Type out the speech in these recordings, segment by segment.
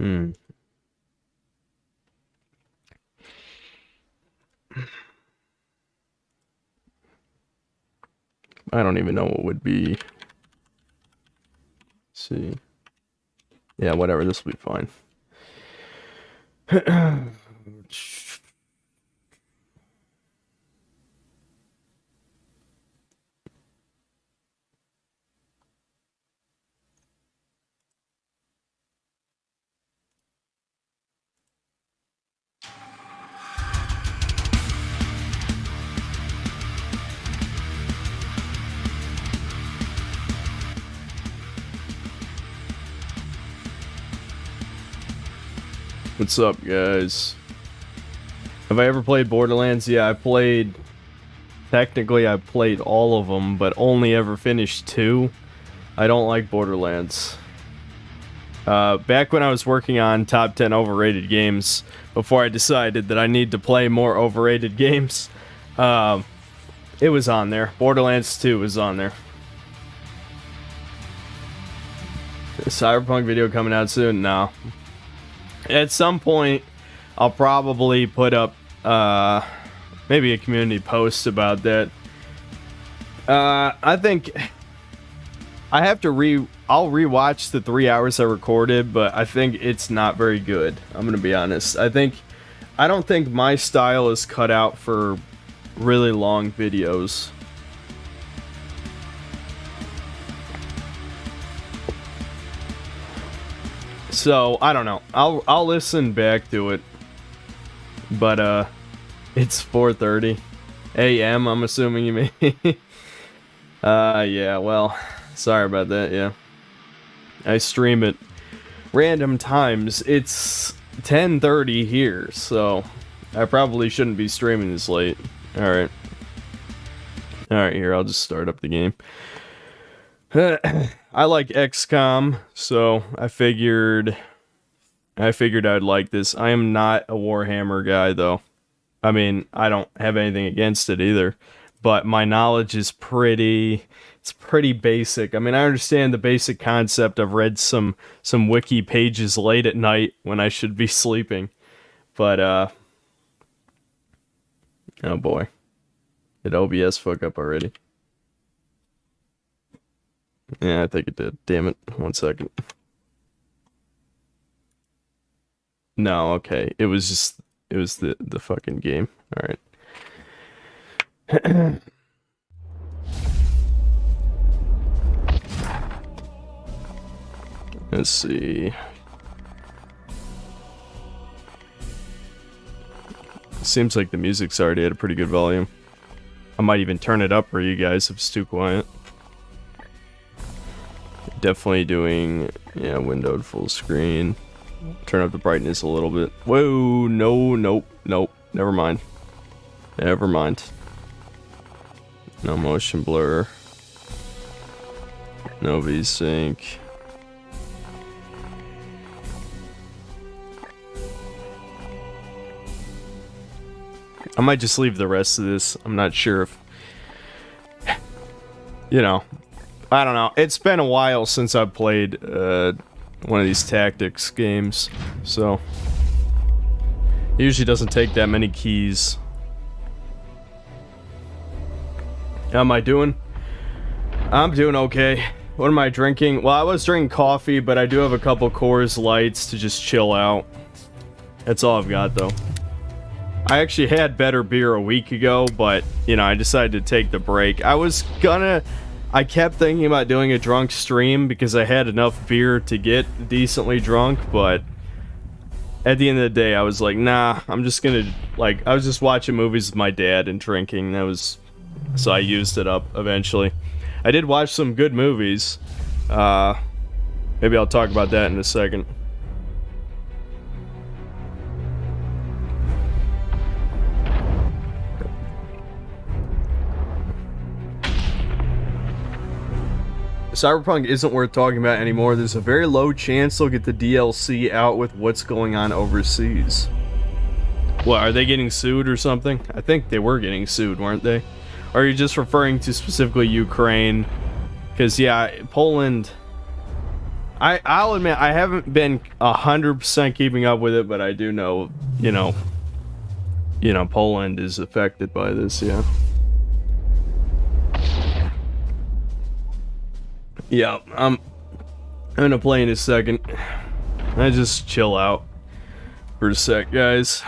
Hmm. I don't even know what would be. Let's see. Yeah, whatever. This will be fine. What's up, guys? Have I ever played Borderlands? Yeah, I played... Technically, I played all of them, but only ever finished 2. I don't like Borderlands. Back when I was working on top 10 overrated games, before I decided that I need to play more overrated games, it was on there. Borderlands 2 was on there. Cyberpunk video coming out soon? No. At some point, I'll probably put up, maybe a community post about that. I think I have to I'll rewatch the 3 hours I recorded, but I think it's not very good. I'm gonna be honest. I don't think my style is cut out for really long videos. So, I don't know. I'll listen back to it. But, it's 4:30 a.m., I'm assuming you mean. Yeah, well, sorry about that, yeah. I stream at random times. It's 10:30 here, so I probably shouldn't be streaming this late. Alright. Alright, here, I'll just start up the game. I like XCOM, so I figured I'd like this. I am not a Warhammer guy, though. I mean, I don't have anything against it either, but my knowledge is pretty basic. I mean, I understand the basic concept. I've read some wiki pages late at night when I should be sleeping, but oh boy, did OBS fuck up already? Yeah, I think it did. Damn it. 1 second. No, okay. It was the fucking game. Alright. Let's see. Seems like the music's already at a pretty good volume. I might even turn it up for you guys if it's too quiet. Definitely doing, yeah, windowed full screen. Turn up the brightness a little bit. Whoa, no, nope, nope. Never mind. Never mind. No motion blur. No VSync. I might just leave the rest of this. I'm not sure if... You know... I don't know. It's been a while since I've played one of these tactics games, so it usually doesn't take that many keys. How am I doing? I'm doing okay. What am I drinking? Well, I was drinking coffee, but I do have a couple Coors Lights to just chill out. That's all I've got, though. I actually had better beer a week ago, but, you know, I decided to take the break. I kept thinking about doing a drunk stream because I had enough beer to get decently drunk, but at the end of the day, I was like, nah, I'm just gonna, like, I was just watching movies with my dad and drinking. So I used it up eventually. I did watch some good movies. Maybe I'll talk about that in a second. Cyberpunk isn't worth talking about anymore. There's a very low chance they'll get the DLC out with what's going on overseas. What, are they getting sued or something? I think they were getting sued, weren't they? Or are you just referring to specifically Ukraine? Because, yeah, Poland... I'll admit I haven't been 100% keeping up with it, but I do know, Poland is affected by this, yeah. Yeah, I'm gonna play in a second. I just chill out for a sec, guys.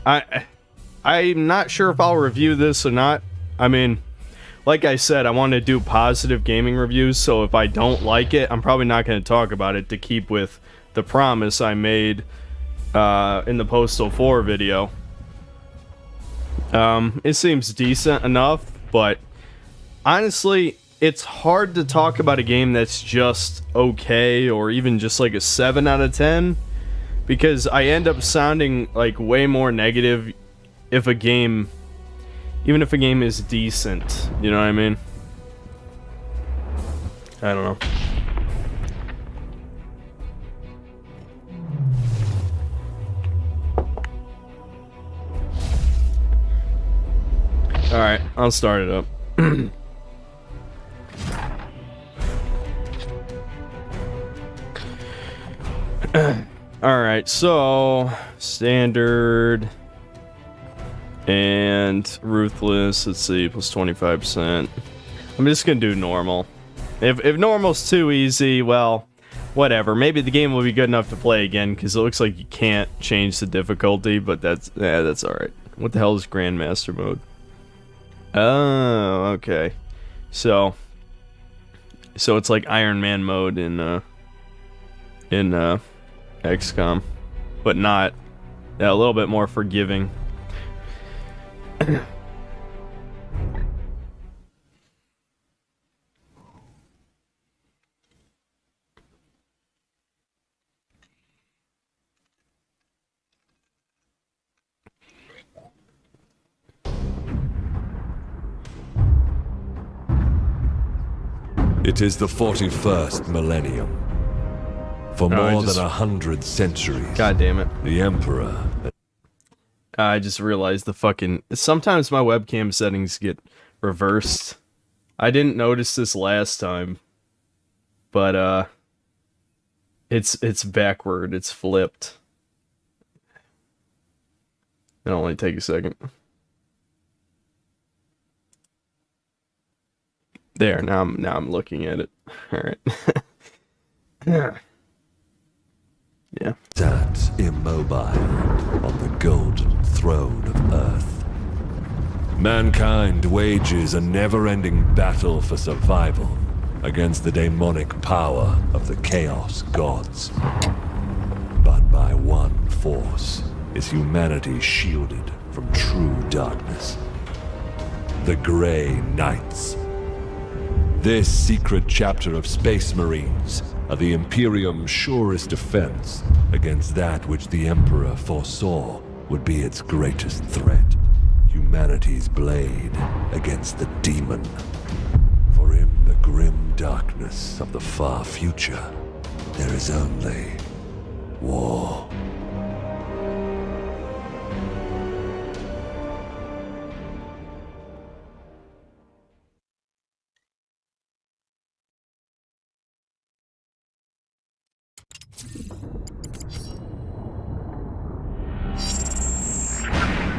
I'm not sure if I'll review this or not. I mean, like I said, I want to do positive gaming reviews, so if I don't like it, I'm probably not going to talk about it to keep with the promise I made in the Postal 4 video. It seems decent enough, but honestly, it's hard to talk about a game that's just okay, or even just like a 7 out of 10, because I end up sounding like way more negative if a game... even if a game is decent, you know what I mean? I don't know. Alright, I'll start it up. Alright, so... standard... and ruthless, let's see, plus 25%. I'm just gonna do normal. If normal's too easy, well, whatever. Maybe the game will be good enough to play again, because it looks like you can't change the difficulty, but that's alright. What the hell is Grandmaster mode? Oh, okay. So it's like Iron Man mode in XCOM, but not. Yeah, a little bit more forgiving. It is the 41st millennium. For more than 100 centuries, God damn it. the Emperor... I just realized the fucking... sometimes my webcam settings get reversed. I didn't notice this last time. But, it's backward. It's flipped. It'll only take a second. There, now I'm looking at it. Alright. Yeah. Sat immobile on the golden throne of Earth. Mankind wages a never-ending battle for survival against the demonic power of the Chaos Gods. But by one force is humanity shielded from true darkness. The Grey Knights. This secret chapter of Space Marines are the Imperium's surest defense against that which the Emperor foresaw would be its greatest threat. Humanity's blade against the demon. For in the grim darkness of the far future, there is only war.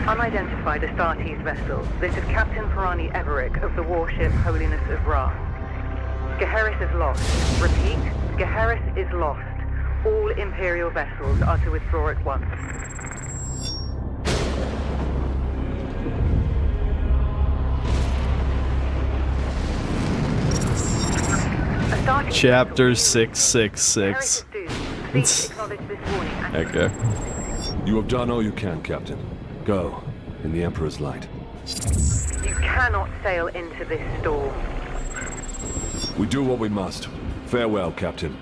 Unidentified Astartes vessel. This is Captain Pirani Everick of the warship Holiness of Ra. Geheris is lost. Repeat, Geheris is lost. All Imperial vessels are to withdraw at once. Chapter 666. Okay. You have done all you can, Captain. Go, in the Emperor's light. You cannot sail into this storm. We do what we must. Farewell, Captain.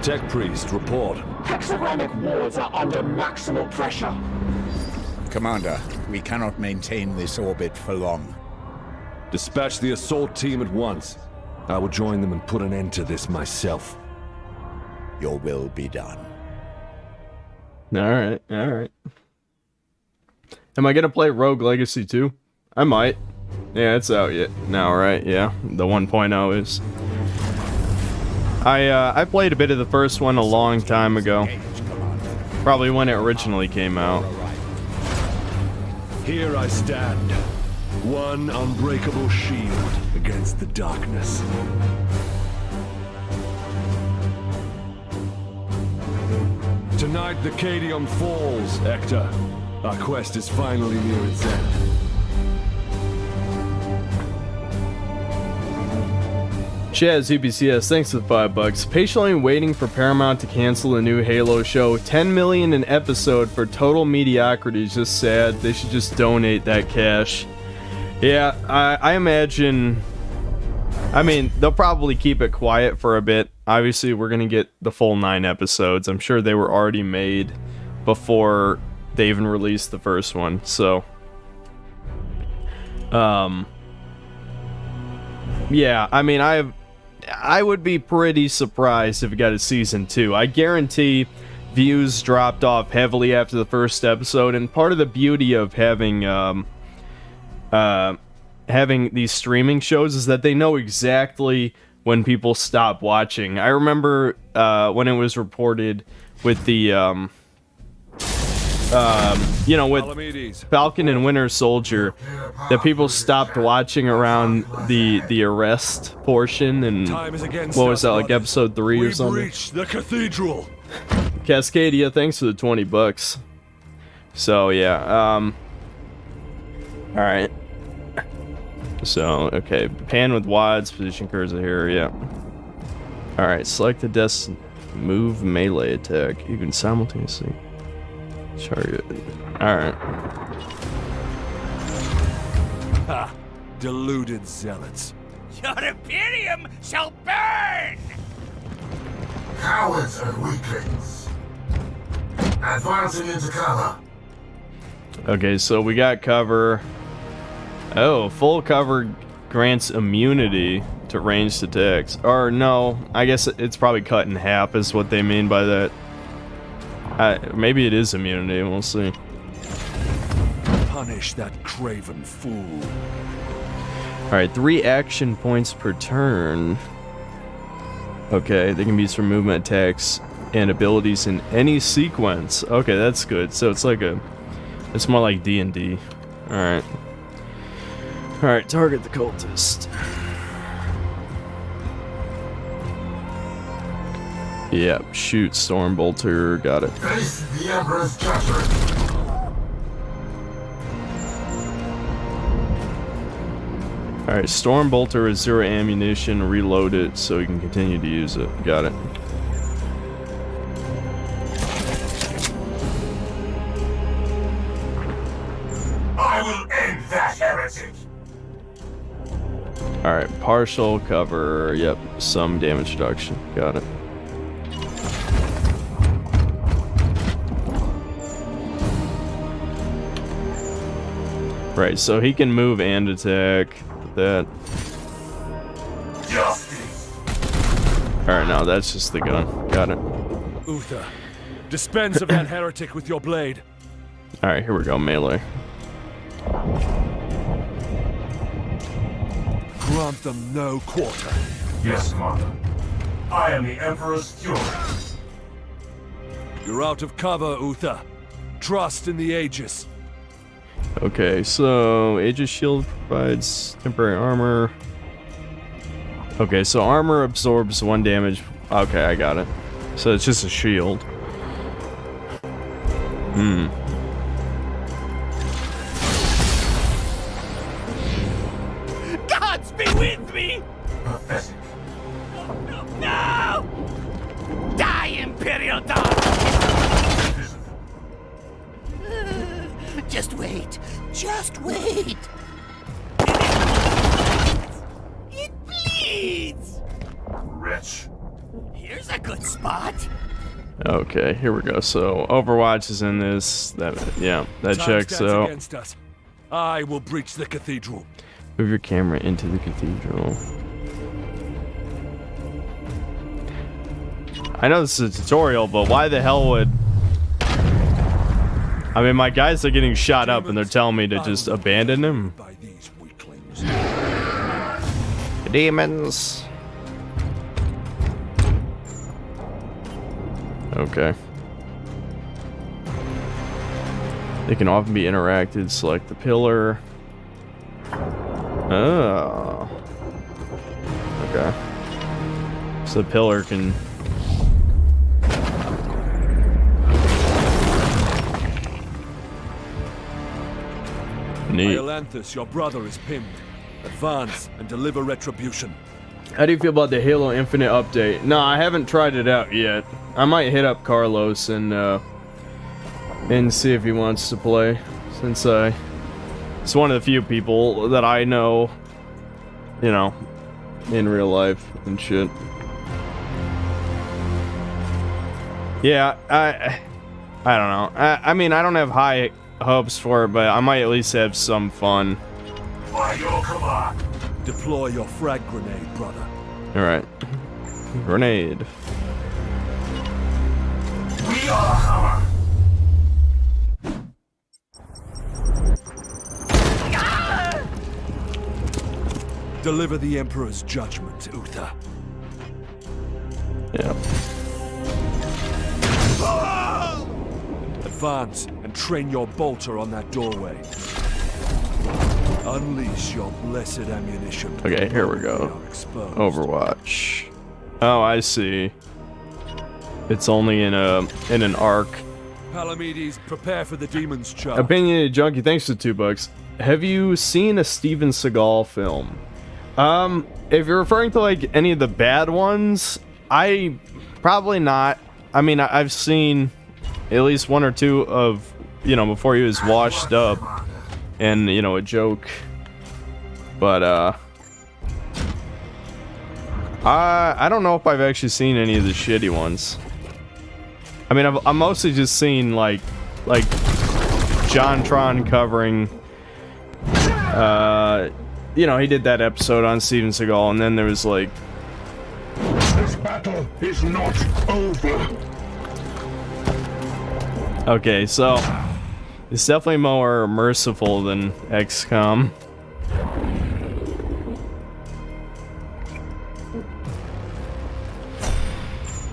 Tech Priest, report. Hexagramic wards are under maximal pressure. Commander, we cannot maintain this orbit for long. Dispatch the assault team at once. I will join them and put an end to this myself. Your will be done. Alright. Am I gonna play Rogue Legacy 2? I might. Yeah, it's out yet now, right? Yeah, the 1.0 is. I played a bit of the first one a long time ago. Probably when it originally came out. Here I stand, one unbreakable shield against the darkness. Tonight the Cadium falls, Hector. Our quest is finally near its end. Chaz UBCS, thanks for the $5. Patiently waiting for Paramount to cancel the new Halo show. 10 million an episode for total mediocrity is just sad. They should just donate that cash. Yeah, I imagine. I mean, they'll probably keep it quiet for a bit. Obviously, we're gonna get the full 9 episodes. I'm sure they were already made before they even released the first one. So, yeah. I mean, I would be pretty surprised if it got a season 2. I guarantee views dropped off heavily after the first episode, and part of the beauty of having these streaming shows is that they know exactly when people stop watching. I remember when it was reported with the with Falcon and Winter Soldier, that people stopped watching around the arrest portion, and what was that, like episode 3 or something? Reached the cathedral. Cascadia, thanks for the $20. So yeah, all right. So okay, pan with WADs, position cursor here. Yeah. All right, select the desk, move melee attack. You can simultaneously target. All right. Ha! Deluded zealots. Your Imperium shall burn! Cowards and weaklings. Advancing into cover. Okay, so we got cover. Oh, full cover grants immunity to ranged attacks. Or no, I guess it's probably cut in half is what they mean by that. Maybe it is immunity, we'll see. Punish that craven fool. Alright, 3 action points per turn. Okay, they can be used for movement attacks and abilities in any sequence. Okay, that's good. So it's like it's more like D&D. Alright. Alright, target the cultist. Yep, shoot Stormbolter, got it. Face the Emperor's judgment. Alright, Stormbolter is 0 ammunition, reload it so you can continue to use it. Got it. I will end that heretic. Alright, partial cover, yep, some damage reduction. Got it. Right, so he can move and attack. That. Justice. Alright, no, that's just the gun. Got it. Uther, dispense of that heretic with your blade. Alright, here we go, melee. Grant them no quarter. Yes, Commander. I am the Emperor's fury. You're out of cover, Uther. Trust in the Aegis. Okay, so Aegis Shield provides temporary armor. Okay, so armor absorbs 1 damage. Okay, I got it. So it's just a shield. Gods be with me! Pathetic. No! Die, Imperial dog! Just wait. Just wait. It bleeds. Wretch. Here's a good spot. Okay, here we go. So Overwatch is in this. That Time checks stands out. against us. I will breach the cathedral. Move your camera into the cathedral. I know this is a tutorial, but why the hell would... I mean, my guys are getting shot up and they're telling me to just abandon him. By these weaklings. Demons. Okay. They can often be interacted. Select the pillar. Oh. Okay. So the pillar can... Neat. Iolanthus, your brother is pinned. Advance and deliver retribution. How do you feel about the Halo Infinite update? No, I haven't tried it out yet. I might hit up Carlos and see if he wants to play, since it's one of the few people that I know, you know, in real life and shit. Yeah, I don't know. I mean, I don't have high hopes for it, but I might at least have some fun. By your command. Deploy your frag grenade, brother. Alright. Grenade. We are hammer. Deliver the Emperor's judgment, Uther. Yeah. Advance and train your bolter on that doorway. Unleash your blessed ammunition. Okay, here we go. Overwatch. Oh, I see. It's only in an arc. Palamedes, prepare for the demon's charge. Opinionated Junkie, thanks for $2. Have you seen a Steven Seagal film? If you're referring to like any of the bad ones, I probably not. I mean, I've seen at least one or two of, you know, before he was washed up and, you know, a joke. But I don't know if I've actually seen any of the shitty ones. I mean, I've mostly just seen like JonTron covering, you know, he did that episode on Steven Seagal, and then there was like... This battle is not over. Okay, so it's definitely more merciful than XCOM.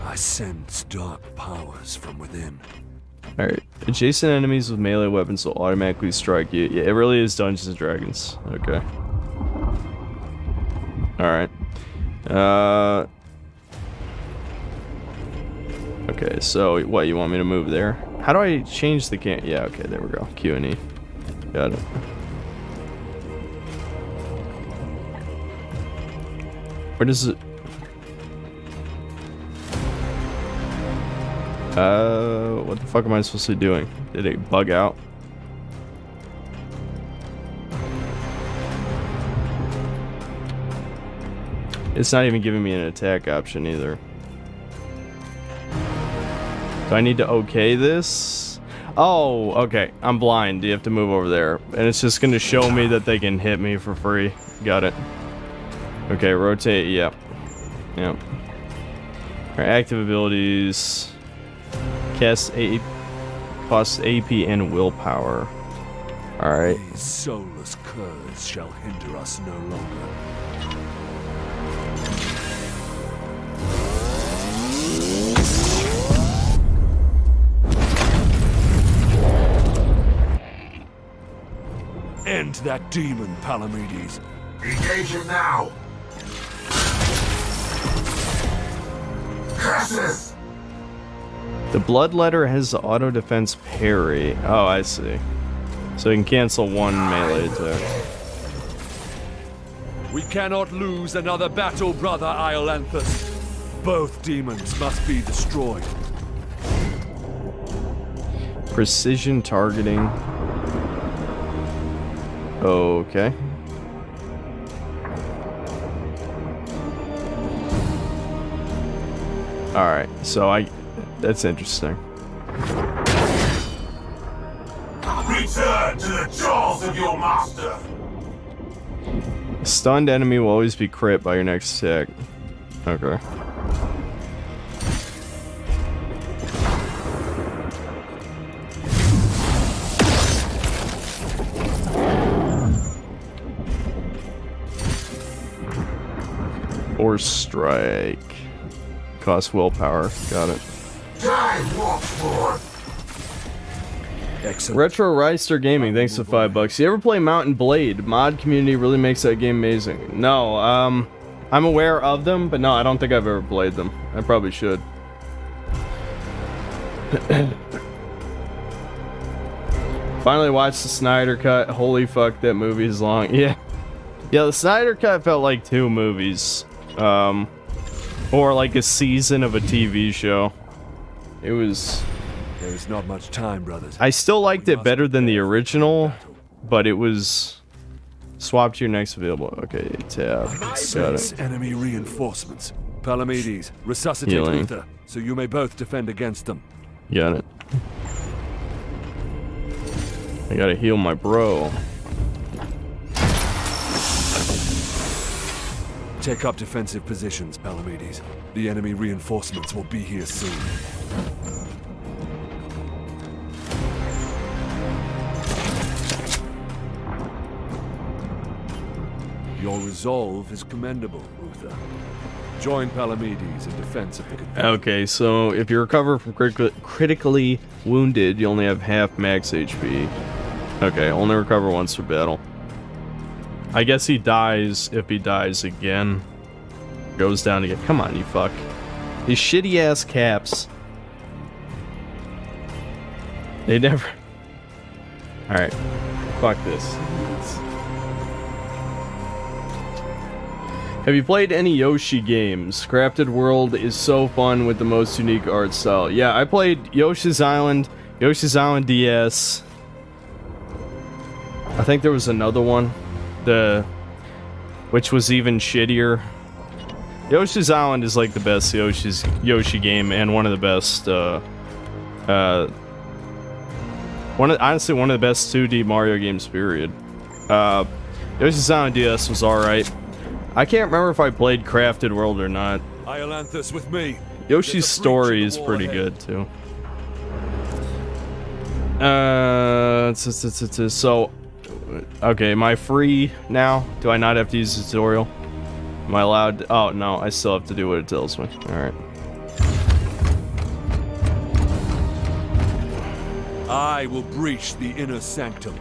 I sense dark powers from within. Alright, adjacent enemies with melee weapons will automatically strike you. Yeah, it really is Dungeons & Dragons. Okay. Alright. Okay, so what, you want me to move there? How do I change the can? Yeah, okay, there we go. Q and E. Got it. Where does it... what the fuck am I supposed to be doing? Did it bug out? It's not even giving me an attack option either. Do I need to okay this? Oh, okay. I'm blind. You have to move over there. And it's just going to show me that they can hit me for free. Got it. Okay, rotate. Yep. Yep. Alright, active abilities. Cast A, costs AP and willpower. Alright. These soulless curs shall hinder us no longer. End that demon, Palamedes. Engage him now. Curses! The Bloodletter has the auto defense parry. Oh, I see. So you can cancel one melee attack. We cannot lose another battle, brother Iolanthus. Both demons must be destroyed. Precision targeting. Okay. Alright, so that's interesting. Return to the jaws of your master. A stunned enemy will always be crit by your next attack. Okay. Force Strike. Costs willpower. Got it. Excellent. Retro Reister Gaming, thanks for $5. You ever play Mountain Blade? Mod community really makes that game amazing. No, I'm aware of them, but no, I don't think I've ever played them. I probably should. Finally watched the Snyder Cut. Holy fuck, that movie is long. Yeah. Yeah, the Snyder Cut felt like 2 movies. Or like a season of a TV show. It was... There is not much time, brothers. I still liked it better than the original, but it was... Swap to your next available. Okay, tab. Got it. Enemy reinforcements. Palamedes, resuscitate Healing. Uther, so you may both defend against them. Got it. I gotta heal my bro. Take up defensive positions, Palamedes. The enemy reinforcements will be here soon. Your resolve is commendable, Uther. Join Palamedes in defense of the Confederate. Okay, so if you recover from critically wounded, you only have half max HP. Okay, only recover once for battle. I guess he dies if he dies again. Goes down again. Come on, you fuck. These shitty ass caps. They never... Alright. Fuck this. Have you played any Yoshi games? Crafted World is so fun with the most unique art style. Yeah, I played Yoshi's Island, Yoshi's Island DS. I think there was another one, which was even shittier. Yoshi's Island is like the best Yoshi game and one of the best. Honestly, one of the best 2D Mario games. Period. Yoshi's Island DS was all right. I can't remember if I played Crafted World or not. Iolanthus with me. Yoshi's story is pretty good too. So, okay, am I free now? Do I not have to use the tutorial? Am I allowed? Oh no, I still have to do what it tells me. All right. I will breach the inner sanctum.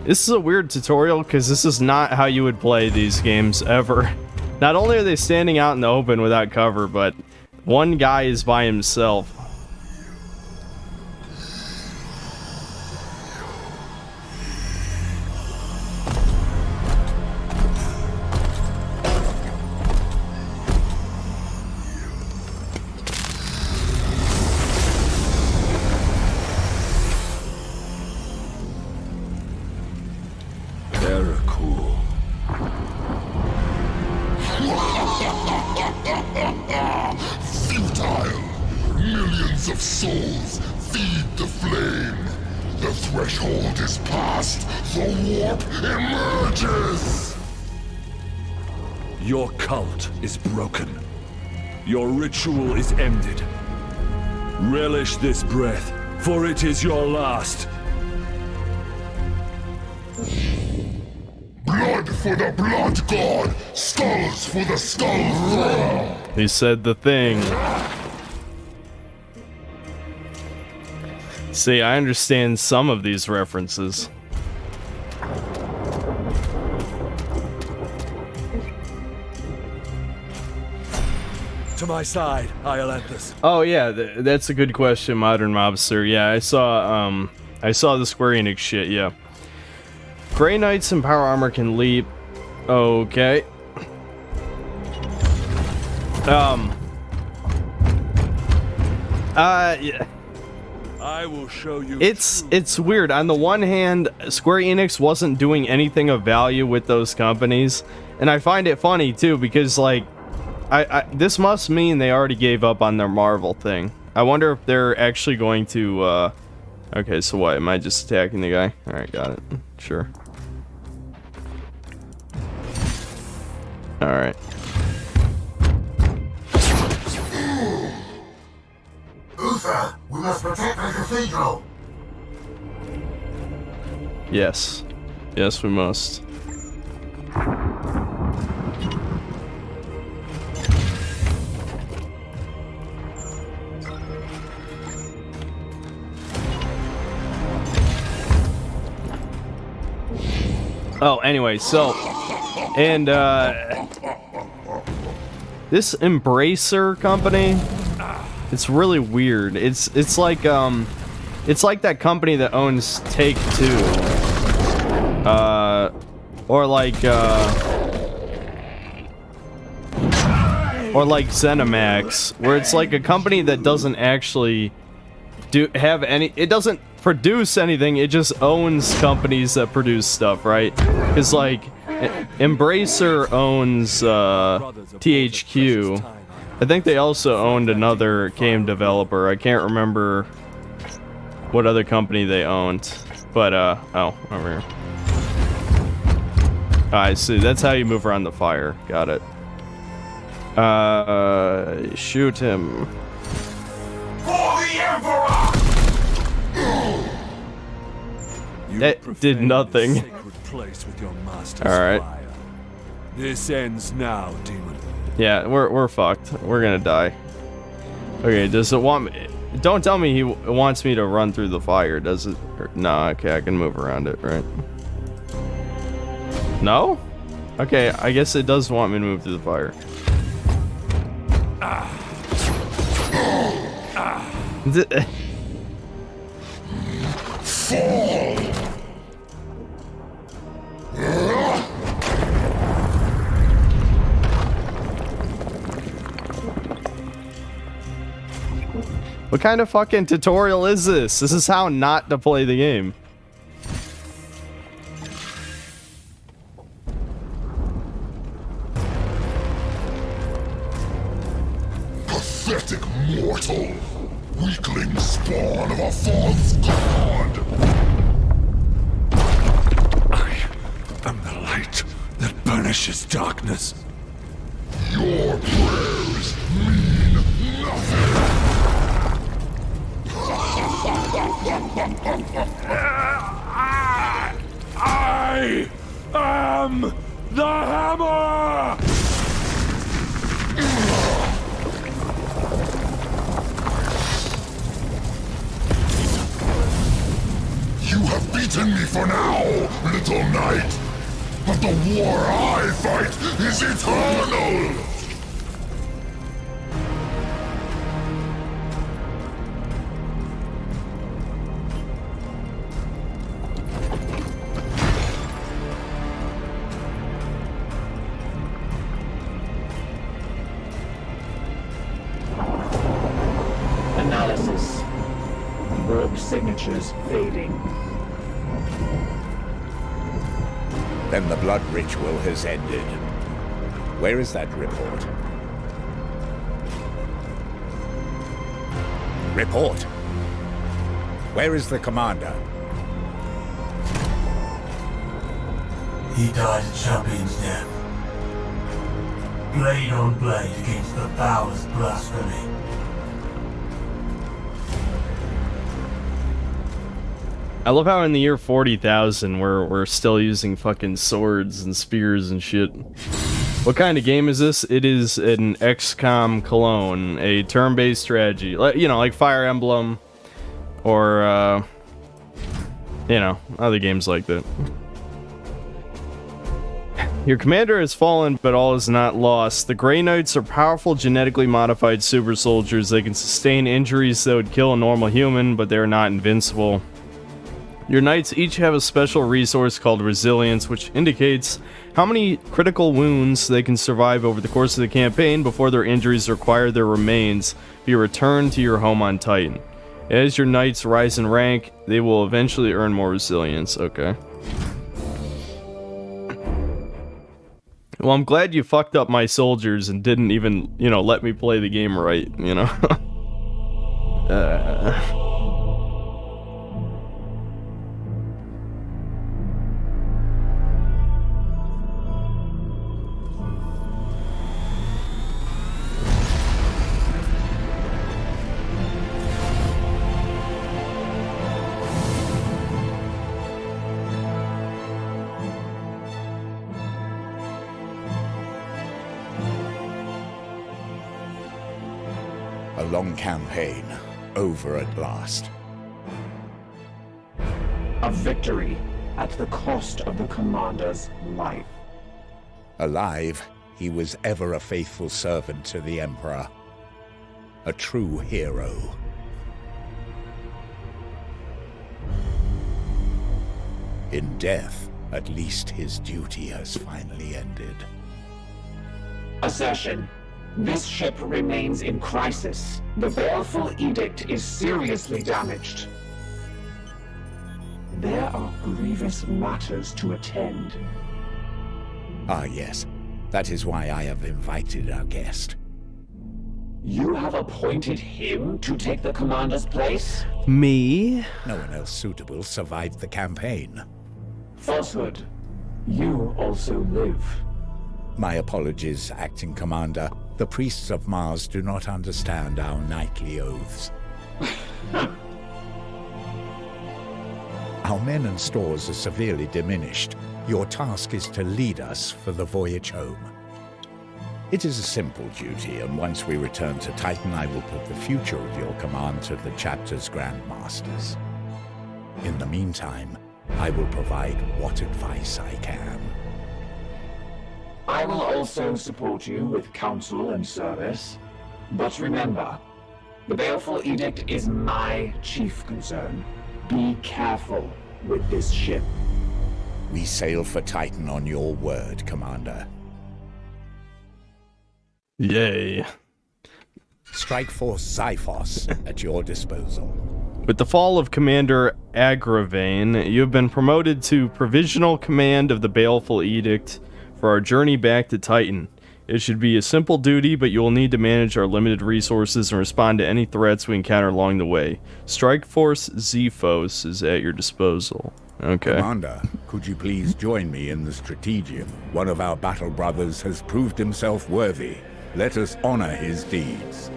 This is a weird tutorial because this is not how you would play these games ever. Not only are they standing out in the open without cover, but one guy is by himself. Futile! Millions of souls feed the flame. The threshold is passed. The warp emerges. Your cult is broken. Your ritual is ended. Relish this breath, for it is your last. Blood for the blood god, skulls for the skull throne. He said the thing. See, I understand some of these references. To my side, Iolanthus. Oh yeah, that's a good question, Modern Mobster. Yeah, I saw the Square Enix shit. Yeah, Grey Knights and Power Armor can leap. Okay. Yeah. I will show you. It's weird. On the one hand, Square Enix wasn't doing anything of value with those companies, and I find it funny too because like, this must mean they already gave up on their Marvel thing. I wonder if they're actually going to. Okay, so what? Am I just attacking the guy? All right, got it. Sure. All right. Uther, we must protect the cathedral. Yes. Yes, we must. Oh, anyway, so, and, this Embracer company, it's really weird. It's like that company that owns Take-Two. Or like ZeniMax, where it's like a company that doesn't actually have any, it doesn't produce anything, it just owns companies that produce stuff, right? Because like Embracer owns THQ. I think they also owned another game developer. I can't remember what other company they owned, but oh, over here. I see. That's how you move around the fire. Got it. Shoot him. For the Emperor! That did nothing. Alright. This ends now, demon. Yeah, we're fucked. We're gonna die. Okay, does it want me? Don't tell me he wants me to run through the fire, does it? No, okay, I can move around it, right? No? Okay, I guess it does want me to move through the fire. What kind of fucking tutorial is this? This is how not to play the game. Pathetic mortal! Weakling spawn of a false god! I am the light that banishes darkness. Your prayers mean nothing! I am the hammer! You have beaten me for now, little knight! But the war I fight is eternal! Analysis. Rogue signatures fading. Then the blood ritual has ended. Where is that report? Report! Where is the commander? He died a champion's death. Blade on blade against the powers blasphemy. I love how in the year 40,000 we're still using fucking swords and spears and shit. What kind of game is this? It is an XCOM clone, a turn-based strategy. You know, like Fire Emblem or you know, other games like that. Your commander has fallen, but all is not lost. The Grey Knights are powerful, genetically modified super soldiers. They can sustain injuries that would kill a normal human, but they are not invincible. Your knights each have a special resource called Resilience, which indicates how many critical wounds they can survive over the course of the campaign before their injuries require their remains be returned to your home on Titan. As your knights rise in rank, they will eventually earn more resilience. Okay. Well, I'm glad you fucked up my soldiers and didn't even, you know, let me play the game right, you know? A long campaign, over at last. A victory at the cost of the commander's life. Alive, he was ever a faithful servant to the Emperor. A true hero. In death, at least his duty has finally ended. Assertion. This ship remains in crisis. The baleful edict is seriously damaged. There are grievous matters to attend. Ah, yes. That is why I have invited our guest. You have appointed him to take the commander's place? Me? No one else suitable survived the campaign. Falsehood. You also live. My apologies, Acting Commander. The priests of Mars do not understand our knightly oaths. Our men and stores are severely diminished. Your task is to lead us for the voyage home. It is a simple duty, and once we return to Titan, I will put the future of your command to the chapter's grandmasters. In the meantime, I will provide what advice I can. I will also support you with counsel and service. But remember, the baleful edict is my chief concern. Be careful with this ship. We sail for Titan on your word, Commander. Yay. Strike Force Xiphos at your disposal. With the fall of Commander Agravane, you have been promoted to Provisional Command of the Baleful Edict for our journey back to Titan. It should be a simple duty, but you will need to manage our limited resources and respond to any threats we encounter along the way. Strike Force Xiphos is at your disposal. Okay. Commander, could you please join me in the Strategium? One of our battle brothers has proved himself worthy. Let us honor his deeds.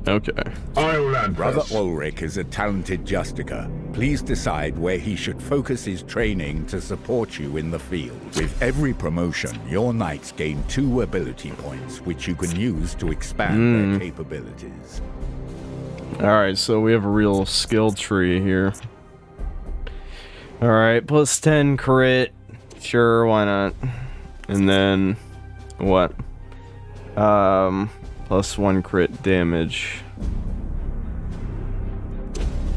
Okay. Brother Ulrich is a talented justicer. Please decide where he should focus his training to support you in the field. With every promotion, your knights gain 2 ability points, which you can use to expand their capabilities. Alright, so we have a real skill tree here. Alright, plus 10 crit. Sure, why not? And then, what? Plus 1 crit damage.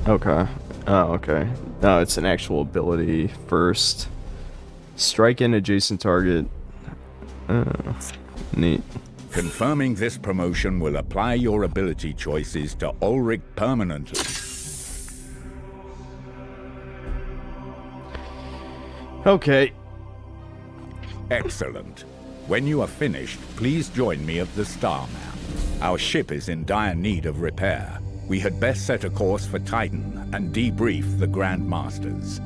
Okay. Oh, okay. No, it's an actual ability first. Strike an adjacent target. Oh, neat. Confirming this promotion will apply your ability choices to Ulrich permanently. Okay. Excellent. When you are finished, please join me at the star map. Our ship is in dire need of repair. We had best set a course for Titan and debrief the Grand Masters.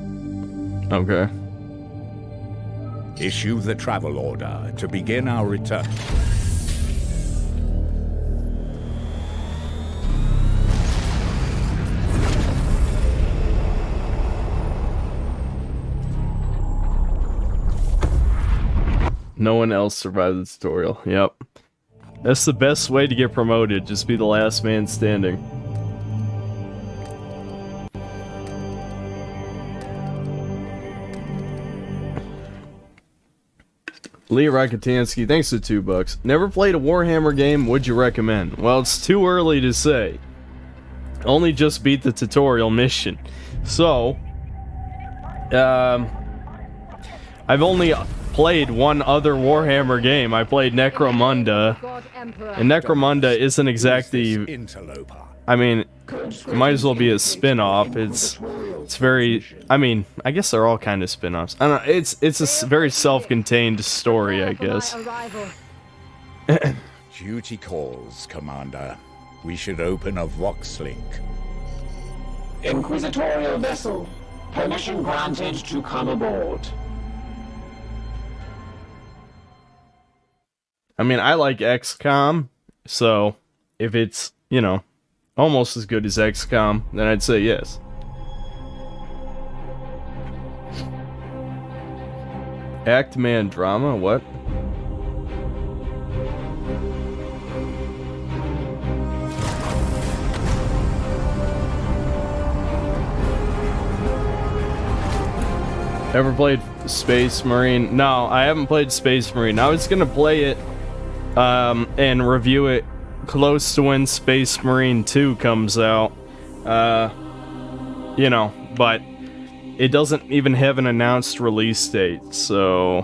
Okay. Issue the travel order to begin our return. No one else survived the tutorial. Yep. That's the best way to get promoted. Just be the last man standing. Lee Rakatansky, thanks for $2. Never played a Warhammer game, would you recommend? Well, it's too early to say. Only just beat the tutorial mission. So, I've only played one other Warhammer game. I played Necromunda, and Necromunda isn't exactly, I mean, it might as well be a spin-off. It's very, I mean, I guess they're all kind of spin-offs. I don't know, it's a very self-contained story, I guess. Duty calls, Commander. We should open a Vox link. Inquisitorial vessel. Permission granted to come aboard. I mean, I like XCOM, so if it's, you know, almost as good as XCOM, then I'd say yes. Act Man drama? What? Ever played Space Marine? No, I haven't played Space Marine. I was gonna play it and review it close to when Space Marine 2 comes out. You know, but it doesn't even have an announced release date, so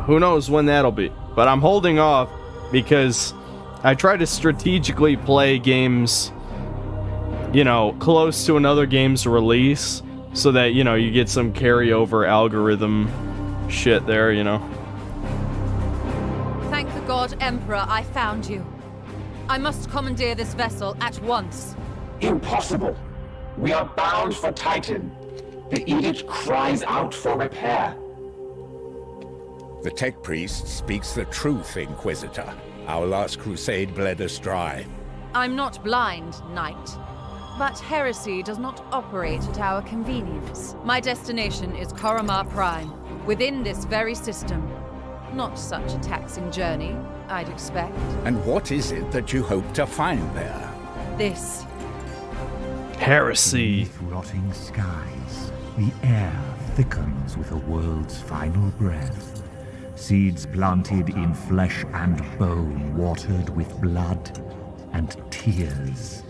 who knows when that'll be. But I'm holding off because I try to strategically play games, you know, close to another game's release, so that, you know, you get some carryover algorithm shit there, you know. Thank the God Emperor I found you. I must commandeer this vessel at once. Impossible. We are bound for Titan. The edict cries out for repair. The tech priest speaks the truth, Inquisitor. Our last crusade bled us dry. I'm not blind, Knight. But heresy does not operate at our convenience. My destination is Koromar Prime, within this very system. Not such a taxing journey, I'd expect. And what is it that you hope to find there? This. Heresy. Beneath rotting skies, the air thickens with a world's final breath. Seeds planted in flesh and bone, watered with blood and tears.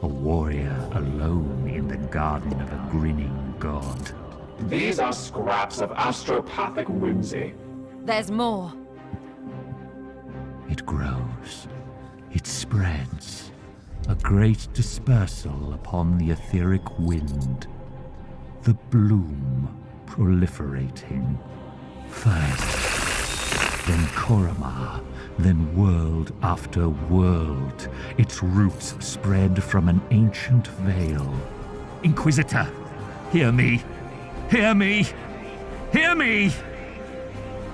A warrior alone in the garden of a grinning god. These are scraps of astropathic whimsy. There's more. It grows. It spreads. A great dispersal upon the etheric wind. The bloom proliferating. First, then Koromar, then world after world. Its roots spread from an ancient veil. Inquisitor, hear me! Hear me! Hear me!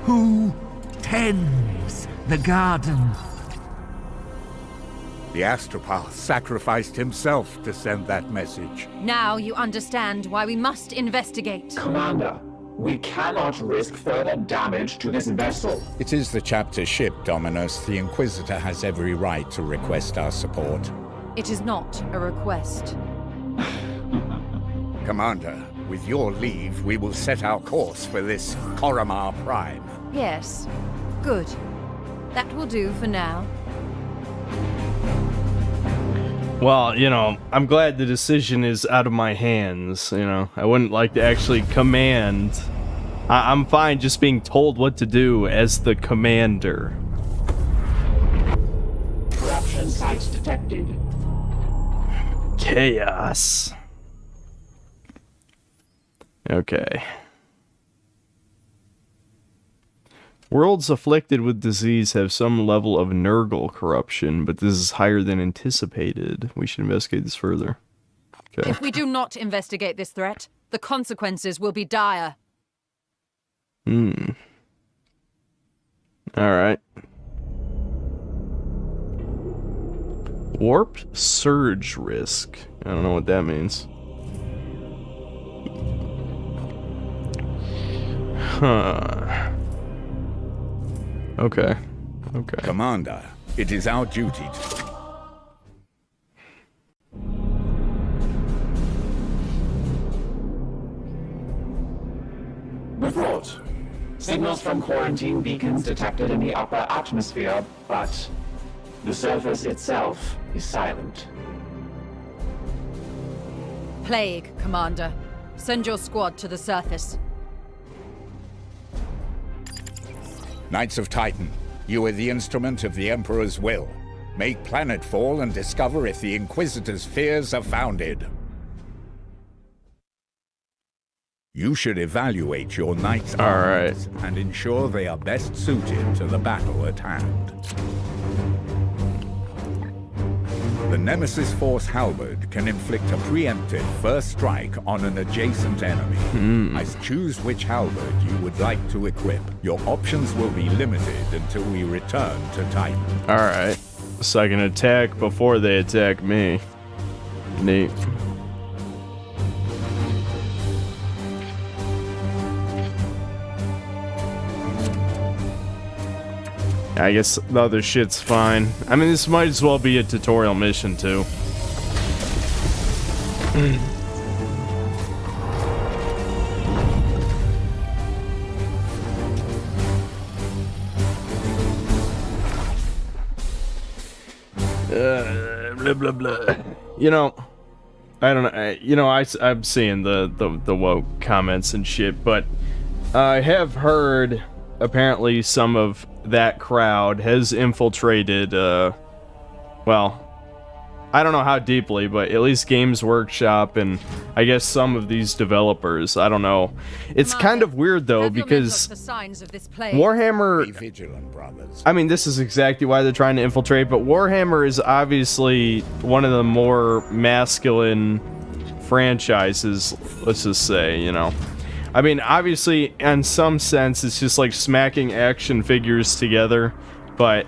Who tends the garden? The astropath sacrificed himself to send that message. Now you understand why we must investigate. Commander, we cannot risk further damage to this vessel. It is the chapter ship, Dominus. The Inquisitor has every right to request our support. It is not a request. Commander, with your leave, we will set our course for this Koromar Prime. Yes. Good. That will do for now. Well, you know, I'm glad the decision is out of my hands, you know. I wouldn't like to actually command. I'm fine just being told what to do as the commander. Corruption sites detected. Chaos. Okay. Worlds afflicted with disease have some level of Nurgle corruption, but this is higher than anticipated. We should investigate this further. Okay. If we do not investigate this threat, the consequences will be dire. Alright. Warp surge risk. I don't know what that means. Huh. Okay. Okay. Commander, it is our duty to... Report. Signals from quarantine beacons detected in the upper atmosphere, but the surface itself is silent. Plague, Commander. Send your squad to the surface. Knights of Titan, you are the instrument of the Emperor's will. Make planetfall and discover if the Inquisitor's fears are founded. You should evaluate your knights' armies and ensure they are best suited to the battle at hand. The Nemesis Force Halberd can inflict a preemptive first strike on an adjacent enemy. I choose which halberd you would like to equip. Your options will be limited until we return to Titan. Alright. So I can attack before they attack me. Neat. I guess the other shit's fine. I mean, this might as well be a tutorial mission, too. blah blah blah. You know, I don't know. I'm seeing the woke comments and shit, but I have heard apparently some of that crowd has infiltrated. Well, I don't know how deeply, but at least Games Workshop and I guess some of these developers. I don't know. It's kind of weird though because Warhammer. Be vigilant, brothers. I mean, this is exactly why they're trying to infiltrate, but Warhammer is obviously one of the more masculine franchises, let's just say, you know. I mean, obviously, in some sense, it's just like smacking action figures together, but,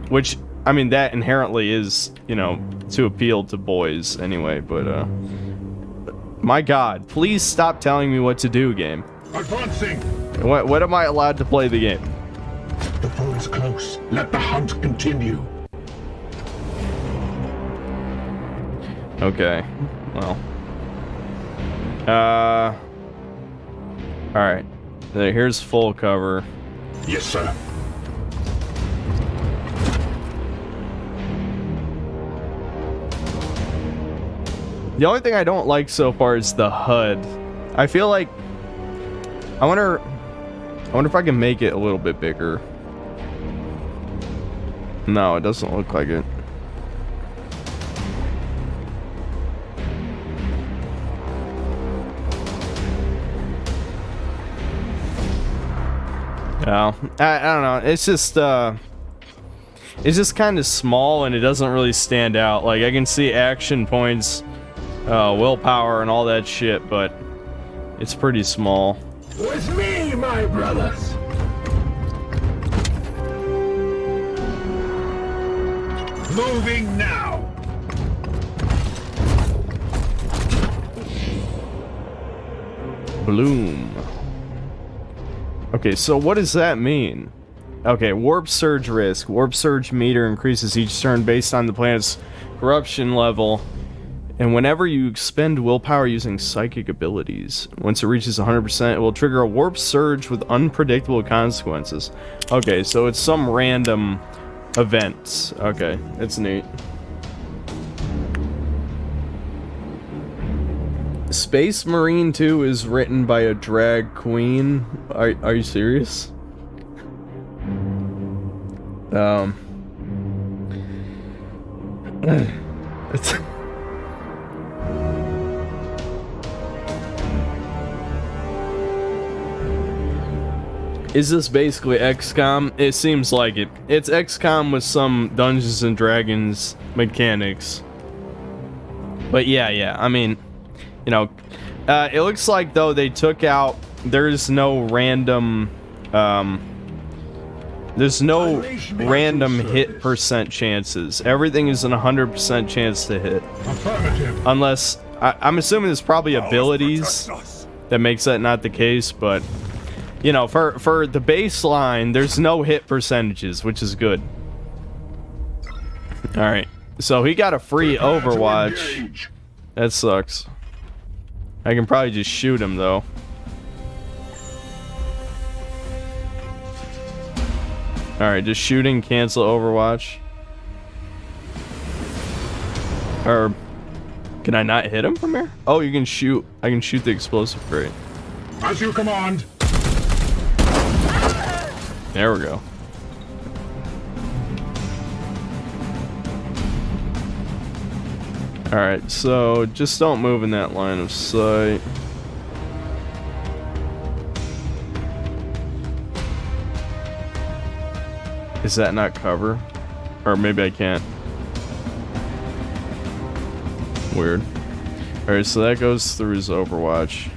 which, I mean, that inherently is, you know, to appeal to boys anyway, but, my god, please stop telling me what to do, game. Advancing! What am I allowed to play the game? The foe is close. Let the hunt continue. Okay, well. Alright. Here's full cover. Yes, sir. The only thing I don't like so far is the HUD. I feel like... I wonder if I can make it a little bit bigger. No, it doesn't look like it. No, I don't know. It's just kind of small and it doesn't really stand out. Like I can see action points, willpower, and all that shit, but it's pretty small. With me, my brothers. Moving now. Bloom. Okay, so what does that mean? Okay, warp surge risk. Warp surge meter increases each turn based on the planet's corruption level. And whenever you expend willpower using psychic abilities, once it reaches 100%, it will trigger a warp surge with unpredictable consequences. Okay, so it's some random events. Okay, it's neat. Space Marine 2 is written by a drag queen. Are you serious? It's Is this basically XCOM? It seems like it. It's XCOM with some Dungeons and Dragons mechanics. But yeah, I mean, you know, it looks like though they took out, there's no random hit percent chances. Everything is an 100% chance to hit. Unless, I'm assuming there's probably abilities that makes that not the case, but you know, for the baseline, there's no hit percentages, which is good. Alright, so he got a free Overwatch. That sucks. I can probably just shoot him, though. Alright, just shooting, cancel Overwatch. Or, can I not hit him from here? Oh, you can shoot. I can shoot the explosive crate. As you command. There we go. Alright, so just don't move in that line of sight. Is that not cover? Or maybe I can't. Weird. Alright, so that goes through his Overwatch.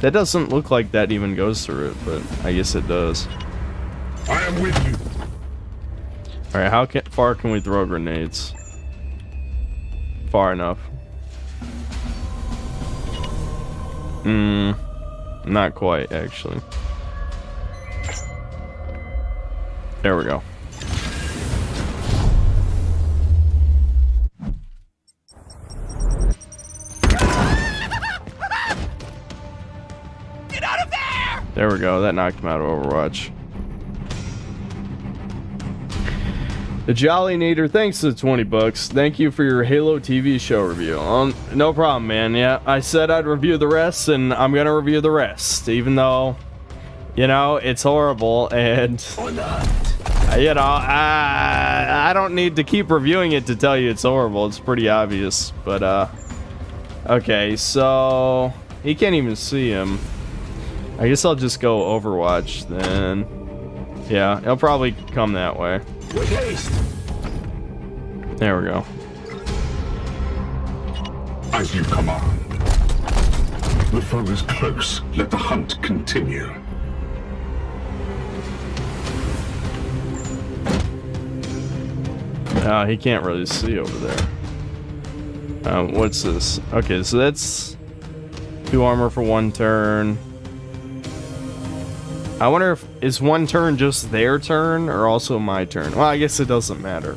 That doesn't look like that even goes through it, but I guess it does. I am with you. Alright, how far can we throw grenades? Far enough. Not quite, actually. There we go. Get out of there! There we go, that knocked him out of Overwatch. The Jolly Neater, thanks to the 20 bucks. Thank you for your Halo TV show review. No problem, man. Yeah, I said I'd review the rest, and I'm gonna review the rest, even though, you know, it's horrible, and, you know, I don't need to keep reviewing it to tell you it's horrible. It's pretty obvious, but, okay, so, he can't even see him. I guess I'll just go Overwatch, then. Yeah, he'll probably come that way. With haste. There we go. As you command. The foe is close. Let the hunt continue. He can't really see over there. What's this? Okay, so that's 2 armor for 1 turn. I wonder if is 1 turn just their turn or also my turn. Well, I guess it doesn't matter.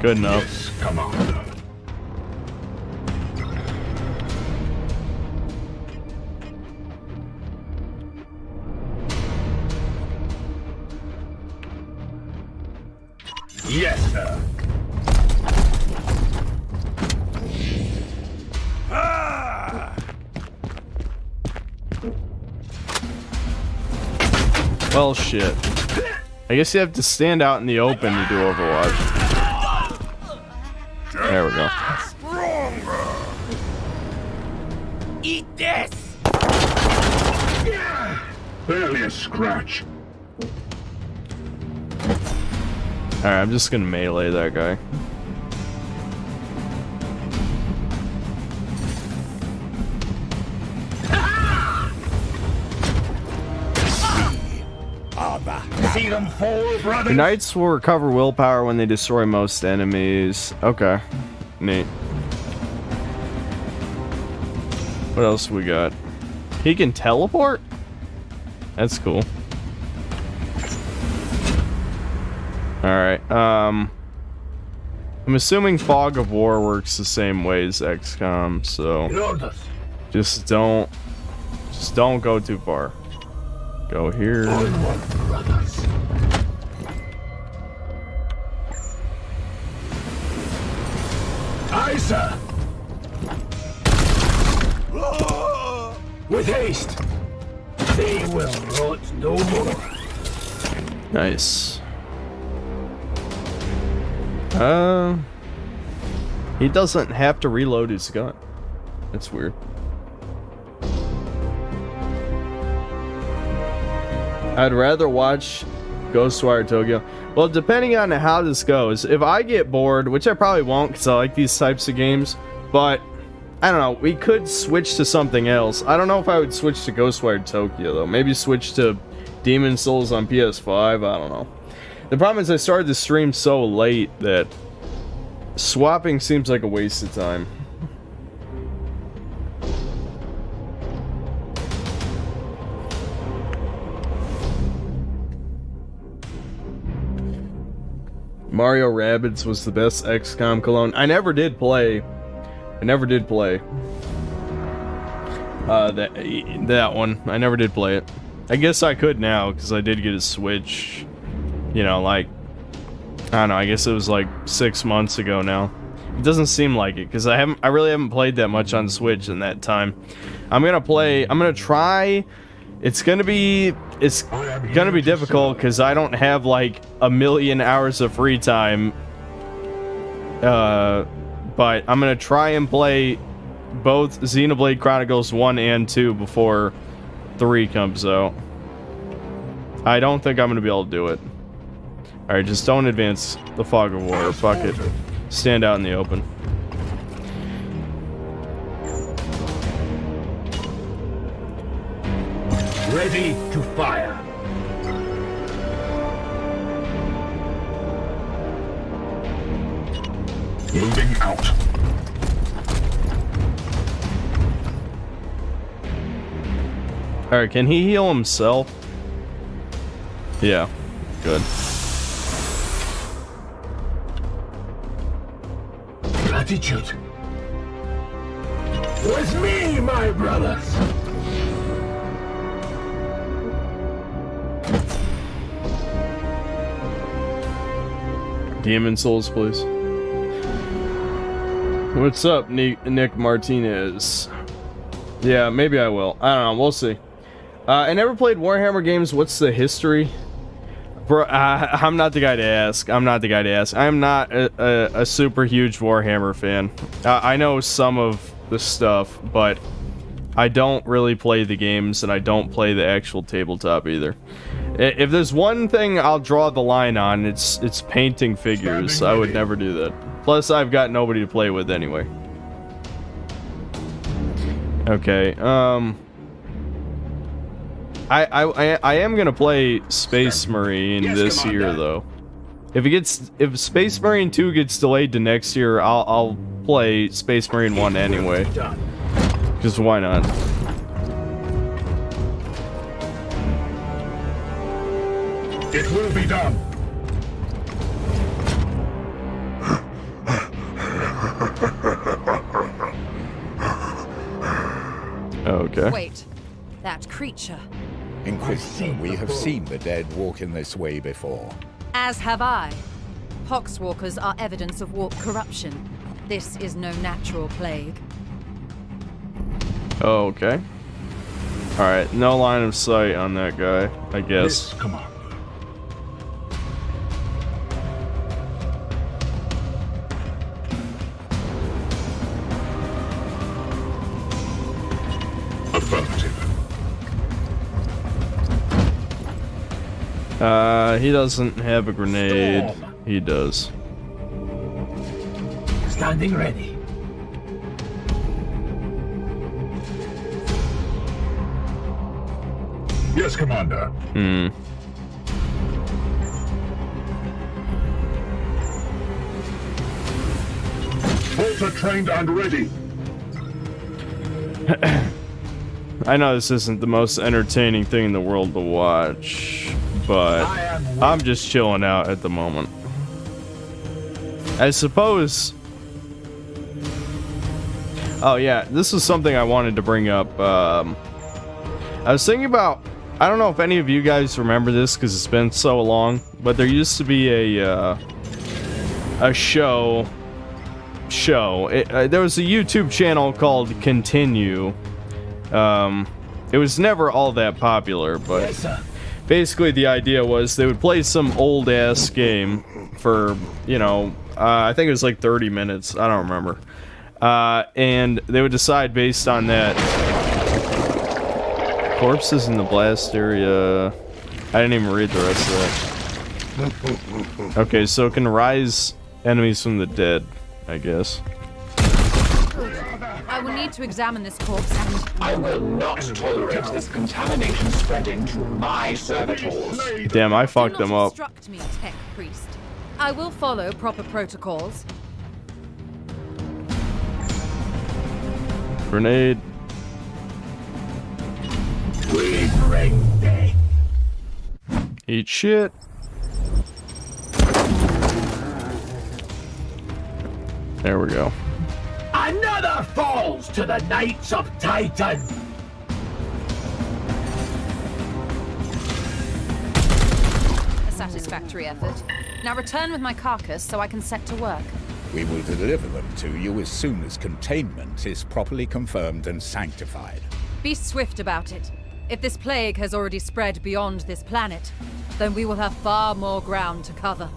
Good enough. Yes, Commander. Yes, sir. Well, shit. I guess you have to stand out in the open to do Overwatch. There we go. Eat this! Barely a scratch. Alright, I'm just gonna melee that guy. See them fall, brother. The knights will recover willpower when they destroy most enemies. Okay. Neat. What else we got? He can teleport? That's cool. Alright, I'm assuming Fog of War works the same way as XCOM, so just don't go too far. Go here. Aye, sir. With haste. They will rot no more. Nice. He doesn't have to reload his gun. That's weird. I'd rather watch Ghostwire Tokyo. Well, depending on how this goes, if I get bored, which I probably won't because I like these types of games, but I don't know, we could switch to something else. I don't know if I would switch to Ghostwire Tokyo though. Maybe switch to Demon Souls on PS5. I don't know. The problem is I started the stream so late that swapping seems like a waste of time. Mario Rabbids was the best XCOM clone. I never did play that one. I never did play it. I guess I could now because I did get a Switch. You know, like, I don't know, I guess it was like 6 months ago now. It doesn't seem like it because I really haven't played that much on Switch in that time. I'm gonna try. It's gonna be difficult because I don't have like a million hours of free time. But I'm gonna try and play both Xenoblade Chronicles 1 and 2 before 3 comes out. I don't think I'm gonna be able to do it. Alright, just don't advance the Fog of War. Fuck it. Stand out in the open. Ready to fire. Moving out. Alright, can he heal himself? Yeah, good. attitude. With me, my brothers. Demon Souls, please. What's up, Nick Martinez? Yeah, maybe I will. I don't know. We'll see. I never played Warhammer games. What's the history? Bro, I'm not the guy to ask. I'm not not a super huge Warhammer fan. I know some of the stuff, but I don't really play the games, and I don't play the actual tabletop either. If there's one thing I'll draw the line on, it's painting figures. I would never do that. Plus, I've got nobody to play with anyway. Okay, I am gonna play Space Marine this year though. If Space Marine 2 gets delayed to next year, I'll play Space Marine 1 anyway. Just why not? It will be done. Okay. Wait, that creature. Inquisitor, we have seen the dead walk in this way before. As have I. Poxwalkers are evidence of warp corruption. This is no natural plague. Okay. Alright, no line of sight on that guy, I guess. Come on. Affirmative. He doesn't have a grenade. Storm. He does. Standing ready. Yes, Commander. Bolter trained and ready. I know this isn't the most entertaining thing in the world to watch, but I'm just chilling out at the moment. I suppose... Oh yeah, this is something I wanted to bring up. I was thinking about... I don't know if any of you guys remember this because it's been so long, but there used to be a show. There was a YouTube channel called Continue. It was never all that popular, but basically the idea was they would play some old ass game for, you know, I think it was like 30 minutes. I don't remember. And they would decide based on that. Corpses in the blast area. I didn't even read the rest of that. Okay, so it can rise enemies from the dead, I guess. I will need to examine this corpse and... I will not tolerate this contamination spreading to my servitors. Damn, I fucked them up. Instruct me, tech priest. I will follow proper protocols. Grenade. We bring death. Eat shit. There we go. Another falls to the Knights of Titan. A satisfactory effort. Now return with my carcass so I can set to work. We will deliver them to you as soon as containment is properly confirmed and sanctified. Be swift about it. If this plague has already spread beyond this planet, then we will have far more ground to cover.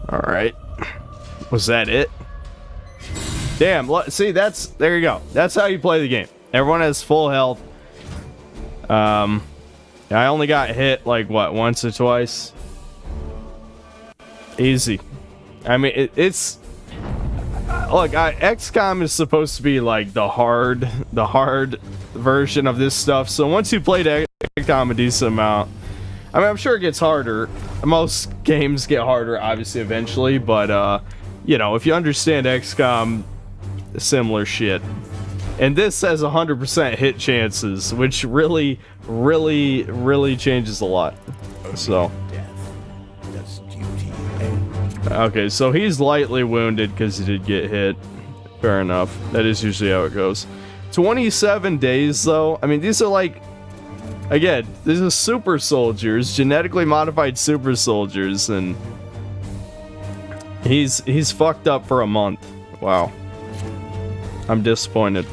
Alright. Was that it? Damn, see, there you go. That's how you play the game. Everyone has full health. I only got hit, like, what, once or twice? Easy. I mean, it's... Look, XCOM is supposed to be, like, the hard version of this stuff, so once you played XCOM a decent amount, I mean, I'm sure it gets harder. Most games get harder, obviously, eventually, but, you know, if you understand XCOM, similar shit. And this has 100% hit chances, which really changes a lot. So. Okay, so he's lightly wounded because he did get hit. Fair enough. That is usually how it goes. 27 days, though. I mean, these are like... Again, these are super soldiers, genetically modified super soldiers, and... He's fucked up for a month. Wow. I'm disappointed.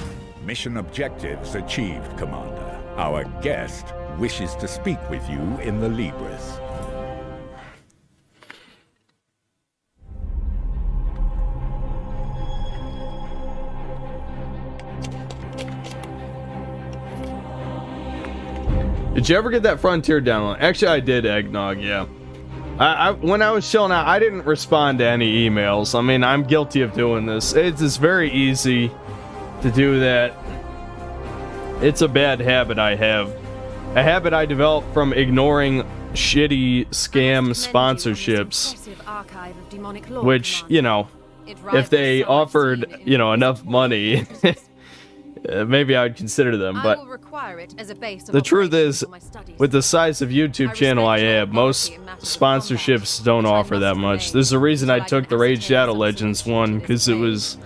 Mission objectives achieved, Commander. Our guest wishes to speak with you in the Libris. Did you ever get that Frontier download? Actually, I did, Eggnog, yeah. When I was chilling out, I didn't respond to any emails. I mean, I'm guilty of doing this. It's very easy to do that. It's a bad habit I have. A habit I developed from ignoring shitty scam sponsorships. Which, you know, if they offered, you know, enough money... maybe I would consider them, but the truth is, with the size of YouTube channel I have, most sponsorships don't offer that much. There's a reason I took the Raid Shadow Legends one, because it was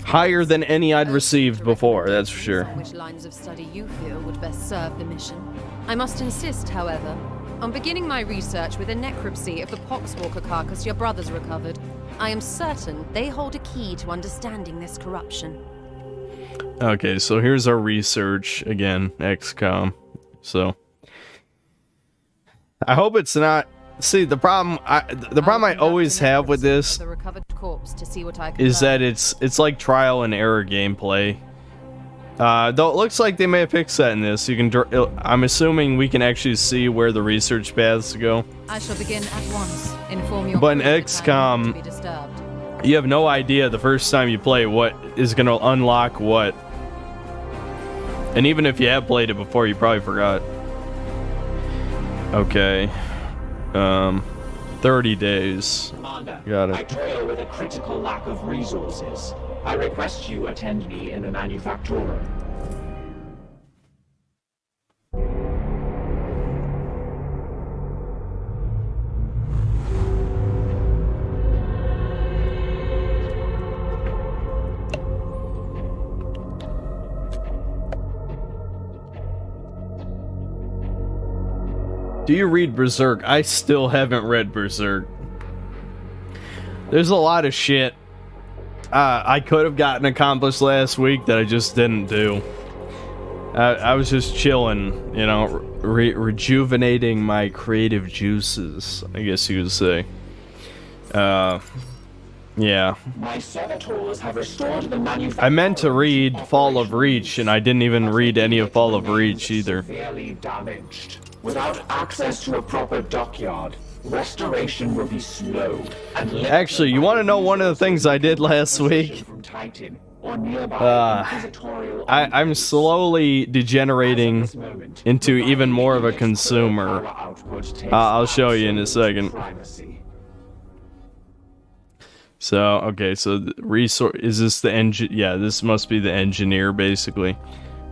higher than any I'd received before, that's for sure. Which lines of study you feel would best serve the mission. I must insist, however, on beginning my research with a necropsy of the Poxwalker carcass your brothers recovered. I am certain they hold a key to understanding this corruption. Okay, so here's our research again, XCOM. So I hope it's not. See, the problem I always have with this is that it's like trial and error gameplay. Though it looks like they may have fixed that in this. You can. I'm assuming we can actually see where the research paths go. I shall begin at once. Inform your but in XCOM, you have no idea the first time you play what is going to unlock what. And even if you have played it before, you probably forgot. Okay. 30 days. Commander, got it. I toil with a critical lack of resources. I request you attend me in the manufactorum. Do you read Berserk? I still haven't read Berserk. There's a lot of shit I could have gotten accomplished last week that I just didn't do. I was just chilling, you know, rejuvenating my creative juices, I guess you could say. Yeah. My servitors have restored the manufactorum. I meant to read Fall of Reach, and I didn't even read any of Fall of Reach either. Severely damaged. Without access to a proper dockyard, restoration will be slow. And actually, you want to know one of the things I did last week? I'm slowly degenerating into even more of a consumer. I'll show you in a second. So, okay, so the resource, is this the engine? Yeah, this must be the engineer, basically.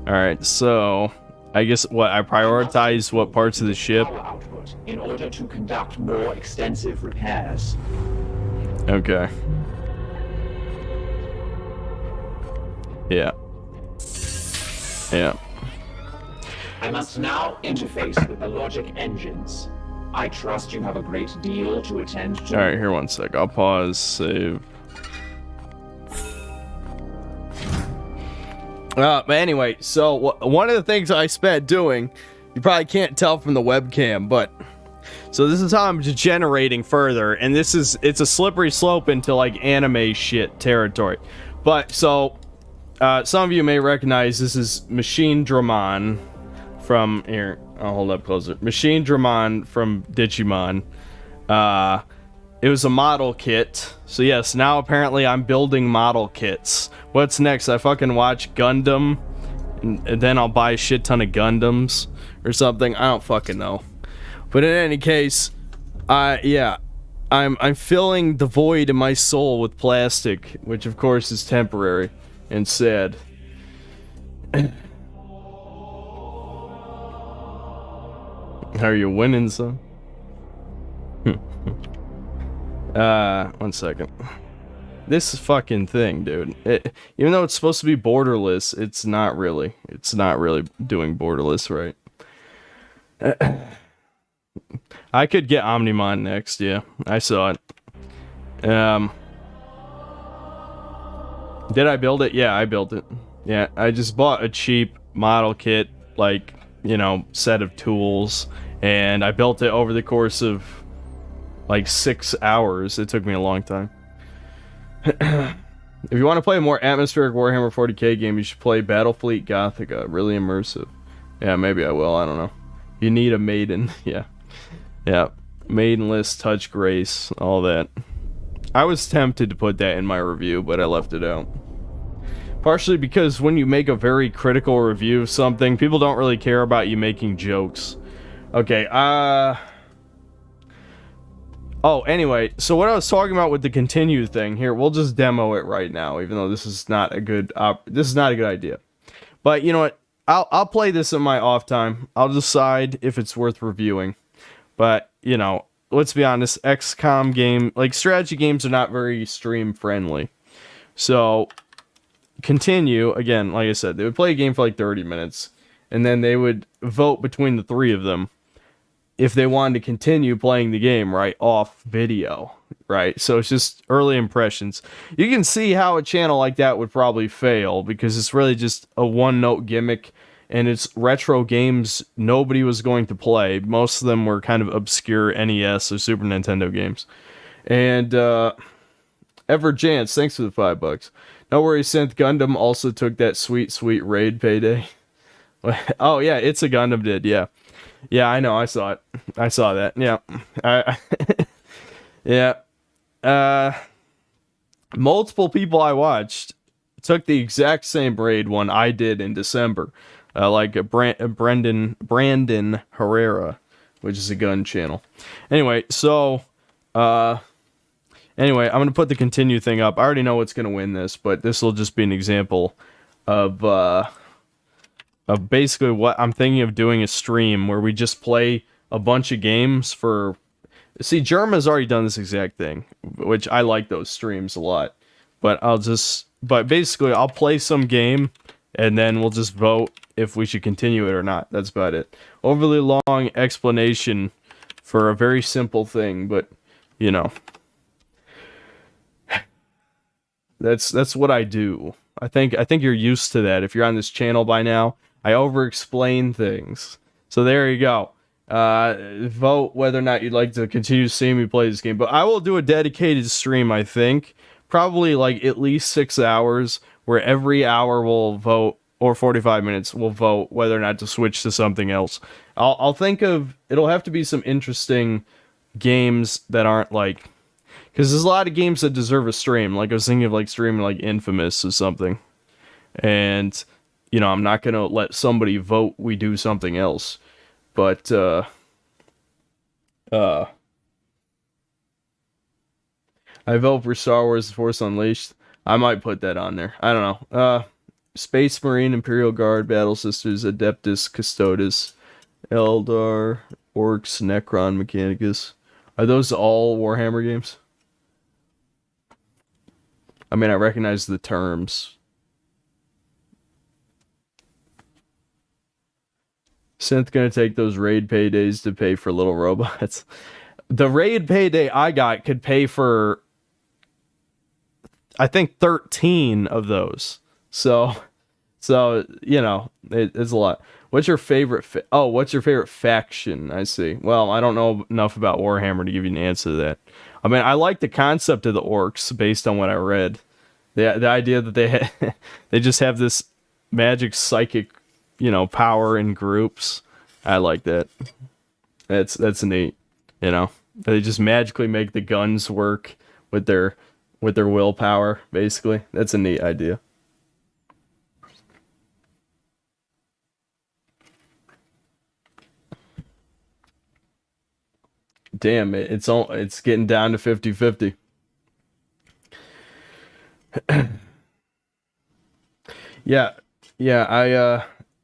Alright, so I guess what I prioritize what parts of the ship in order to conduct more extensive repairs. Okay. Yeah. Yeah. I must now interface with the logic engines. I trust you have a great deal to attend to. Alright, here one sec. I'll pause, save. But anyway, so one of the things I spent doing, you probably can't tell from the webcam, but so this is how I'm degenerating further, and it's a slippery slope into like anime shit territory. But so some of you may recognize this is Machine Dramon from here. I'll hold up closer. Machine Dramon from Digimon. It was a model kit. So yes, now apparently I'm building model kits. What's next? I fucking watch Gundam, and then I'll buy a shit ton of Gundams or something. I don't fucking know. But in any case, yeah, I'm filling the void in my soul with plastic, which of course is temporary and sad. How are you winning, son? 1 second. This fucking thing, dude. Even though it's supposed to be borderless, it's not really. It's not really doing borderless right. I could get Omnimon next, yeah. I saw it. Did I build it? Yeah, I built it. Yeah, I just bought a cheap model kit, like, you know, set of tools, and I built it over the course of, like, 6 hours. It took me a long time. If you want to play a more atmospheric Warhammer 40K game, you should play Battlefleet Gothica. Really immersive. Yeah, maybe I will. I don't know. You need a maiden. Yeah. Yeah. Maidenless, touch grace, all that. I was tempted to put that in my review, but I left it out. Partially because when you make a very critical review of something, people don't really care about you making jokes. Okay, oh, anyway, so what I was talking about with the continue thing here, we'll just demo it right now, even though this is not a good idea. But you know what? I'll play this in my off time. I'll decide if it's worth reviewing. But, you know, let's be honest, XCOM game, like strategy games are not very stream friendly. So, continue, again, like I said, they would play a game for like 30 minutes, and then they would vote between the three of them if they wanted to continue playing the game, right, off video, right? So it's just early impressions. You can see how a channel like that would probably fail, because it's really just a one-note gimmick, and it's retro games nobody was going to play. Most of them were kind of obscure NES or Super Nintendo games. And, Everjance, thanks for the $5. No worries, Synth Gundam also took that sweet, sweet raid payday. Oh, yeah, It's a Gundam did, yeah. Yeah, I know, I saw it. I saw that, yeah. Yeah. Multiple people I watched took the exact same raid one I did in December. Like Brandon Herrera, which is a gun channel. Anyway, so, anyway, I'm going to put the continue thing up. I already know what's going to win this, but this will just be an example of basically what I'm thinking of doing a stream where we just play a bunch of games for... See, Germa's already done this exact thing, which I like those streams a lot. But basically, I'll play some game, and then we'll just vote if we should continue it or not. That's about it. Overly long explanation for a very simple thing, but, you know... That's what I do. I think you're used to that. If you're on this channel by now, I over-explain things. So there you go. Vote whether or not you'd like to continue seeing me play this game. But I will do a dedicated stream, I think. Probably like at least 6 hours, where every hour we'll vote, or 45 minutes, we'll vote whether or not to switch to something else. I'll think of... It'll have to be some interesting games that aren't like... Because there's a lot of games that deserve a stream. Like, I was thinking of, like, streaming, like, Infamous or something. And, you know, I'm not going to let somebody vote we do something else. But, I vote for Star Wars The Force Unleashed. I might put that on there. I don't know. Space Marine, Imperial Guard, Battle Sisters, Adeptus, Custodes, Eldar, Orcs, Necron, Mechanicus. Are those all Warhammer games? I mean, I recognize the terms. Synth gonna take those raid paydays to pay for little robots. The raid payday I got could pay for, I think, 13 of those. So you know, it's a lot. What's your favorite? What's your favorite faction? I see. Well, I don't know enough about Warhammer to give you an answer to that. I mean, I like the concept of the orcs based on what I read. The idea that they just have this magic psychic, you know, power in groups. I like that. That's neat. You know, they just magically make the guns work with their willpower. Basically, that's a neat idea. Damn, it's getting down to 50-50. Yeah,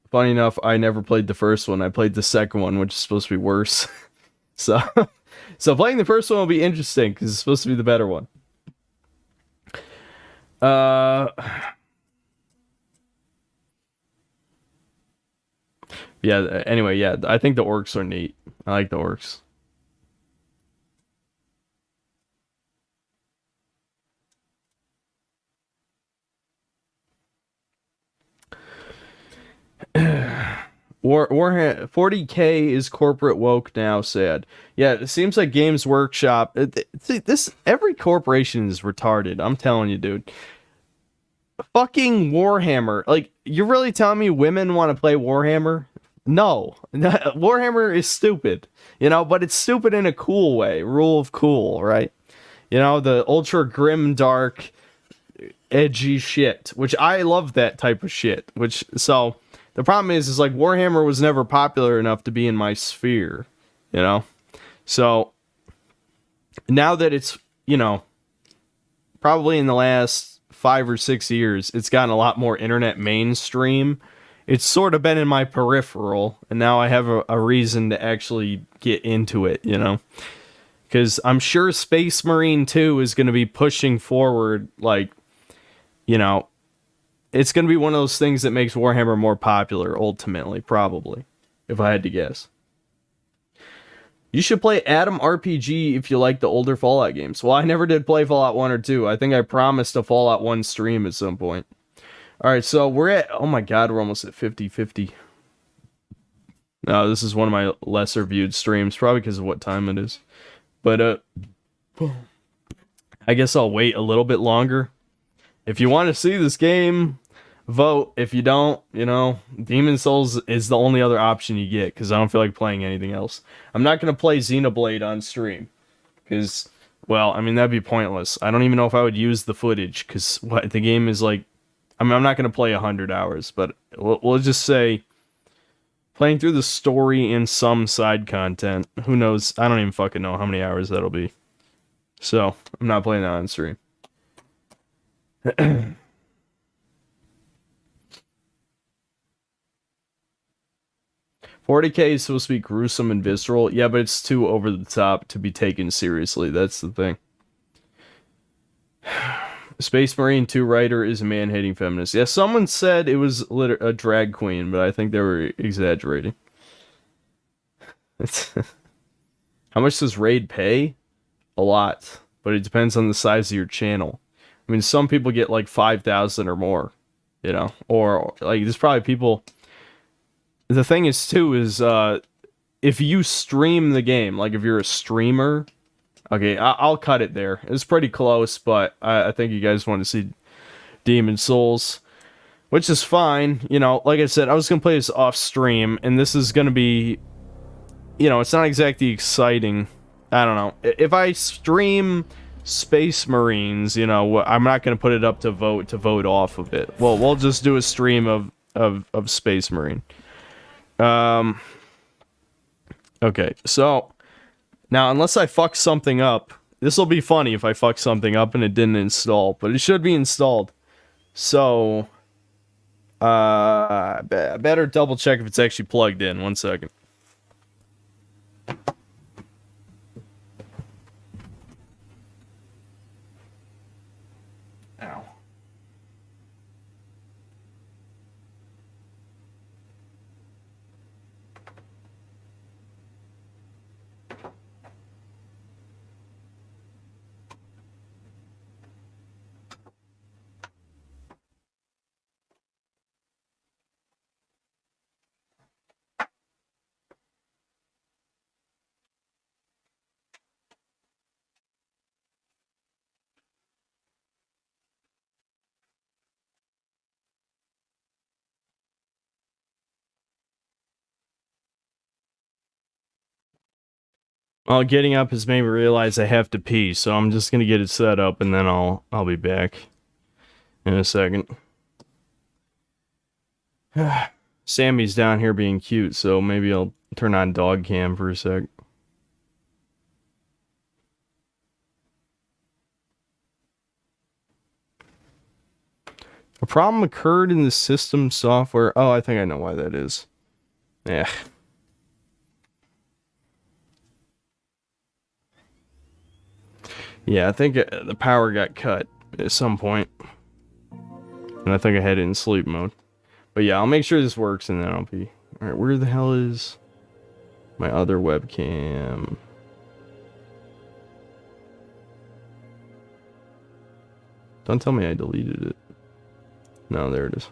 funny enough, I never played the first one. I played the second one, which is supposed to be worse. So playing the first one will be interesting, because it's supposed to be the better one. Yeah, anyway, yeah, I think the orcs are neat. I like the orcs. Warhammer 40K is corporate woke now. Sad. Yeah, it seems like Games Workshop. This every corporation is retarded. I'm telling you, dude. Fucking Warhammer. Like, you're really telling me women want to play Warhammer? No, Warhammer is stupid. You know, but it's stupid in a cool way. Rule of cool, right? You know, the ultra grim, dark, edgy shit, which I love that type of shit. Which so. The problem is like Warhammer was never popular enough to be in my sphere, you know? So, now that it's, you know, probably in the last 5 or 6 years, it's gotten a lot more internet mainstream. It's sort of been in my peripheral, and now I have a reason to actually get into it, you know? Because I'm sure Space Marine 2 is going to be pushing forward, like, you know, it's going to be one of those things that makes Warhammer more popular, ultimately, probably, if I had to guess. You should play Atom RPG if you like the older Fallout games. Well, I never did play Fallout 1 or 2. I think I promised a Fallout 1 stream at some point. Alright, so we're at... Oh my god, we're almost at 50-50. No, this is one of my lesser viewed streams, probably because of what time it is. But, I guess I'll wait a little bit longer. If you want to see this game, vote. If you don't, you know, Demon Souls is the only other option you get, because I don't feel like playing anything else. I'm not going to play Xenoblade on stream, because, well, I mean, that'd be pointless. I don't even know if I would use the footage, because the game is like, I mean, I'm not going to play 100 hours, but we'll just say, playing through the story and some side content, who knows, I don't even fucking know how many hours that'll be. So, I'm not playing that on stream. 40K is supposed to be gruesome and visceral. Yeah, but it's too over the top to be taken seriously. That's the thing. Space Marine 2 writer is a man-hating feminist. Yeah, someone said it was a drag queen, but I think they were exaggerating. How much does Raid pay? A lot. But it depends on the size of your channel. I mean, some people get like 5,000 or more, you know, or like there's probably people. The thing is too is if you stream the game, like if you're a streamer, okay, I'll cut it there. It's pretty close, but I think you guys want to see Demon Souls, which is fine. You know, like I said, I was gonna play this off stream, and this is gonna be, you know, it's not exactly exciting. I don't know if I stream Space Marines, you know, I'm not going to put it up to vote off of it. Well, we'll just do a stream of Space Marine. Okay, so now unless I fuck something up, this will be funny if I fuck something up and it didn't install, but it should be installed. So, better double check if it's actually plugged in. 1 second. Well, getting up has made me realize I have to pee, so I'm just gonna get it set up and then I'll be back in a second. Sammy's down here being cute, so maybe I'll turn on dog cam for a sec. A problem occurred in the system software. Oh, I think I know why that is. Yeah. Yeah, I think the power got cut at some point. And I think I had it in sleep mode. But yeah, I'll make sure this works and then I'll be... Alright, where the hell is my other webcam? Don't tell me I deleted it. No, there it is.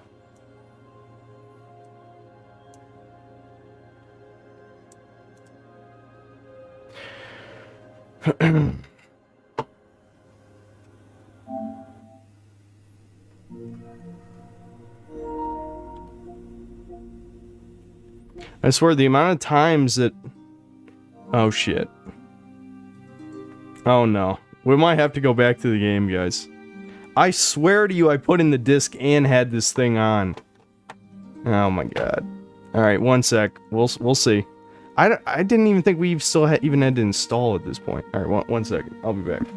I swear the amount of times that... Oh shit. Oh no. We might have to go back to the game, guys. I swear to you I put in the disc and had this thing on. Oh my god. Alright, one sec. We'll see. I didn't even think we still even had to install at this point. Alright, one second. I'll be back.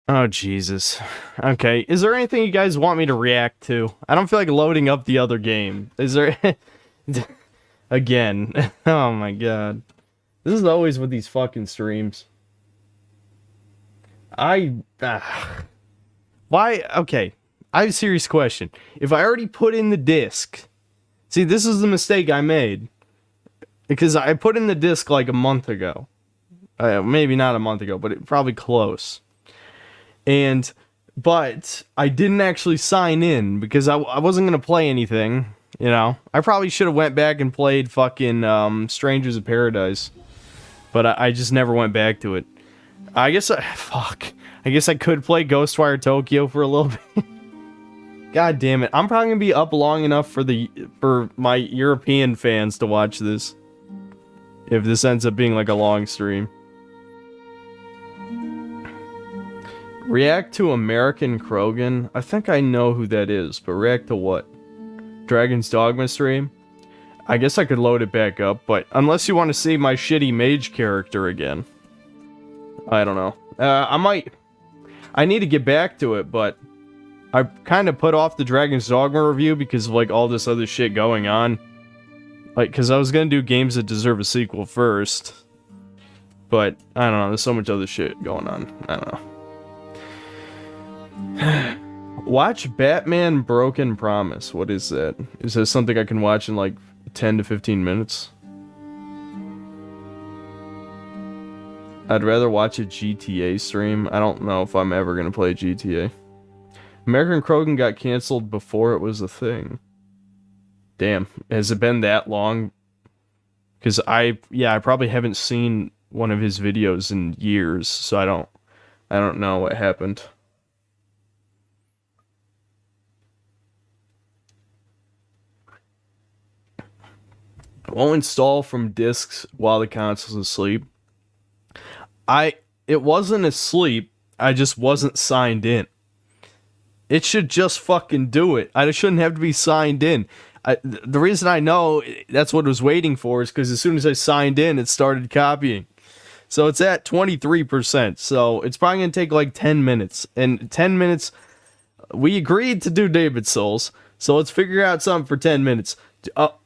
Oh, Jesus. Okay, is there anything you guys want me to react to? I don't feel like loading up the other game. Is there... Again. Oh my god. This is always with these fucking streams. Why? Okay. I have a serious question. If I already put in the disc... See, this is the mistake I made. Because I put in the disc like a month ago. Maybe not a month ago, but probably close. But I didn't actually sign in because I wasn't going to play anything, you know. I probably should have went back and played fucking Strangers of Paradise. But I just never went back to it. I guess I guess I could play Ghostwire Tokyo for a little bit. God damn it. I'm probably going to be up long enough for my European fans to watch this. If this ends up being like a long stream. React to American Krogan? I think I know who that is, but react to what? Dragon's Dogma stream? I guess I could load it back up, but unless you want to see my shitty mage character again. I don't know. I need to get back to it, but I kind of put off the Dragon's Dogma review because of like all this other shit going on. Like, because I was going to do games that deserve a sequel first. But, I don't know, there's so much other shit going on. I don't know. Watch Batman Broken Promise. What is that? Is that something I can watch in like 10 to 15 minutes? I'd rather watch a GTA stream. I don't know if I'm ever going to play GTA. American Krogan got canceled before it was a thing. Damn, has it been that long? Because I probably haven't seen one of his videos in years, so I don't know what happened. Won't install from discs while the console's asleep. It wasn't asleep. I just wasn't signed in. It should just fucking do it. I shouldn't have to be signed in. The reason I know that's what it was waiting for is because as soon as I signed in, it started copying. So it's at 23%. So it's probably going to take like 10 minutes. And 10 minutes, we agreed to do David Souls. So let's figure out something for 10 minutes.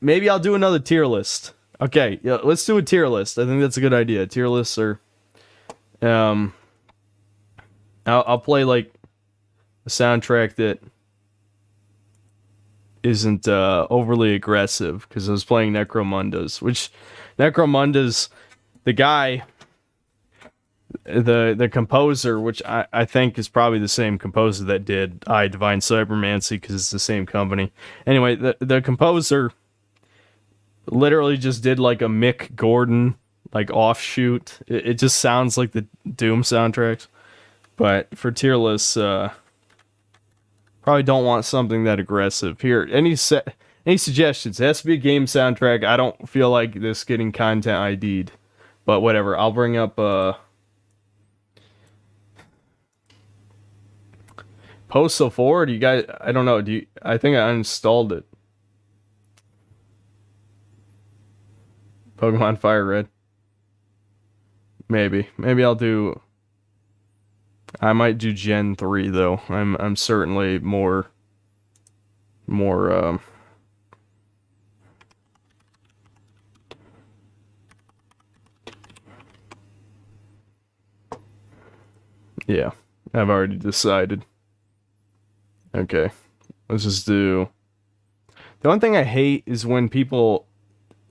Maybe I'll do another tier list. Okay, yeah, let's do a tier list. I think that's a good idea. Tier lists are... I'll play like a soundtrack that isn't overly aggressive, because I was playing Necromunda's, which Necromunda's, the guy, the composer, which I think is probably the same composer that did Divine Cybermancy, because it's the same company. Anyway, the composer literally just did like a Mick Gordon like offshoot. It just sounds like the Doom soundtracks. But for tier lists, probably don't want something that aggressive. Here, any suggestions? It has to be a game soundtrack. I don't feel like this getting content ID'd. But whatever, I'll bring up Postal 4. Do you guys, I don't know, I think I uninstalled it. Pokemon Fire Red. Maybe I'll do... I might do Gen 3 though. I'm certainly more yeah, I've already decided. Okay. Let's just do... The one thing I hate is when people,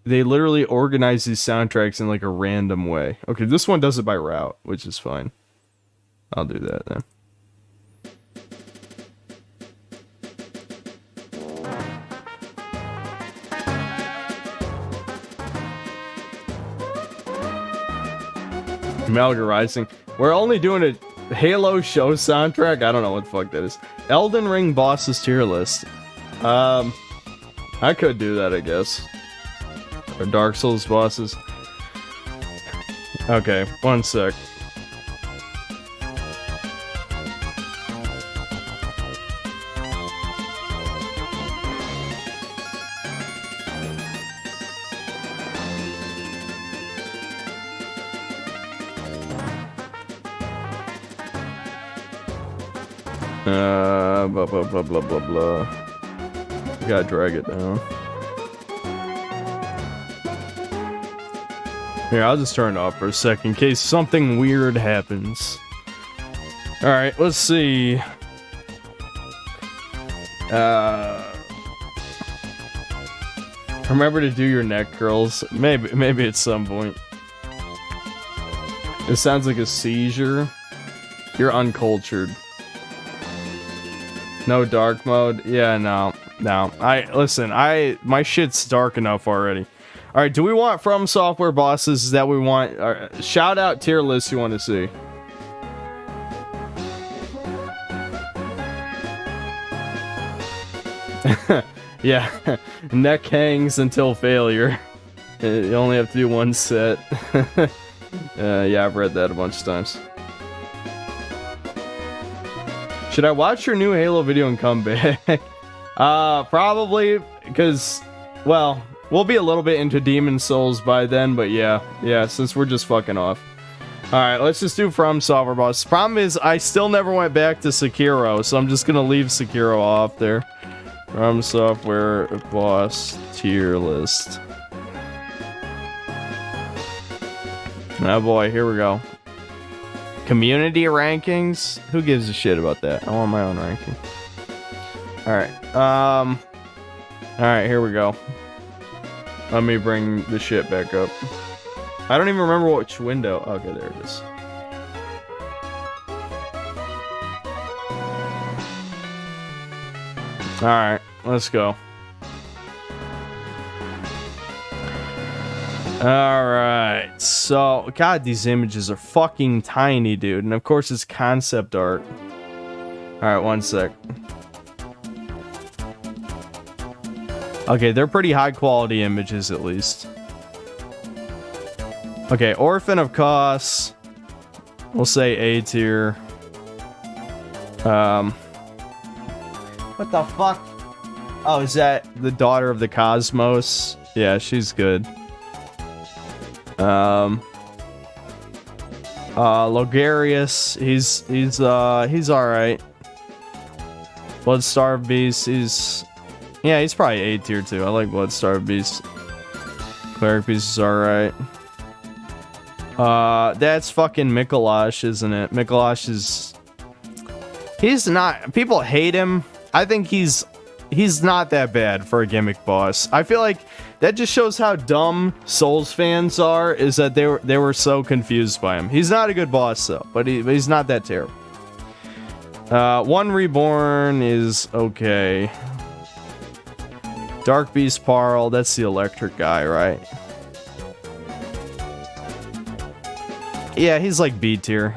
they literally organize these soundtracks in like a random way. Okay, this one does it by route, which is fine. I'll do that then. Malga Rising. We're only doing a Halo show soundtrack? I don't know what the fuck that is. Elden Ring bosses tier list. I could do that, I guess. Or Dark Souls bosses. Okay, one sec. Blah, blah, blah, blah. Gotta drag it down. Here, I'll just turn it off for a second in case something weird happens. Alright, let's see. Remember to do your neck curls. Maybe at some point. It sounds like a seizure. You're uncultured. No dark mode? Yeah, no. Listen, my shit's dark enough already. Alright, do we want From Software bosses? Is that what we want? Shout out tier lists you want to see. Yeah, neck hangs until failure. You only have to do one set. Yeah, I've read that a bunch of times. Should I watch your new Halo video and come back? Probably, because, well, we'll be a little bit into Demon Souls by then, but yeah, since we're just fucking off. Alright, let's just do From Software boss. Problem is, I still never went back to Sekiro, so I'm just gonna leave Sekiro off there. From Software boss tier list. Oh boy, here we go. Community rankings? Who gives a shit about that? I want my own ranking. Alright, alright, here we go. Let me bring the shit back up. I don't even remember which window. Okay, there it is. Alright, let's go. Alright, so, God, these images are fucking tiny, dude. And of course, it's concept art. Alright, one sec. Okay, they're pretty high quality images, at least. Okay, Orphan of Kos. We'll say A tier. What the fuck? Oh, is that the daughter of the cosmos? Yeah, she's good. Logarius, he's alright. Bloodstarved Beast, he's probably A tier too. I like Bloodstarved Beast. Cleric Beast is alright. That's fucking Mikolash, isn't it? Mikolash is... He's not... People hate him. I think he's not that bad for a gimmick boss. I feel like that just shows how dumb Souls fans are, is that they were so confused by him. He's not a good boss though, but he's not that terrible. One Reborn is okay. Dark Beast Parl, that's the electric guy, right? Yeah, he's like B tier.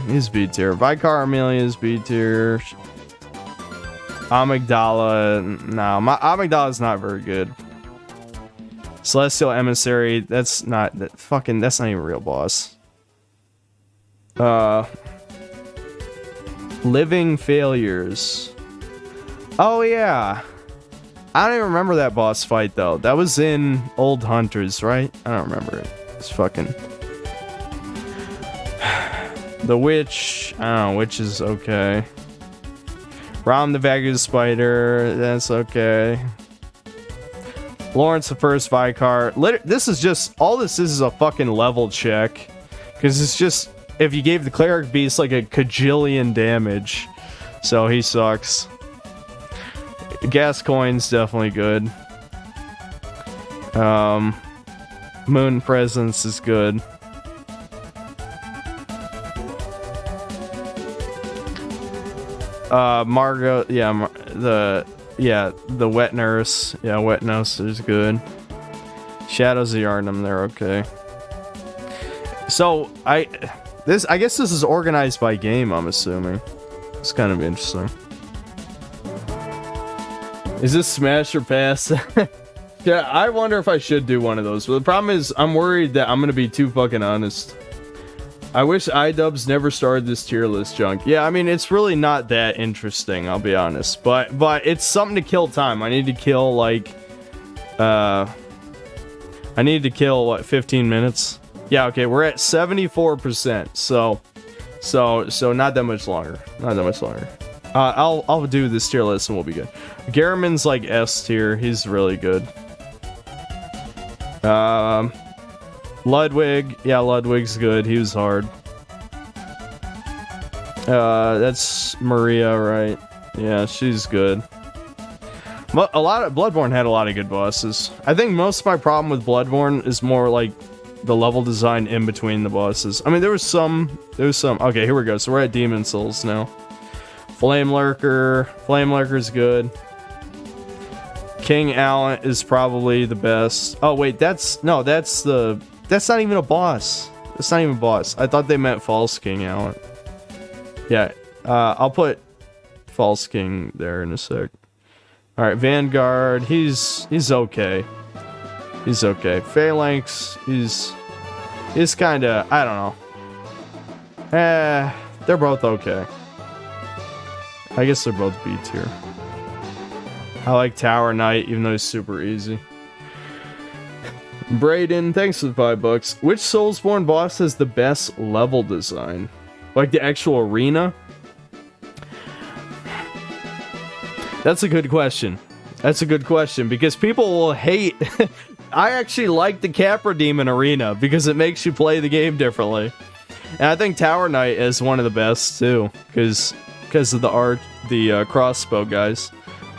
He's B tier. Vicar Amelia is B tier. Amygdala, no, Amygdala's not very good. Celestial Emissary, that's not that's not even a real boss. Living Failures. Oh yeah. I don't even remember that boss fight though. That was in Old Hunters, right? I don't remember it. It's fucking... The Witch, I don't know, Witch is okay. Rom the Vagus Spider, that's okay. Lawrence the First Vicar. This is just, all this is a fucking level check. Because it's just, if you gave the Cleric Beast like a kajillion damage. So he sucks. Gascoigne's definitely good. Moon Presence is good. Margot, yeah, the Wet Nurse. Yeah, Wet Nurse is good. Shadows of Yharnam, they're okay. So, I guess this is organized by game, I'm assuming. It's kind of interesting. Is this Smash or Pass? Yeah, I wonder if I should do one of those. But the problem is, I'm worried that I'm gonna be too fucking honest. I wish iDubbbz never started this tier list junk. Yeah, I mean, it's really not that interesting, I'll be honest. But it's something to kill time. I need to kill, like... I need to kill, what, 15 minutes? Yeah, okay, we're at 74%. So not that much longer. Not that much longer. I'll do this tier list and we'll be good. Garriman's, like, S tier. He's really good. Ludwig, yeah, Ludwig's good. He was hard. That's Maria, right? Yeah, she's good. But Bloodborne had a lot of good bosses. I think most of my problem with Bloodborne is more like the level design in between the bosses. I mean, there was some. Okay, here we go. So we're at Demon Souls now. Flame Lurker's good. King Allen is probably the best. Oh wait, that's not even a boss. That's not even a boss. I thought they meant False King Allen. Yeah, I'll put False King there in a sec. All right, Vanguard. He's okay. He's okay. Phalanx. He's kind of, I don't know. They're both okay. I guess they're both B tier. I like Tower Knight, even though he's super easy. Brayden, thanks for the $5. Which Soulsborne boss has the best level design? Like the actual arena? That's a good question. That's a good question, because people will hate... I actually like the Capra Demon arena, because it makes you play the game differently. And I think Tower Knight is one of the best, too, because of the crossbow guys.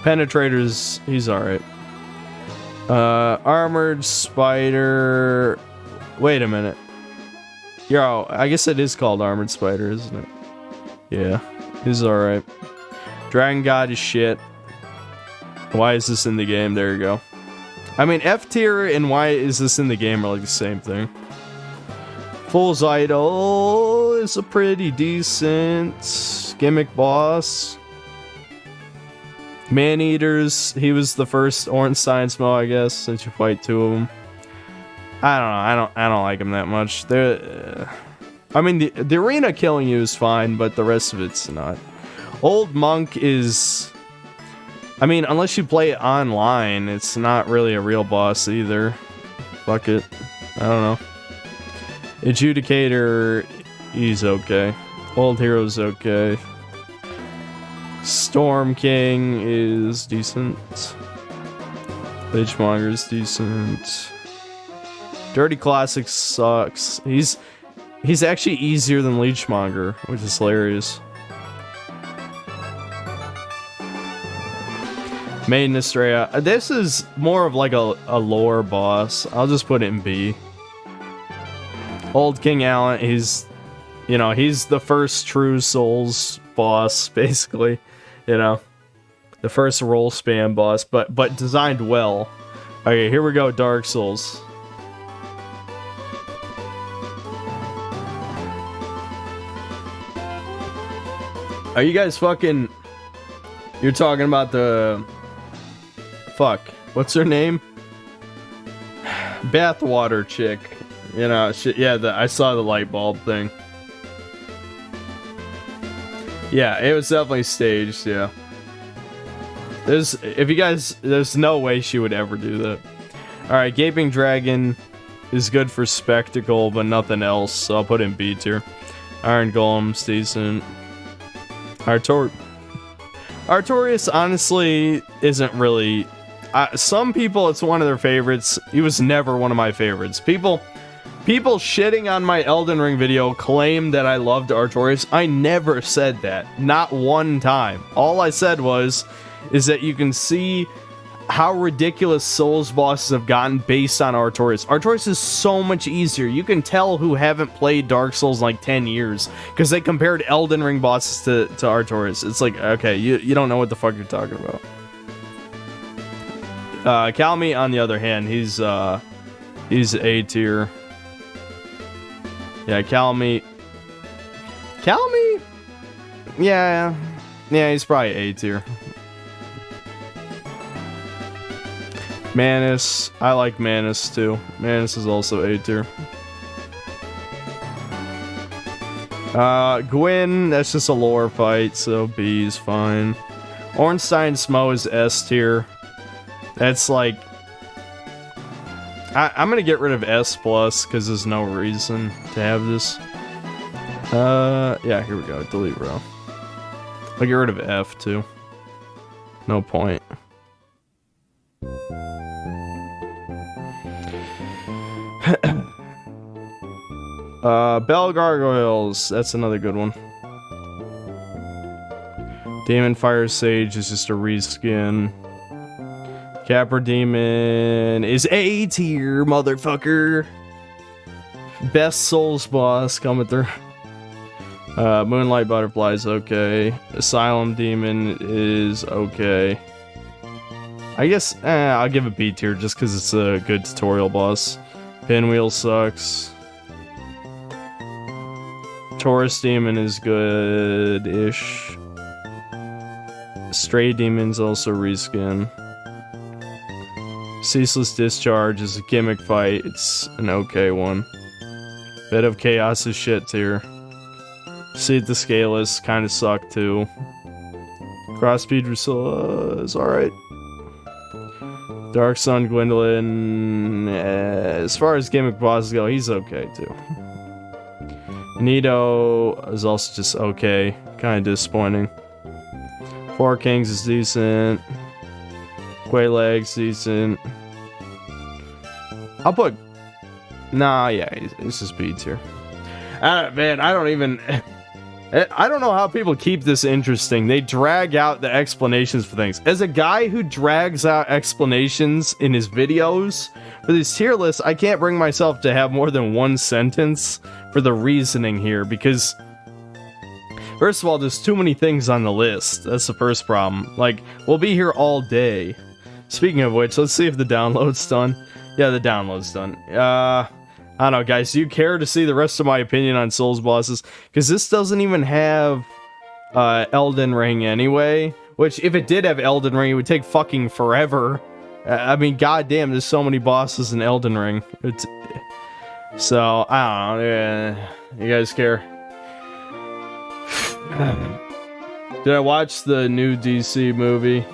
Penetrator's, he's alright. Armored Spider... Wait a minute. Yo, I guess it is called Armored Spider, isn't it? Yeah, he's alright. Dragon God is shit. Why is this in the game? There you go. I mean, F tier and why is this in the game are like the same thing. Fool's Idol is a pretty decent gimmick boss. Man-Eaters, he was the first Orange Science Mo, I guess, since you fight two of them. I don't know, I don't like him that much. I mean, the arena killing you is fine, but the rest of it's not. Old Monk is... I mean, unless you play it online, it's not really a real boss either. Fuck it. I don't know. Adjudicator, he's okay. Old Hero's okay. Storm King is decent. Leechmonger's decent. Dirty Classic sucks. He's actually easier than Leechmonger, which is hilarious. Maiden Estrella. This is more of like a lore boss. I'll just put it in B. Old King Allen, he's the first true Souls boss, basically. You know, the first roll spam boss, but designed well. Okay, here we go, Dark Souls. Are you guys fucking... You're talking about the... Fuck. What's her name? Bathwater chick. You know, shit, yeah, I saw the light bulb thing. Yeah, it was definitely staged, yeah. There's no way she would ever do that. Alright, Gaping Dragon is good for spectacle, but nothing else, so I'll put in B tier. Iron Golem's decent. Artorias honestly isn't really... some people, it's one of their favorites. He was never one of my favorites. People shitting on my Elden Ring video claim that I loved Artorias. I never said that. Not one time. All I said is that you can see how ridiculous Souls bosses have gotten based on Artorias. Artorias is so much easier. You can tell who haven't played Dark Souls in like 10 years because they compared Elden Ring bosses to Artorias. It's like, okay, you don't know what the fuck you're talking about. Calmy, on the other hand, he's A tier. Yeah, Calmy, yeah, he's probably A tier. Manus, I like Manus too. Manus is also A tier. Gwyn, that's just a lore fight, so B is fine. Ornstein Smo is S tier. That's like... I'm gonna get rid of S+, because there's no reason to have this. Yeah, here we go. Delete row. I'll get rid of F, too. No point. Bell Gargoyles. That's another good one. Demon Fire Sage is just a reskin. Capra Demon is A tier, motherfucker. Best Souls boss coming through. Moonlight Butterfly is okay. Asylum Demon is okay. I guess I'll give it B tier just because it's a good tutorial boss. Pinwheel sucks. Taurus Demon is good-ish. Stray Demon's also reskin. Ceaseless Discharge is a gimmick fight. It's an okay one. Bit of Chaos is shit tier. Seed the Scaleless kind of sucked too. Crossspeed Drusilla is alright. Dark Sun Gwendolyn, as far as gimmick bosses go, he's okay too. Nito is also just okay. Kind of disappointing. Four Kings is decent. Quayleg's decent. I'll put... Nah, yeah, it's just B tier. Man, I don't know how people keep this interesting. They drag out the explanations for things. As a guy who drags out explanations in his videos for these tier lists, I can't bring myself to have more than one sentence for the reasoning here, because first of all, there's too many things on the list. That's the first problem. Like, we'll be here all day. Speaking of which, let's see if the download's done. Yeah, the download's done. I don't know, guys. Do you care to see the rest of my opinion on Souls bosses? Because this doesn't even have Elden Ring anyway. Which, if it did have Elden Ring, it would take fucking forever. I mean, goddamn, there's so many bosses in Elden Ring. So, I don't know. You guys care? Did I watch the new DC movie?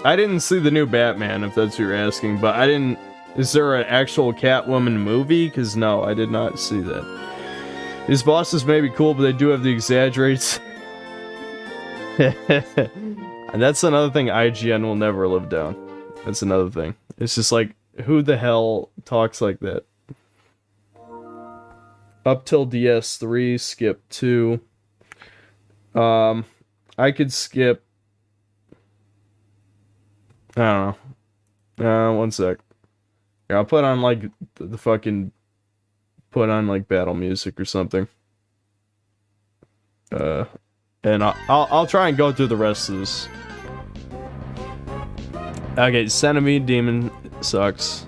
I didn't see the new Batman, if that's what you're asking, but I didn't... Is there an actual Catwoman movie? Because no, I did not see that. His bosses may be cool, but they do have the exaggerates. And that's another thing IGN will never live down. That's another thing. It's just like, who the hell talks like that? Up till DS3, skip 2. I could skip... I don't know. One sec. Here, I'll put on, like, the fucking... Put on, like, battle music or something. And I'll try and go through the rest of this. Okay, Centipede Demon sucks.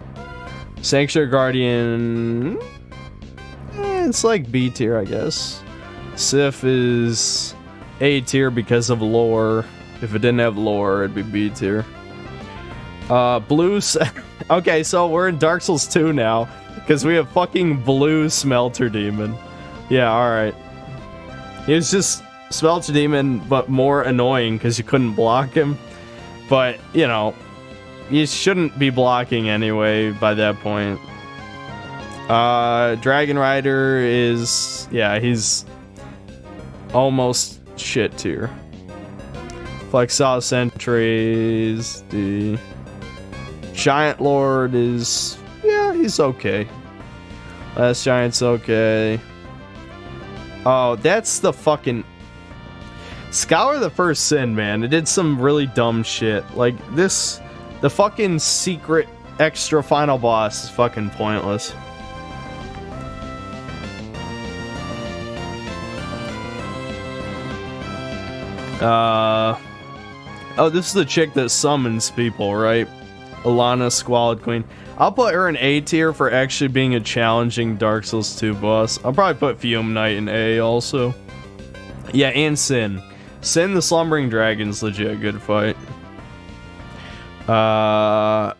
Sanctuary Guardian... it's like B tier, I guess. Sif is A tier because of lore. If it didn't have lore, it'd be B tier. Blues... Okay, so we're in Dark Souls 2 now. Because we have fucking Blue Smelter Demon. Yeah, alright. He was just Smelter Demon, but more annoying because you couldn't block him. But, you know, you shouldn't be blocking anyway by that point. Dragon Rider is... yeah, he's almost shit tier. Flexile Sentries, D. Giant Lord is... yeah, he's okay. Last Giant's okay. Oh, that's the fucking... Scour the First Sin, man. It did some really dumb shit. Like, this... The fucking secret extra final boss is fucking pointless. Oh, this is the chick that summons people, right? Alana, Squalid Queen. I'll put her in A tier for actually being a challenging Dark Souls 2 boss. I'll probably put Fume Knight in A also. Yeah, and Sin. Sin the Slumbering Dragon's legit a good fight. Alva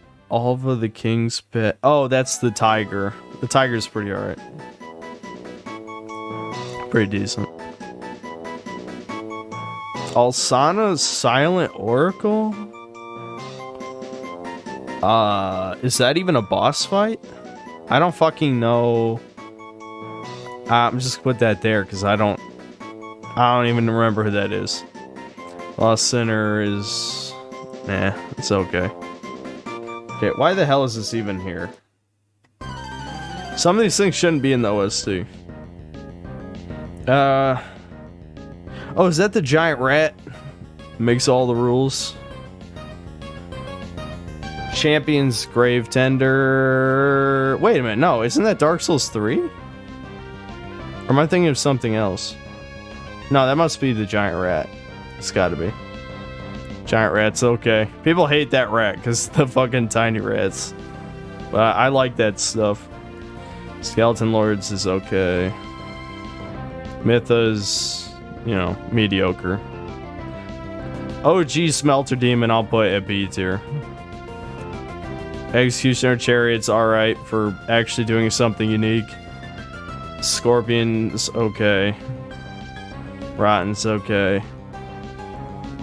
the King's Pet. Oh, that's the Tiger. The Tiger's pretty alright. Pretty decent. Alsana's Silent Oracle? Is that even a boss fight? I don't fucking know. I'm just gonna put that there because I don't even remember who that is. Lost Sinner is... nah, it's okay. Okay, why the hell is this even here? Some of these things shouldn't be in the OST. Oh, is that the giant rat? Makes all the rules. Champion's Grave Tender. Wait a minute, no, isn't that Dark Souls 3? Or am I thinking of something else? No, that must be the giant rat. It's gotta be. Giant rat's okay. People hate that rat because the fucking tiny rats. But I like that stuff. Skeleton Lords is okay. Mytha's, you know, mediocre. OG Smelter Demon, I'll put at B tier. Executioner Chariot's alright for actually doing something unique. Scorpion's okay. Rotten's okay.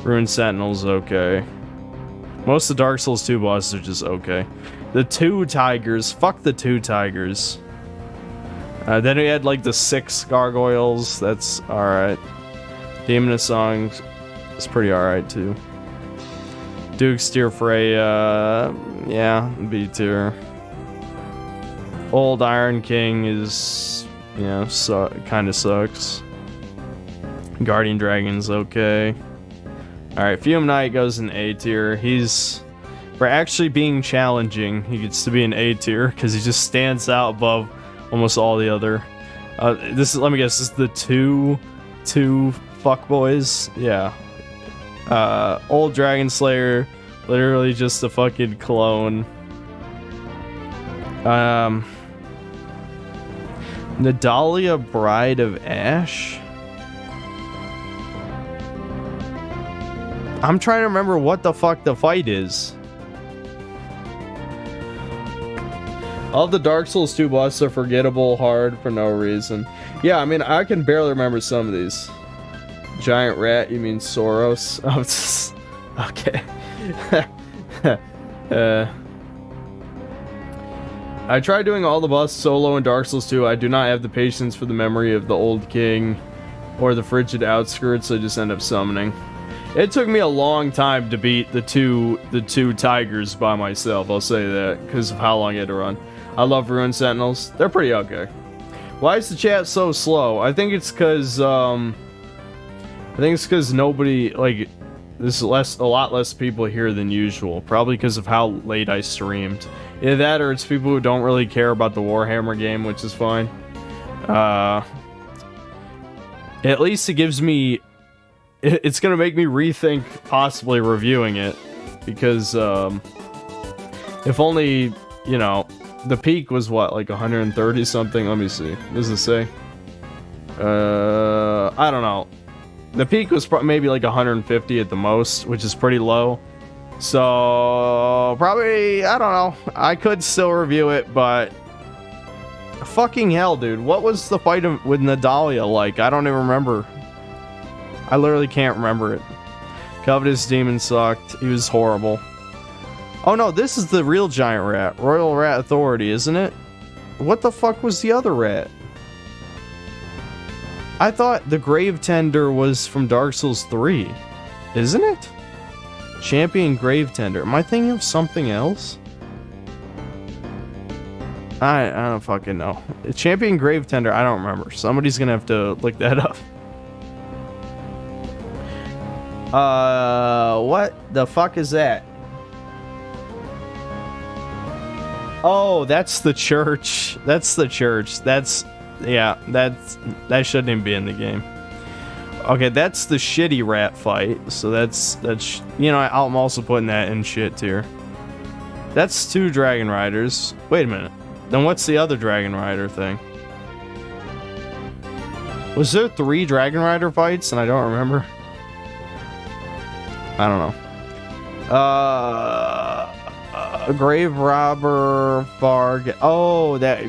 Rune Sentinel's okay. Most of the Dark Souls 2 bosses are just okay. The 2 tigers, fuck the 2 tigers. Then we had like the 6 gargoyles, that's alright. Demon of Songs is pretty alright too. Duke's Tier Freya, yeah, B tier. Old Iron King is, you know, kinda sucks. Guardian Dragon's okay. Alright, Fume Knight goes in A tier. He's, for actually being challenging, he gets to be in A tier because he just stands out above almost all the other. This is, let me guess, this is the two fuckboys? Yeah. Old Dragon Slayer, literally just a fucking clone. Nadalia Bride of Ash? I'm trying to remember what the fuck the fight is. All the Dark Souls 2 bosses are forgettable, hard for no reason. Yeah, I mean, I can barely remember some of these. Giant rat, you mean Soros? Oh, okay. I tried doing all the bosses solo in Dark Souls 2. I do not have the patience for the memory of the Old King or the Frigid Outskirts, so I just end up summoning. It took me a long time to beat the two tigers by myself, I'll say that, because of how long I had to run. I love Ruin Sentinels. They're pretty okay. Why is the chat so slow? I think it's because, nobody, like, there's a lot less people here than usual. Probably because of how late I streamed. Either that or it's people who don't really care about the Warhammer game, which is fine. At least it gives me... It's gonna make me rethink possibly reviewing it. Because, if only, you know... The peak was what, like 130 something? Let me see. What does it say? I don't know. The peak was maybe like 150 at the most, which is pretty low. So, probably, I don't know. I could still review it, but... Fucking hell, dude. What was the fight with Nadalia like? I don't even remember. I literally can't remember it. Covetous Demon sucked. He was horrible. Oh no, this is the real giant rat. Royal Rat Authority, isn't it? What the fuck was the other rat? I thought the Grave Tender was from Dark Souls 3. Isn't it? Champion Grave Tender. Am I thinking of something else? I don't fucking know. Champion Grave Tender, I don't remember. Somebody's gonna have to look that up. What the fuck is that? Oh, that's the church. That's the church. That's... Yeah, that shouldn't even be in the game. Okay, that's the shitty rat fight. So that's you know, I'm also putting that in shit tier. That's 2 Dragon Riders. Wait a minute. Then what's the other Dragon Rider thing? Was there 3 Dragon Rider fights and I don't remember? I don't know. A Grave Robber Varg. Oh, that...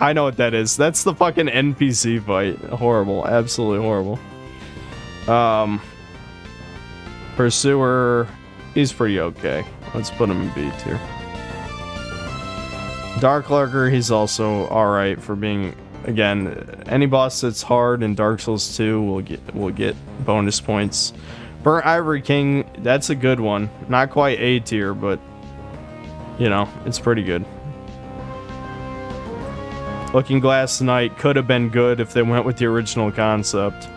I know what that is. That's the fucking NPC fight. Horrible. Absolutely horrible. Pursuer... He's pretty okay. Let's put him in B tier. Dark Lurker, he's also alright for being... Again, any boss that's hard in Dark Souls 2 will get bonus points. Burnt Ivory King, that's a good one. Not quite A tier, but... You know, it's pretty good. Looking Glass Knight could have been good if they went with the original concept.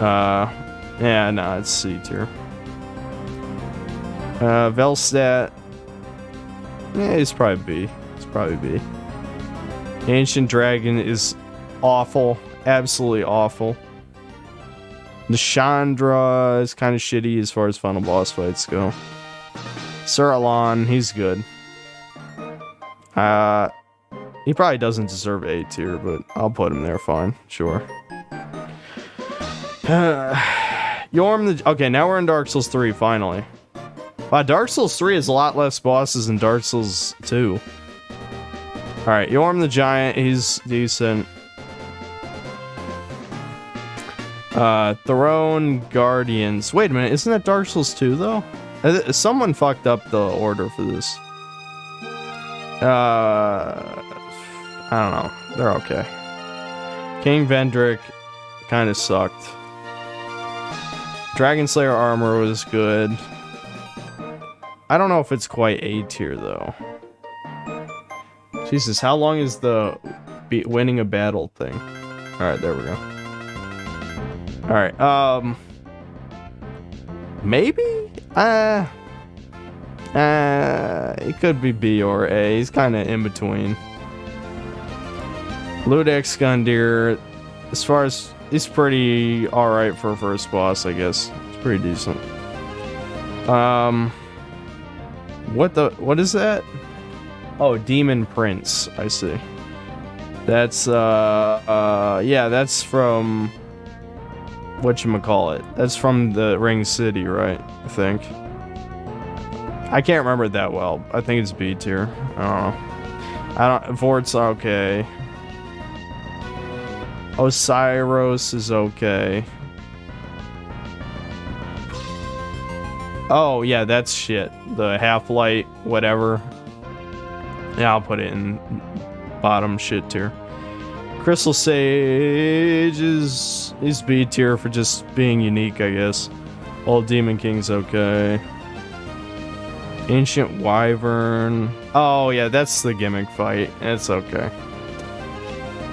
Yeah, no, it's C tier. Velstadt. Yeah, it's probably B. It's probably B. Ancient Dragon is awful. Absolutely awful. The Chandra is kind of shitty as far as final boss fights go. Sir Alon, he's good. He probably doesn't deserve A tier, but I'll put him there fine. Sure. Yorm the... Okay, now we're in Dark Souls 3, finally. Wow, Dark Souls 3 has a lot less bosses than Dark Souls 2. Alright, Yorm the Giant, he's decent. Throne Guardians. Wait a minute, isn't that Dark Souls 2, though? Someone fucked up the order for this. I don't know. They're okay. King Vendrick kind of sucked. Dragon Slayer armor was good. I don't know if it's quite A tier though. Jesus, how long is the winning a battle thing? Alright, there we go. Alright, maybe? It could be B or A. He's kind of in between. Ludex Gundyr, as far as... He's pretty alright for a first boss, I guess. It's pretty decent. What is that? Oh, Demon Prince. I see. That's, yeah, that's from... Whatchamacallit. That's from the Ring City, right? I think. I can't remember it that well. I think it's B tier. I don't know. Vort's okay. Osiros is okay. Oh, yeah, that's shit. The Half-Light, whatever. Yeah, I'll put it in bottom shit tier. Crystal Sage is B tier for just being unique, I guess. Old Demon King's okay. Ancient Wyvern. Oh, yeah, that's the gimmick fight. It's okay.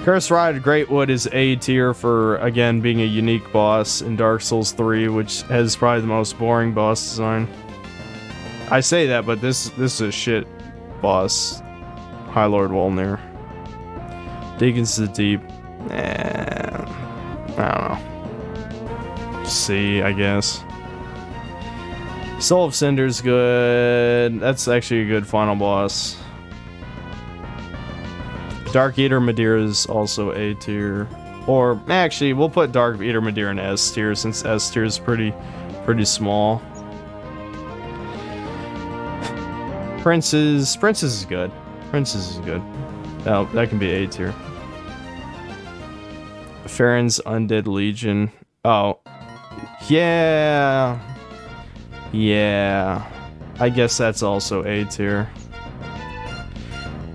Curse Rod Greatwood is A tier for, again, being a unique boss in Dark Souls 3, which has probably the most boring boss design. I say that, but this is a shit boss. High Lord Wolnir. Deacons to the Deep. I don't know. C, I guess. Soul of Cinder's good. That's actually a good final boss. Dark Eater Madeira is also A tier. Or, actually, we'll put Dark Eater Madeira in S tier, since S tier is pretty small. Princess is good. Princess is good. Oh, that can be A tier. Farron's Undead Legion. Oh. Yeah. Yeah. I guess that's also A tier.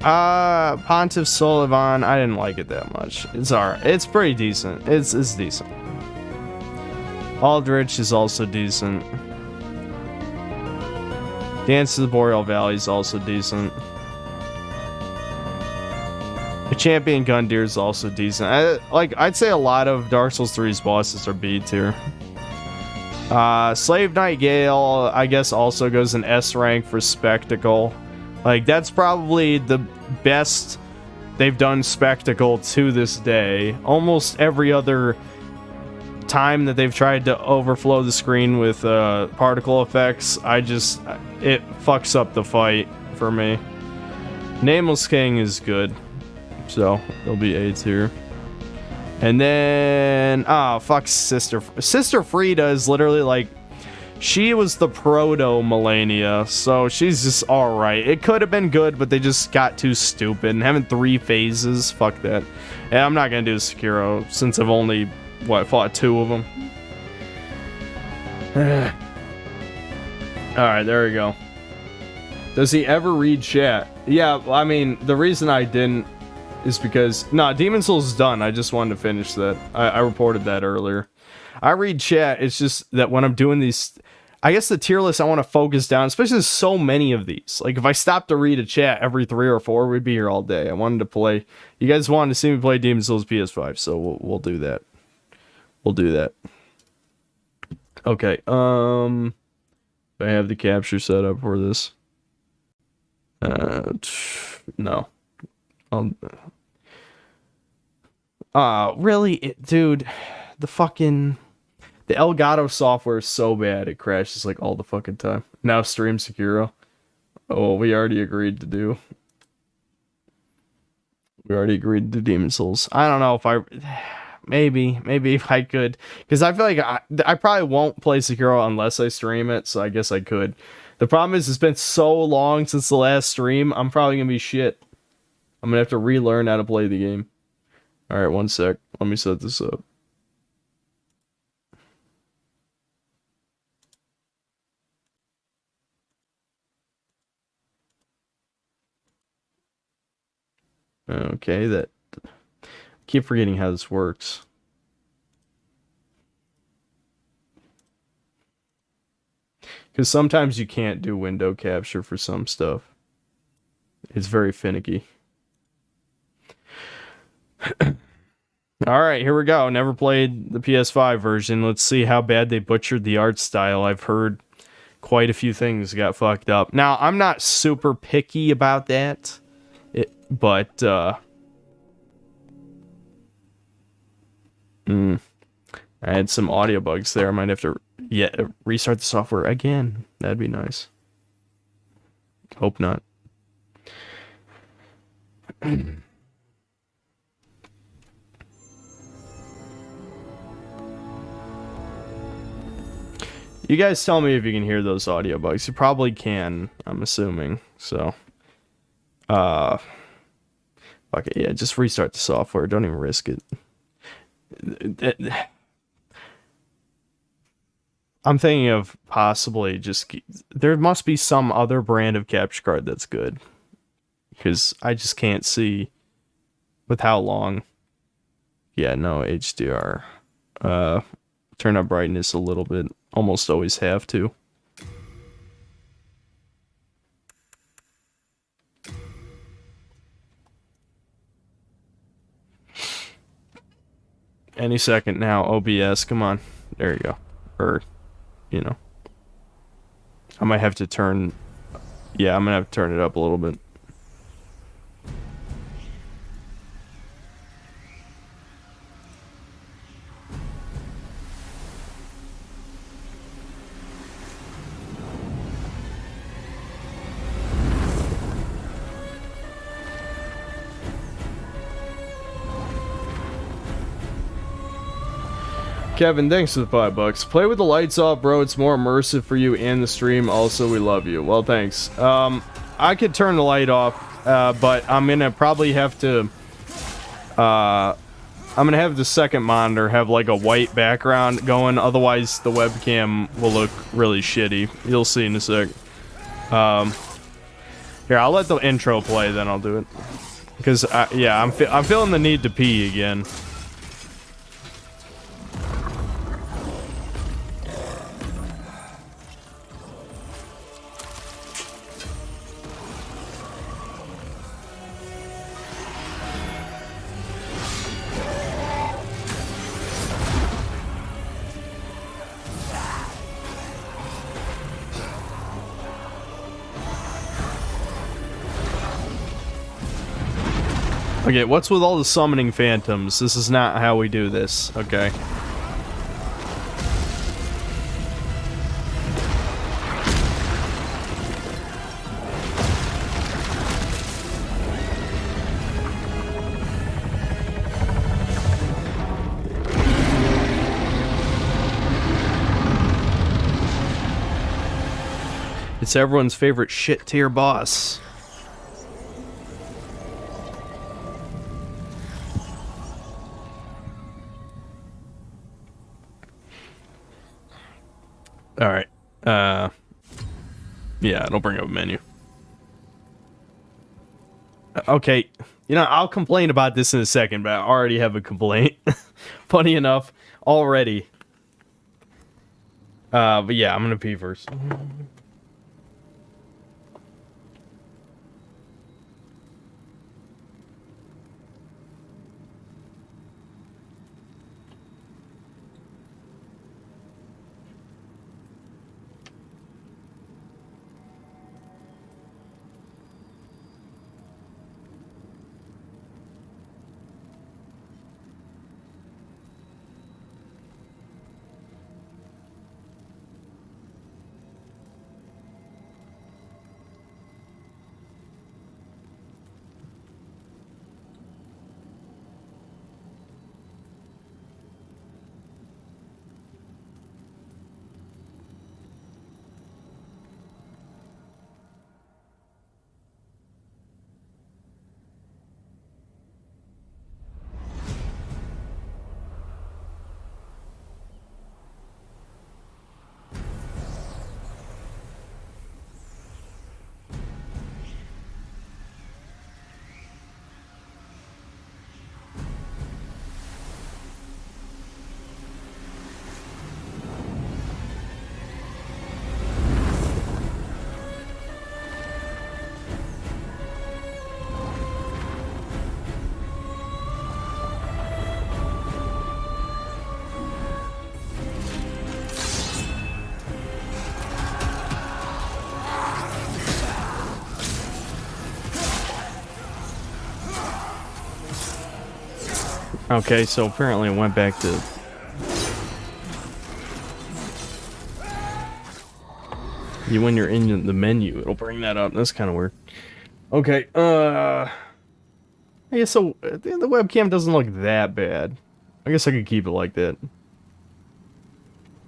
Pontiff Sullivan, I didn't like it that much. It's alright. It's pretty decent. It's decent. Aldrich is also decent. Dance to the Boreal Valley is also decent. The Champion Gundyr is also decent. I'd say a lot of Dark Souls 3's bosses are B tier. Slave Knight Gale, I guess, also goes in S rank for spectacle. Like, that's probably the best they've done spectacle to this day. Almost every other time that they've tried to overflow the screen with particle effects, it fucks up the fight for me. Nameless King is good, so it'll be A tier. And then, fuck Sister Frida is literally like, she was the proto Melania, so she's just alright. It could have been good, but they just got too stupid. And having 3 phases, fuck that. And I'm not gonna do Sekiro, since I've only, fought 2 of them. Alright, there we go. Does he ever read chat? Yeah, I mean, the reason I didn't is because... Nah, Demon Souls is done. I just wanted to finish that. I reported that earlier. I read chat, it's just that when I'm doing these... I guess the tier list I want to focus down, especially there's so many of these. Like, if I stopped to read a chat every 3 or 4, we'd be here all day. I wanted to play... You guys wanted to see me play Demon Souls PS5, so we'll do that. We'll do that. Okay, I have the capture set up for this. No. Really? Dude, the fucking... The Elgato software is so bad, it crashes like all the fucking time. Now stream Sekiro. Oh, we already agreed to do. We already agreed to do Demon Souls. I don't know if I... Maybe if I could. Because I feel like I probably won't play Sekiro unless I stream it, so I guess I could. The problem is it's been so long since the last stream, I'm probably going to be shit. I'm going to have to relearn how to play the game. Alright, one sec. Let me set this up. Okay, I keep forgetting how this works. Because sometimes you can't do window capture for some stuff. It's very finicky. Alright, here we go. Never played the PS5 version. Let's see how bad they butchered the art style. I've heard quite a few things got fucked up. Now, I'm not super picky about that. But, I had some audio bugs there. I might have to restart the software again. That'd be nice. Hope not. You guys tell me if you can hear those audio bugs. You probably can, I'm assuming. So, fuck it. Yeah, just restart the software. Don't even risk it. I'm thinking of possibly just... There must be some other brand of capture card that's good. Because I just can't see with how long. Yeah, no, HDR. Turn up brightness a little bit. Almost always have to. Any second now, OBS, come on. There you go. Or, you know. I might have to turn... Yeah, I'm gonna have to turn it up a little bit. Kevin, thanks for the $5. Play with the lights off, bro. It's more immersive for you and the stream. Also, we love you. Well, thanks. I could turn the light off, but I'm gonna probably have to... I'm gonna have the second monitor have like a white background going. Otherwise, the webcam will look really shitty. You'll see in a sec. Here, I'll let the intro play, then I'll do it. Because, yeah, I'm feeling the need to pee again. Okay, what's with all the summoning phantoms? This is not how we do this, okay? It's everyone's favorite shit tier boss. Alright. Yeah, it'll bring up a menu. Okay. You know, I'll complain about this in a second, but I already have a complaint. Funny enough, already. But yeah, I'm gonna pee first. Okay, so apparently it went back to... when you're in the menu, it'll bring that up. That's kind of weird. Okay, I guess so. The webcam doesn't look that bad. I guess I could keep it like that.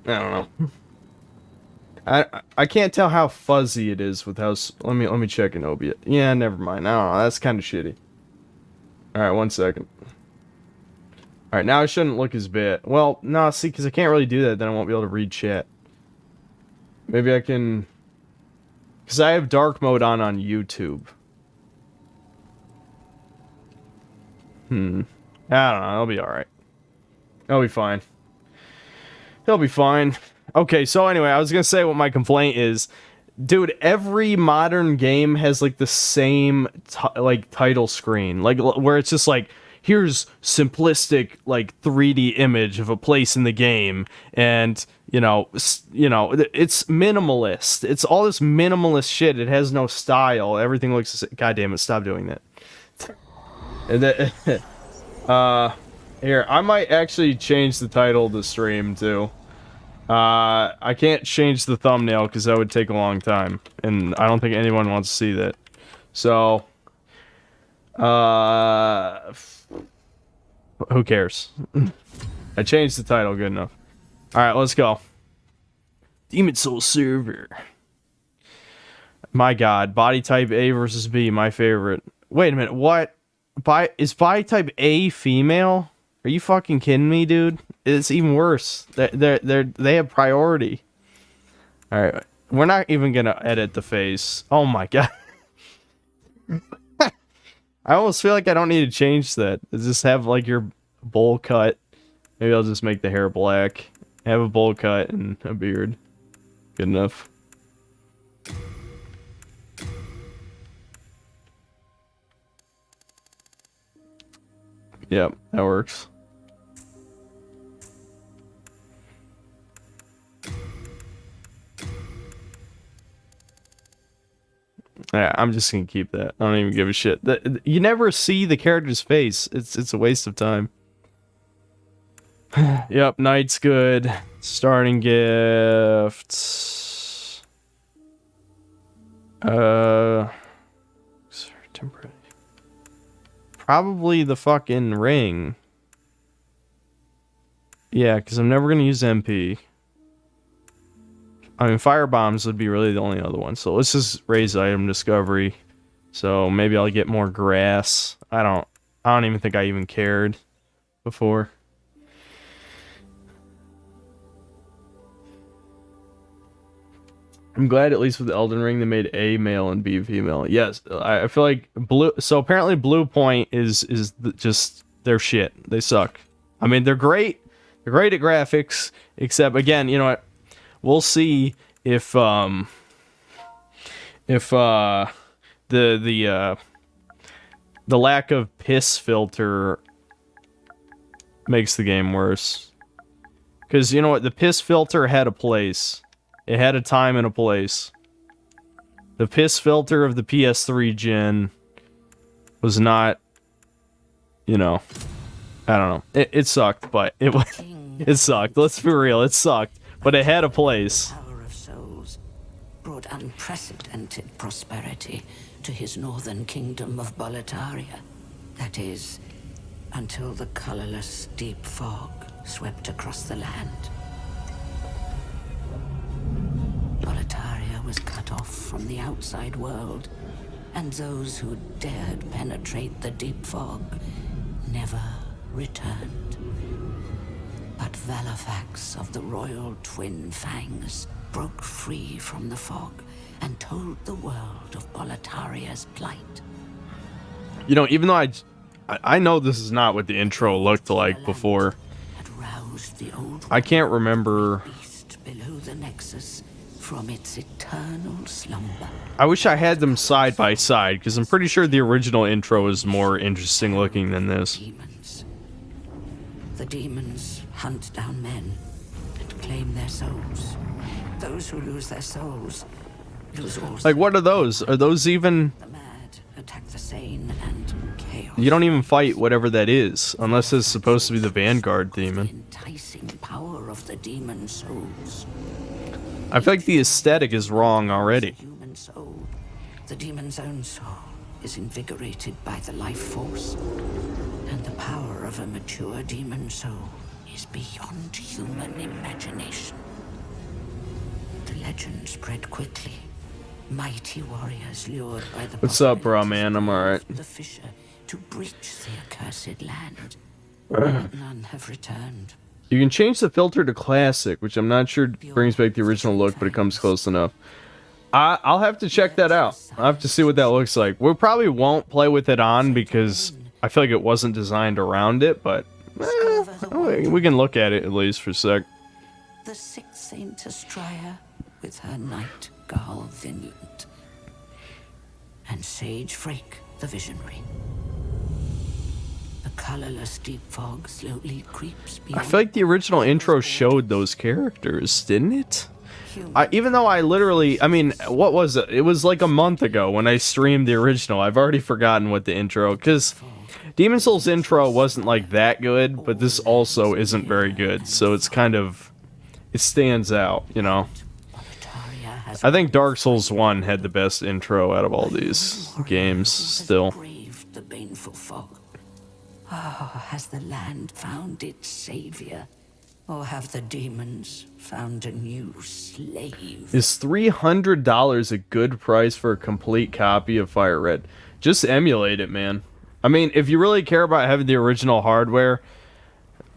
I don't know. I can't tell how fuzzy it is with how. Let me check an obiet. Yeah, never mind. I don't know. That's kind of shitty. All right, 1 second. All right, now it shouldn't look as bad. Well, no, see, because I can't really do that. Then I won't be able to read chat. Maybe I can, because I have dark mode on YouTube. I don't know. It'll be all right. It'll be fine. It'll be fine. Okay, so anyway, I was gonna say what my complaint is. Dude, every modern game has like the same like title screen, like where it's just like, here's simplistic like 3D image of a place in the game, and you know, it's minimalist. It's all this minimalist shit. It has no style. Everything looks. God damn it! Stop doing that. And that, here, I might actually change the title of the stream too. I can't change the thumbnail because that would take a long time, and I don't think anyone wants to see that. So, who cares? I changed the title, good enough. Alright, let's go. Demon Soul Server. My god, body type A versus B, my favorite. Wait a minute, what? Is body type A female? Are you fucking kidding me, dude? It's even worse. They have priority. All right, we're not even gonna edit the face. Oh my god. I almost feel like I don't need to change that. Just have like your bowl cut. Maybe I'll just make the hair black. Have a bowl cut and a beard. Good enough. Yep, that works. Yeah, I'm just gonna keep that. I don't even give a shit. You never see the character's face. It's a waste of time. Yep, Knight's good. Starting gifts. Temporary. Probably the fucking ring. Yeah, because I'm never gonna use MP. I mean, fire bombs would be really the only other one. So let's just raise item discovery. So maybe I'll get more grass. I don't even think I even cared before. I'm glad at least with Elden Ring they made A male and B female. Yes, I feel like blue. So apparently Blue Point is just their shit. They suck. I mean, they're great. They're great at graphics, except again, you know what? We'll see if the lack of piss filter makes the game worse. Because you know what, the piss filter had a place. It had a time and a place. The piss filter of the PS3 gen was not, you know, I don't know. It sucked, but it sucked. Let's be real, it sucked. But it had a place. Power of souls brought unprecedented prosperity to his northern kingdom of Boletaria. That is, until the colorless deep fog swept across the land. Boletaria was cut off from the outside world, and those who dared penetrate the deep fog never returned. But Valifax of the Royal Twin Fangs broke free from the fog and told the world of Boletaria's plight. You know, even though I know this is not what the intro looked like before. I can't remember. Beast below the Nexus from its eternal slumber. I wish I had them side by side, because I'm pretty sure the original intro is more interesting looking than this. Demons. The demons hunt down men and claim their souls. Those who lose their souls lose all. Like, what are those? Are those even... The mad attack the sane and chaos. You don't even fight whatever that is, unless it's supposed to be the Vanguard demon. The enticing power of the demon souls. I feel like the aesthetic is wrong already. Human soul. The demon's own soul is invigorated by the life force, and the power of a mature demon soul is beyond human imagination. The legend spread quickly. Mighty warriors lured by the What's up, bro, man? I'm alright. the fissure to breach the accursed land. But none have returned. You can change the filter to classic, which I'm not sure brings back the original look, but it comes close enough. I'll have to check that out. I'll have to see what that looks like. We probably won't play with it on because I feel like it wasn't designed around it, but we can look at it at least for a sec. The sixth Saint Astraea with her knight Gahal Vinland, and Sage Frake the Visionary. The colorless deep fog slowly creeps beyond. I feel like the original intro showed those characters, didn't it? Even though I literally, I mean, what was it? It was like a month ago when I streamed the original. I've already forgotten what the intro, because Demon Souls intro wasn't like that good, but this also isn't very good, so it's kind of, it stands out, you know? I think Dark Souls 1 had the best intro out of all these games, still. The baneful fog. Oh, has the land found its savior? Or have the demons found a new slave? Is $300 a good price for a complete copy of Fire Red? Just emulate it, man. I mean, if you really care about having the original hardware,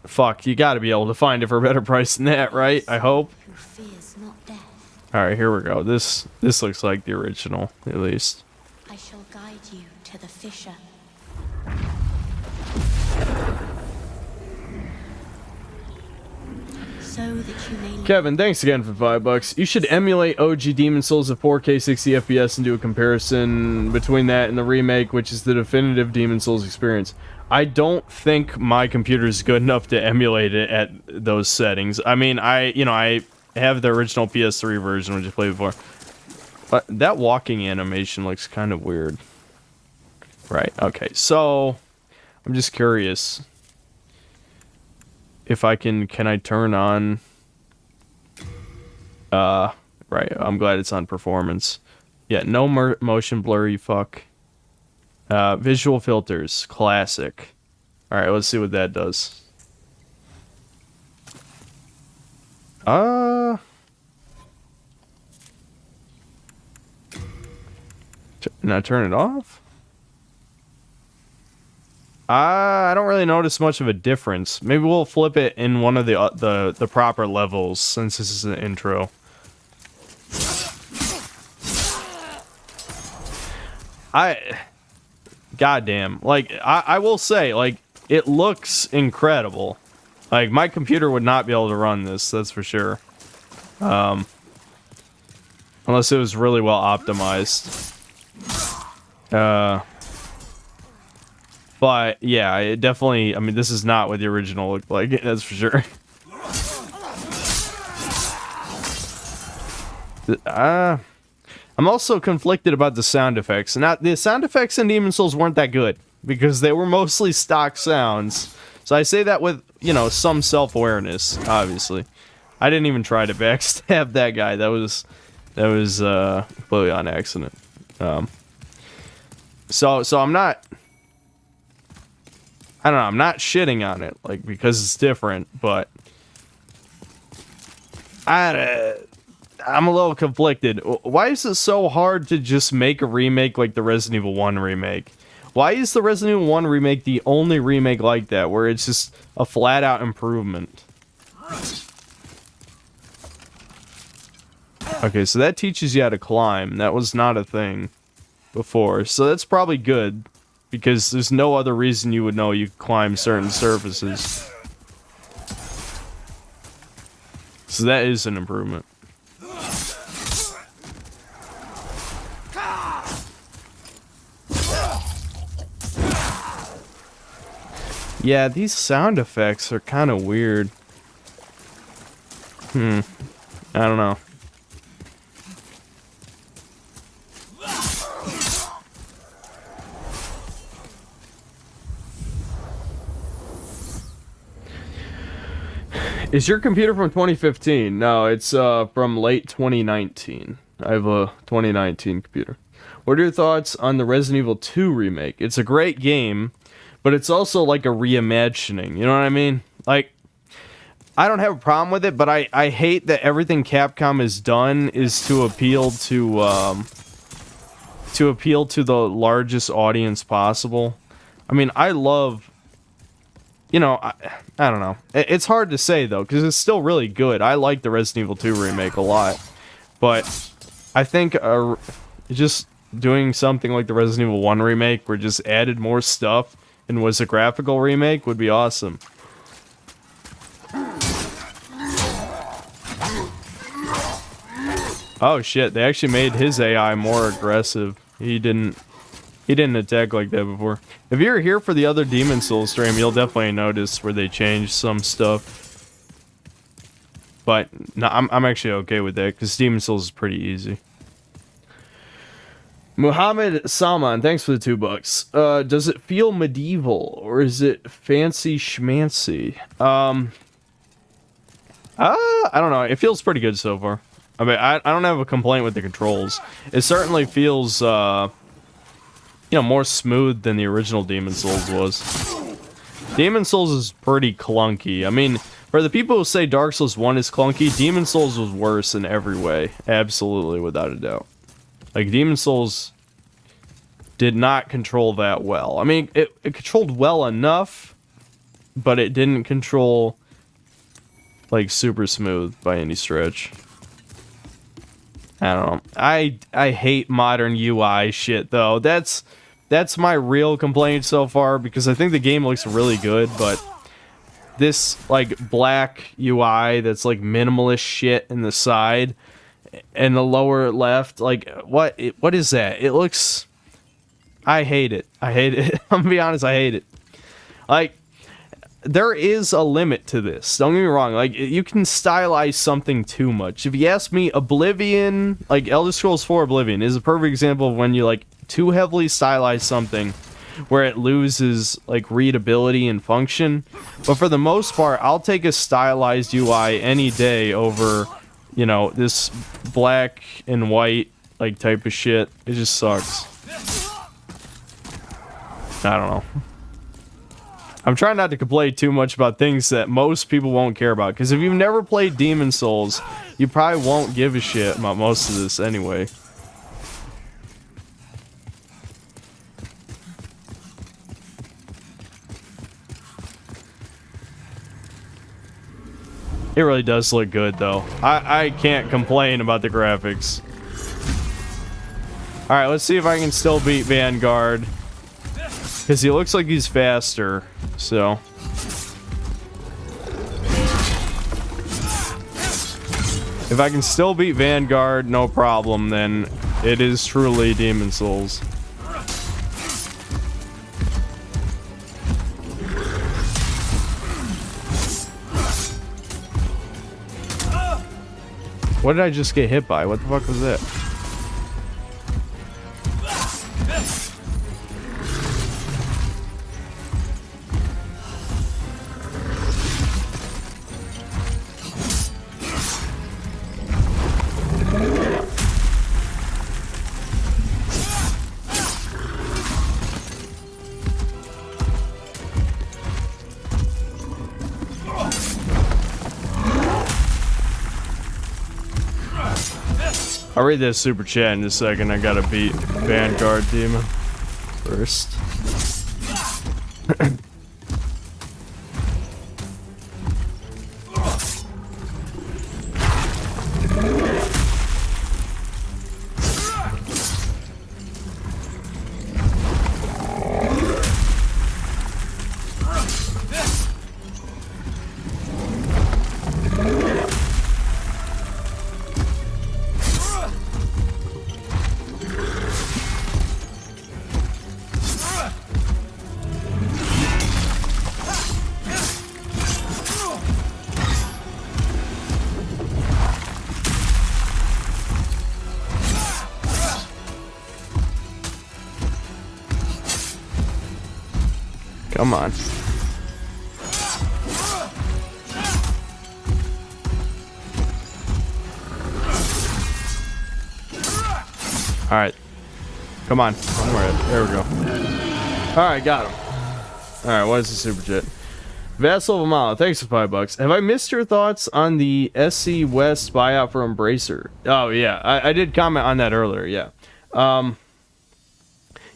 fuck, you gotta be able to find it for a better price than that, right? I hope. Alright, here we go. This looks like the original, at least. I shall guide you to the fissure. So that you may... Kevin, thanks again for $5. You should emulate OG Demon Souls at 4K 60 FPS and do a comparison between that and the remake, which is the definitive Demon Souls experience. I don't think my computer is good enough to emulate it at those settings. I mean, I have the original PS3 version, which I played before. But that walking animation looks kind of weird. Right, okay. So, I'm just curious. If I can I turn on... right, I'm glad it's on performance. Yeah, no motion blur, you fuck. Visual filters, classic. Alright, let's see what that does. Now turn it off? I don't really notice much of a difference. Maybe we'll flip it in one of the proper levels, since this is an intro. Goddamn. Like, I will say, like, it looks incredible. Like, my computer would not be able to run this, that's for sure. Unless it was really well optimized. But, yeah, it definitely... I mean, this is not what the original looked like, that's for sure. I'm also conflicted about the sound effects. Now, the sound effects in Demon Souls weren't that good, because they were mostly stock sounds. So I say that with, you know, some self-awareness, obviously. I didn't even try to backstab that guy. That was completely on accident. So I'm not... I don't know, I'm not shitting on it, like, because it's different, but... I'm a little conflicted. Why is it so hard to just make a remake like the Resident Evil 1 remake? Why is the Resident Evil 1 remake the only remake like that, where it's just a flat-out improvement? Okay, so that teaches you how to climb. That was not a thing before, so that's probably good, because there's no other reason you would know you could climb certain surfaces. So that is an improvement. Yeah, these sound effects are kind of weird. I don't know. Is your computer from 2015? No, it's from late 2019. I have a 2019 computer. What are your thoughts on the Resident Evil 2 remake? It's a great game, but it's also like a reimagining. You know what I mean? Like, I don't have a problem with it, but I hate that everything Capcom has done is to appeal to the largest audience possible. I mean, I love, you know, I don't know. It's hard to say, though, because it's still really good. I like the Resident Evil 2 remake a lot. But I think just doing something like the Resident Evil 1 remake, where just added more stuff and was a graphical remake, would be awesome. Oh shit, they actually made his AI more aggressive. He didn't attack like that before. If you're here for the other Demon Souls stream, you'll definitely notice where they changed some stuff. But no, I'm actually okay with that, because Demon Souls is pretty easy. Muhammad Salman, thanks for the $2. Does it feel medieval, or is it fancy schmancy? I don't know. It feels pretty good so far. I mean, I don't have a complaint with the controls. It certainly feels, you know, more smooth than the original Demon Souls was. Demon Souls is pretty clunky. I mean, for the people who say Dark Souls 1 is clunky, Demon Souls was worse in every way. Absolutely, without a doubt. Like, Demon Souls did not control that well. I mean, it controlled well enough, but it didn't control, like, super smooth by any stretch. I don't know. I hate modern UI shit, though. That's my real complaint so far, because I think the game looks really good, but this, like, black UI that's, like, minimalist shit in the side and the lower left, like, what is that? It looks... I hate it. I hate it. I'm gonna be honest, I hate it. Like, there is a limit to this. Don't get me wrong. Like, you can stylize something too much. If you ask me, Oblivion, like Elder Scrolls 4 Oblivion, is a perfect example of when you, like, too heavily stylize something where it loses, like, readability and function. But for the most part, I'll take a stylized UI any day over, you know, this black and white, like, type of shit. It just sucks. I don't know. I'm trying not to complain too much about things that most people won't care about, because if you've never played Demon Souls, you probably won't give a shit about most of this anyway. It really does look good, though. I can't complain about the graphics. Alright, let's see if I can still beat Vanguard. Because he looks like he's faster, so... If I can still beat Vanguard, no problem, then it is truly Demon Souls. What did I just get hit by? What the fuck was that? I'll read this super chat in a second. I gotta beat Vanguard Demon first. Come on. Alright. Come on. There we go. Alright, got him. Alright, what is the super jet? Vassal of Amala, thanks for $5. Have I missed your thoughts on the SC West buyout for Embracer? Oh yeah, I did comment on that earlier. Yeah,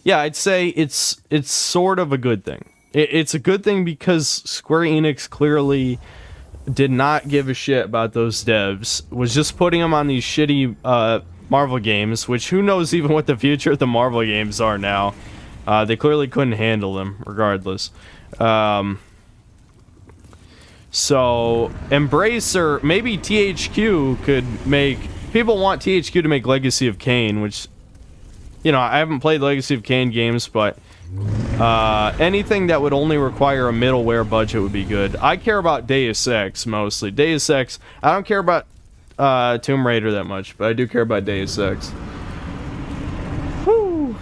yeah, I'd say it's sort of a good thing. It's a good thing because Square Enix clearly did not give a shit about those devs. Was just putting them on these shitty Marvel games, which who knows even what the future of the Marvel games are now. They clearly couldn't handle them, regardless. So, Embracer, maybe THQ could make... People want THQ to make Legacy of Kain, which... You know, I haven't played Legacy of Kain games, but... anything that would only require a middleware budget would be good. I care about Deus Ex, mostly. Deus Ex... I don't care about Tomb Raider that much, but I do care about Deus Ex. Woo!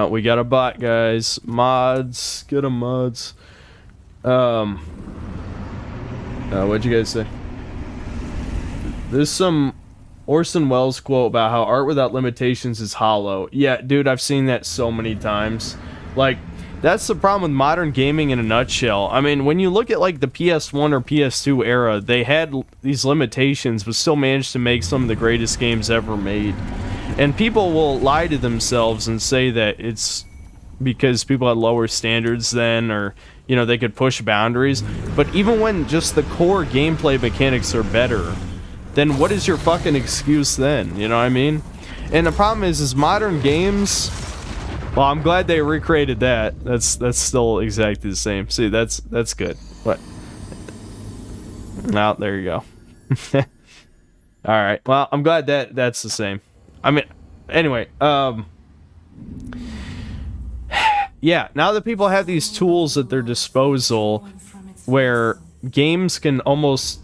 We got a bot, guys. Mods. Get 'em, mods. What'd you guys say? There's some Orson Welles quote about how art without limitations is hollow. Yeah, dude, I've seen that so many times. Like, that's the problem with modern gaming in a nutshell. I mean, when you look at, like, the PS1 or PS2 era, they had these limitations, but still managed to make some of the greatest games ever made. And people will lie to themselves and say that it's because people had lower standards then, or... You know, they could push boundaries. But even when just the core gameplay mechanics are better, then what is your fucking excuse then? You know what I mean? And the problem is modern games... Well, I'm glad they recreated that. That's still exactly the same. See, that's good. What? Now, there you go. Alright, well, I'm glad that's the same. I mean, anyway, yeah, now that people have these tools at their disposal where games can almost,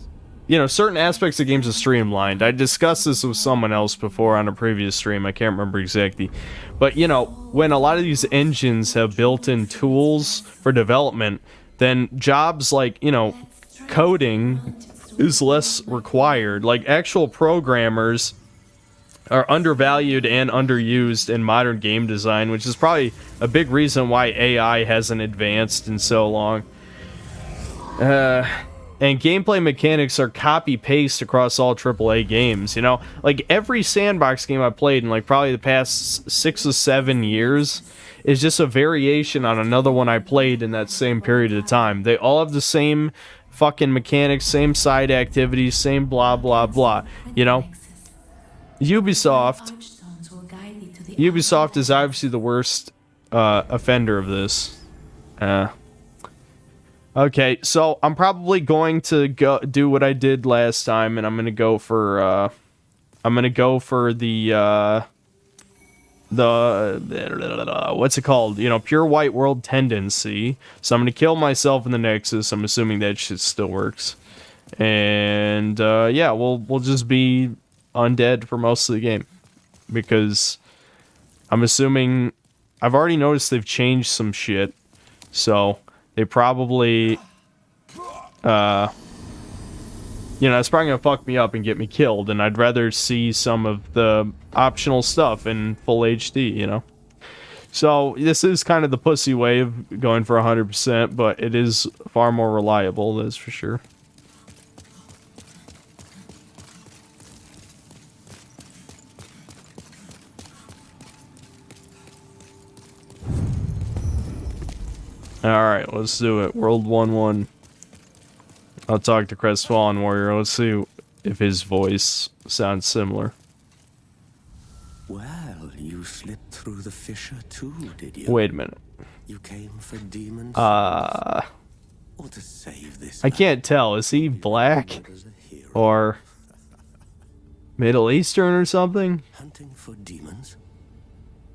you know, certain aspects of games are streamlined. I discussed this with someone else before on a previous stream, I can't remember exactly. But, you know, when a lot of these engines have built-in tools for development, then jobs like, you know, coding is less required. Like, actual programmers are undervalued and underused in modern game design, which is probably a big reason why AI hasn't advanced in so long. And gameplay mechanics are copy-paste across all AAA games, you know? Like, every sandbox game I've played in, like, probably the past 6 or 7 years is just a variation on another one I played in that same period of time. They all have the same fucking mechanics, same side activities, same blah, blah, blah, you know? Ubisoft is obviously the worst offender of this. Okay, so I'm probably going to go do what I did last time, and I'm gonna go for the what's it called? You know, pure white world tendency. So I'm gonna kill myself in the Nexus. I'm assuming that shit still works, and yeah, we'll just be undead for most of the game, because I'm assuming I've already noticed they've changed some shit, so they probably you know, that's probably gonna fuck me up and get me killed, and I'd rather see some of the optional stuff in full HD, you know. So this is kind of the pussy way of going for 100%, but it is far more reliable, that's for sure. Alright, let's do it. World 1-1. I'll talk to Crestfallen Warrior. Let's see if his voice sounds similar. Well, you slipped through the fissure too, did you? Wait a minute. You came for demons? Or to save this I can't tell. Is he black? Or Middle Eastern or something? Hunting for demons?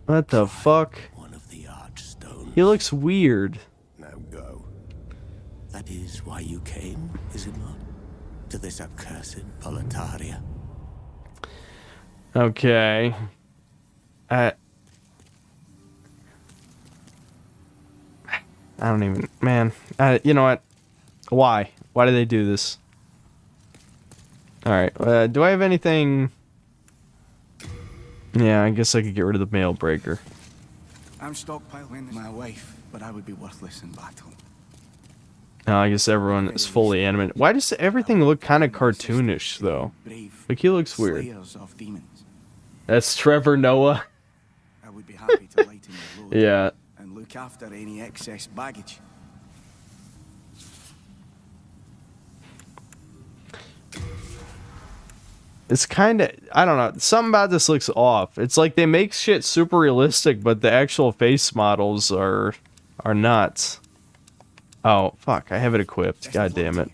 What the fuck? One of the archstones. He looks weird. Now go. That is why you came, is it not? To this accursed Boletaria. Okay. I don't even... Man. You know what? Why? Why do they do this? Alright. Do I have anything... Yeah, I guess I could get rid of the mail breaker. I'm stockpiling my wife, but I would be worthless in battle. I guess everyone is fully animated. Why does everything look kind of cartoonish, though? Like, he looks weird. That's Trevor Noah. I would be happy to lighten your load. Yeah. And look after any excess baggage. It's kind of, I don't know, something about this looks off. It's like they make shit super realistic, but the actual face models are nuts. Oh, fuck, I have it equipped. God damn it.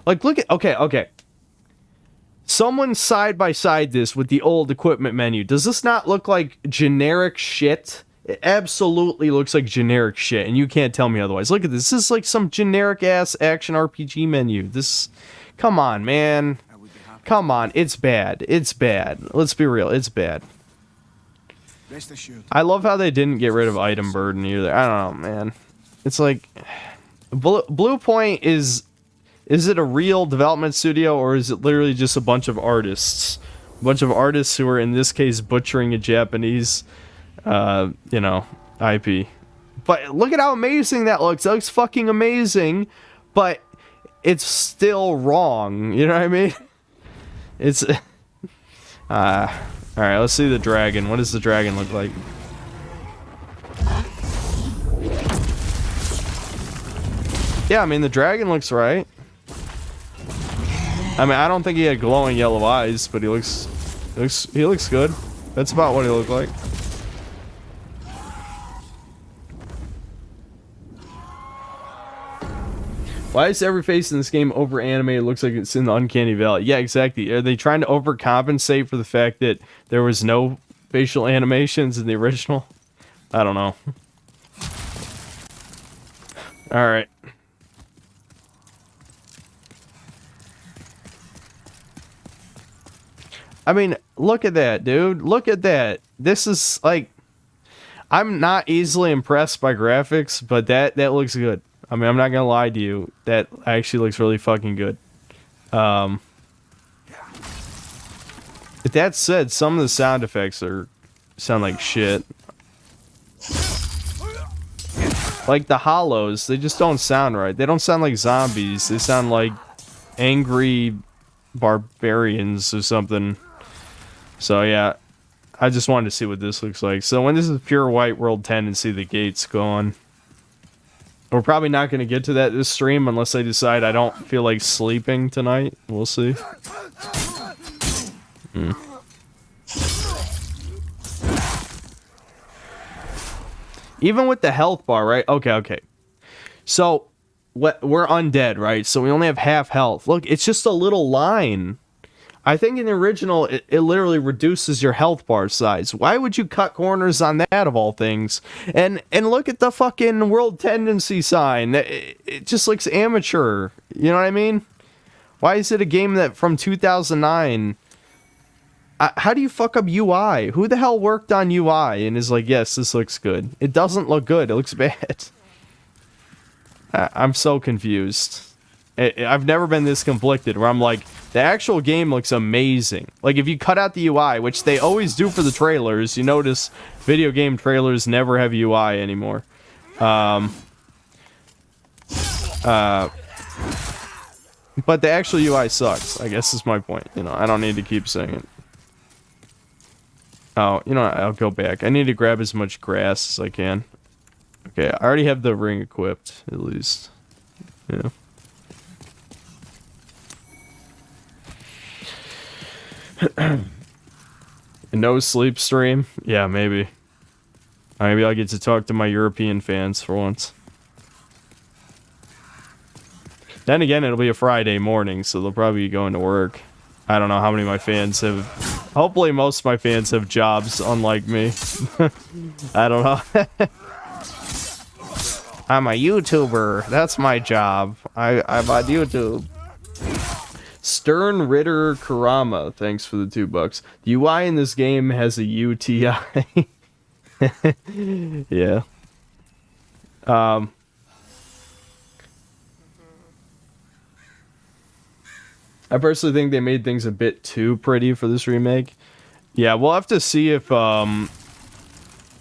Like, look at, okay. Someone side by side this with the old equipment menu. Does this not look like generic shit? It absolutely looks like generic shit, and you can't tell me otherwise. Look at this. This is like some generic-ass action RPG menu. This... Come on, man. Come on. It's bad. It's bad. Let's be real. It's bad. I love how they didn't get rid of item burden either. I don't know, man. It's like... Blue Point is... Is it a real development studio, or is it literally just a bunch of artists? A bunch of artists who are, in this case, butchering a Japanese... you know, IP. But look at how amazing that looks. That looks fucking amazing, but it's still wrong. You know what I mean? It's... Alright, let's see the dragon. What does the dragon look like? Yeah, I mean, the dragon looks right. I mean, I don't think he had glowing yellow eyes, but he looks good. That's about what he looked like. Why is every face in this game over animated? It looks like it's in the Uncanny Valley. Yeah, exactly. Are they trying to overcompensate for the fact that there was no facial animations in the original? I don't know. Alright. I mean, look at that, dude. Look at that. This is, like... I'm not easily impressed by graphics, but that looks good. I mean, I'm not gonna lie to you. That actually looks really fucking good. But that said, some of the sound effects sound like shit. Like the hollows, they just don't sound right. They don't sound like zombies. They sound like angry barbarians or something. So yeah, I just wanted to see what this looks like. So when this is pure white world 10 and see the gates go on. We're probably not going to get to that this stream unless I decide I don't feel like sleeping tonight. We'll see. Even with the health bar, right? Okay. So, we're undead, right? So we only have half health. Look, it's just a little line. I think in the original, it literally reduces your health bar size. Why would you cut corners on that, of all things? And look at the fucking world tendency sign. It just looks amateur. You know what I mean? Why is it a game that from 2009... how do you fuck up UI? Who the hell worked on UI and is like, yes, this looks good? It doesn't look good. It looks bad. I'm so confused. I've never been this conflicted where I'm like, the actual game looks amazing. Like, if you cut out the UI, which they always do for the trailers, you notice video game trailers never have UI anymore. But the actual UI sucks, I guess is my point. You know, I don't need to keep saying it. Oh, you know what? I'll go back. I need to grab as much grass as I can. Okay, I already have the ring equipped, at least. Yeah. No sleep stream? Yeah, maybe. Maybe I'll get to talk to my European fans for once. Then again, it'll be a Friday morning, so they'll probably be going to work. I don't know how many of my fans have... Hopefully most of my fans have jobs, unlike me. I don't know. I'm a YouTuber. That's my job. I'm on YouTube. Stern Ritter Karama, thanks for the $2. The UI in this game has a UTI. Yeah. I personally think they made things a bit too pretty for this remake. Yeah, we'll have to see if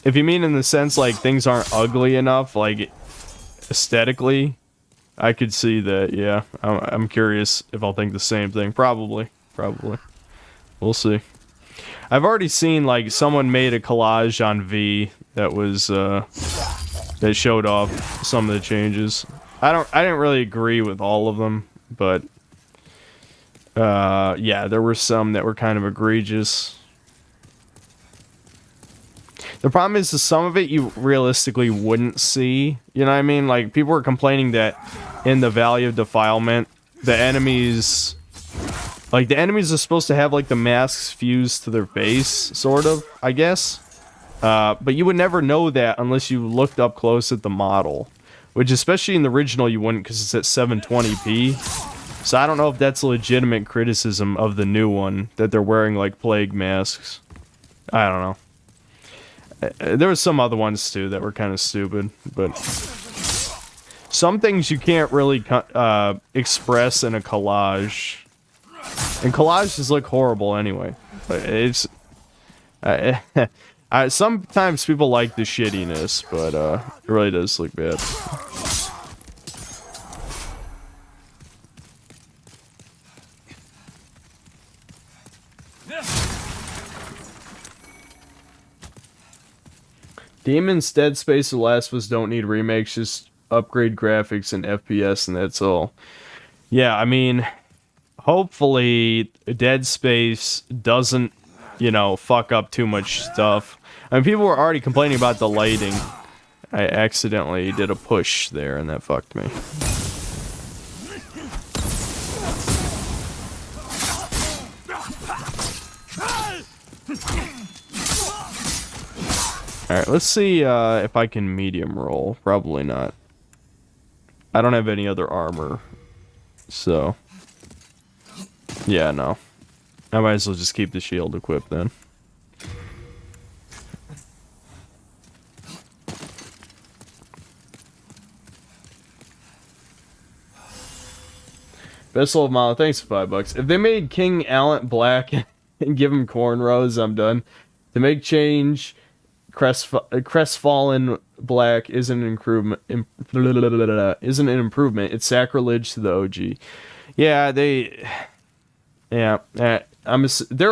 If you mean in the sense like things aren't ugly enough, like aesthetically, I could see that. Yeah, I'm curious if I'll think the same thing. Probably. We'll see. I've already seen like someone made a collage on V that was that showed off some of the changes. I didn't really agree with all of them, but yeah, there were some that were kind of egregious. The problem is that some of it you realistically wouldn't see. You know what I mean? Like, people were complaining that in the Valley of Defilement, the enemies... Like, the enemies are supposed to have, like, the masks fused to their face, sort of, I guess. But you would never know that unless you looked up close at the model. Which, especially in the original, you wouldn't, because it's at 720p. So I don't know if that's a legitimate criticism of the new one, that they're wearing, like, plague masks. I don't know. There was some other ones too that were kind of stupid, but some things you can't really express in a collage, and collages look horrible anyway. But it's sometimes people like the shittiness, but it really does look bad. Demon's Dead Space and Last of Us don't need remakes, just upgrade graphics and FPS, and that's all. Yeah, I mean, hopefully Dead Space doesn't, you know, fuck up too much stuff. I mean, people were already complaining about the lighting. I accidentally did a push there, and that fucked me. Alright, let's see if I can medium roll. Probably not. I don't have any other armor. So. Yeah, no. I might as well just keep the shield equipped then. Vessel of Mala, thanks for $5. If they made King Allant black and give him cornrows, I'm done. To make change... Crestfallen black isn't an improvement. Isn't an improvement. It's sacrilege to the OG. Yeah, they're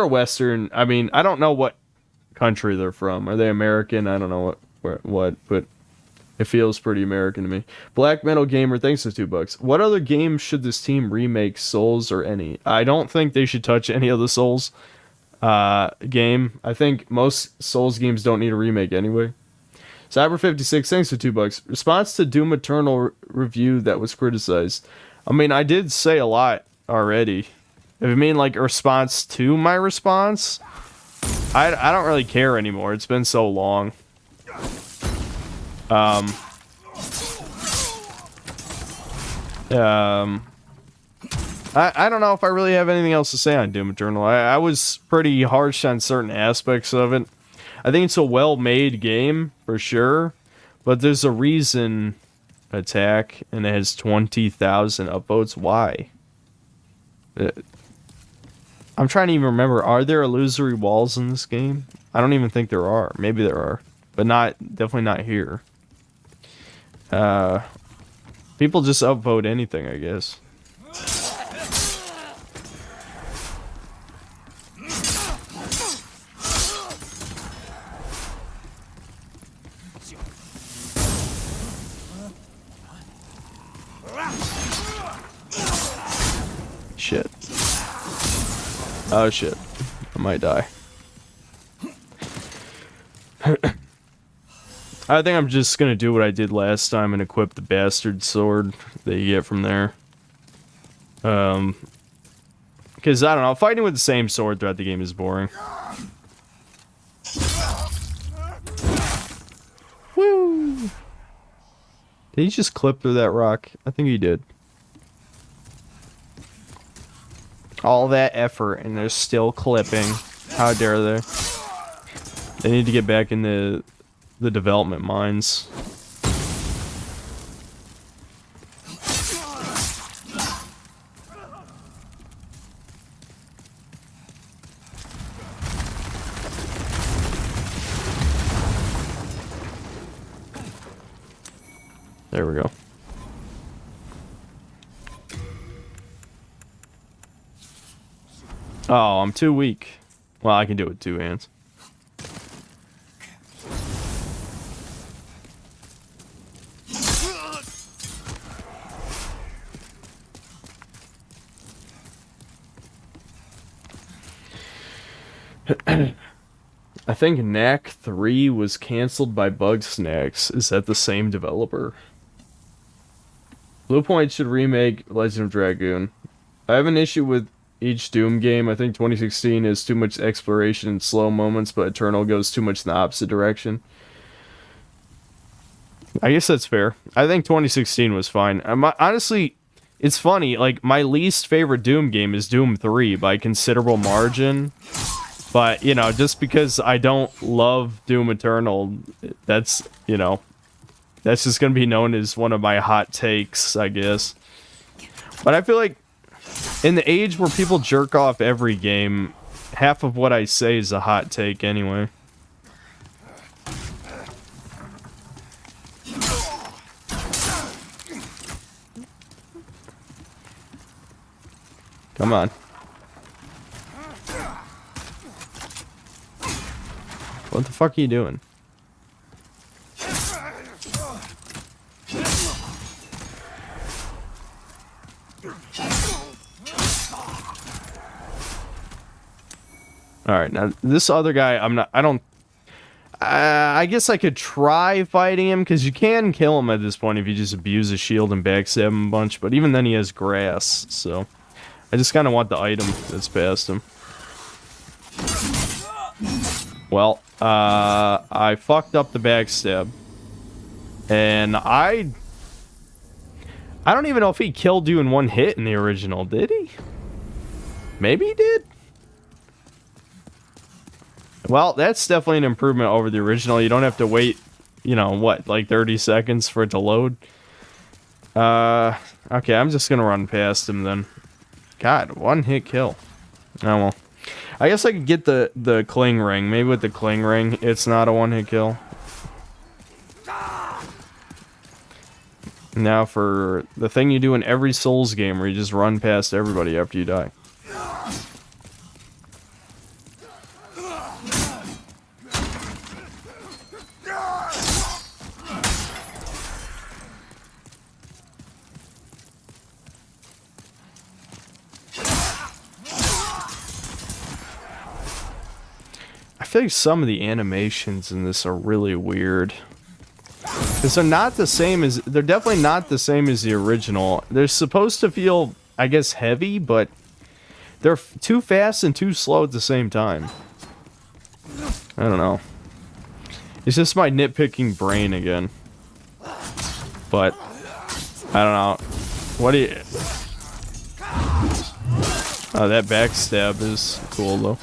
a Western. I mean, I don't know what country they're from. Are they American? I don't know what, but it feels pretty American to me. Black Metal Gamer, thanks for $2. What other games should this team remake? Souls or any? I don't think they should touch any of the Souls. Game. I think most Souls games don't need a remake anyway. Cyber56, thanks for $2. Response to Doom Eternal review that was criticized. I mean, I did say a lot already. If you mean like a response to my response, I don't really care anymore. It's been so long. I don't know if I really have anything else to say on Doom Eternal. I was pretty harsh on certain aspects of it. I think it's a well-made game, for sure. But there's a reason Attack, and it has 20,000 upvotes. Why? I'm trying to even remember. Are there illusory walls in this game? I don't even think there are. Maybe there are. But definitely not here. People just upvote anything, I guess. Shit. Oh shit. I might die. I think I'm just gonna do what I did last time and equip the bastard sword that you get from there. Because, I don't know, fighting with the same sword throughout the game is boring. Woo! Did he just clip through that rock? I think he did. All that effort and they're still clipping. How dare they? They need to get back in the development mines. There we go. Oh, I'm too weak. Well, I can do it with 2 hands. I think Knack 3 was canceled by Bugsnax. Is that the same developer? Bluepoint should remake Legend of Dragoon. I have an issue with each Doom game. I think 2016 has too much exploration and slow moments, but Eternal goes too much in the opposite direction. I guess that's fair. I think 2016 was fine. Honestly, it's funny. Like, my least favorite Doom game is Doom 3 by considerable margin. But, you know, just because I don't love Doom Eternal, that's, you know, that's just going to be known as one of my hot takes, I guess. But I feel like in the age where people jerk off every game, half of what I say is a hot take anyway. Come on. What the fuck are you doing? Alright, now this other guy, I guess I could try fighting him, because you can kill him at this point if you just abuse his shield and backstab him a bunch, but even then he has grass, so I just kind of want the item that's past him. Well, I fucked up the backstab, and I don't even know if he killed you in one hit in the original, did he? Maybe he did? Well, that's definitely an improvement over the original. You don't have to wait, you know, what, like 30 seconds for it to load? Okay, I'm just gonna run past him then. God, one hit kill. Oh well. I guess I could get the cling ring. Maybe with the cling ring, it's not a one-hit kill. Now for the thing you do in every Souls game where you just run past everybody after you die. I feel like some of the animations in this are really weird. Because they're not the same as... They're definitely not the same as the original. They're supposed to feel, I guess, heavy, but... They're too fast and too slow at the same time. I don't know. It's just my nitpicking brain again. But... I don't know. What do you... Oh, that backstab is cool, though.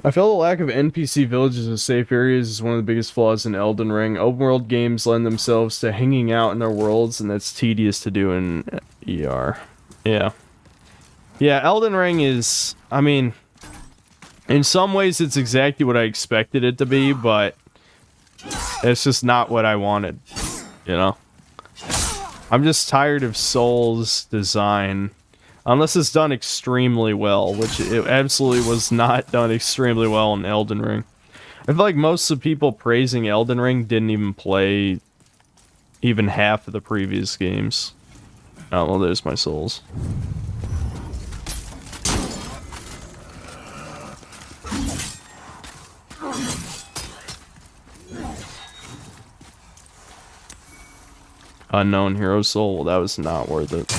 I feel the lack of NPC villages and safe areas is one of the biggest flaws in Elden Ring. Open world games lend themselves to hanging out in their worlds, and that's tedious to do in ER. Yeah. Yeah, Elden Ring is, I mean, in some ways it's exactly what I expected it to be, but it's just not what I wanted, you know? I'm just tired of Souls design. Unless it's done extremely well, which it absolutely was not done extremely well in Elden Ring. I feel like most of the people praising Elden Ring didn't even play even half of the previous games. Oh, well, there's my souls. Unknown hero soul, well, that was not worth it.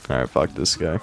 Alright, fuck this guy.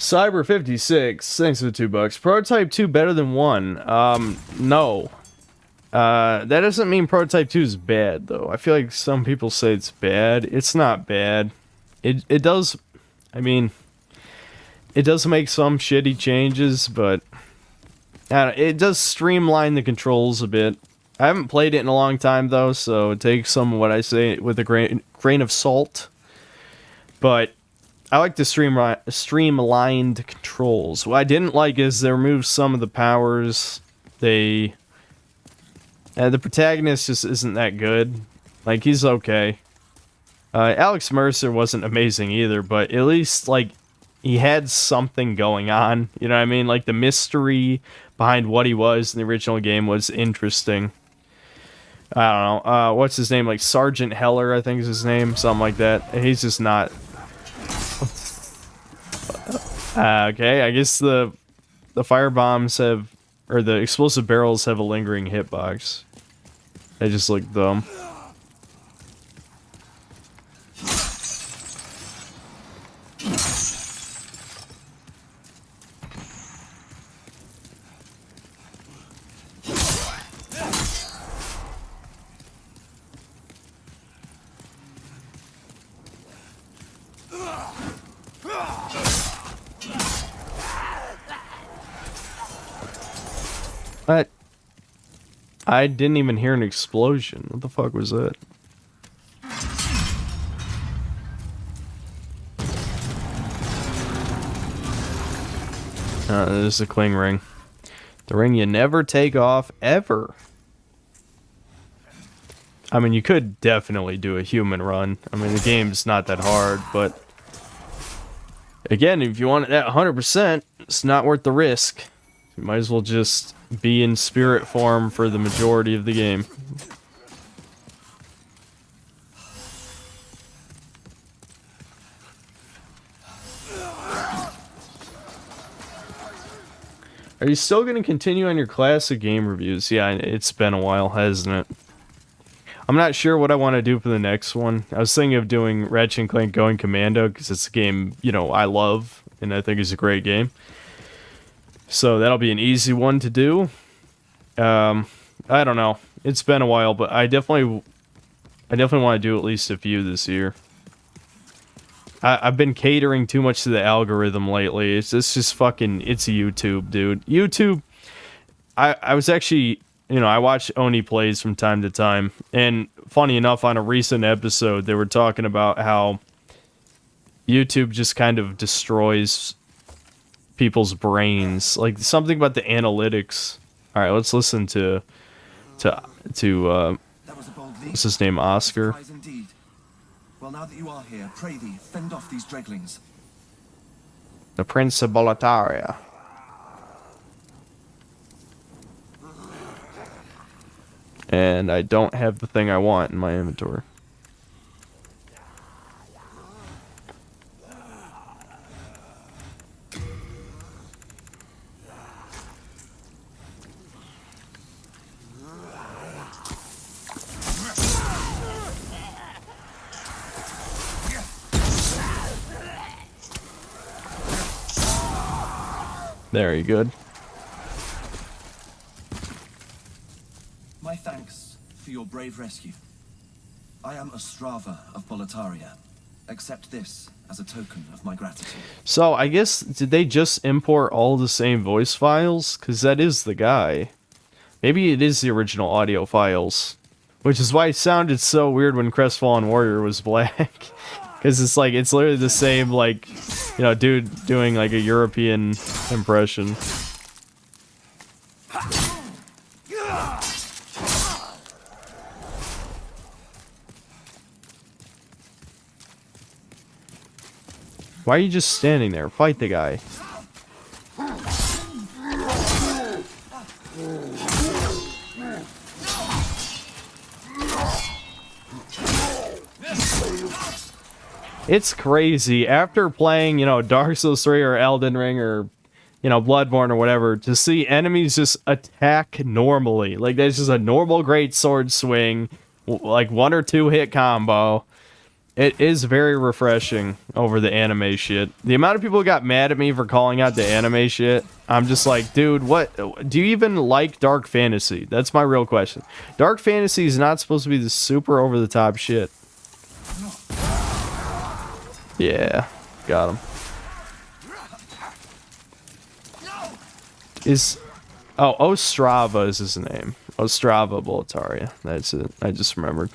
Cyber56, thanks for the $2. Prototype 2 better than 1? No. That doesn't mean Prototype 2 is bad, though. I feel like some people say it's bad. It's not bad. It does, I mean, it does make some shitty changes, but it does streamline the controls a bit. I haven't played it in a long time, though, so take some of what I say with a grain of salt. But I like the streamlined controls. What I didn't like is they removed some of the powers. The protagonist just isn't that good. Like, he's okay. Alex Mercer wasn't amazing either, but at least, like, he had something going on. You know what I mean? Like, the mystery behind what he was in the original game was interesting. I don't know. What's his name? Like, Sergeant Heller, I think is his name. Something like that. He's just not... okay, I guess the fire bombs have... Or the explosive barrels have a lingering hitbox. They just look dumb. What? I didn't even hear an explosion. What the fuck was that? There's the cling ring. The ring you never take off, ever. I mean, you could definitely do a human run. I mean, the game's not that hard, but... Again, if you want it at 100%, it's not worth the risk. You might as well just be in spirit form for the majority of the game. Are you still going to continue on your classic game reviews? Yeah, it's been a while, hasn't it? I'm not sure what I want to do for the next one. I was thinking of doing Ratchet & Clank Going Commando, because it's a game, you know, I love, and I think it's a great game. So that'll be an easy one to do. I don't know. It's been a while, but I definitely want to do at least a few this year. I've been catering too much to the algorithm lately. It's just fucking... It's YouTube, dude. YouTube... I was actually... You know, I watch Oni Plays from time to time. And funny enough, on a recent episode, they were talking about how YouTube just kind of destroys people's brains. Like, something about the analytics. Alright, let's listen to what's his name, Oscar? Well, now that you are here, pray thee, fend off these dreglings. The Prince of Boletaria. And I don't have the thing I want in my inventory. Very good. My thanks for your brave rescue. I am Ostrava of Boletaria. Accept this as a token of my gratitude. So, I guess, did they just import all the same voice files? Because that is the guy. Maybe it is the original audio files. Which is why it sounded so weird when Crestfallen Warrior was black. Because it's like, it's literally the same, like, you know, dude doing like a European impression. Why are you just standing there? Fight the guy. It's crazy. After playing, you know, Dark Souls 3 or Elden Ring or, you know, Bloodborne or whatever, to see enemies just attack normally. Like, there's just a normal great sword swing, like 1 or 2 hit combo. It is very refreshing over the anime shit. The amount of people who got mad at me for calling out the anime shit, I'm just like, dude, what? Do you even like dark fantasy? That's my real question. Dark fantasy is not supposed to be the super over-the-top shit. Yeah, got him. Ostrava is his name. Ostrava Boletaria. That's it. I just remembered.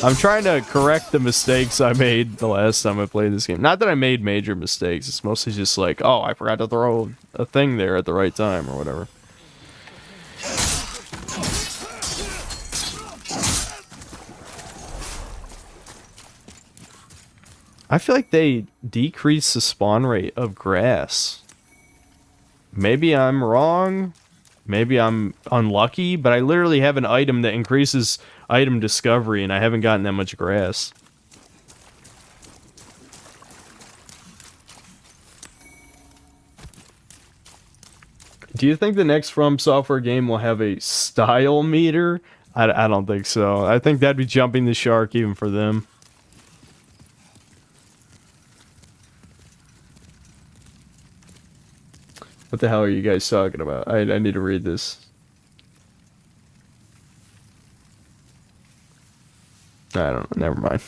I'm trying to correct the mistakes I made the last time I played this game. Not that I made major mistakes. It's mostly just like, oh, I forgot to throw a thing there at the right time or whatever. I feel like they decrease the spawn rate of grass. Maybe I'm wrong. Maybe I'm unlucky, but I literally have an item that increases item discovery, and I haven't gotten that much grass. Do you think the next From Software game will have a style meter? I don't think so. I think that'd be jumping the shark even for them. What the hell are you guys talking about? I need to read this. I don't know. Never mind.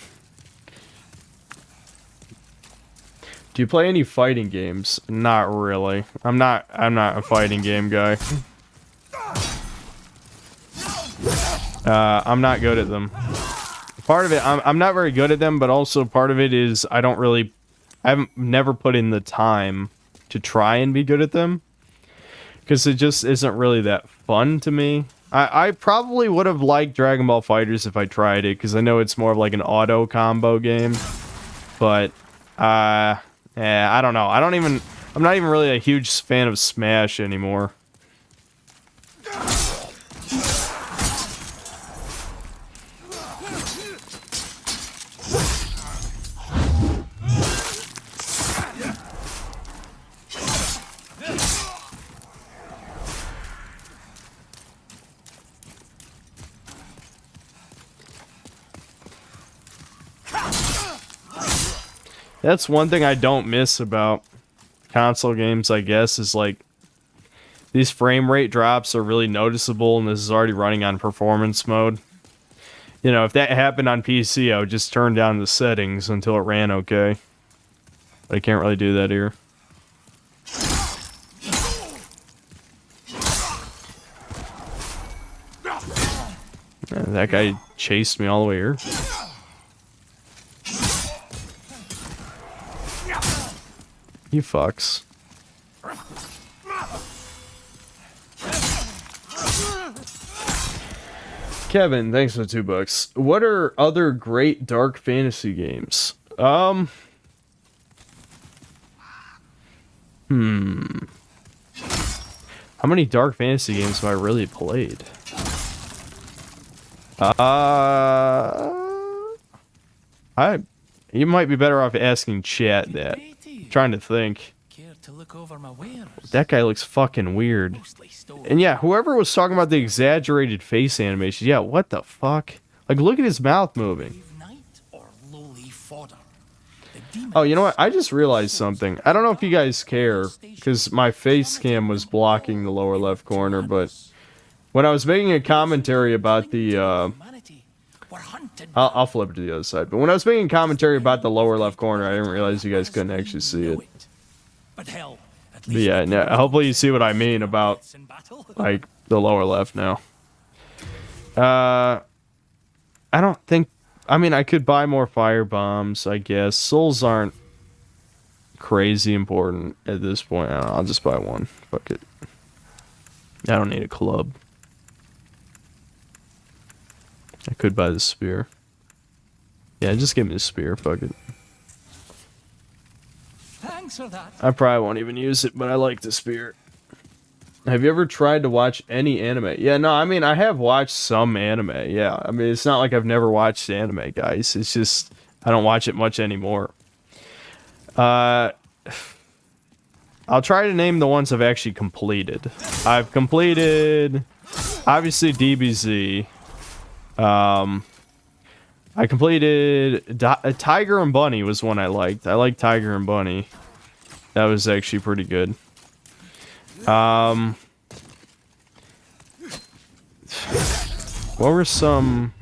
Do you play any fighting games? Not really. I'm not a fighting game guy. I'm not good at them. Part of it, I'm not very good at them, but also part of it is I haven't never put in the time to try and be good at them, because it just isn't really that fun to me. I probably would have liked Dragon Ball FighterZ if I tried it, because I know it's more of like an auto combo game, but yeah, I don't know. I'm not even really a huge fan of Smash anymore. That's one thing I don't miss about console games, I guess, is like these frame rate drops are really noticeable, and this is already running on performance mode. You know, if that happened on PC, I would just turn down the settings until it ran okay. But I can't really do that here. Yeah, that guy chased me all the way here. You fucks. Kevin, thanks for the $2. What are other great dark fantasy games? How many dark fantasy games have I really played? You might be better off asking chat that. Trying to think. That guy looks fucking weird. And yeah, whoever was talking about the exaggerated face animation, yeah, what the fuck? Like, look at his mouth moving. Oh, you know what? I just realized something. I don't know if you guys care, because my face cam was blocking the lower left corner, but when I was making a commentary about the, I'll flip it to the other side. But when I was making commentary about the lower left corner, I didn't realize you guys couldn't actually see it. But yeah, no, hopefully you see what I mean about, like, the lower left now. I don't think... I mean, I could buy more fire bombs, I guess. Souls aren't crazy important at this point. I don't know, I'll just buy one. Fuck it. I don't need a club. I could buy the spear. Yeah, just give me the spear, fuck it. Thanks for that. I probably won't even use it, but I like the spear. Have you ever tried to watch any anime? Yeah, no, I mean, I have watched some anime, yeah. I mean, it's not like I've never watched anime, guys. It's just, I don't watch it much anymore. I'll try to name the ones I've actually completed. I've completed obviously DBZ. I completed Tiger and Bunny was one I liked. I liked Tiger and Bunny. That was actually pretty good. What were some...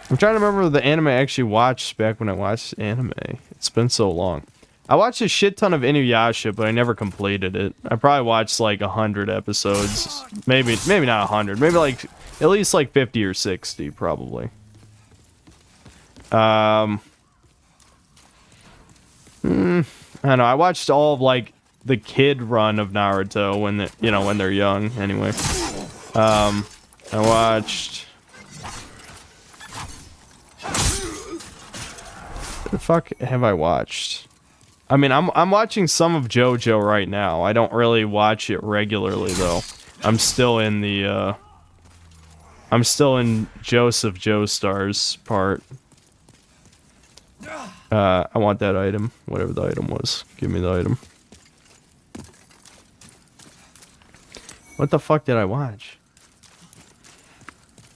I'm trying to remember the anime I actually watched back when I watched anime. It's been so long. I watched a shit ton of Inuyasha, but I never completed it. I probably watched like 100 episodes. Maybe not 100. Maybe like at least like 50 or 60 probably. I don't know. I watched all of like the kid run of Naruto when when they're young anyway. I watched... What the fuck have I watched? I mean, I'm watching some of JoJo right now. I don't really watch it regularly though. I'm still in the I'm still in Joseph Joestar's part. I want that item, whatever the item was. Give me the item. What the fuck did I watch?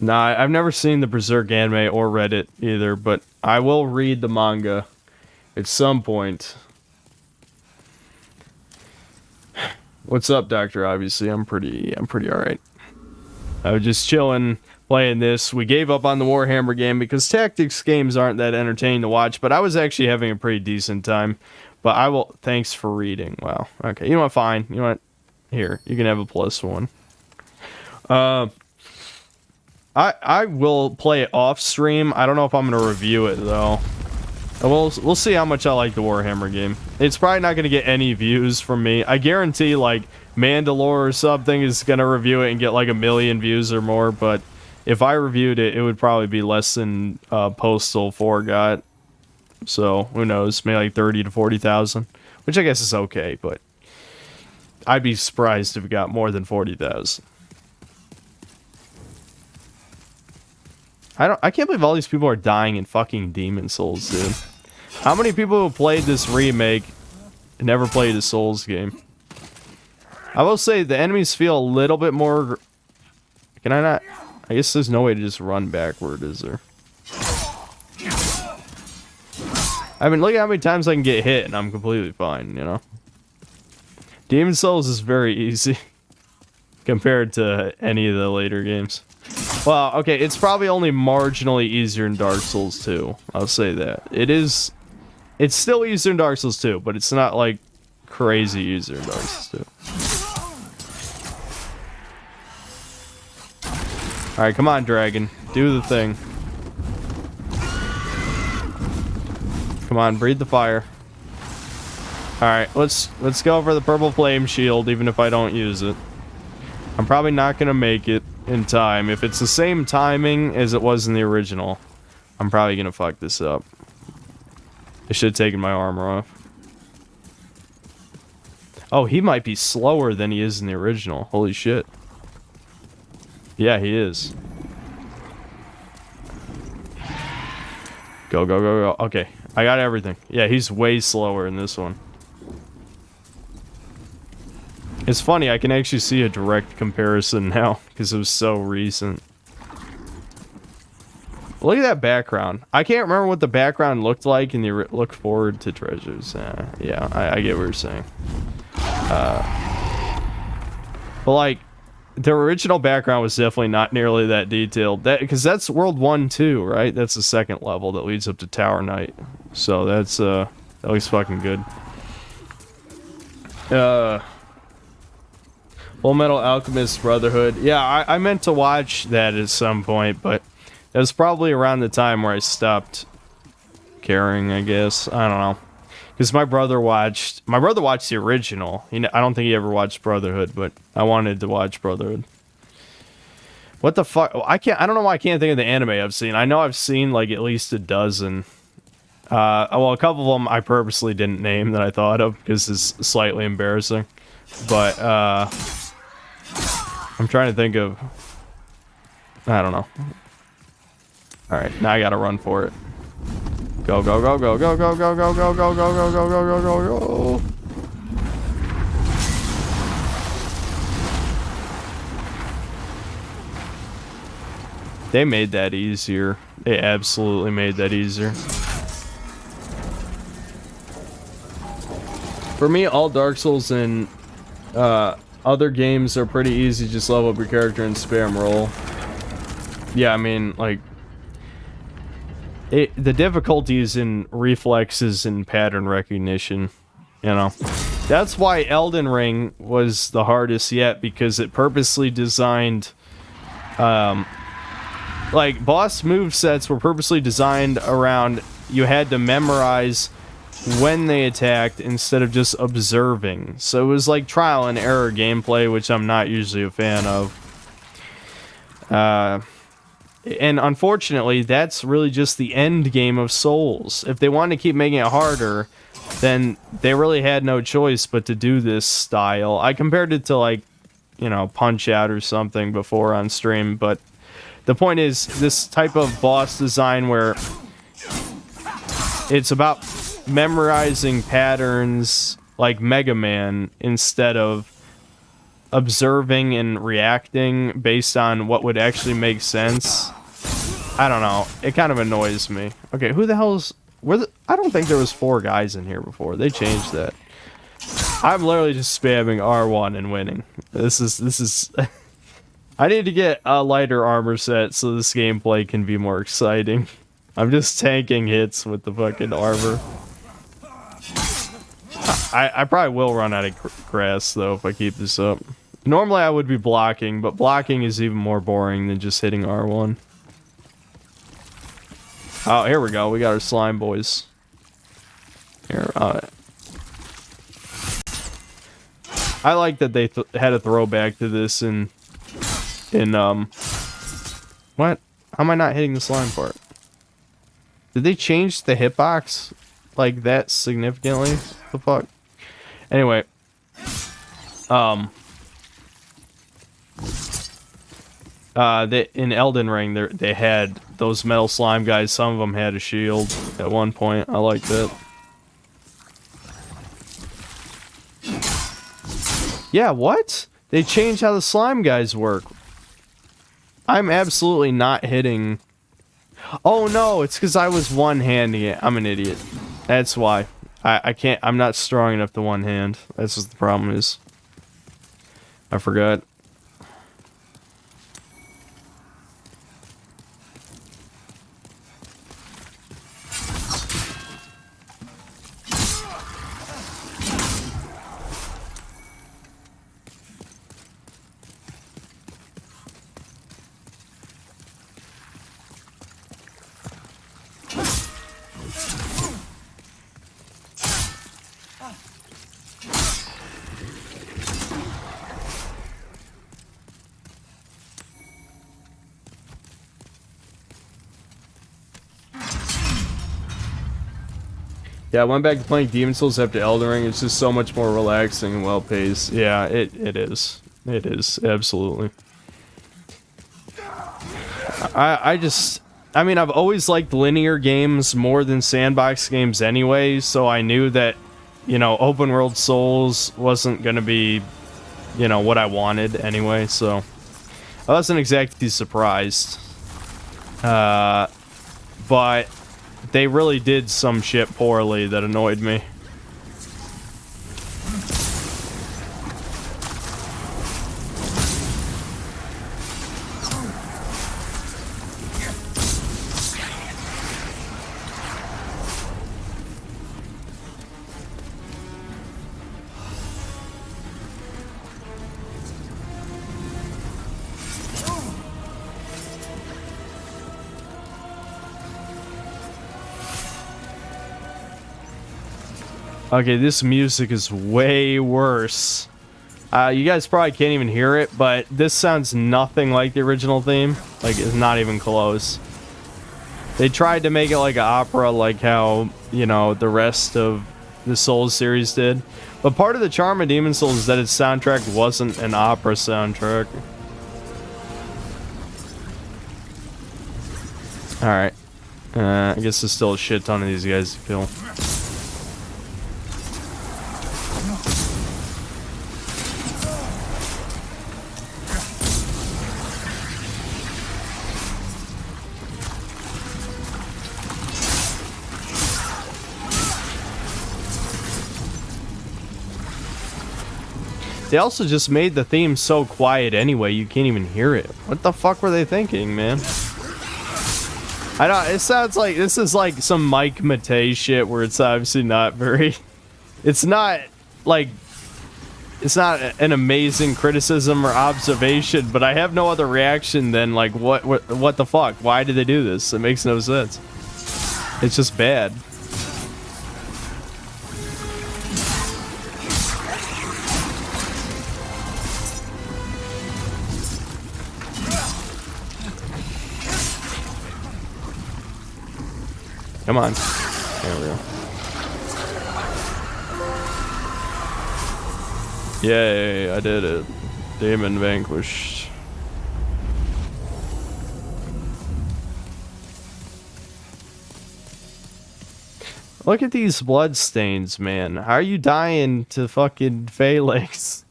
Nah, I've never seen the Berserk anime or read it either, but I will read the manga at some point. What's up, Doctor? Obviously, I'm pretty alright. I was just chilling, playing this. We gave up on the Warhammer game because tactics games aren't that entertaining to watch, but I was actually having a pretty decent time. But I will... Thanks for reading. Wow. Okay, you know what? Fine. You know what? Here, you can have a +1. I will play it off stream. I don't know if I'm gonna review it though. We'll see how much I like the Warhammer game. It's probably not gonna get any views from me. I guarantee like Mandalore or something is gonna review it and get like 1 million views or more. But if I reviewed it, it would probably be less than Postal 4 got. So who knows? Maybe like 30 to 40,000, which I guess is okay. But I'd be surprised if it got more than 40,000. I can't believe all these people are dying in fucking Demon Souls, dude. How many people who played this remake never played a Souls game? I will say the enemies feel a little bit more... Can I not... I guess there's no way to just run backward, is there? I mean, look at how many times I can get hit and I'm completely fine, you know? Demon Souls is very easy compared to any of the later games. Well, okay, it's probably only marginally easier in Dark Souls 2. I'll say that. It's still easier in Dark Souls 2, but it's not, like, crazy easier in Dark Souls 2. Alright, come on, dragon. Do the thing. Come on, breathe the fire. Alright, let's go for the purple flame shield, even if I don't use it. I'm probably not gonna make it in time. If it's the same timing as it was in the original, I'm probably gonna fuck this up. I should have taken my armor off. Oh, he might be slower than he is in the original. Holy shit. Yeah, he is. Go, go, go, go. Okay, I got everything. Yeah, he's way slower in this one. It's funny, I can actually see a direct comparison now, because it was so recent. Look at that background. I can't remember what the background looked like in the... Look forward to treasures. Yeah, I get what you're saying. But, like, the original background was definitely not nearly that detailed. Because that's World 1, 2, right? That's the second level that leads up to Tower Knight. So that's, that looks fucking good. Full Metal Alchemist Brotherhood. Yeah, I meant to watch that at some point, but that was probably around the time where I stopped caring, I guess. I don't know. Because my brother watched the original. I don't think he ever watched Brotherhood, but I wanted to watch Brotherhood. What the fuck? I don't know why I can't think of the anime I've seen. I know I've seen like at least a dozen. Well, a couple of them I purposely didn't name that I thought of because it's slightly embarrassing. But, I'm trying to think of... I don't know. Alright, now I gotta run for it. Go, go, go, go, go, go, go, go, go, go, go, go, go, go, go, go, go. They made that easier. They absolutely made that easier. For me, all Dark Souls and other games are pretty easy. Just level up your character and spam roll. Yeah, I mean, like, the difficulty is in reflexes and pattern recognition, you know. That's why Elden Ring was the hardest yet, because it purposely designed, like, boss movesets were purposely designed around you had to memorize when they attacked instead of just observing. So it was like trial and error gameplay, which I'm not usually a fan of. And unfortunately, that's really just the end game of Souls. If they wanted to keep making it harder, then they really had no choice but to do this style. I compared it to, like, you know, Punch-Out or something before on stream, but the point is, this type of boss design where it's about memorizing patterns like Mega Man instead of observing and reacting based on what would actually make sense. I don't know. It kind of annoys me. Okay, who the hell's... I don't think there was 4 guys in here before. They changed that. I'm literally just spamming R1 and winning. This is... I need to get a lighter armor set so this gameplay can be more exciting. I'm just tanking hits with the fucking armor. I probably will run out of grass, though, if I keep this up. Normally I would be blocking, but blocking is even more boring than just hitting R1. Oh, here we go. We got our slime boys. Here, I like that they had a throwback to this in what? How am I not hitting the slime part? Did they change the hitbox like that significantly? What the fuck? Anyway, in Elden Ring, they had those metal slime guys. Some of them had a shield at one point. I like that. Yeah, what? They changed how the slime guys work. I'm absolutely not hitting. Oh no, it's because I was one-handing it. I'm an idiot. That's why. I can't. I'm not strong enough to one hand. That's what the problem is. I forgot. Yeah, I went back to playing Demon Souls after Elden Ring. It's just so much more relaxing and well-paced. Yeah, it is. It is, absolutely. I mean, I've always liked linear games more than sandbox games anyway, so I knew that, you know, open world Souls wasn't gonna be, you know, what I wanted anyway, so I wasn't exactly surprised. But they really did some shit poorly that annoyed me. Okay, this music is way worse. You guys probably can't even hear it, but this sounds nothing like the original theme. Like, it's not even close. They tried to make it like an opera, like how, you know, the rest of the Souls series did. But part of the charm of Demon Souls is that its soundtrack wasn't an opera soundtrack. Alright. I guess there's still a shit ton of these guys to kill. They also just made the theme so quiet anyway, you can't even hear it. What the fuck were they thinking, man? I don't, it sounds like this is like some Mike Matei shit where it's obviously not very, it's not like, it's not an amazing criticism or observation, but I have no other reaction than like, what the fuck? Why did they do this? It makes no sense. It's just bad. Come on. There we go. Yay, I did it. Demon vanquished. Look at these blood stains, man. How are you dying to fucking Phalanx?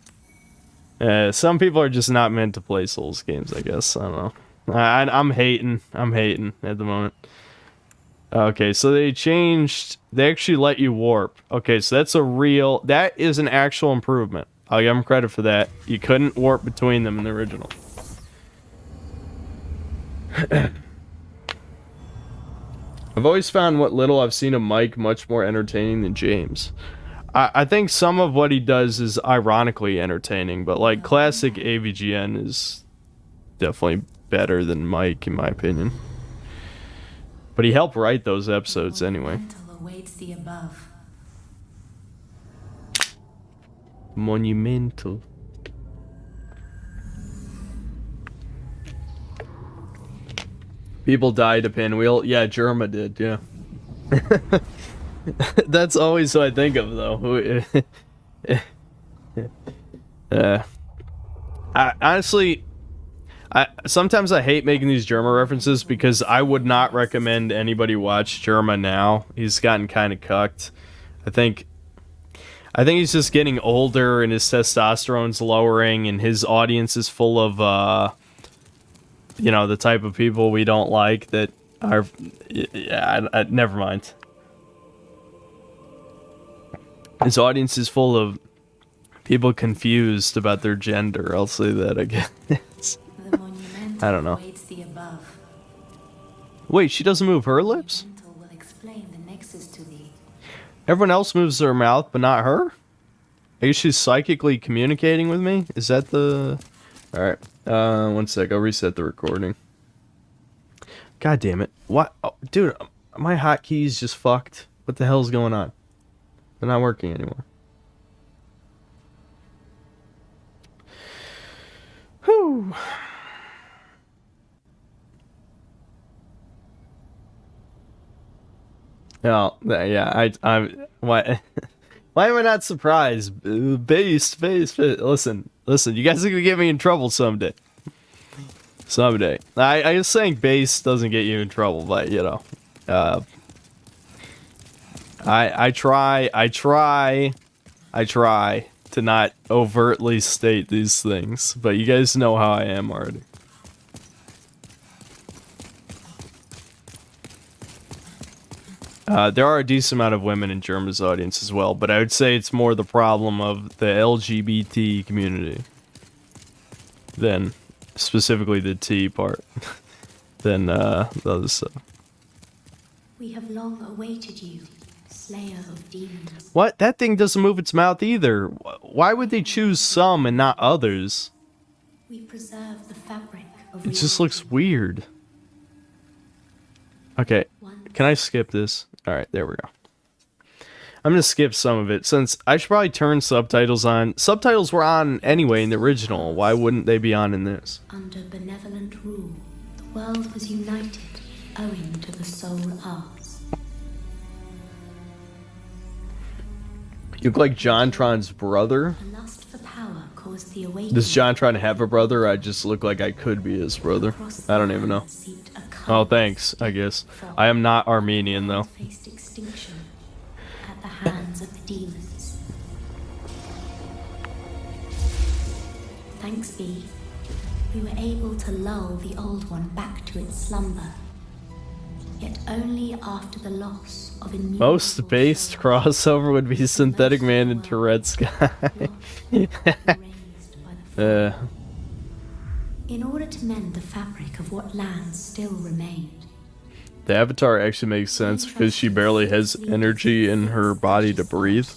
Some people are just not meant to play Souls games, I guess. I don't know. I'm hating. I'm hating at the moment. Okay, so they actually let you warp. Okay, so that is an actual improvement. I'll give them credit for that. You couldn't warp between them in the original. I've always found what little I've seen of Mike much more entertaining than James. I think some of what he does is ironically entertaining, but like classic AVGN is definitely better than Mike in my opinion. But he helped write those episodes anyway. Awaits the above. Monumental. People died to Pinwheel. Yeah, Germa did, yeah. That's always what I think of, though. Honestly, sometimes I hate making these Germa references because I would not recommend anybody watch Germa now. He's gotten kind of cucked. I think he's just getting older and his testosterone's lowering and his audience is full of, you know, the type of people we don't like that are... Yeah, never mind. His audience is full of people confused about their gender. I'll say that again. I don't know. Wait, she doesn't move her lips? Everyone else moves their mouth, but not her? I guess she's psychically communicating with me? Is that the... Alright, one sec, I'll reset the recording. God damn it. What? Oh, dude, my hotkeys just fucked. What the hell's going on? They're not working anymore. Whew. Oh, yeah, why am I not surprised? Base. Listen, you guys are gonna get me in trouble someday. I was saying base doesn't get you in trouble, but you know, I try to not overtly state these things, but you guys know how I am already. There are a decent amount of women in Germa's audience as well, but I would say it's more the problem of the LGBT community than specifically the T part than the other stuff. We have long awaited you, Slayer of Demons. What? That thing doesn't move its mouth either. Why would they choose some and not others? We preserve the fabric of it just looks weird. Okay, can I skip this? Alright, there we go. I'm gonna skip some of it, since I should probably turn subtitles on. Subtitles were on anyway in the original. Why wouldn't they be on in this? Under benevolent rule, the world was united, owing to the soul arts. You look like JonTron's brother? A lust for power caused the awakening. Does JonTron have a brother? I just look like I could be his brother. I don't even know. Oh, thanks, I guess. I am not Armenian, though. Faced extinction at the hands of the demons. Thanks be, we were able to lull the old one back to its slumber. Yet only after the loss of innumerable... Most based crossover would be Synthetic Man and Tourette Sky. In order to mend the fabric of what lands still remained, The Avatar actually makes sense because she barely has energy in her body to breathe.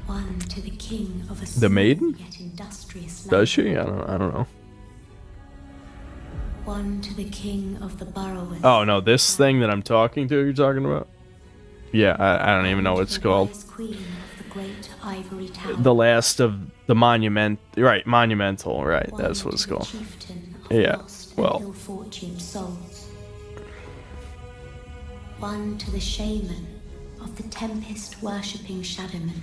one to the king of a The small maiden? yet industrious Does she? land, I don't know. one to the king of the burrowers. Oh no, this thing that I'm talking to, you're talking about? Yeah, I don't even know what it's called. Queen of the great ivory tower. The last of the monument, right? Monumental, right? That's what it's called. Yeah. Well, Ill-fortuned souls. One to the shaman of the tempest-worshipping shadowmen.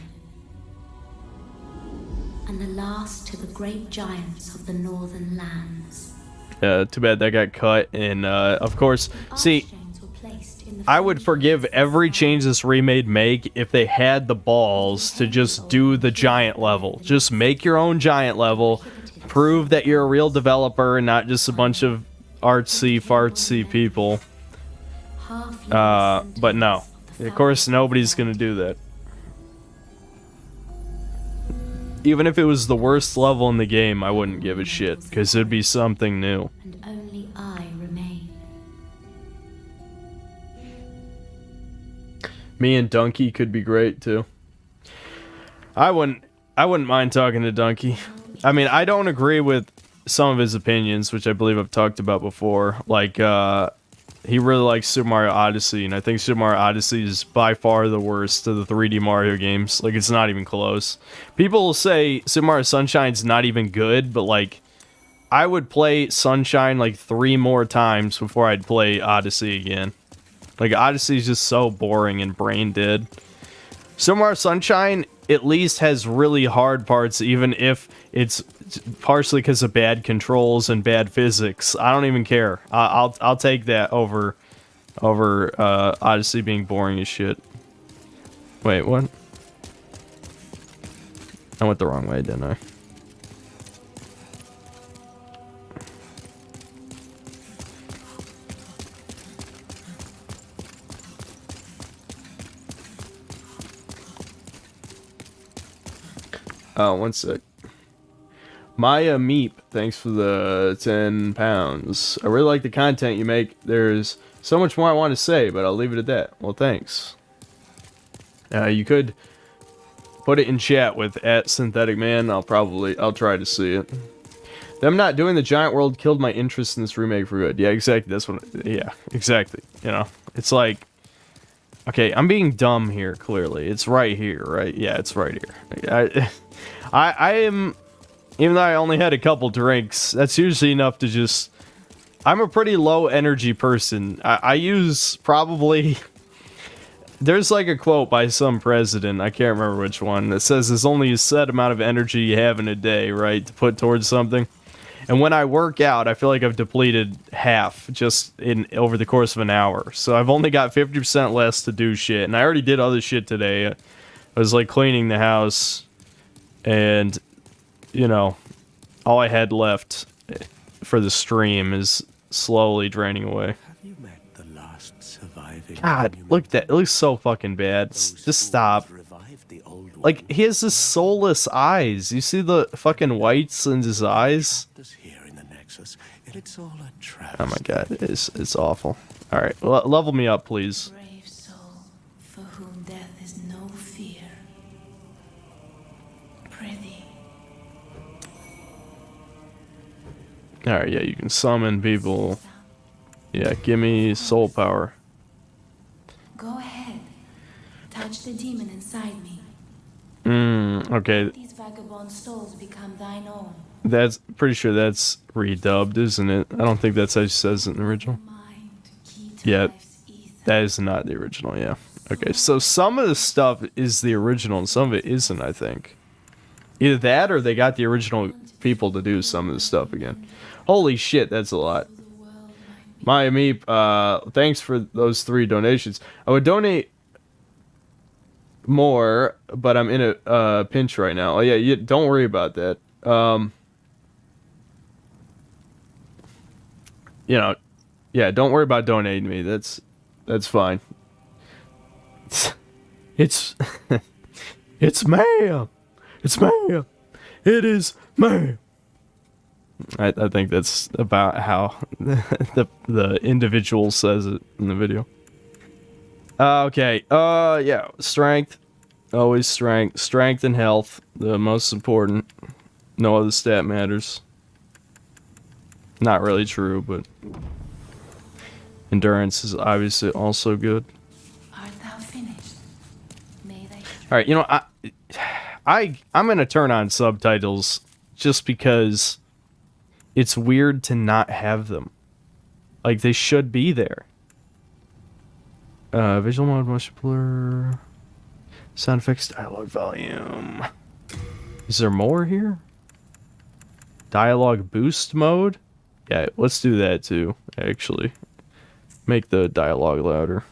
And the last to the great giants of the northern lands. too bad that got cut. And of course, see, I would forgive every change this remake make if they had the balls to just do the giant level. Just make your own giant level. Prove that you're a real developer and not just a bunch of artsy-fartsy people. But no. Of course, nobody's gonna do that. Even if it was the worst level in the game, I wouldn't give a shit, because it'd be something new. And only I remain. Me and Donkey could be great too. I wouldn't mind talking to Donkey. I mean, I don't agree with some of his opinions, which I believe I've talked about before. Like, he really likes Super Mario Odyssey, and I think Super Mario Odyssey is by far the worst of the 3D Mario games. Like, it's not even close. People will say Super Mario Sunshine's not even good, but like, I would play Sunshine like 3 more times before I'd play Odyssey again. Like, Odyssey's just so boring and brain dead. Super Mario Sunshine at least has really hard parts, even if it's partially because of bad controls and bad physics. I don't even care. I'll take that over Odyssey being boring as shit. Wait, what? I went the wrong way, didn't I? Oh, one sec. Maya Meep, thanks for the 10 pounds. I really like the content you make. There's so much more I want to say, but I'll leave it at that. Well, thanks. You could put it in chat with @SyntheticMan. I'll try to see it. Them not doing the giant world killed my interest in this remake for good. Yeah, exactly. That's what. Yeah, exactly. You know, it's like, okay, I'm being dumb here. Clearly, it's right here, right? Yeah, it's right here. I am, even though I only had a couple drinks, that's usually enough to just, I'm a pretty low energy person. I use probably, there's like a quote by some president, I can't remember which one, that says there's only a set amount of energy you have in a day, right, to put towards something. And when I work out, I feel like I've depleted half just over the course of an hour. So I've only got 50% less to do shit. And I already did other shit today. I was like cleaning the house. And, you know, all I had left for the stream is slowly draining away. Have you met the last surviving? God, look at that. It looks so fucking bad. Just stop. Like, he has this soulless eyes. You see the fucking whites in his eyes? Oh my god, it's awful. Alright, level me up, please. Brave soul, for whom death is no fear. Prithee. Alright, yeah, you can summon people. Yeah, give me soul power. Go ahead. Touch the demon inside me. Okay. These vagabond souls become thine own. That's pretty sure that's redubbed, isn't it? I don't think that's how it says it in the original. Yeah, that is not the original, yeah. Okay, so some of the stuff is the original and some of it isn't, I think. Either that or they got the original people to do some of the stuff again. Holy shit, that's a lot. Maya Meep, thanks for those 3 donations. I would donate more, but I'm in a pinch right now. Oh yeah, don't worry about that. You know, yeah, don't worry about donating to me. That's fine. It's it's ma'am. It's ma'am. It is me. I think that's about how the individual says it in the video. Okay. Yeah. Strength. Always strength. Strength and health. The most important. No other stat matters. Not really true, but endurance is obviously also good. Art thou finished? May they... All right, you know, I'm gonna turn on subtitles just because it's weird to not have them. Like, they should be there. Visual mode, motion blur, sound effects, dialogue volume. Is there more here? Dialogue boost mode? Yeah, let's do that too, actually. Make the dialogue louder.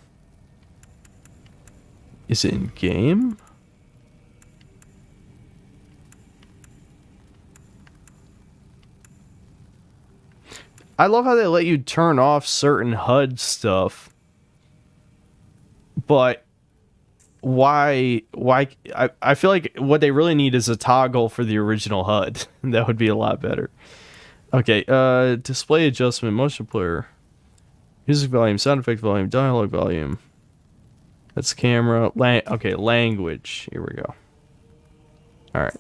Is it in game? I love how they let you turn off certain HUD stuff. But why I feel like what they really need is a toggle for the original HUD. That would be a lot better. Okay, display adjustment, motion player. Music volume, sound effect volume, dialogue volume. That's camera. Okay, language. Here we go. Alright.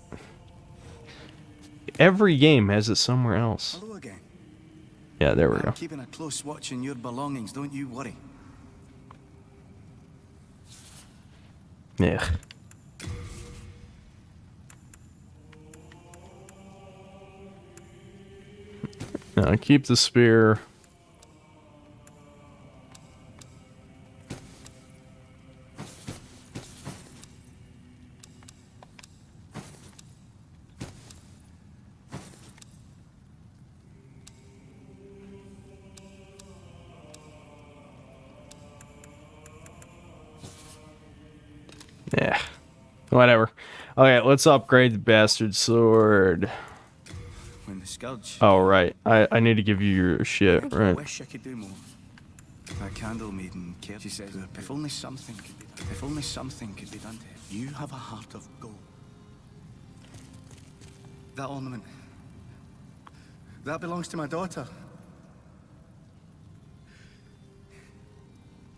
Every game has it somewhere else. Hello again. Yeah, there we go. I'm keeping a close watch on your belongings, don't you worry. Yeah. Keep the spear. Yeah. Whatever. Okay, let's upgrade the bastard sword. When the scourge. Oh, right. I need to give you your shit, I right? wish I could do more. That candle maiden cared. She says, if only something could be done. If only something could be done to it. You have a heart of gold. That ornament. That belongs to my daughter.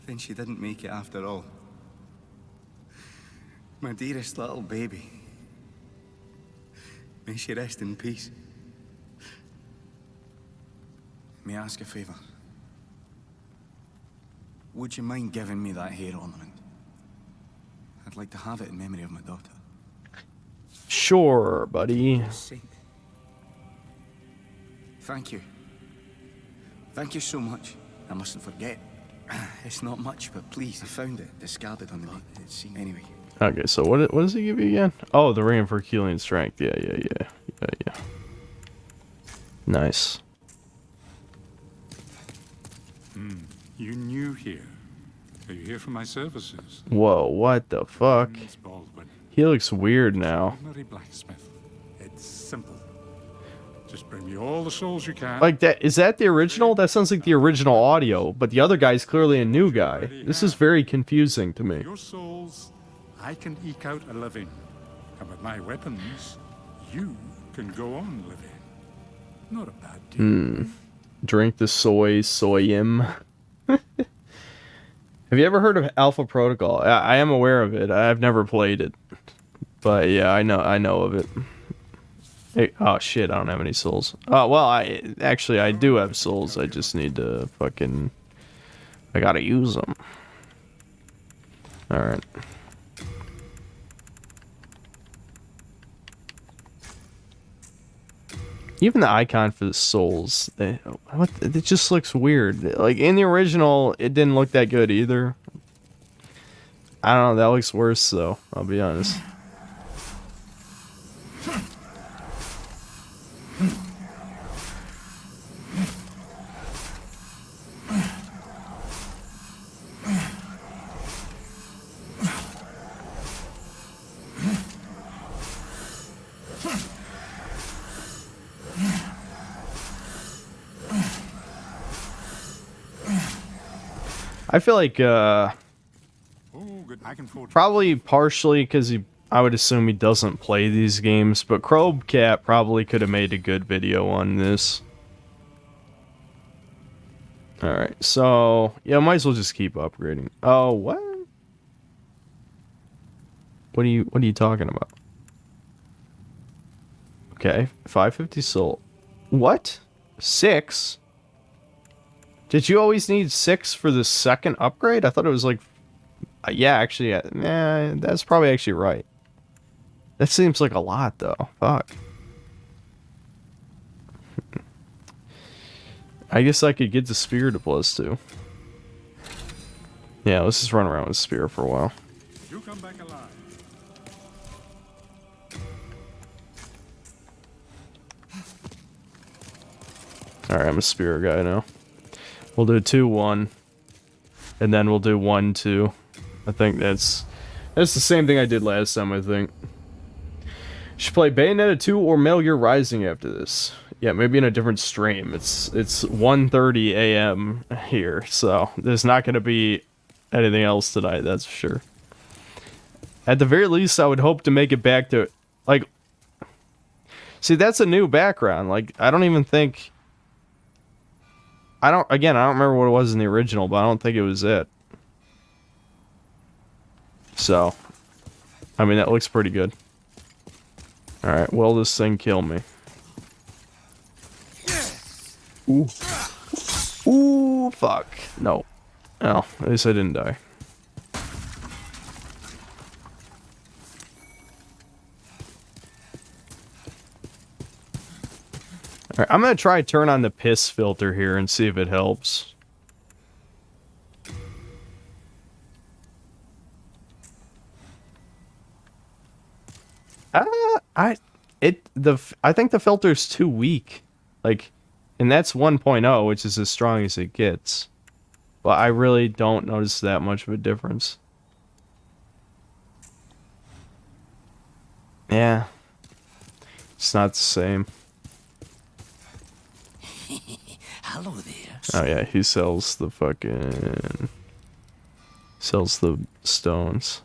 Then she didn't make it after all. My dearest little baby. May she rest in peace. May I ask a favor? Would you mind giving me that hair ornament? I'd like to have it in memory of my daughter. Sure, buddy. Thank you. Thank you so much. I mustn't forget. It's not much, but please, I found it discarded on the beach. Anyway. Okay, so what does he give you again? Oh, the ring for Herculean strength. Yeah. Nice. You new here? Are you here for my services? Whoa, what the fuck? He looks weird now. Ordinary blacksmith. It's simple. Just bring me all the souls you can. Like that, is that the original? That sounds like the original audio, but the other guy's clearly a new guy. This is very confusing to me. Your souls, I can eke out a living. And with my weapons, you can go on living. Not a bad deal. Drink the soyim. Have you ever heard of Alpha Protocol? I am aware of it. I've never played it. But yeah, I know of it. Hey, oh shit, I don't have any souls. Oh, well, I do have souls. I just need to fucking... I gotta use them. Alright. Even the icon for the souls, it just looks weird. Like, in the original, it didn't look that good either. I don't know, that looks worse though, I'll be honest. I feel like, probably partially because he I would assume he doesn't play these games, but Cat probably could have made a good video on this. Alright, so yeah, might as well just keep upgrading. Oh, what? What are you talking about? Okay, 550 soul. What? 6? Did you always need 6 for the second upgrade? I thought it was like... yeah, actually, that's probably actually right. That seems like a lot, though. Fuck. I guess I could get the spear to +2. Yeah, let's just run around with spear for a while. You come back alive. Alright, I'm a spear guy now. We'll do 2-1. And then we'll do 1-2. I think that's the same thing I did last time, I think. Should play Bayonetta 2 or Metal Gear Rising after this. Yeah, maybe in a different stream. It's 1:30 a.m. here, so there's not going to be anything else tonight, that's for sure. At the very least, I would hope to make it back to, like... See, that's a new background. Like, I don't even think... I don't remember what it was in the original, but I don't think it was it. So, I mean, that looks pretty good. Alright, will this thing kill me? Ooh. Ooh, fuck. No. Oh, at least I didn't die. Alright, I'm gonna try turn on the piss filter here and see if it helps. I think the filter's too weak. Like, and that's 1.0, which is as strong as it gets. But I really don't notice that much of a difference. Yeah. It's not the same. Hello there. Oh yeah, he sells the fucking... sells the stones.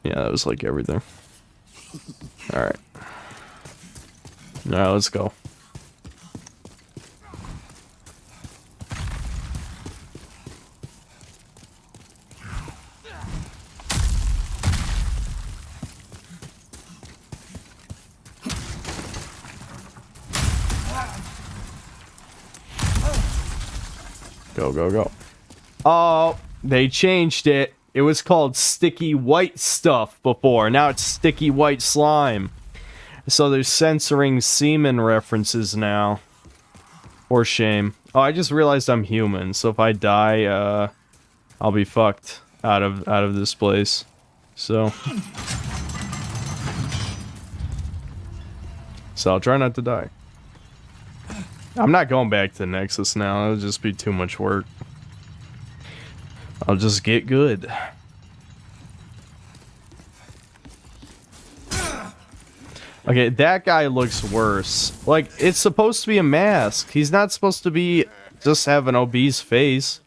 Yeah, that was like everything. Alright. Alright, let's go. Go, go, go. Oh, they changed it. It was called sticky white stuff before. Now it's sticky white slime. So they're censoring semen references now. For shame. Oh, I just realized I'm human. So if I die, I'll be fucked out of this place. So I'll try not to die. I'm not going back to Nexus now. It'll just be too much work. I'll just get good. Okay, that guy looks worse. Like, it's supposed to be a mask. He's not supposed to be just have an obese face.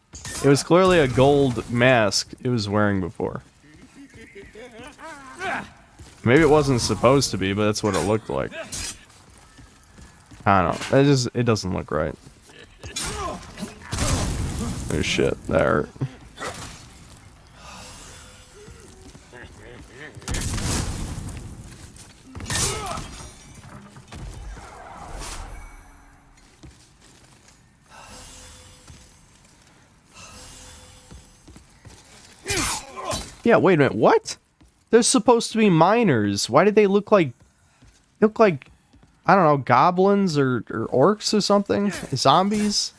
It was clearly a gold mask it was wearing before. Maybe it wasn't supposed to be, but that's what it looked like. I don't know. It doesn't look right. Oh shit, that hurt. Yeah, wait a minute, what? They're supposed to be miners. Why did they look like... I don't know, goblins or orcs or something? Zombies?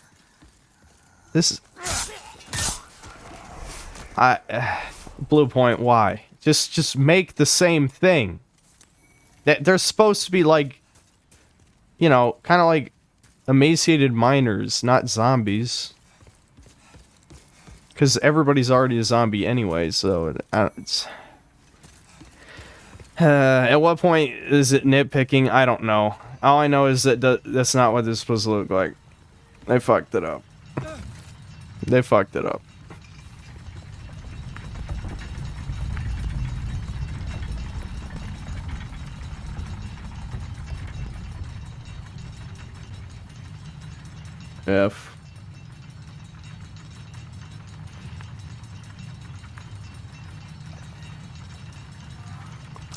This is... Blue Point, why? Just make the same thing. They're supposed to be like... You know, kind of like emaciated miners, not zombies. Because everybody's already a zombie anyway, so it's... at what point is it nitpicking? I don't know. All I know is that that's not what this is supposed to look like. They fucked it up. They fucked it up. F.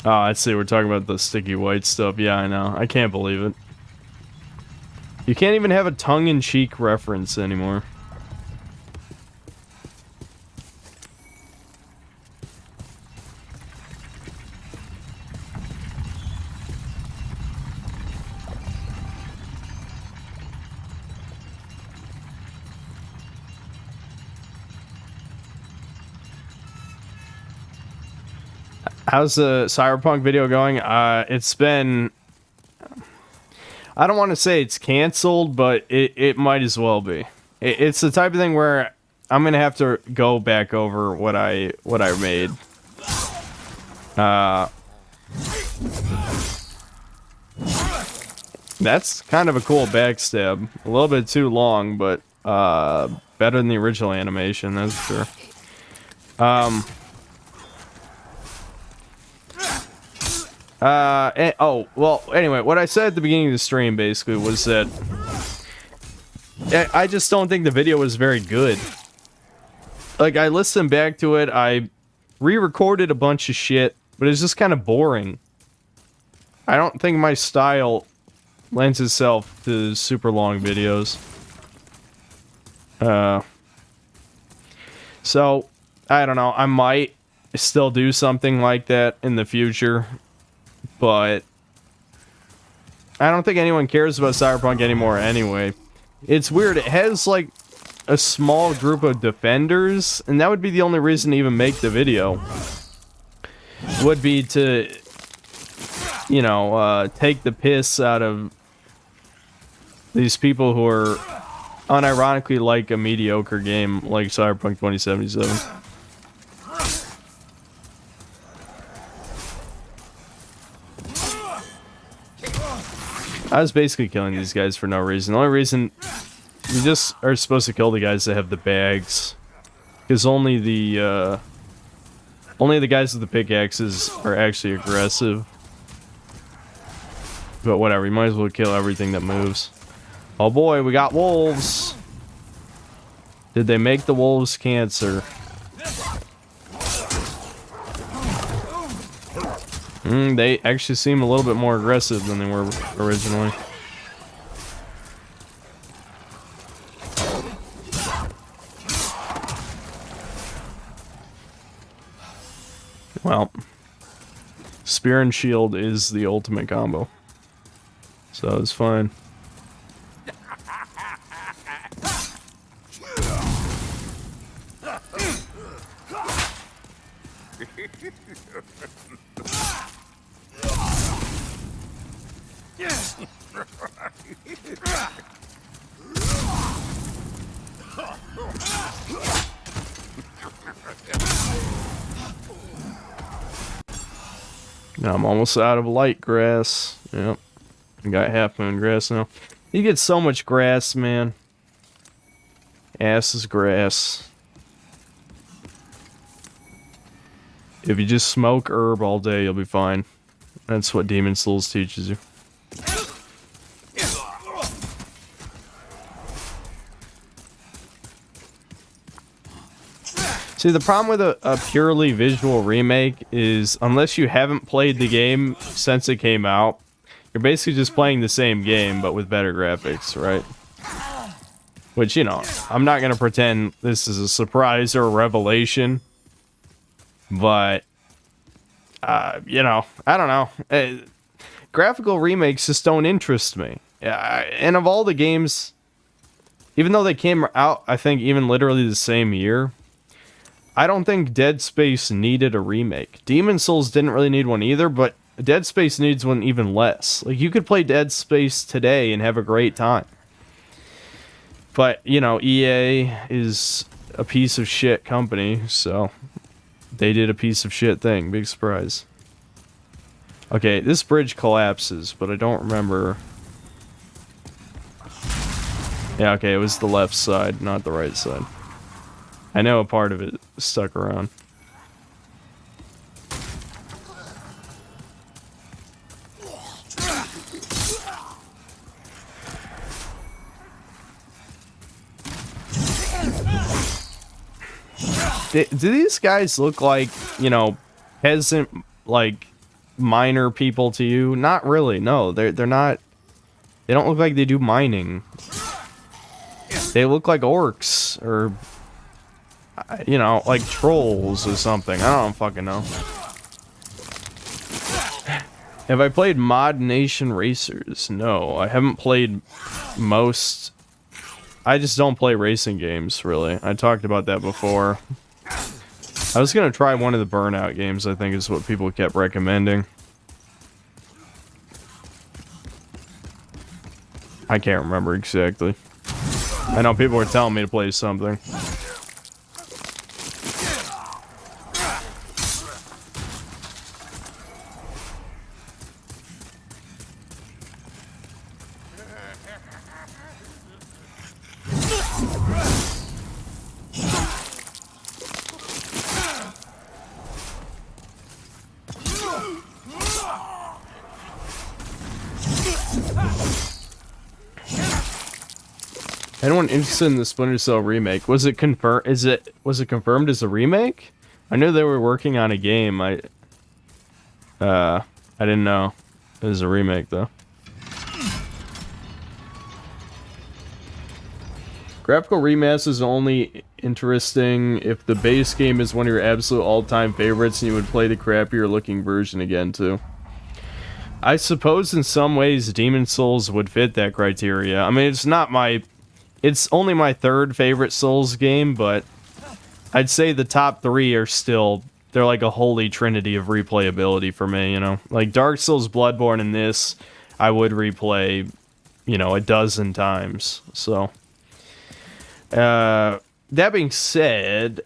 Oh, I see. We're talking about the sticky white stuff. Yeah, I know. I can't believe it. You can't even have a tongue-in-cheek reference anymore. How's the Cyberpunk video going? It's been... I don't want to say it's canceled, but it might as well be. It's the type of thing where I'm gonna have to go back over what I made. That's kind of a cool backstab. A little bit too long, but better than the original animation, that's for sure. Oh, well, anyway, what I said at the beginning of the stream, basically, was that I just don't think the video was very good. Like, I listened back to it, I re-recorded a bunch of shit, but it's just kind of boring. I don't think my style lends itself to super long videos. So, I don't know, I might still do something like that in the future, but I don't think anyone cares about Cyberpunk anymore anyway. It's weird, it has like a small group of defenders, and that would be the only reason to even make the video. Would be to, you know, take the piss out of these people who are unironically like a mediocre game like Cyberpunk 2077. I was basically killing these guys for no reason. The only reason you just are supposed to kill the guys that have the bags, because only the guys with the pickaxes are actually aggressive. But whatever, you might as well kill everything that moves. Oh boy, we got wolves. Did they make the wolves cancer? They actually seem a little bit more aggressive than they were originally. Well, spear and shield is the ultimate combo. So it's fine. I'm almost out of light grass. Yep. I got half moon grass now. You get so much grass, man. Ass is grass. If you just smoke herb all day, you'll be fine. That's what Demon Souls teaches you. See, the problem with a purely visual remake is, unless you haven't played the game since it came out, you're basically just playing the same game, but with better graphics, right? Which, you know, I'm not going to pretend this is a surprise or a revelation, but, you know, I don't know. Graphical remakes just don't interest me. And of all the games, even though they came out, I think, even literally the same year, I don't think Dead Space needed a remake. Demon Souls didn't really need one either, but Dead Space needs one even less. Like, you could play Dead Space today and have a great time. But, you know, EA is a piece of shit company, so they did a piece of shit thing. Big surprise. Okay, this bridge collapses, but I don't remember. Yeah, okay, it was the left side, not the right side. I know a part of it stuck around. Do these guys look like, you know, peasant, like, miner people to you? Not really, no. They're not... They don't look like they do mining. They look like orcs, or... You know, like trolls or something. I don't fucking know. Have I played Mod Nation Racers? No, I haven't played most... I just don't play racing games, really. I talked about that before. I was gonna try one of the Burnout games, I think is what people kept recommending. I can't remember exactly. I know people were telling me to play something. Anyone interested in the Splinter Cell remake? Was it confirmed? Was it confirmed as a remake? I knew they were working on a game. I didn't know it was a remake though. Graphical remaster is only interesting if the base game is one of your absolute all-time favorites and you would play the crappier looking version again too. I suppose in some ways Demon's Souls would fit that criteria. I mean, it's only my third favorite Souls game, but I'd say the top three are still, they're like a holy trinity of replayability for me, you know? Like Dark Souls, Bloodborne, and this, I would replay, you know, 12 times, so. That being said,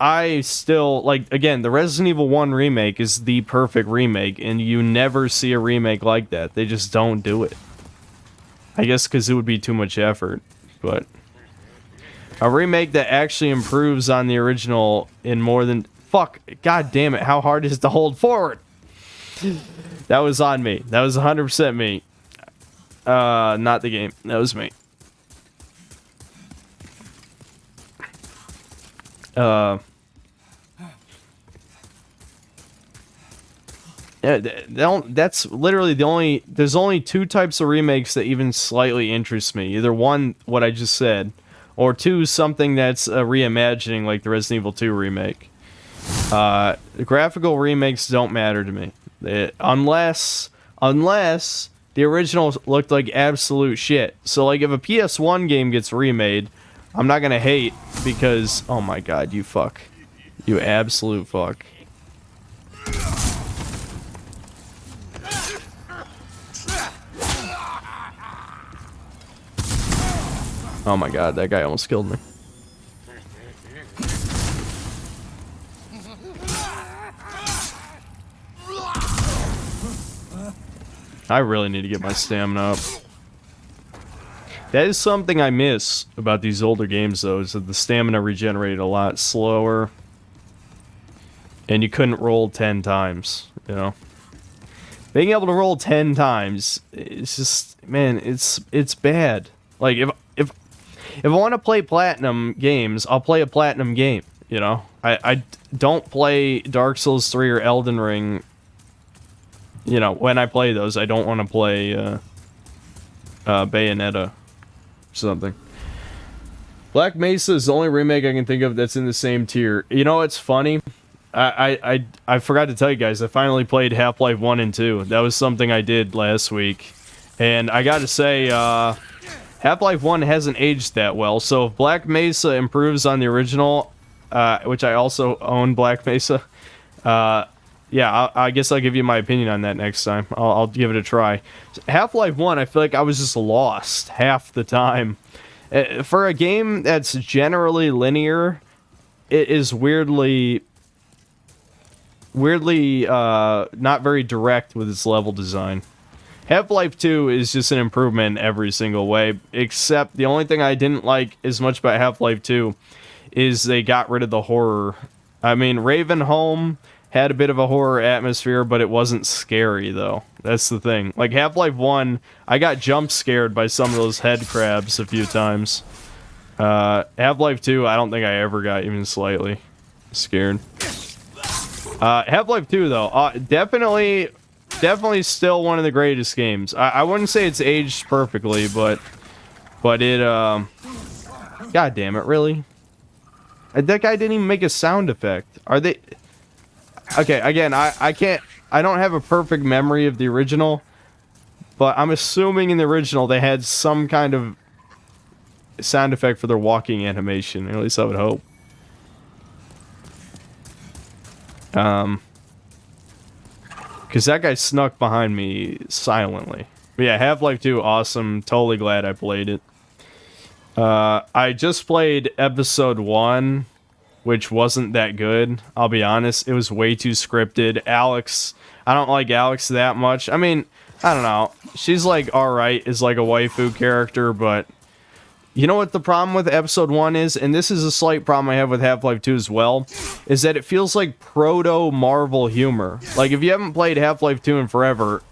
I still, like, again, the Resident Evil 1 remake is the perfect remake, and you never see a remake like that. They just don't do it. I guess because it would be too much effort, but a remake that actually improves on the original in more than... Fuck, god damn it, how hard is it to hold forward? That was on me. That was 100% me. Not the game. That was me. Yeah, that's literally the only... There's only two types of remakes that even slightly interest me. Either one, what I just said, or two, something that's a reimagining like the Resident Evil 2 remake. The graphical remakes don't matter to me. Unless the original looked like absolute shit. So like if a PS1 game gets remade, I'm not gonna hate because... Oh my god, you fuck. You absolute fuck. Oh my god, that guy almost killed me. I really need to get my stamina up. That is something I miss about these older games, though, is that the stamina regenerated a lot slower. And you couldn't roll 10 times, you know? Being able to roll 10 times, it's just, man, it's bad. Like, if I want to play platinum games, I'll play a platinum game, you know? I don't play Dark Souls 3 or Elden Ring. You know, when I play those, I don't want to play Bayonetta or something. Black Mesa is the only remake I can think of that's in the same tier. You know, it's funny. I forgot to tell you guys, I finally played Half-Life 1 and 2. That was something I did last week. And I gotta say, Half-Life 1 hasn't aged that well, so if Black Mesa improves on the original, which I also own Black Mesa, yeah, I guess I'll give you my opinion on that next time. I'll give it a try. Half-Life 1, I feel like I was just lost half the time. For a game that's generally linear, it is weirdly not very direct with its level design. Half-Life 2 is just an improvement in every single way, except the only thing I didn't like as much about Half-Life 2 is they got rid of the horror. I mean, Ravenholm had a bit of a horror atmosphere, but it wasn't scary, though. That's the thing. Like, Half-Life 1, I got jump scared by some of those head crabs a few times. Half-Life 2, I don't think I ever got even slightly scared. Half-Life 2, though, definitely still one of the greatest games. I wouldn't say it's aged perfectly, but it, God damn it, really? That guy didn't even make a sound effect. Are they... Okay, again, I don't have a perfect memory of the original, but I'm assuming in the original they had some kind of sound effect for their walking animation. At least I would hope. Because that guy snuck behind me silently. But yeah, Half-Life 2, awesome. Totally glad I played it. I just played episode 1, which wasn't that good. I'll be honest. It was way too scripted. Alex, I don't like Alex that much. I mean, I don't know. She's like alright as like a waifu character, but you know what the problem with episode 1 is? And this is a slight problem I have with Half-Life 2 as well, is that it feels like proto-Marvel humor. Like, if you haven't played Half-Life 2 in forever,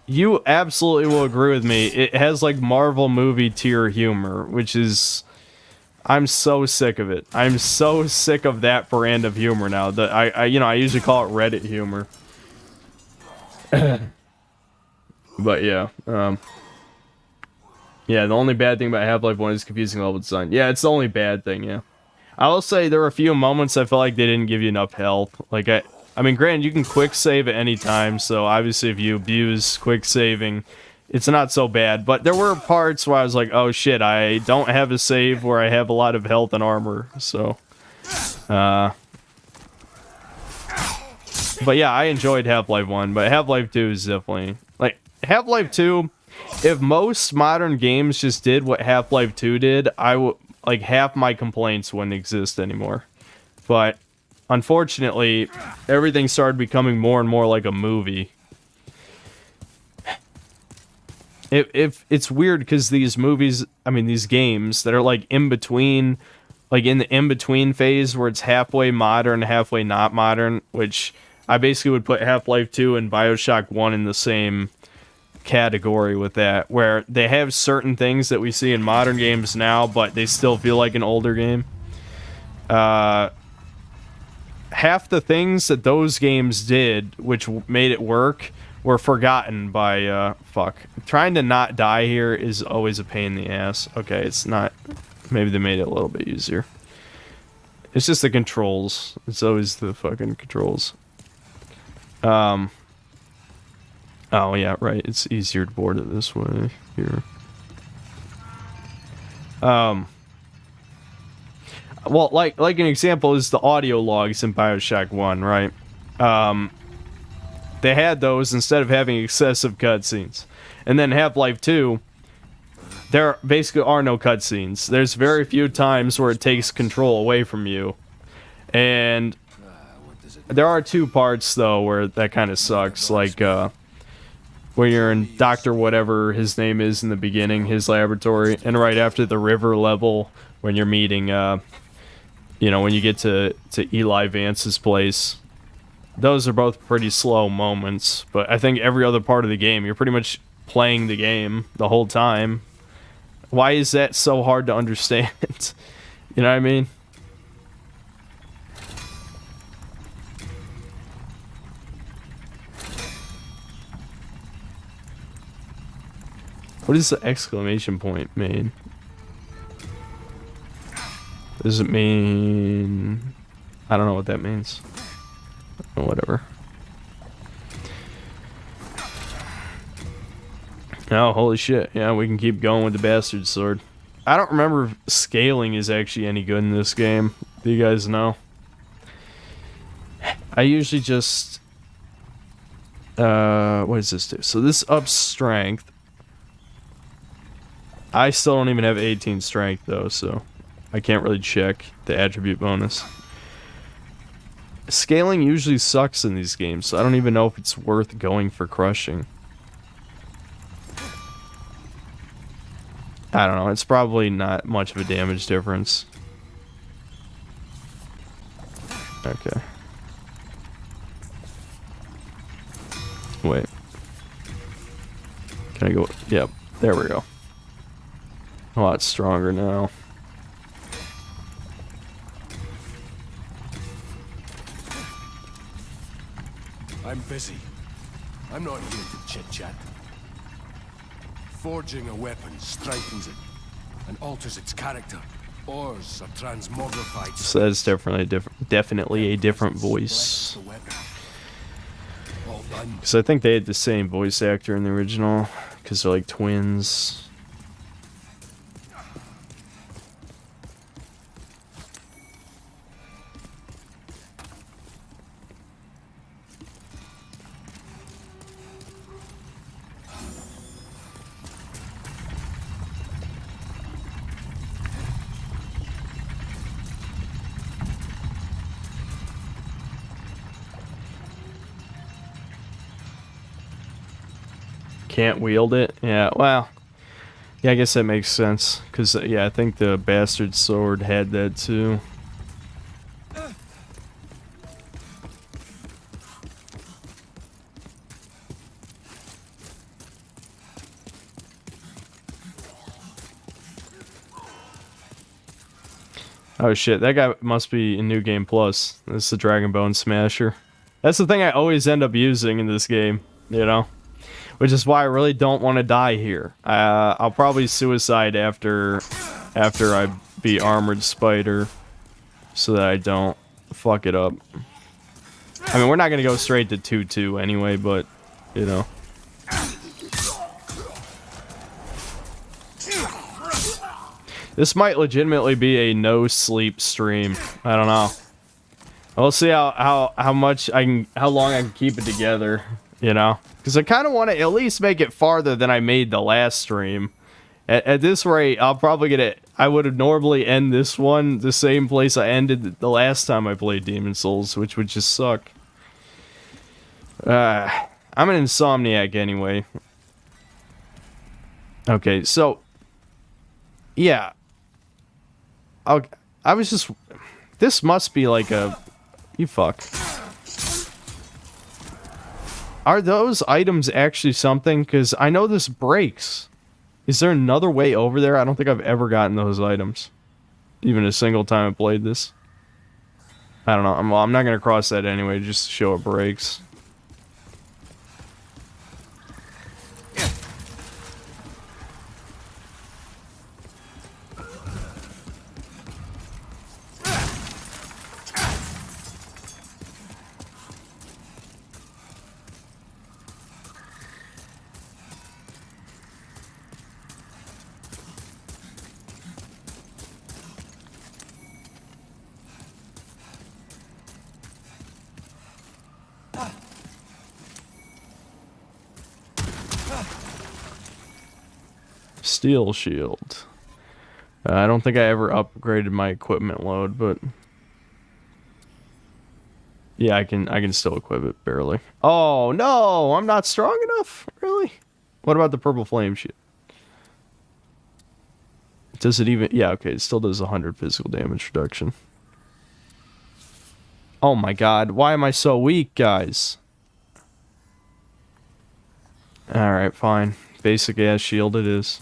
you absolutely will agree with me. It has like Marvel movie tier humor, which is... I'm so sick of it. I'm so sick of that brand of humor now. That I usually call it Reddit humor. But yeah, yeah, the only bad thing about Half-Life 1 is confusing level design. Yeah, it's the only bad thing, yeah. I will say there were a few moments I felt like they didn't give you enough health. Like, I mean, granted, you can quick save at any time, so obviously if you abuse quick saving, it's not so bad. But there were parts where I was like, oh shit, I don't have a save where I have a lot of health and armor, so... But yeah, I enjoyed Half-Life 1, but Half-Life 2 is definitely... Like, Half-Life 2... If most modern games just did what Half-Life 2 did, I would like half my complaints wouldn't exist anymore. But unfortunately, everything started becoming more and more like a movie. It's weird because these movies, I mean these games that are like in between, like in the in-between phase where it's halfway modern, halfway not modern, which I basically would put Half-Life 2 and BioShock 1 in the same category with that, where they have certain things that we see in modern games now, but they still feel like an older game. Half the things that those games did, which made it work, were forgotten by, fuck. Trying to not die here is always a pain in the ass. Okay, it's not... Maybe they made it a little bit easier. It's just the controls. It's always the fucking controls. Oh, yeah, right. It's easier to board it this way here. Well, like an example is the audio logs in BioShock 1, right? They had those instead of having excessive cutscenes. And then Half-Life 2, there basically are no cutscenes. There's very few times where it takes control away from you. And there are two parts, though, where that kind of sucks. Like, when you're in Dr. whatever his name is in the beginning, his laboratory, and right after the river level, when you're meeting, when you get to Eli Vance's place. Those are both pretty slow moments, but I think every other part of the game, you're pretty much playing the game the whole time. Why is that so hard to understand? You know what I mean? What does the exclamation point mean? Does it mean... I don't know what that means. Oh, whatever. Oh, holy shit. Yeah, we can keep going with the bastard sword. I don't remember if scaling is actually any good in this game. Do you guys know? I usually just... what does this do? So this ups strength. I still don't even have 18 strength, though, so I can't really check the attribute bonus. Scaling usually sucks in these games, so I don't even know if it's worth going for crushing. I don't know, it's probably not much of a damage difference. Okay. Wait. Can I go? Yep. There we go. A lot stronger now. I'm busy. I'm not here to chit-chat. Forging a weapon strengthens it and alters its character. Ores are transmogrified. So that's definitely a different voice. Because I think they had the same voice actor in the original, because they're like twins. Can't wield it? Yeah, well, yeah, I guess that makes sense. Because, yeah, I think the bastard sword had that too. Oh shit, that guy must be in New Game Plus. This is the Dragon Bone Smasher. That's the thing I always end up using in this game, you know? Which is why I really don't want to die here. I'll probably suicide after I beat Armored Spider, so that I don't fuck it up. I mean, we're not gonna go straight to 2-2 anyway, but you know. This might legitimately be a no sleep stream. I don't know. We'll see how much how long I can keep it together, you know. Because I kind of want to at least make it farther than I made the last stream. At this rate, I'll probably get it. I would have normally end this one the same place I ended the last time I played Demon's Souls, which would just suck. I'm an insomniac anyway. Okay, so yeah. I was just. This must be like a. You fuck. Are those items actually something? Because I know this breaks. Is there another way over there? I don't think I've ever gotten those items. Even a single time I played this. I don't know. I'm not going to cross that anyway, just to show it breaks. Steel shield. I don't think I ever upgraded my equipment load, but yeah, I can still equip it barely. Oh no, I'm not strong enough. Really? What about the purple flame shield? Does it even? Yeah, okay, it still does 100 physical damage reduction. Oh my god, why am I so weak, guys? Alright, fine. Basic ass shield it is.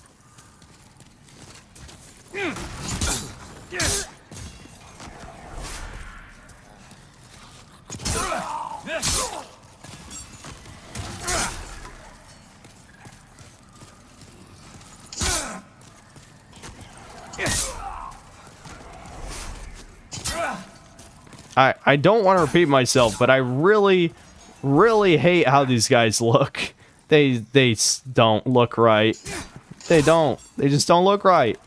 I don't want to repeat myself, but I really, really hate how these guys look. They don't look right. They don't. They just don't look right.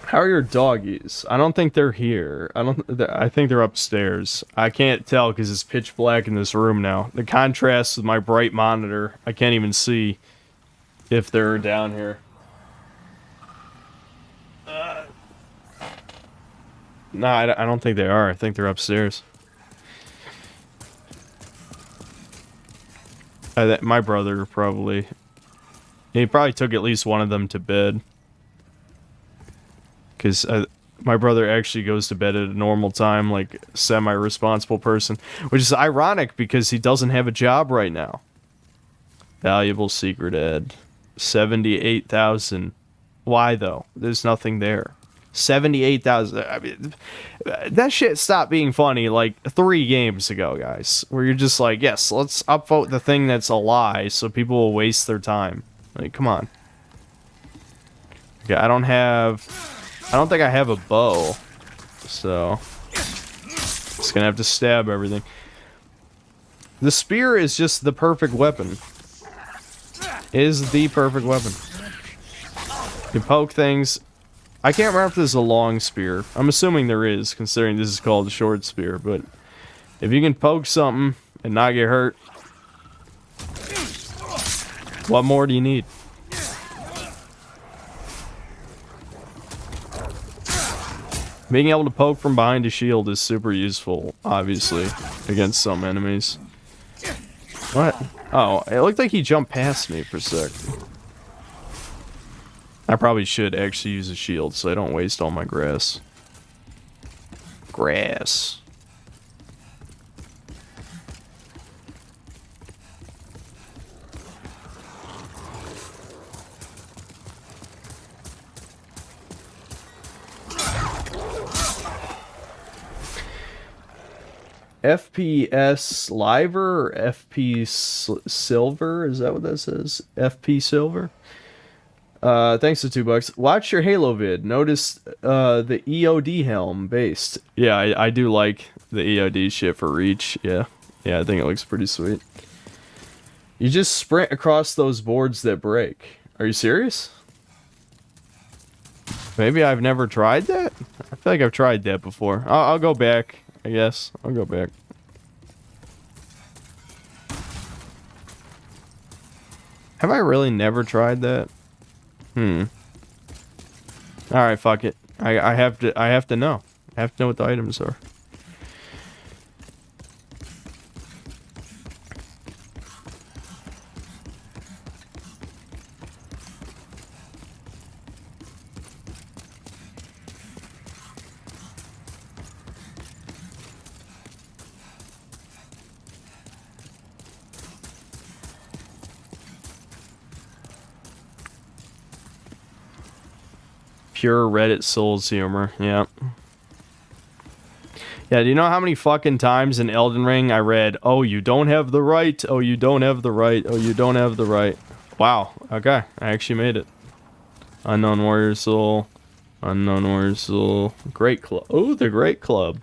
How are your doggies? I don't think they're here. I think they're upstairs. I can't tell because it's pitch black in this room now. The contrast with my bright monitor, I can't even see if they're down here. No, I don't think they are. I think they're upstairs. My brother probably. He probably took at least one of them to bed. because my brother actually goes to bed at a normal time, like semi-responsible person, which is ironic because he doesn't have a job right now. Valuable secret, Ed. 78,000. Why though? There's nothing there. 78,000. I mean, that shit stopped being funny like 3 games ago, guys. Where you're just like, yes, let's upvote the thing that's a lie so people will waste their time. Like, come on. Okay, I don't think I have a bow. So, just gonna have to stab everything. The spear is just the perfect weapon. It is the perfect weapon. You poke things. I can't remember if there's a long spear. I'm assuming there is, considering this is called a short spear, but if you can poke something and not get hurt, what more do you need? Being able to poke from behind a shield is super useful, obviously, against some enemies. What? Oh, it looked like he jumped past me for a sec. I probably should actually use a shield so I don't waste all my grass. Grass. FPS Liver or FP Silver? Is that what that says? FP Silver? Thanks to $2. Watch your Halo vid. Notice the EOD helm based. Yeah, I do like the EOD shit for Reach. Yeah, I think it looks pretty sweet. You just sprint across those boards that break. Are you serious? Maybe I've never tried that? I feel like I've tried that before. I'll go back, I guess. I'll go back. Have I really never tried that? Alright, fuck it. I have to know. I have to know what the items are. Pure Reddit Souls humor, yeah. Yeah, do you know how many fucking times in Elden Ring I read, oh, you don't have the right, oh, you don't have the right, oh, you don't have the right. Wow, okay, I actually made it. Unknown Warrior Soul, Unknown Warrior Soul, Great Club. Oh, the Great Club.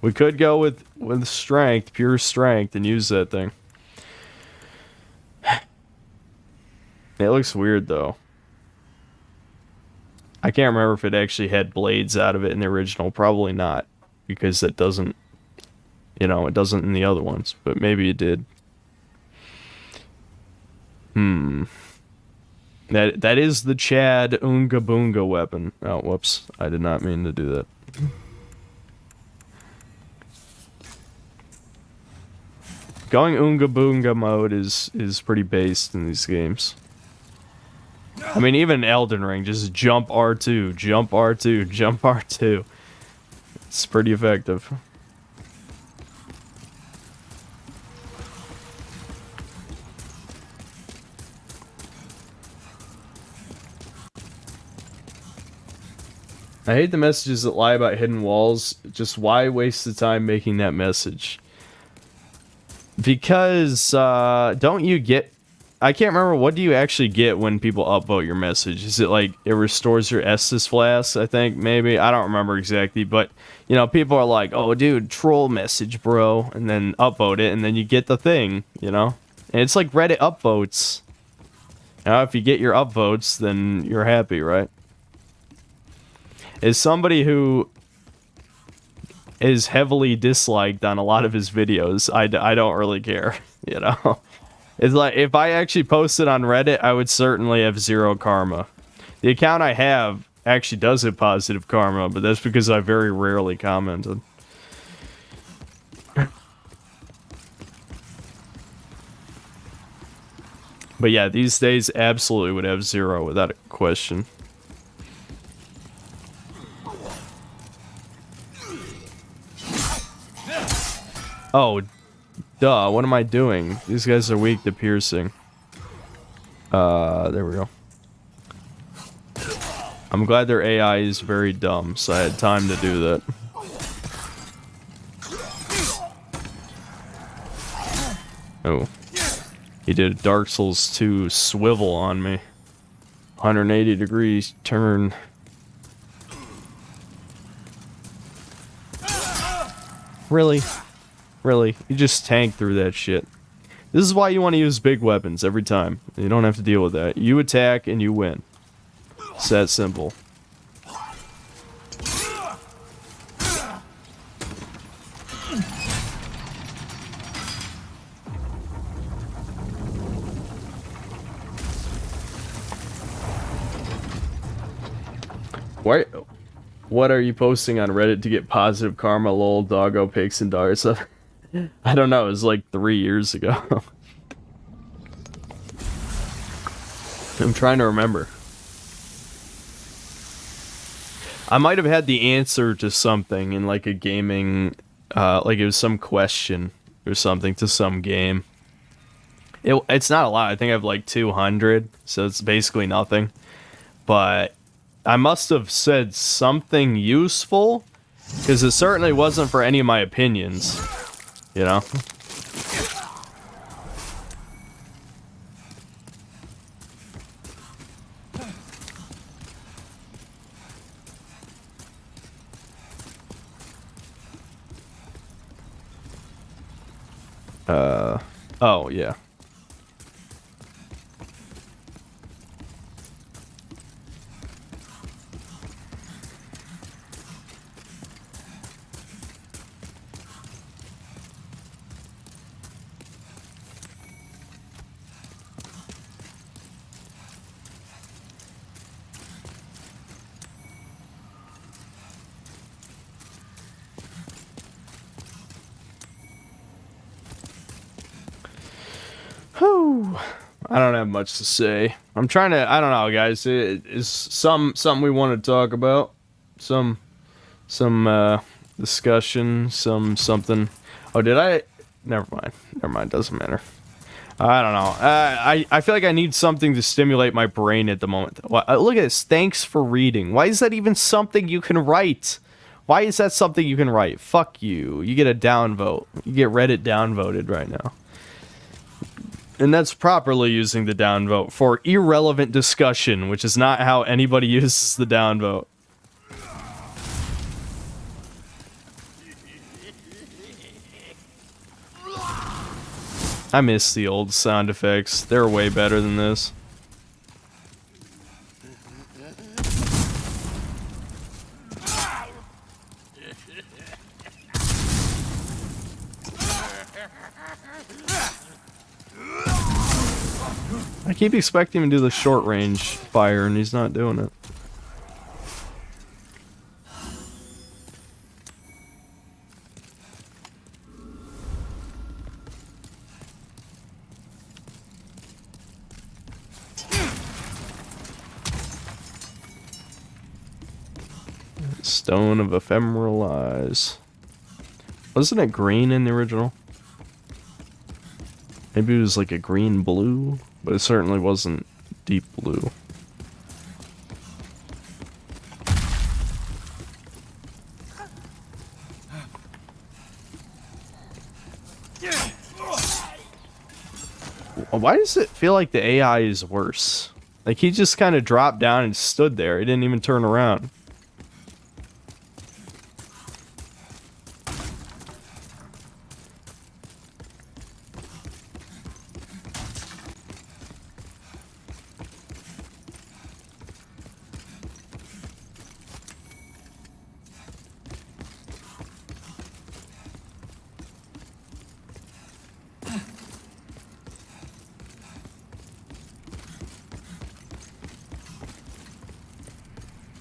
We could go with strength, pure strength, and use that thing. It looks weird, though. I can't remember if it actually had blades out of it in the original. Probably not, because it doesn't, you know, it doesn't in the other ones. But maybe it did. That is the Chad Oonga Boonga weapon. Oh, whoops. I did not mean to do that. Going Oonga Boonga mode is pretty based in these games. I mean, even Elden Ring, just jump R2, jump R2, jump R2. It's pretty effective. I hate the messages that lie about hidden walls. Just why waste the time making that message? Because, don't you get... I can't remember, what do you actually get when people upvote your message? Is it like, it restores your Estus flask, I think, maybe? I don't remember exactly, but, you know, people are like, oh, dude, troll message, bro, and then upvote it, and then you get the thing, you know? And it's like Reddit upvotes. Now, if you get your upvotes, then you're happy, right? As somebody who is heavily disliked on a lot of his videos, I don't really care, you know? It's like, if I actually posted on Reddit, I would certainly have 0 karma. The account I have actually does have positive karma, but that's because I very rarely commented. But yeah, these days absolutely would have 0 without a question. Oh, duh. What am I doing? These guys are weak to piercing. There we go. I'm glad their AI is very dumb, so I had time to do that. Oh. He did a Dark Souls 2 swivel on me. 180 degrees turn. Really? Really? You just tank through that shit. This is why you want to use big weapons every time. You don't have to deal with that. You attack and you win. It's that simple. Why? What are you posting on Reddit to get positive karma? Lol, doggo, pics, and dog stuff. I don't know. It was like 3 years ago. I'm trying to remember. I might have had the answer to something in like a gaming, like it was some question or something to some game. It's not a lot. I think I have like 200, so it's basically nothing. But I must have said something useful, because it certainly wasn't for any of my opinions, you know? Oh, yeah. Whew. I don't have much to say. I'm trying to, I don't know, guys. Is something we want to talk about? Some discussion, something. Oh, did I? Never mind. Doesn't matter. I don't know. I feel like I need something to stimulate my brain at the moment. Look at this. Thanks for reading. Why is that even something you can write? Why is that something you can write? Fuck you. You get a downvote. You get Reddit downvoted right now. And that's properly using the downvote for irrelevant discussion, which is not how anybody uses the downvote. I miss the old sound effects. They're way better than this. I keep expecting him to do the short range fire, and he's not doing it. Stone of Ephemeral Eyes. Wasn't it green in the original? Maybe it was like a green-blue, but it certainly wasn't deep blue. Why does it feel like the AI is worse? Like, he just kind of dropped down and stood there. He didn't even turn around.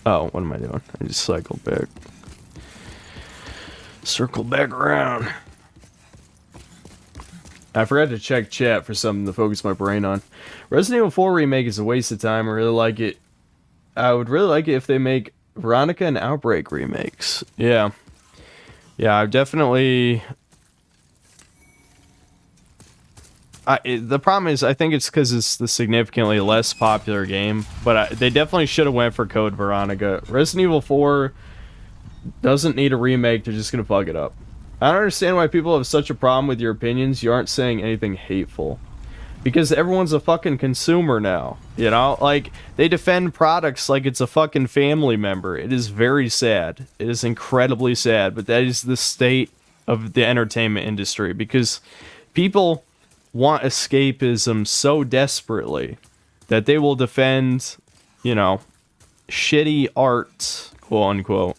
Oh, what am I doing? I just cycled back. Circle back around. I forgot to check chat for something to focus my brain on. Resident Evil 4 remake is a waste of time. I really like it. I would really like it if they make Veronica and Outbreak remakes. Yeah. Yeah, I've definitely The problem is, I think it's because it's the significantly less popular game, but they definitely should have went for Code Veronica. Resident Evil 4 doesn't need a remake, they're just gonna fuck it up. I don't understand why people have such a problem with your opinions. You aren't saying anything hateful. Because everyone's a fucking consumer now, you know? Like, they defend products like it's a fucking family member. It is very sad. It is incredibly sad, but that is the state of the entertainment industry. Because people want escapism so desperately that they will defend, you know, shitty art, quote unquote,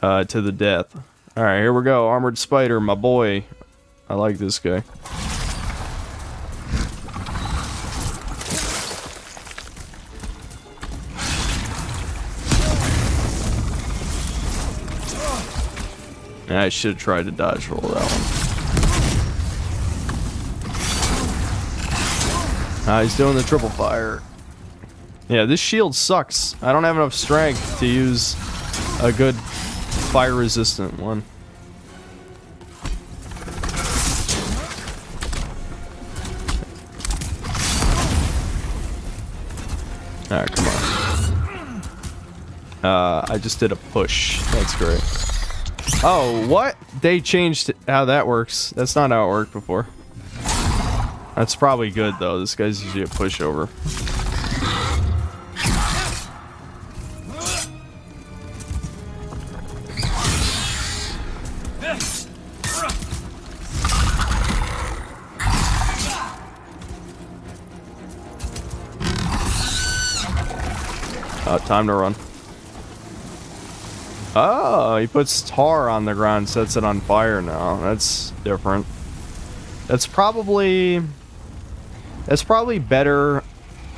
to the death. Alright, here we go. Armored Spider, my boy. I like this guy. I should have tried to dodge roll that one. He's doing the triple fire. Yeah, this shield sucks. I don't have enough strength to use a good fire resistant one. Alright, come on. I just did a push. That's great. Oh, what? They changed how that works. That's not how it worked before. That's probably good, though. This guy's usually a pushover. Time to run. Oh, he puts tar on the ground, sets it on fire now. That's different. That's probably better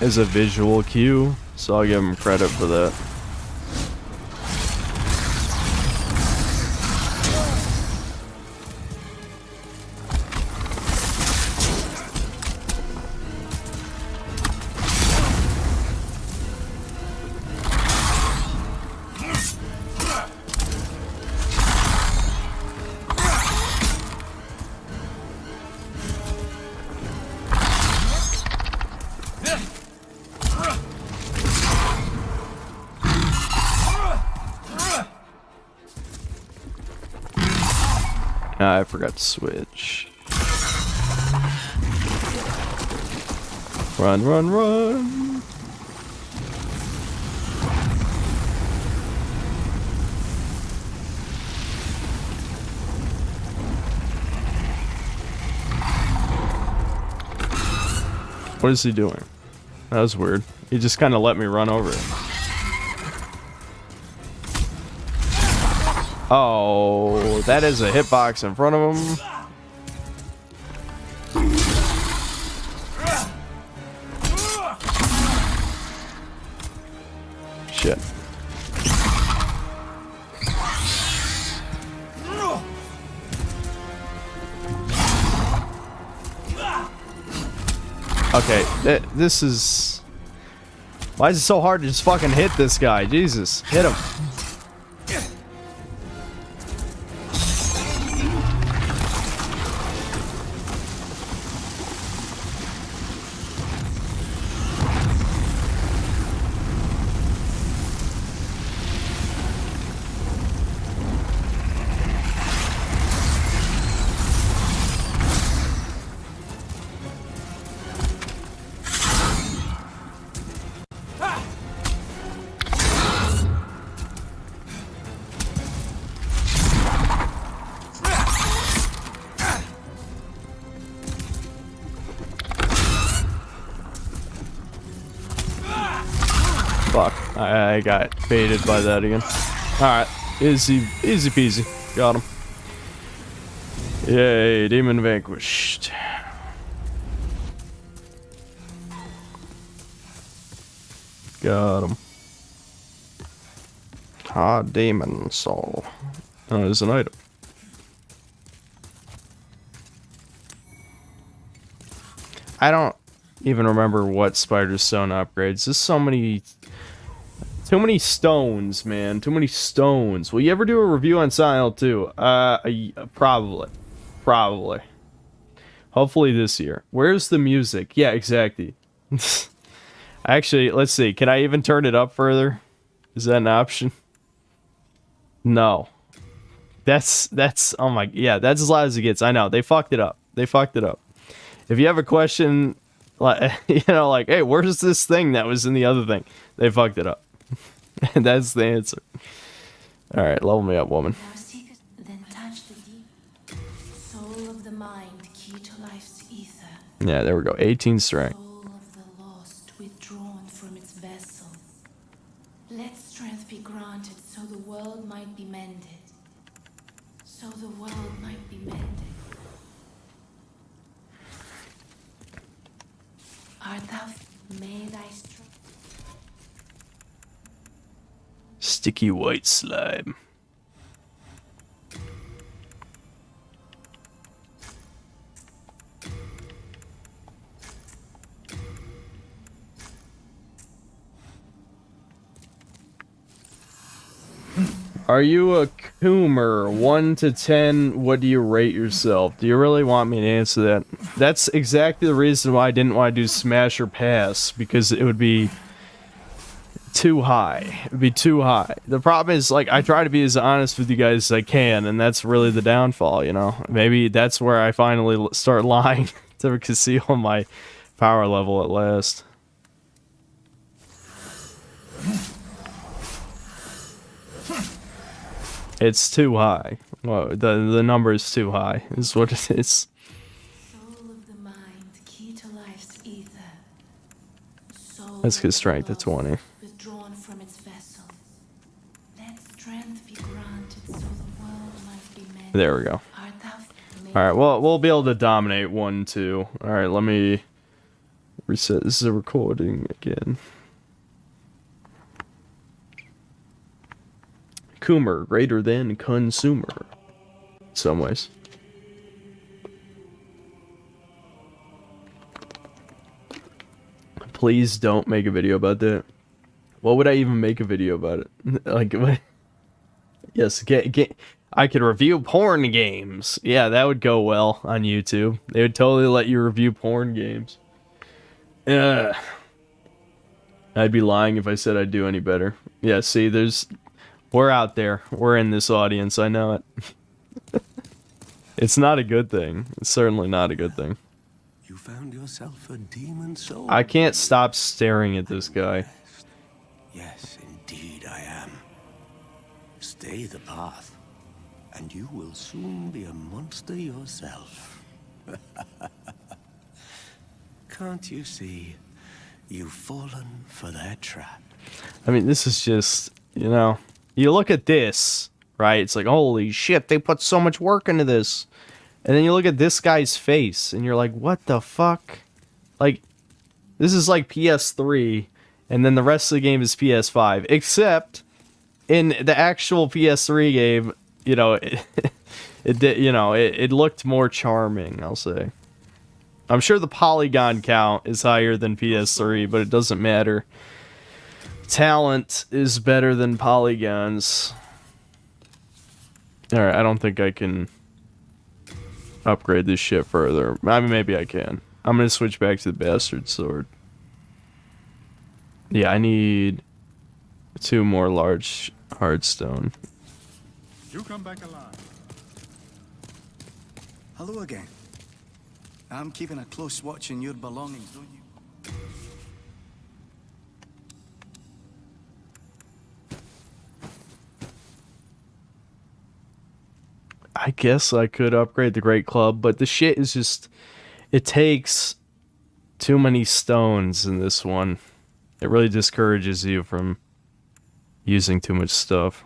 as a visual cue, so I'll give him credit for that. I forgot to switch. Run, run, run. What is he doing? That was weird. He just kind of let me run over it. Oh, that is a hitbox in front of him. Shit. Okay, this is... Why is it so hard to just fucking hit this guy? Jesus, hit him. Fuck, I got baited by that again. Alright, easy peasy. Got him. Yay, demon vanquished. Got him. Ah, demon soul. Oh, there's an item. I don't even remember what Spider Stone upgrades. There's so many... Too many stones, man. Too many stones. Will you ever do a review on Silent Hill 2? Probably. Probably. Hopefully this year. Where's the music? Yeah, exactly. Actually, let's see. Can I even turn it up further? Is that an option? No. That's oh my, yeah, that's as loud as it gets. I know. They fucked it up. They fucked it up. If you have a question, like, you know, like, hey, where's this thing that was in the other thing? They fucked it up. And that's the answer. All right, level me up, woman. Then touch the deep soul of the mind, key to life's ether. Yeah, there we go. 18 strength. Soul of the lost withdrawn from its vessel. Let strength be granted so the world might be mended. So the world might be mended. Art thou may thy strength. Sticky white slime. Are you a Coomer? 1 to 10, what do you rate yourself? Do you really want me to answer that? That's exactly the reason why I didn't want to do Smash or Pass, because it would be too high. It'd be too high. The problem is, like, I try to be as honest with you guys as I can, and that's really the downfall, you know? Maybe that's where I finally start lying to conceal my power level at last. It's too high. Well, the number is too high, is what it is. Soul of the mind, key to life's ether. Soul Let's get strength to 20. withdrawn from its vessel. Let strength be granted so the world might be mended. There we go. Alright, well, we'll be able to dominate 1, 2. Alright, let me reset. This is a recording again. Coomer, greater than consumer. In some ways. Please don't make a video about that. What would I even make a video about it? Like, what? Yes, I could review porn games. Yeah, that would go well on YouTube. They would totally let you review porn games. I'd be lying if I said I'd do any better. Yeah, see, we're out there. We're in this audience. I know it. It's not a good thing. It's certainly not a good thing. You found yourself a demon soul. I can't stop staring at this guy. Yes, indeed I am. Stay the path, and you will soon be a monster yourself. Can't you see? You've fallen for their trap. I mean, this is just, you know, you look at this, right? It's like, holy shit, they put so much work into this. And then you look at this guy's face, and you're like, what the fuck? Like, this is like PS3, and then the rest of the game is PS5. Except, in the actual PS3 game, you know, it looked more charming, I'll say. I'm sure the polygon count is higher than PS3, but it doesn't matter. Talent is better than polygons. Alright, I don't think I can upgrade this shit further. I mean, maybe I can. I'm gonna switch back to the bastard sword. Yeah, I need 2 more large hardstone. You come back alive. Hello again. I'm keeping a close watch on your belongings, don't you? I guess I could upgrade the Great Club, but the shit is just... It takes too many stones in this one. It really discourages you from using too much stuff.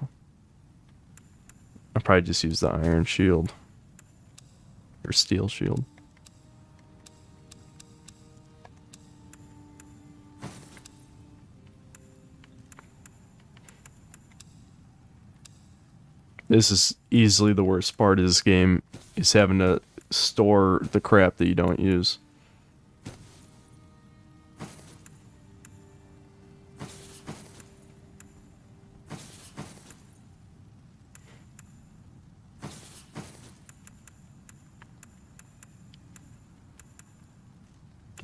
I'll probably just use the iron shield. Or steel shield. This is easily the worst part of this game, is having to store the crap that you don't use.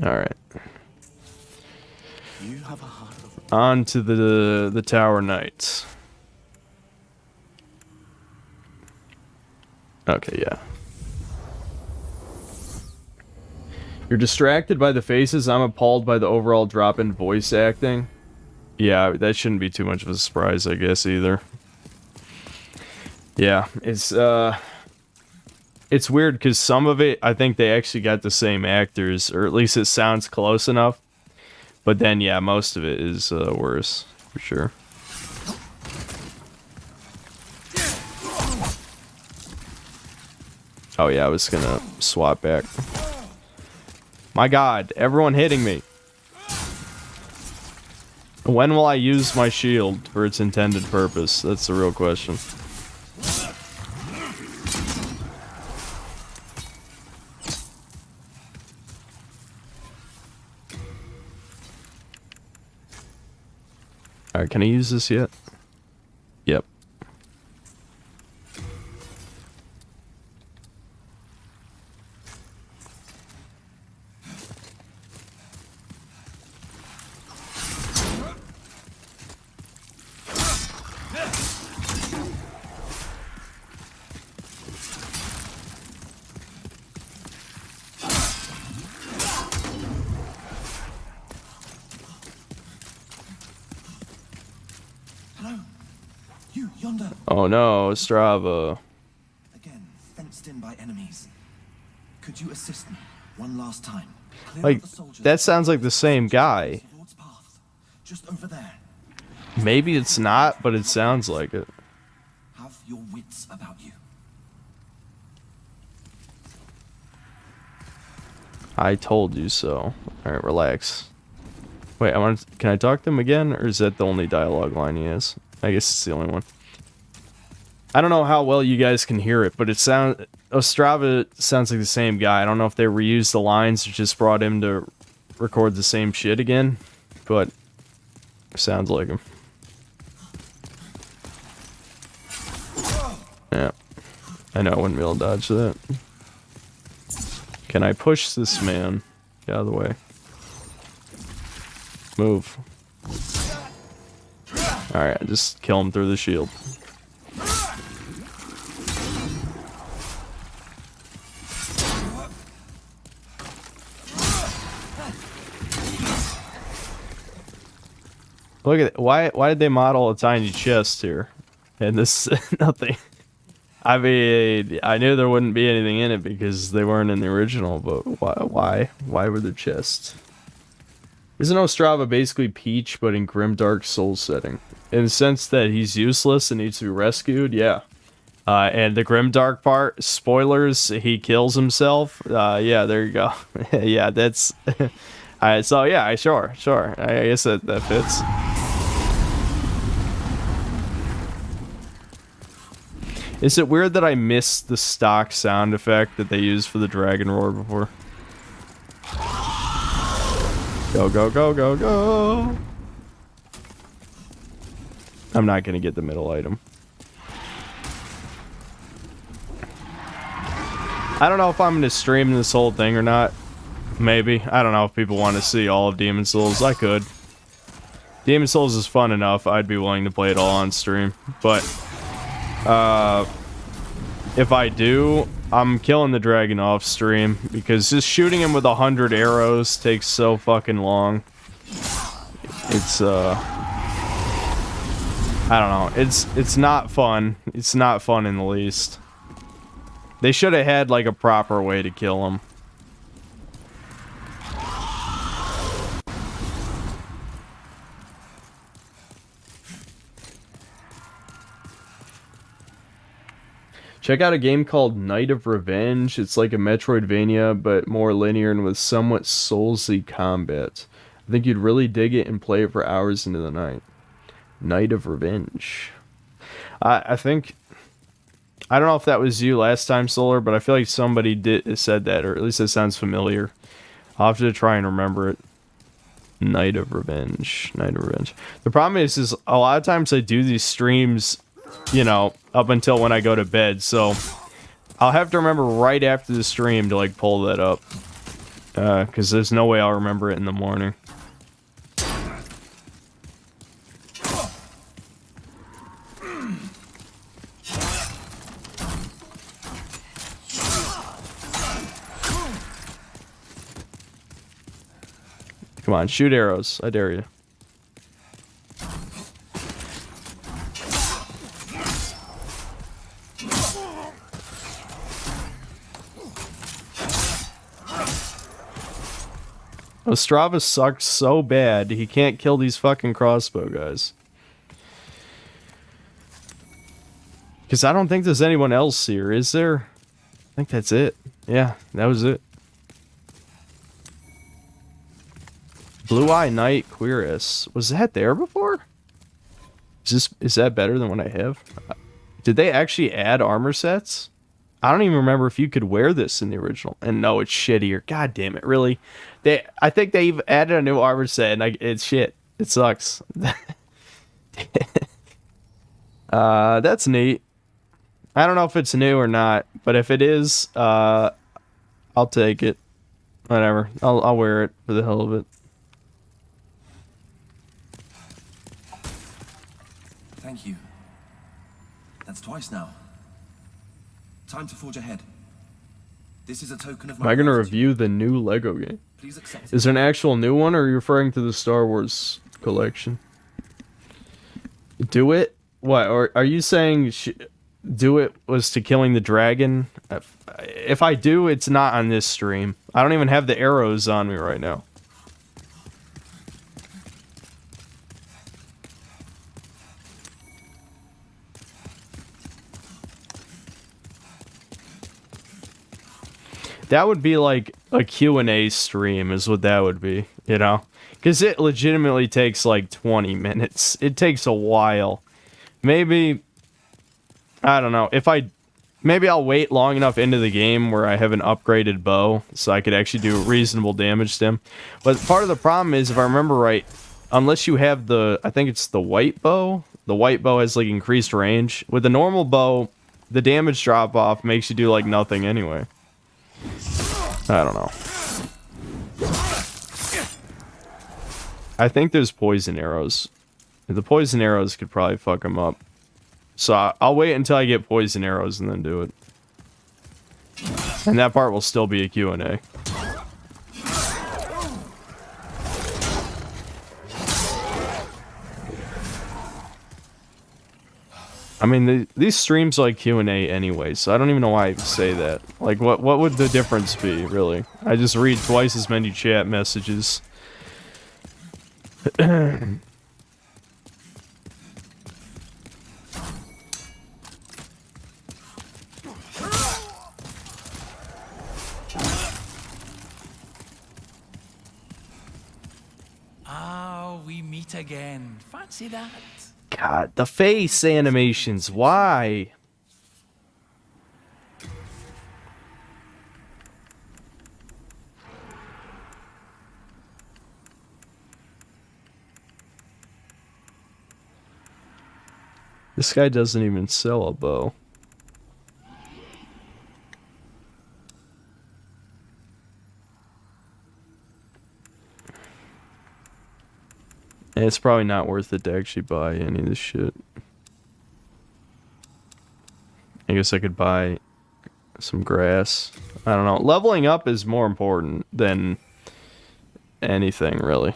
Alright. You have a heart of... On to the Tower Knights. Okay, yeah. You're distracted by the faces. I'm appalled by the overall drop in voice acting. Yeah, that shouldn't be too much of a surprise, I guess, either. Yeah, it's weird because some of it, I think they actually got the same actors, or at least it sounds close enough. But then, yeah, most of it is worse, for sure. Oh yeah, I was gonna swap back. My god, everyone hitting me. When will I use my shield for its intended purpose? That's the real question. Alright, can I use this yet? Yep. Oh no, Strava. Again, fenced in by enemies. Could you assist me one last time? Like, that sounds like the same guy. Just over there. Maybe it's not, but it sounds like it. Have your wits about you. I told you so. Alright, relax. Wait, can I talk to him again, or is that the only dialogue line he has? I guess it's the only one. I don't know how well you guys can hear it, but Ostrava sounds like the same guy. I don't know if they reused the lines or just brought him to record the same shit again, but it sounds like him. Yeah. I know I wouldn't be able to dodge that. Can I push this man? Get out of the way. Move. Alright, just kill him through the shield. Look at it. Why did they model a tiny chest here? And this nothing. I mean, I knew there wouldn't be anything in it because they weren't in the original, but why? Why were there chests? Isn't Ostrava basically Peach, but in grimdark soul setting? In the sense that he's useless and needs to be rescued, yeah. And the grimdark part, spoilers, he kills himself. Yeah, there you go. Yeah, that's... so yeah, sure. I guess that fits. Is it weird that I missed the stock sound effect that they used for the dragon roar before? Go, go, go, go, go! I'm not gonna get the middle item. I don't know if I'm gonna stream this whole thing or not. Maybe. I don't know if people want to see all of Demon Souls. I could. Demon Souls is fun enough. I'd be willing to play it all on stream. But, if I do, I'm killing the dragon off stream. Because just shooting him with 100 arrows takes so fucking long. It's, I don't know. It's not fun. It's not fun in the least. They should have had, like, a proper way to kill him. Check out a game called Night of Revenge. It's like a Metroidvania, but more linear and with somewhat soulsy combat. I think you'd really dig it and play it for hours into the night. Night of Revenge. I think... I don't know if that was you last time, Solar, but I feel like somebody said that, or at least it sounds familiar. I'll have to try and remember it. Night of Revenge. Night of Revenge. The problem is a lot of times I do these streams, you know, up until when I go to bed, so I'll have to remember right after the stream to, like, pull that up. Because there's no way I'll remember it in the morning. Come on, shoot arrows. I dare you. Ostrava sucks so bad, he can't kill these fucking crossbow guys. Because I don't think there's anyone else here, is there? I think that's it. Yeah, that was it. Blue Eye Knight Cuirass. Was that there before? Is that better than what I have? Did they actually add armor sets? I don't even remember if you could wear this in the original. And no, it's shittier. God damn it, really? I think they've added a new armor set, and it's shit. It sucks. That's neat. I don't know if it's new or not, but if it is, I'll take it. Whatever. I'll wear it for the hell of it. Thank you. That's twice now. Time to forge ahead. This is a token of my Am I going to gratitude. review the new Lego game? Please accept it. Is there an actual new one, or are you referring to the Star Wars collection? Do It? What? Or are you saying Do It was to killing the dragon? If I do, it's not on this stream. I don't even have the arrows on me right now. That would be like a Q&A stream is what that would be, you know? Because it legitimately takes like 20 minutes. It takes a while. Maybe, I don't know, maybe I'll wait long enough into the game where I have an upgraded bow so I could actually do reasonable damage to him. But part of the problem is, if I remember right, unless you have I think it's the white bow has like increased range. With the normal bow, the damage drop off makes you do like nothing anyway. I don't know. I think there's poison arrows. The poison arrows could probably fuck him up. So I'll wait until I get poison arrows and then do it. And that part will still be a Q&A. I mean, these streams are like Q&A anyway, so I don't even know why I say that. Like, what would the difference be, really? I just read twice as many chat messages. Ah, we meet again. Fancy that? God, the face animations, why? This guy doesn't even sell a bow. And it's probably not worth it to actually buy any of this shit. I guess I could buy some grass. I don't know. Leveling up is more important than anything, really.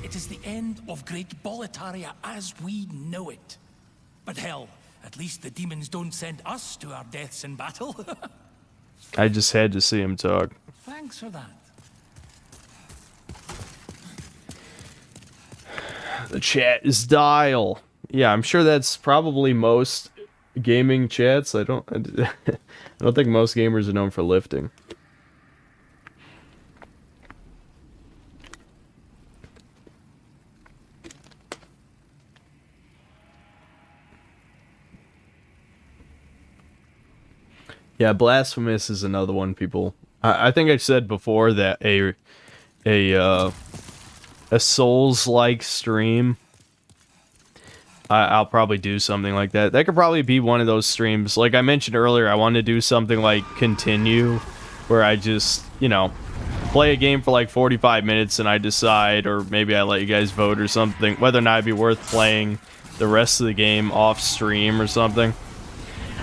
It is the end of Great Boletaria as we know it. But hell, at least the demons don't send us to our deaths in battle. I just had to see him talk. Thanks for that. The chat is dial. Yeah, I'm sure that's probably most gaming chats. I don't think most gamers are known for lifting. Yeah, Blasphemous is another one people. I think I said before that a Souls-like stream. I'll probably do something like that. That could probably be one of those streams. Like I mentioned earlier, I wanted to do something like Continue, where I just, you know, play a game for like 45 minutes and I decide, or maybe I let you guys vote or something, whether or not it'd be worth playing the rest of the game off stream or something.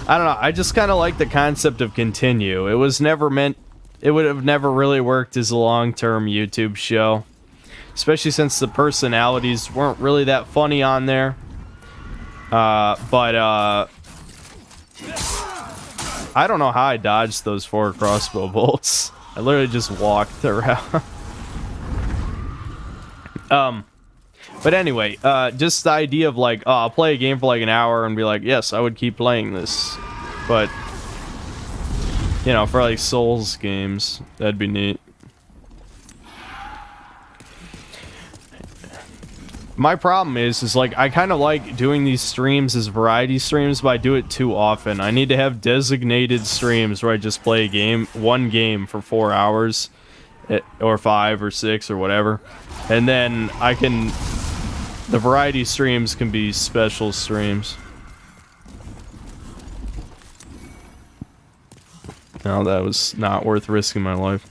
I don't know, I just kind of like the concept of continue. It was never meant, it would have never really worked as a long-term YouTube show, especially since the personalities weren't really that funny on there. But I don't know how I dodged those 4 crossbow bolts. I literally just walked around. But anyway, just the idea of like, oh, I'll play a game for like an hour and be like, yes, I would keep playing this. But, you know, for like Souls games, that'd be neat. My problem is like, I kind of like doing these streams as variety streams, but I do it too often. I need to have designated streams where I just play a game, one game for 4 hours, or 5 or 6 or whatever. And then I can, the variety streams can be special streams. No, that was not worth risking my life.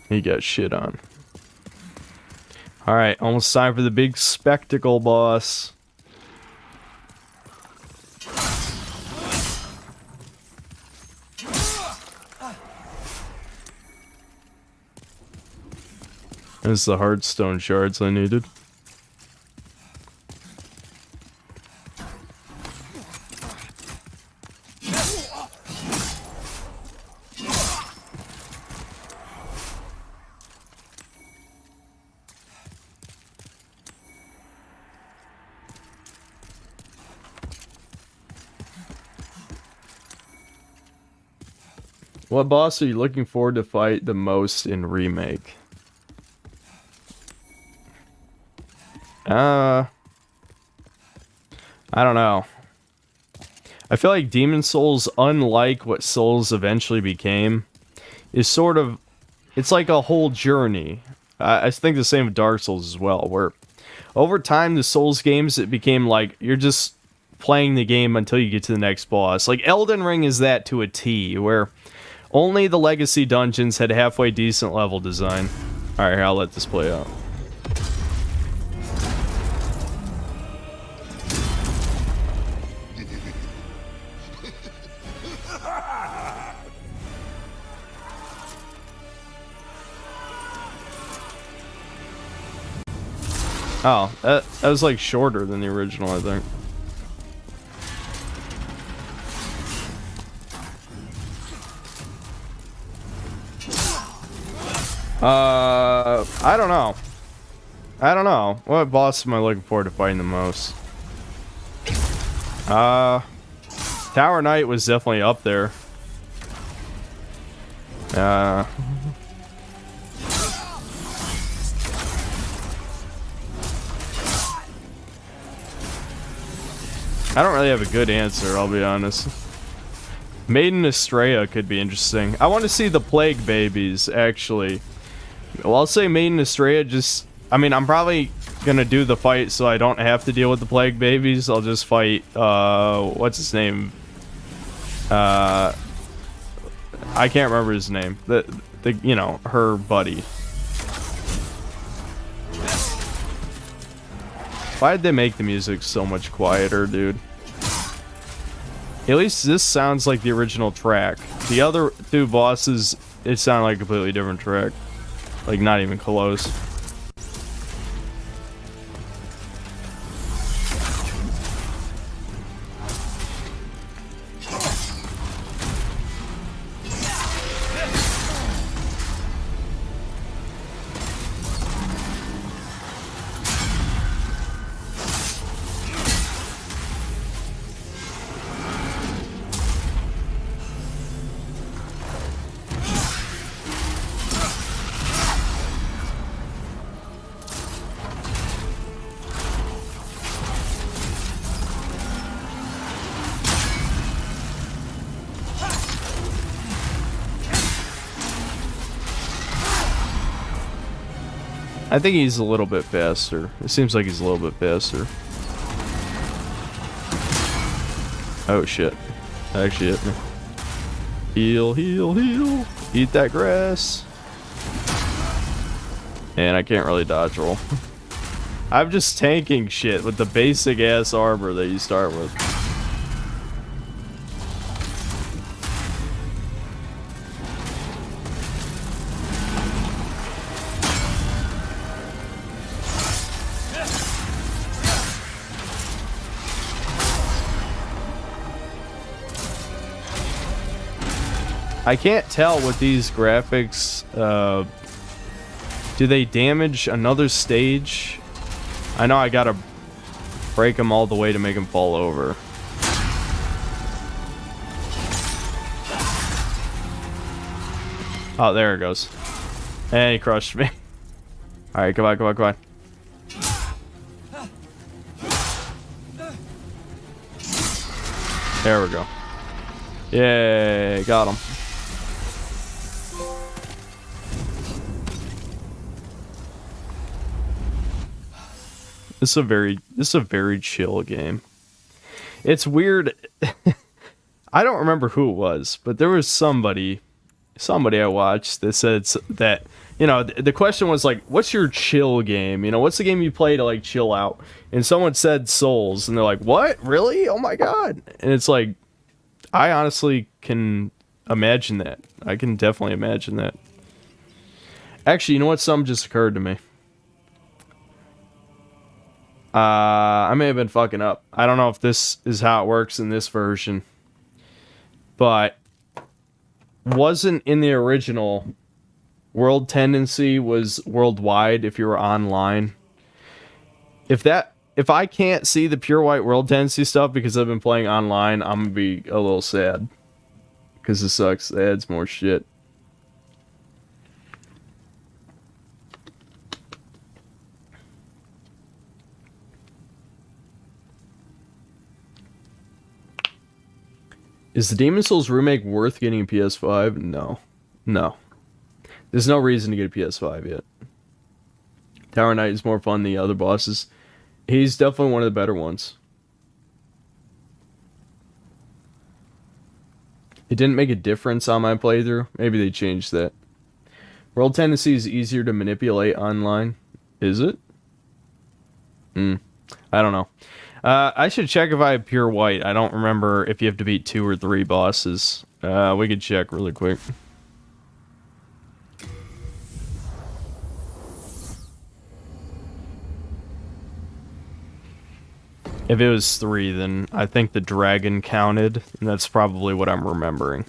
He got shit on. Alright, almost time for the big spectacle boss. This is the hardstone shards I needed. What boss are you looking forward to fight the most in Remake? I don't know. I feel like Demon Souls, unlike what Souls eventually became, is sort of, it's like a whole journey. I think the same with Dark Souls as well, where over time the Souls games, it became like you're just playing the game until you get to the next boss. Like Elden Ring is that to a T, where only the legacy dungeons had halfway decent level design. Alright, here, I'll let this play out. Oh, that was like shorter than the original, I think. I don't know. I don't know. What boss am I looking forward to fighting the most? Tower Knight was definitely up there. I don't really have a good answer, I'll be honest. Maiden Estrella could be interesting. I want to see the Plague Babies, actually. Well, I'll say Maiden Estrella just... I mean, I'm probably gonna do the fight so I don't have to deal with the Plague Babies. I'll just fight, what's his name? I can't remember his name. The you know, her buddy. Why did they make the music so much quieter, dude? At least this sounds like the original track. The other two bosses, it sounded like a completely different track. Like, not even close. I think he's a little bit faster. It seems like he's a little bit faster. Oh shit. That actually hit me. Heal, heal, heal. Eat that grass. And I can't really dodge roll. I'm just tanking shit with the basic ass armor that you start with. I can't tell with these graphics, do they damage another stage? I know I gotta break them all the way to make them fall over. Oh, there it goes. And he crushed me. Alright, come on, come on, come on. There we go. Yay, got him. This is a very chill game. It's weird. I don't remember who it was, but there was somebody I watched that said that, you know, the question was like, what's your chill game? You know, what's the game you play to like chill out? And someone said Souls, and they're like, what? Really? Oh my god. And it's like, I honestly can imagine that. I can definitely imagine that. Actually, you know what? Something just occurred to me. I may have been fucking up. I don't know if this is how it works in this version. But wasn't in the original world tendency was worldwide if you were online. If I can't see the pure white world tendency stuff because I've been playing online, I'm gonna be a little sad. Because it sucks. It adds more shit. Is the Demon's Souls remake worth getting a PS5? No. No. There's no reason to get a PS5 yet. Tower Knight is more fun than the other bosses. He's definitely one of the better ones. It didn't make a difference on my playthrough. Maybe they changed that. World tendency is easier to manipulate online. Is it? I don't know. I should check if I have pure white. I don't remember if you have to beat 2 or 3 bosses. We could check really quick. If it was 3, then I think the dragon counted, and that's probably what I'm remembering.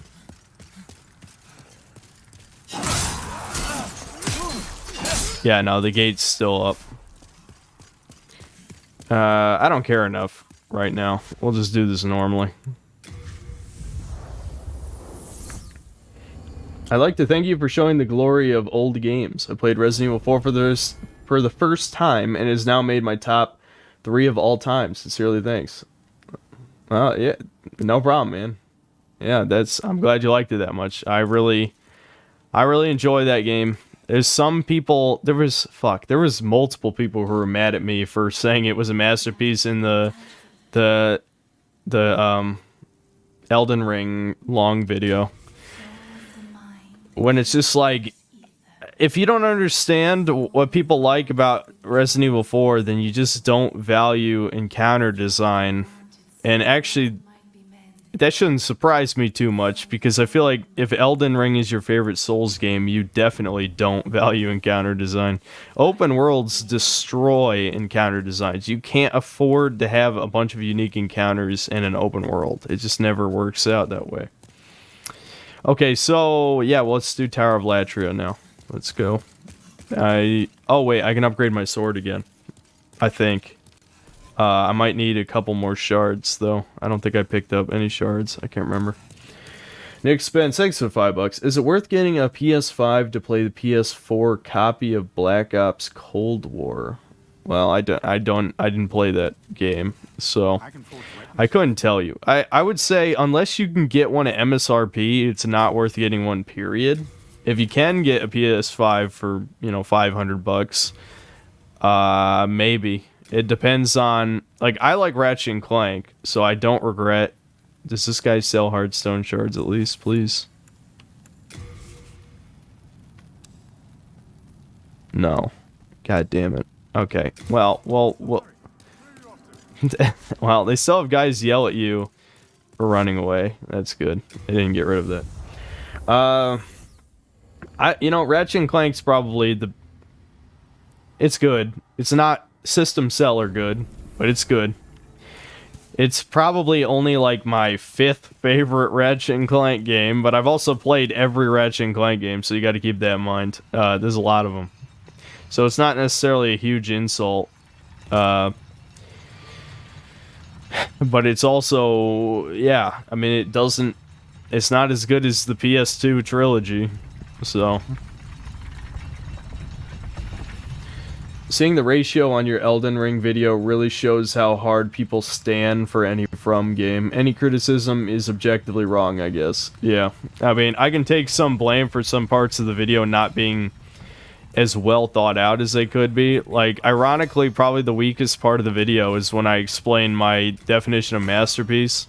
Yeah, no, the gate's still up. I don't care enough right now. We'll just do this normally. I'd like to thank you for showing the glory of old games. I played Resident Evil 4 for the first time, and it has now made my top 3 of all time. Sincerely, thanks. Well, yeah, no problem, man. Yeah, I'm glad you liked it that much. I really enjoy that game. There's some people, there was multiple people who were mad at me for saying it was a masterpiece in the Elden Ring long video. When it's just like, if you don't understand what people like about Resident Evil 4, then you just don't value encounter design. And actually, that shouldn't surprise me too much, because I feel like if Elden Ring is your favorite Souls game, you definitely don't value encounter design. Open worlds destroy encounter designs. You can't afford to have a bunch of unique encounters in an open world. It just never works out that way. Okay, so yeah, well, let's do Tower of Latria now. Let's go. Oh wait, I can upgrade my sword again, I think. I might need a couple more shards, though. I don't think I picked up any shards. I can't remember. Nick Spence, thanks for $5. Is it worth getting a PS5 to play the PS4 copy of Black Ops Cold War? Well, I didn't play that game, so I couldn't tell you. I would say unless you can get one at MSRP, it's not worth getting one, period. if you can get a PS5 for, you know, $500, maybe. It depends on, like, I like Ratchet and Clank, so I don't regret. Does this guy sell Hearthstone shards at least, please? No. God damn it. Okay. Well. Well, they still have guys yell at you for running away. That's good. They didn't get rid of that. You know, Ratchet and Clank's probably the... It's good. It's not system seller good, but it's good. It's probably only like my 5th favorite Ratchet and Clank game, but I've also played every Ratchet and Clank game, so you got to keep that in mind. There's a lot of them. So it's not necessarily a huge insult. But it's also, yeah, I mean, it's not as good as the PS2 trilogy, so. Seeing the ratio on your Elden Ring video really shows how hard people stand for any From game. Any criticism is objectively wrong, I guess. Yeah, I mean, I can take some blame for some parts of the video not being as well thought out as they could be. Like, ironically, probably the weakest part of the video is when I explain my definition of masterpiece.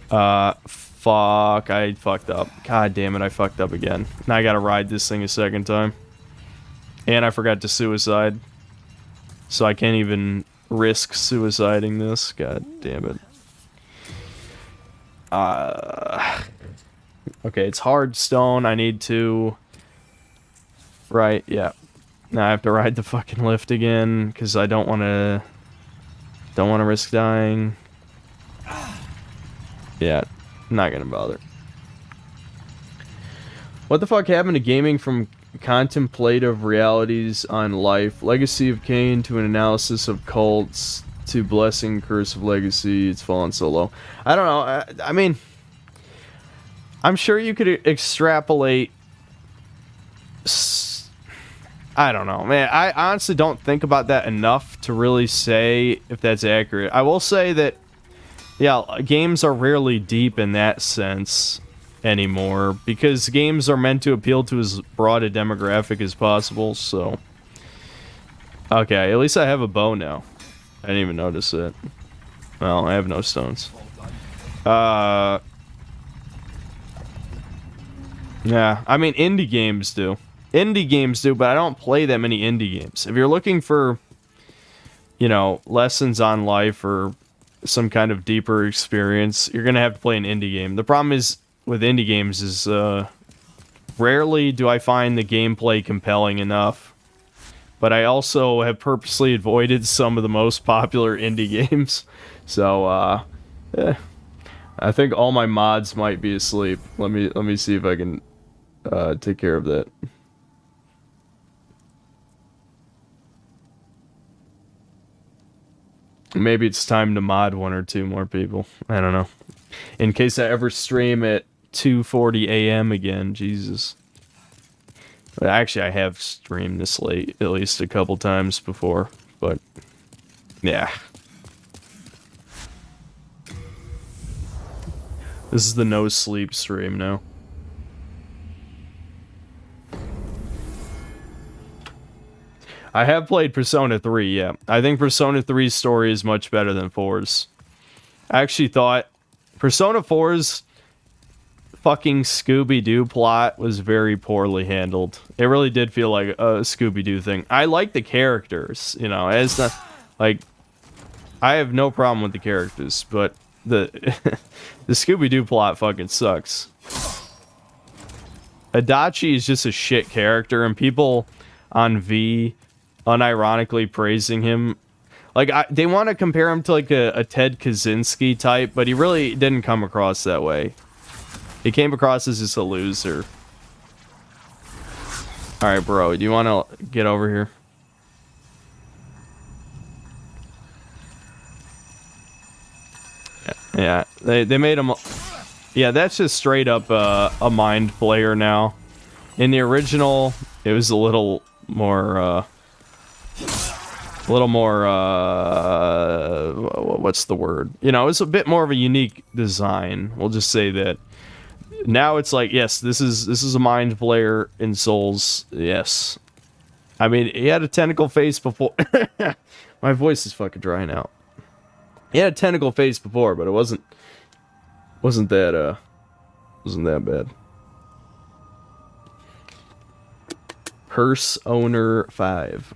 Fuck, I fucked up. God damn it, I fucked up again. Now I gotta ride this thing a second time. And I forgot to suicide. So I can't even risk suiciding this. God damn it. Okay, it's hard stone. I need to... Right, yeah. Now I have to ride the fucking lift again, because I don't want to... Don't want to risk dying. Yeah, not gonna bother. What the fuck happened to gaming from contemplative realities on life? Legacy of Cain to an analysis of cults to Blessing, Curse of Legacy. It's fallen so low. I don't know. I mean, I'm sure you could extrapolate... I don't know, man. I honestly don't think about that enough to really say if that's accurate. I will say that, yeah, games are rarely deep in that sense anymore, because games are meant to appeal to as broad a demographic as possible, so... Okay, at least I have a bow now. I didn't even notice it. Well, I have no stones. Yeah, I mean, indie games do. Indie games do, but I don't play that many indie games. If you're looking for, you know, lessons on life or some kind of deeper experience, you're gonna have to play an indie game. The problem is with indie games is rarely do I find the gameplay compelling enough. But I also have purposely avoided some of the most popular indie games. So yeah. I think all my mods might be asleep. Let me see if I can take care of that. Maybe it's time to mod 1 or 2 more people. I don't know. In case I ever stream at 2:40 a.m. again. Jesus. But actually, I have streamed this late at least a couple times before. But, yeah. This is the no sleep stream now. I have played Persona 3, yeah. I think Persona 3's story is much better than 4's. I actually thought Persona 4's fucking Scooby-Doo plot was very poorly handled. It really did feel like a Scooby-Doo thing. I like the characters, you know, as the, like, I have no problem with the characters, but the the Scooby-Doo plot fucking sucks. Adachi is just a shit character, and people on V unironically praising him. Like, they want to compare him to, like, a Ted Kaczynski type, but he really didn't come across that way. He came across as just a loser. Alright, bro, do you want to get over here? Yeah, they made him... Yeah, that's just straight up a mind player now. In the original, it was a little more, what's the word? You know, it's a bit more of a unique design. We'll just say that. Now it's like, yes, this is a mind player in Souls. Yes. I mean, he had a tentacle face before. My voice is fucking drying out. He had a tentacle face before, but it wasn't that bad. Purse Owner 5.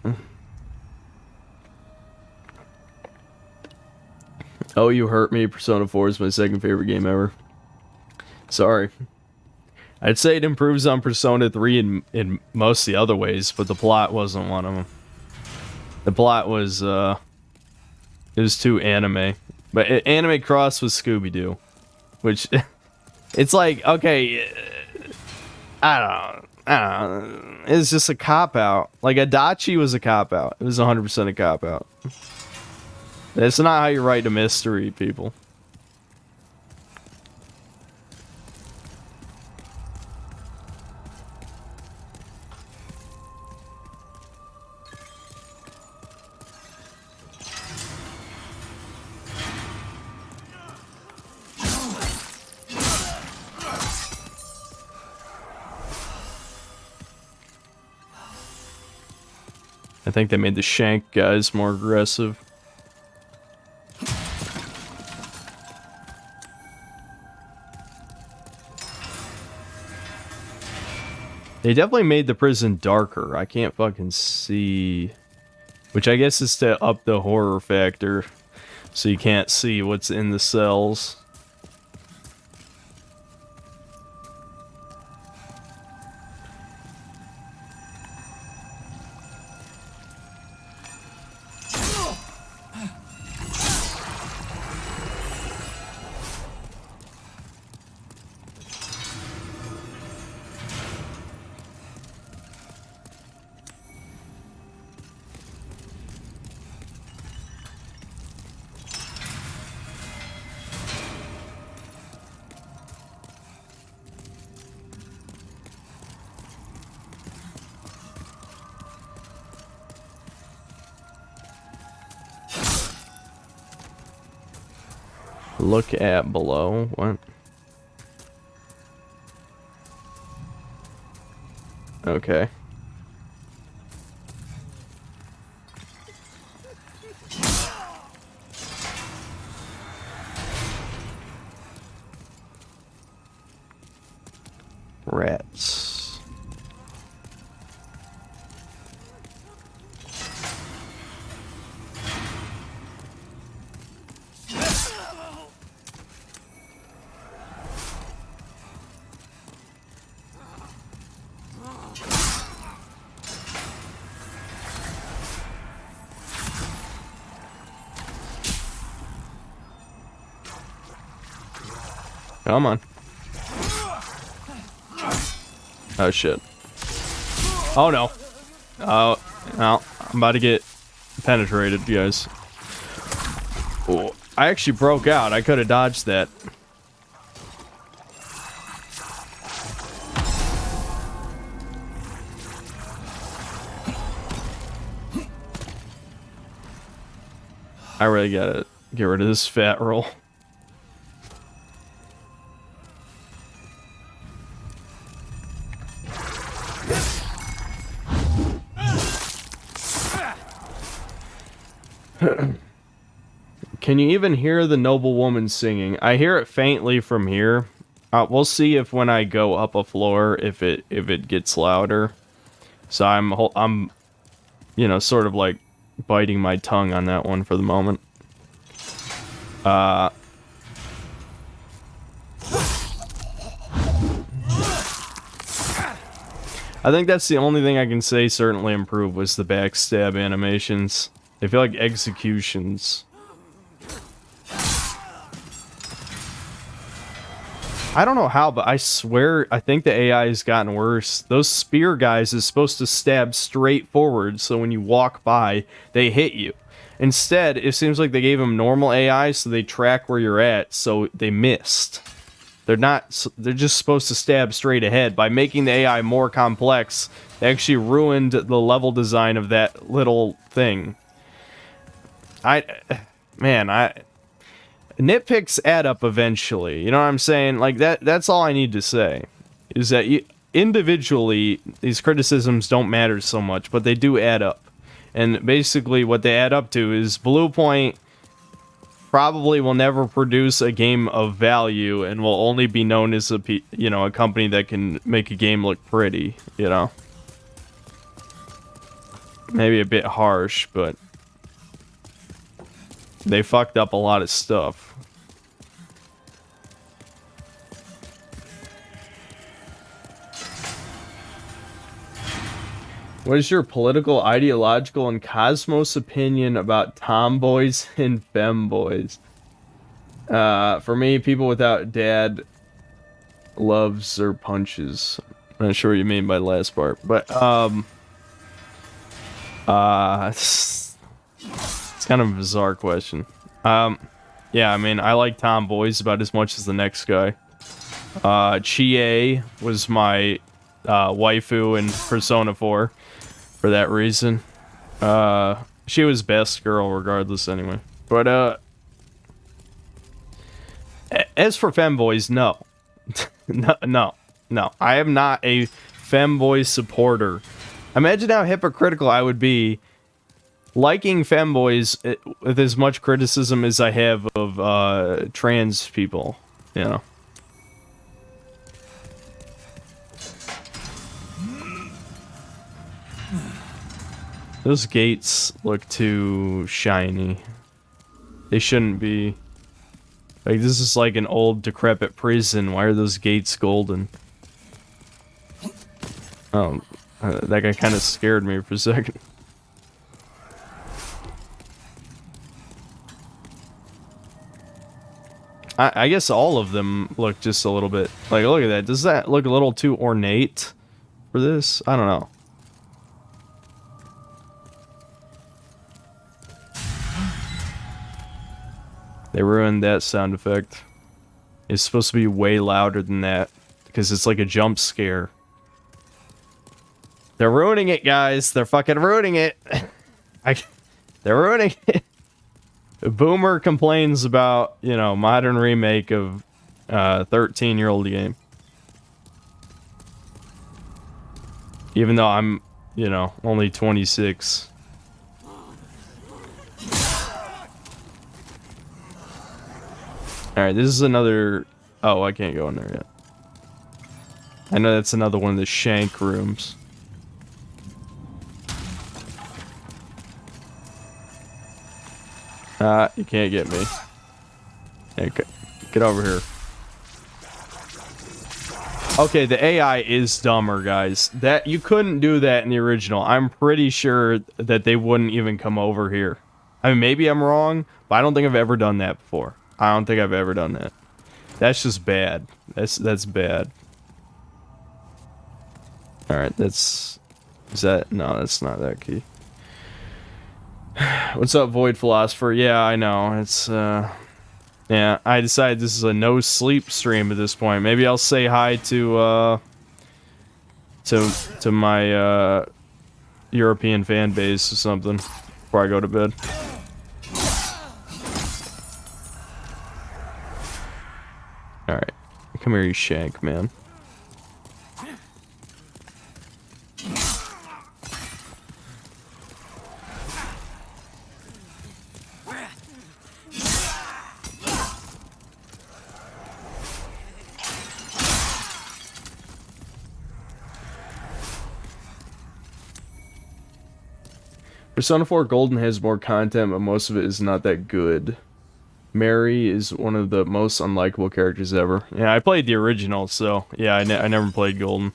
Oh, you hurt me. Persona 4 is my second favorite game ever. Sorry. I'd say it improves on Persona 3 in most of the other ways, but the plot wasn't one of them. The plot was, it was too anime. But anime cross with Scooby-Doo. Which, it's like, okay, I don't know. It's just a cop-out. Like, Adachi was a cop-out. It was 100% a cop-out. That's not how you write a mystery, people. I think they made the Shank guys more aggressive. They definitely made the prison darker. I can't fucking see... Which I guess is to up the horror factor. So you can't see what's in the cells. Look at below. What? Okay. Rats. Come on. Oh shit. Oh no. Oh, no. I'm about to get penetrated, guys. Oh, I actually broke out. I could have dodged that. I really gotta get rid of this fat roll. Can you even hear the noble woman singing? I hear it faintly from here. We'll see if when I go up a floor, if it gets louder. So I'm, you know, sort of like biting my tongue on that one for the moment. I think that's the only thing I can say certainly improved was the backstab animations. They feel like executions. I don't know how, but I swear, I think the AI has gotten worse. Those spear guys is supposed to stab straight forward, so when you walk by, they hit you. Instead, it seems like they gave them normal AI, so they track where you're at, so they missed. They're just supposed to stab straight ahead. By making the AI more complex, they actually ruined the level design of that little thing. nitpicks add up eventually. You know what I'm saying? Like that's all I need to say. Is that individually these criticisms don't matter so much, but they do add up. And basically what they add up to is Blue Point probably will never produce a game of value and will only be known as a company that can make a game look pretty, you know. Maybe a bit harsh, but they fucked up a lot of stuff. What is your political, ideological, and cosmos opinion about tomboys and femboys? For me, people without dad loves or punches. I'm not sure what you mean by the last part, but it's kind of a bizarre question. Yeah, I mean, I like tomboys about as much as the next guy. Chie was my waifu in Persona 4 for that reason. She was best girl regardless anyway. But as for femboys, no. No. I am not a femboy supporter. Imagine how hypocritical I would be liking femboys with as much criticism as I have of trans people, you know. Those gates look too shiny. They shouldn't be. Like, this is like an old, decrepit prison. Why are those gates golden? Oh, that guy kind of scared me for a second. I guess all of them look just a little bit... Like, look at that. Does that look a little too ornate for this? I don't know. They ruined that sound effect. It's supposed to be way louder than that, because it's like a jump scare. They're ruining it, guys. They're fucking ruining it. They're ruining it. Boomer complains about, you know, modern remake of 13-year-old game. Even though I'm, you know, only 26. Alright, this is another... Oh, I can't go in there yet. I know that's another one of the shank rooms. You can't get me. Okay, get over here. Okay, the AI is dumber, guys. That you couldn't do that in the original. I'm pretty sure that they wouldn't even come over here. I mean, maybe I'm wrong, but I don't think I've ever done that before. I don't think I've ever done that. That's just bad. That's bad. Alright, that's... Is that... No, that's not that key. What's up, Void Philosopher? Yeah, I know. It's, yeah, I decided this is a no-sleep stream at this point. Maybe I'll say hi to my, European fan base or something before I go to bed. Alright. Come here, you shank, man. Persona 4 Golden has more content, but most of it is not that good. Mary is one of the most unlikable characters ever. Yeah, I played the original, so yeah, I never played Golden.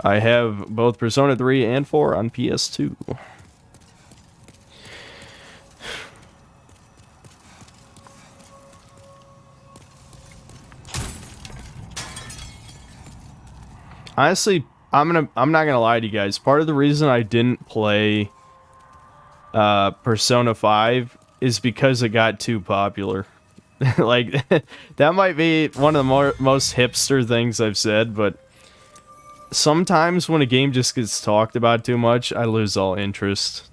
I have both Persona 3 and 4 on PS2. Honestly, I'm not gonna lie to you guys. Part of the reason I didn't play Persona 5 is because it got too popular. Like, that might be one of the most hipster things I've said, but sometimes when a game just gets talked about too much, I lose all interest.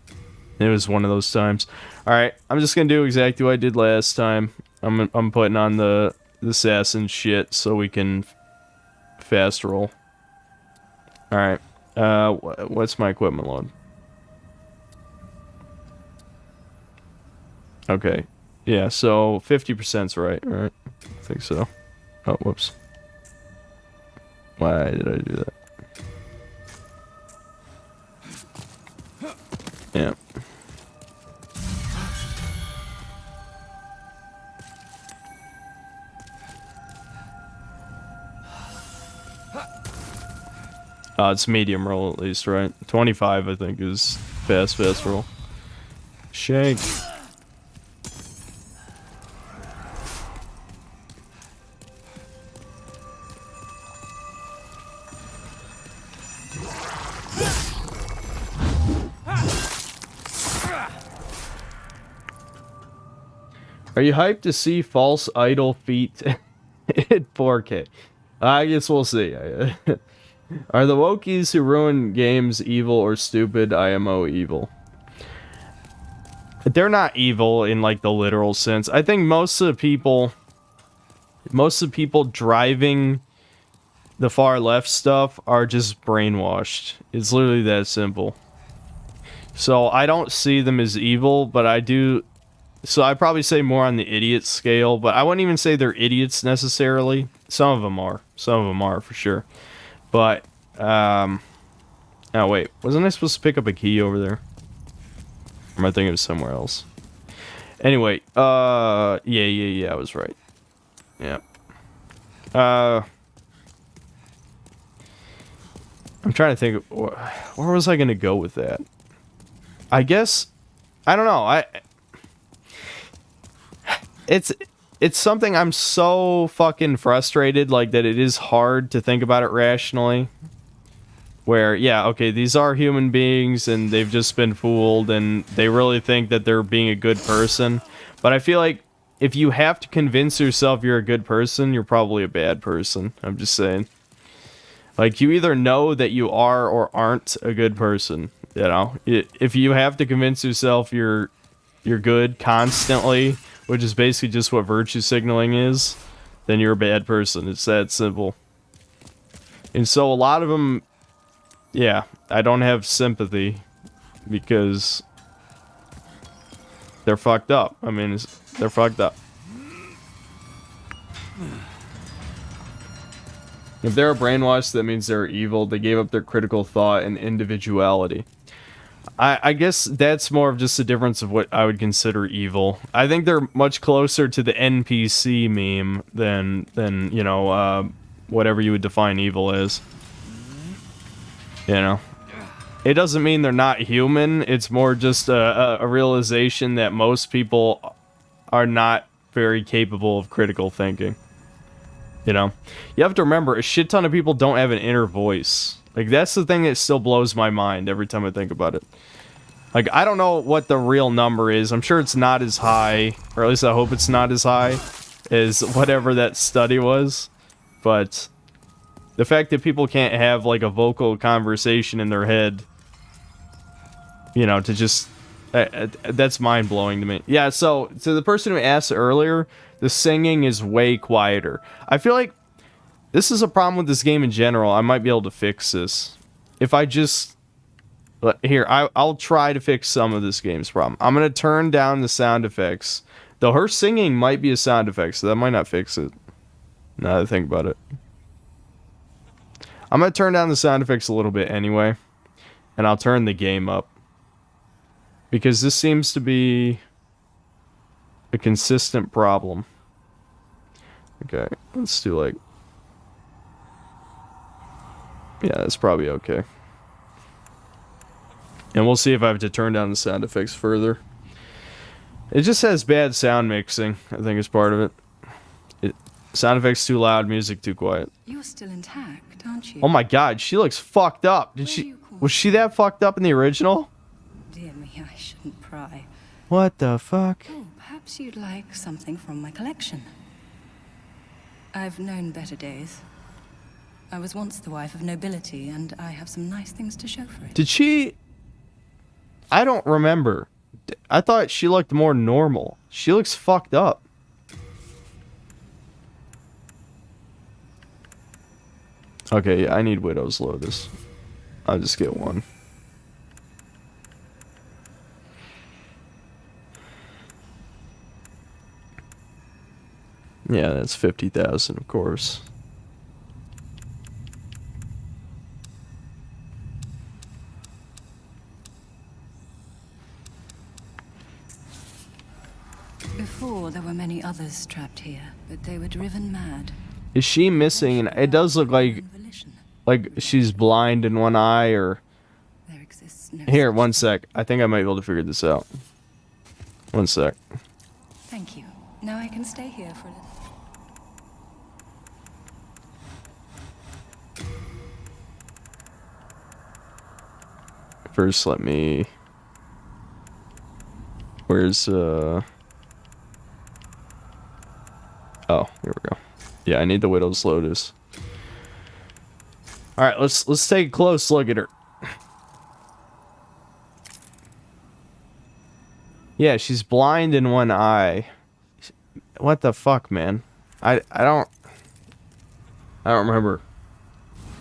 It was one of those times. Alright, I'm just gonna do exactly what I did last time. I'm putting on the assassin shit so we can fast roll. All right. What's my equipment load? Okay. Yeah, so 50%'s right? I think so. Oh, whoops. Why did I do that? Yeah. It's medium roll at least, right? 25, I think, is fast roll. Shank. Are you hyped to see false idol feet in 4K? I guess we'll see. Are the Wokies who ruin games evil or stupid? IMO evil. They're not evil in like the literal sense. I think most of the people driving the far left stuff are just brainwashed. It's literally that simple. So I don't see them as evil, but I do. So I probably say more on the idiot scale, but I wouldn't even say they're idiots necessarily. Some of them are. Some of them are for sure. But, oh wait, wasn't I supposed to pick up a key over there? Or am I thinking of somewhere else? Anyway, yeah, I was right. Yeah. I'm trying to think, where was I gonna go with that? I guess, I don't know, it's something I'm so fucking frustrated, like, that it is hard to think about it rationally. Where, yeah, okay, these are human beings, and they've just been fooled, and they really think that they're being a good person. But I feel like, if you have to convince yourself you're a good person, you're probably a bad person. I'm just saying. Like, you either know that you are or aren't a good person, you know? If you have to convince yourself you're good constantly, which is basically just what virtue signaling is, then you're a bad person. It's that simple. And so a lot of them, yeah, I don't have sympathy because they're fucked up. I mean, they're fucked up. If they're brainwashed, that means they're evil. They gave up their critical thought and individuality. I guess that's more of just a difference of what I would consider evil. I think they're much closer to the NPC meme than you know, whatever you would define evil as. You know? It doesn't mean they're not human. It's more just a realization that most people are not very capable of critical thinking. You know? You have to remember, a shit ton of people don't have an inner voice. Like, that's the thing that still blows my mind every time I think about it. Like, I don't know what the real number is. I'm sure it's not as high, or at least I hope it's not as high as whatever that study was. But the fact that people can't have, like, a vocal conversation in their head, you know, to just... that's mind-blowing to me. Yeah, so, to the person who asked earlier, the singing is way quieter. I feel like this is a problem with this game in general. I might be able to fix this. If I just... Here, I'll try to fix some of this game's problem. I'm going to turn down the sound effects. Though her singing might be a sound effect, so that might not fix it. Now that I think about it. I'm going to turn down the sound effects a little bit anyway. And I'll turn the game up. Because this seems to be a consistent problem. Okay, let's do like... Yeah, that's probably okay. And we'll see if I have to turn down the sound effects further. It just has bad sound mixing, I think is part of it. Sound effects too loud, music too quiet. You're still intact, aren't you? Oh my god, she looks fucked up. Was she that fucked up in the original? Dear me, I shouldn't pry. What the fuck? Oh, perhaps you'd like something from my collection. I've known better days. I was once the wife of nobility, and I have some nice things to show for it. Did she... I don't remember. I thought she looked more normal. She looks fucked up. Okay, yeah, I need Widow's Lotus. I'll just get one. Yeah, that's 50,000, of course. Before, there were many others trapped here, but they were driven mad. Is she missing? It does look like she's blind in one eye, or... There exists no Here, one sec. I think I might be able to figure this out. One sec. Thank you. Now I can stay here for a little. First, let me... Where's, Oh, here we go. Yeah, I need the Widow's Lotus. Alright, let's take a close look at her. Yeah, she's blind in one eye. What the fuck, man? I don't remember.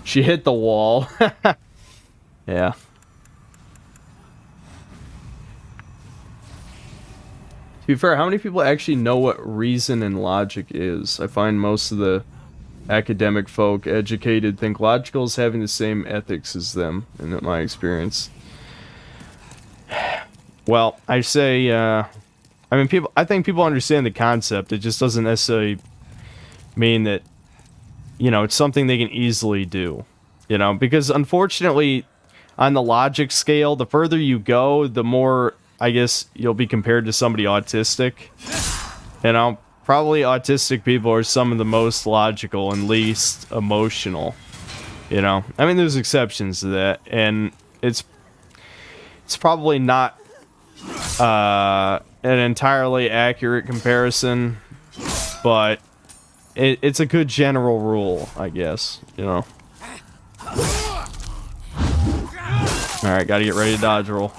She hit the wall. Yeah. To be fair, how many people actually know what reason and logic is? I find most of the academic folk, educated, think logical is having the same ethics as them, in my experience. Well, I say, I mean, I think people understand the concept. It just doesn't necessarily mean that, you know, it's something they can easily do. You know, because unfortunately, on the logic scale, the further you go, the more, I guess, you'll be compared to somebody autistic. You know, probably autistic people are some of the most logical and least emotional. You know, I mean, there's exceptions to that, and it's probably not an entirely accurate comparison, but it's a good general rule, I guess, you know. Alright, gotta get ready to dodge roll.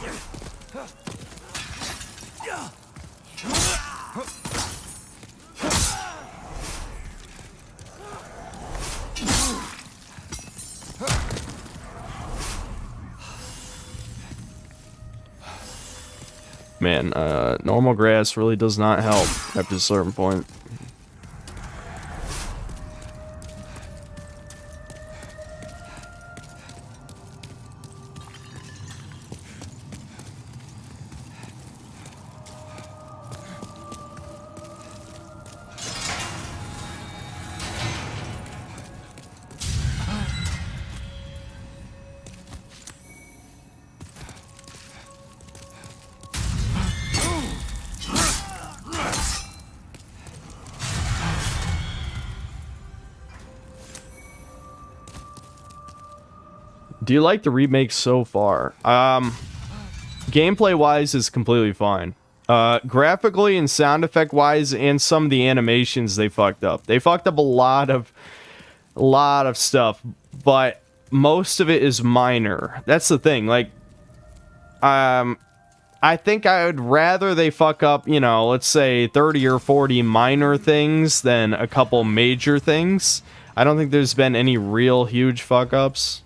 Man, normal grass really does not help after a certain point. Do you like the remake so far? Gameplay wise is completely fine. Graphically and sound effect wise, and some of the animations they fucked up. They fucked up a lot of stuff, but most of it is minor. That's the thing. Like, I think I would rather they fuck up, you know, let's say 30 or 40 minor things than a couple major things. I don't think there's been any real huge fuck ups.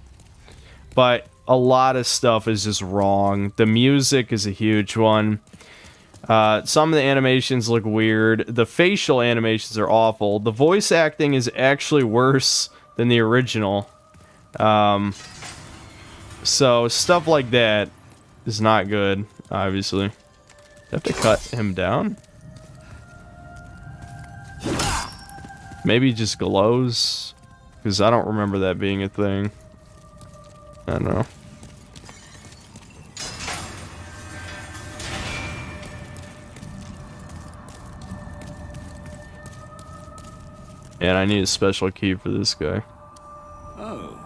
But a lot of stuff is just wrong. The music is a huge one. Some of the animations look weird. The facial animations are awful. The voice acting is actually worse than the original. So stuff like that is not good, obviously. You have to cut him down? Maybe he just glows? Because I don't remember that being a thing. I don't know. And I need a special key for this guy. Oh,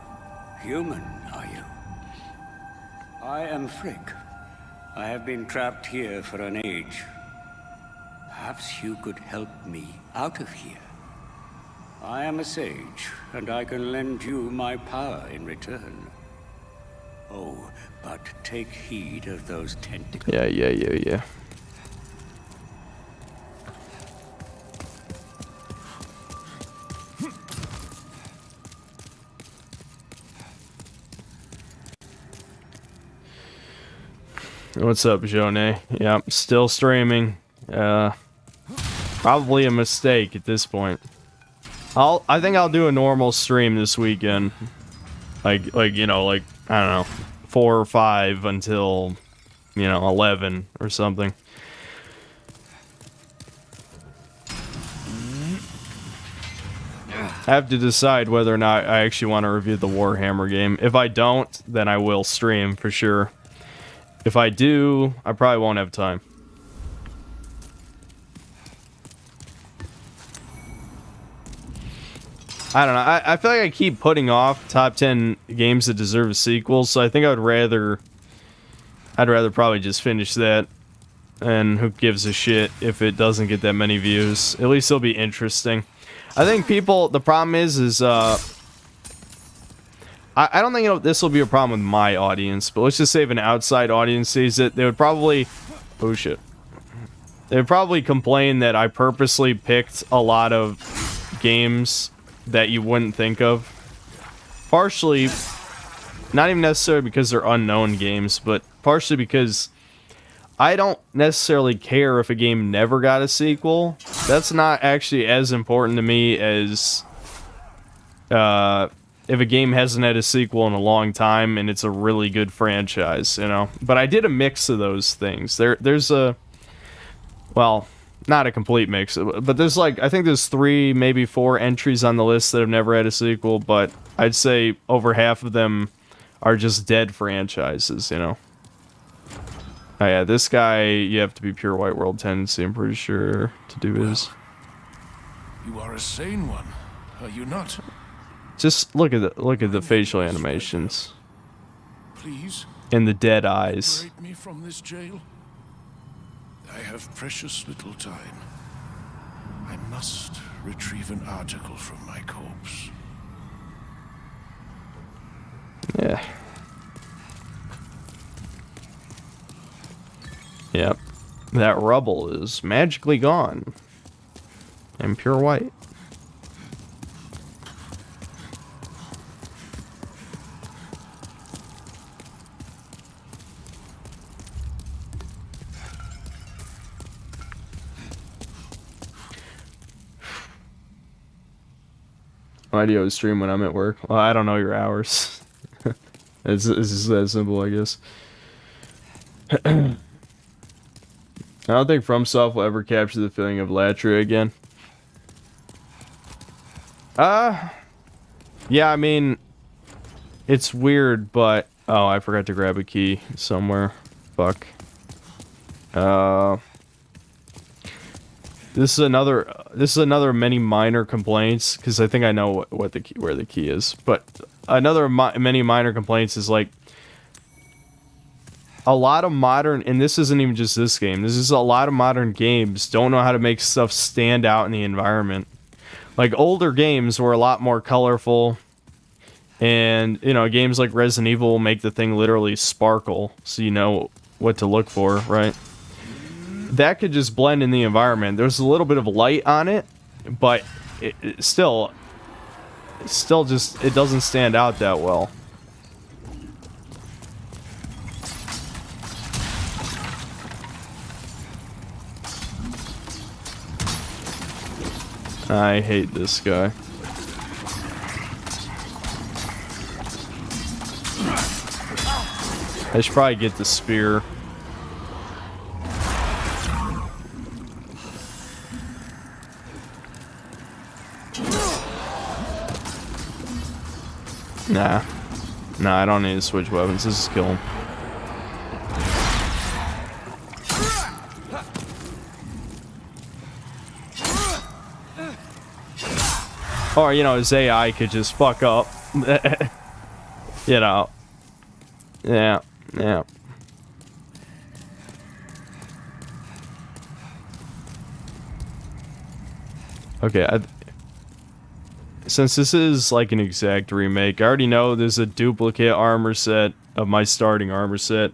human, are you? I am Frick. I have been trapped here for an age. Perhaps you could help me out of here. I am a sage, and I can lend you my power in return. Oh, but take heed of those tentacles. Yeah. What's up, Jone? Yep, still streaming. Probably a mistake at this point. I think I'll do a normal stream this weekend. Like you know, like I don't know, 4 or 5 until 11 or something. I have to decide whether or not I actually want to review the Warhammer game. If I don't, then I will stream for sure. If I do, I probably won't have time. I don't know. I feel like I keep putting off top 10 games that deserve a sequel, so I think I'd rather probably just finish that. And who gives a shit if it doesn't get that many views? At least it'll be interesting. I think the problem is I don't think this will be a problem with my audience, but let's just say if an outside audience sees it, they would probably, oh shit, they would probably complain that I purposely picked a lot of games that you wouldn't think of. Partially, not even necessarily because they're unknown games, but partially because I don't necessarily care if a game never got a sequel. That's not actually as important to me as if a game hasn't had a sequel in a long time and it's a really good franchise, you know? But I did a mix of those things. There's a... Well, not a complete mix, but there's like... I think there's 3, maybe 4 entries on the list that have never had a sequel, but I'd say over half of them are just dead franchises, you know? Oh yeah, this guy, you have to be pure White World tendency, I'm pretty sure, to do his. You are a sane one, are you not? Just look at the facial animations. Please. And the dead eyes. Liberate me from this jail. I have precious little time. I must retrieve an article from my corpse. Yeah. Yep. That rubble is magically gone. I'm pure white. Why do you always stream when I'm at work? Well, I don't know your hours. It's just that simple, I guess. I don't think FromSoft will ever capture the feeling of Latria again. Yeah, I mean, it's weird, but... Oh, I forgot to grab a key somewhere. Fuck. This is another many minor complaints, because I think I know where the key is. But another many minor complaints is like a lot of modern, and this isn't even just this game. This is a lot of modern games don't know how to make stuff stand out in the environment. Like older games were a lot more colorful, and games like Resident Evil make the thing literally sparkle, so you know what to look for, right? That could just blend in the environment. There's a little bit of light on it, but it still just, it doesn't stand out that well. I hate this guy. I should probably get the spear. Nah, I don't need to switch weapons. This is kill him. Or, his AI could just fuck up. Yeah. Okay, since this is like an exact remake, I already know there's a duplicate armor set of my starting armor set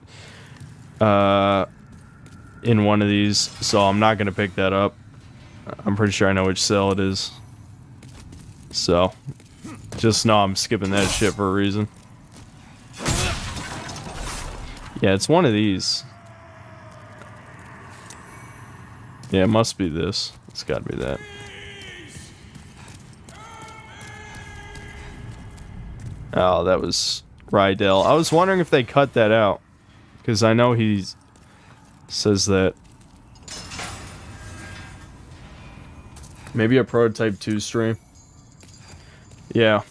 in one of these, so I'm not gonna pick that up. I'm pretty sure I know which cell it is. So, just know I'm skipping that shit for a reason. Yeah, it's one of these. Yeah, it must be this. It's gotta be that. Oh, that was Rydell. I was wondering if they cut that out. Because I know he says that. Maybe a Prototype 2 stream. Yeah,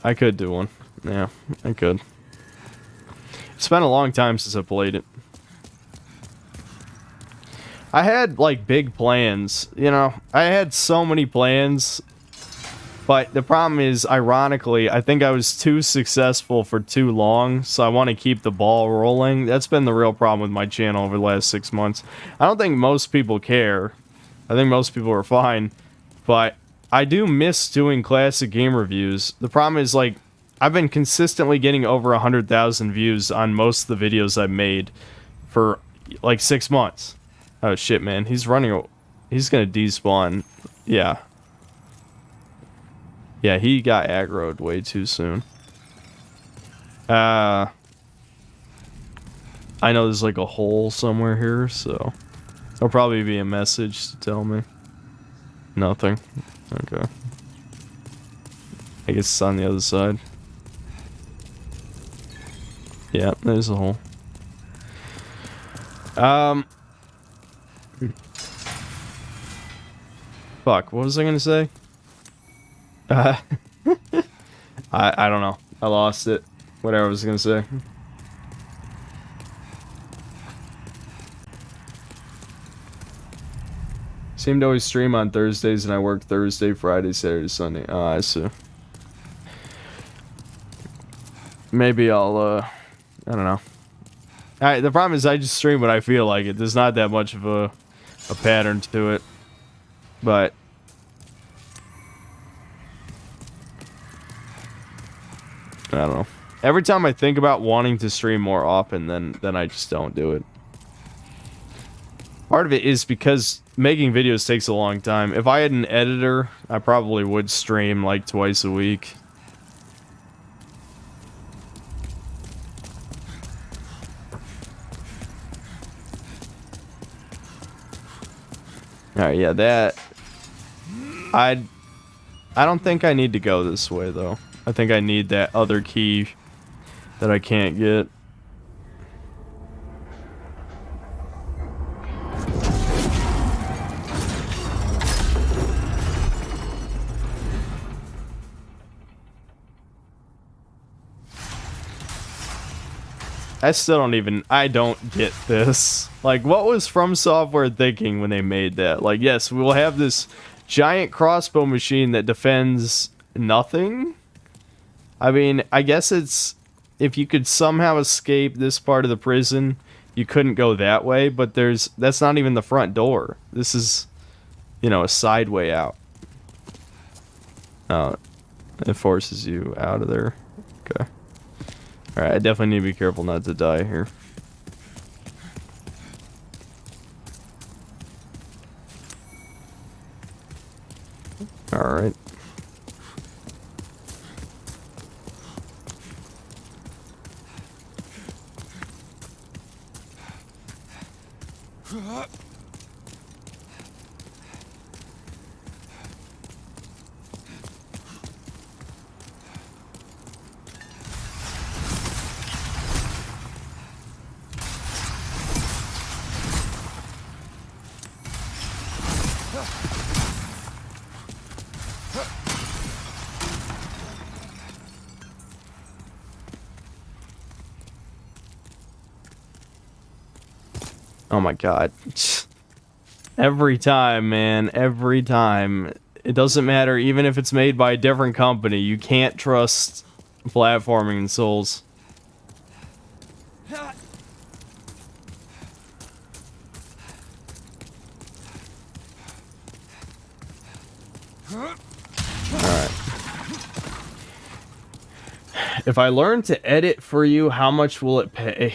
I could do one. Yeah, I could. It's been a long time since I played it. I had, like, big plans, you know? I had so many plans, but the problem is, ironically, I think I was too successful for too long, so I want to keep the ball rolling. That's been the real problem with my channel over the last 6 months. I don't think most people care. I think most people are fine, but I do miss doing classic game reviews. The problem is, like, I've been consistently getting over 100,000 views on most of the videos I've made for, like, 6 months. Oh shit, man. He's running. He's gonna despawn. Yeah. Yeah, he got aggroed way too soon. I know there's like a hole somewhere here, so there'll probably be a message to tell me. Nothing. Okay. I guess it's on the other side. Yeah, there's a hole. Fuck, what was I gonna say? I don't know. I lost it. Whatever I was gonna say. Seem to always stream on Thursdays and I work Thursday, Friday, Saturday, Sunday. Oh, I see. Maybe I'll, I don't know. Alright, the problem is I just stream what I feel like it. There's not that much of a pattern to it. But I don't know. Every time I think about wanting to stream more often, then I just don't do it. Part of it is because making videos takes a long time. If I had an editor, I probably would stream like twice a week. Alright, yeah, that... I don't think I need to go this way, though. I think I need that other key that I can't get. I don't get this. Like, what was From Software thinking when they made that? Like, yes, we will have this giant crossbow machine that defends nothing? I mean, I guess it's... If you could somehow escape this part of the prison, you couldn't go that way, but that's not even the front door. This is, you know, a side way out. Oh, it forces you out of there. Okay. Alright, I definitely need to be careful not to die here. Alright. Oh my god. Every time, man. Every time. It doesn't matter, even if it's made by a different company. You can't trust platforming in Souls. Alright. If I learn to edit for you, how much will it pay?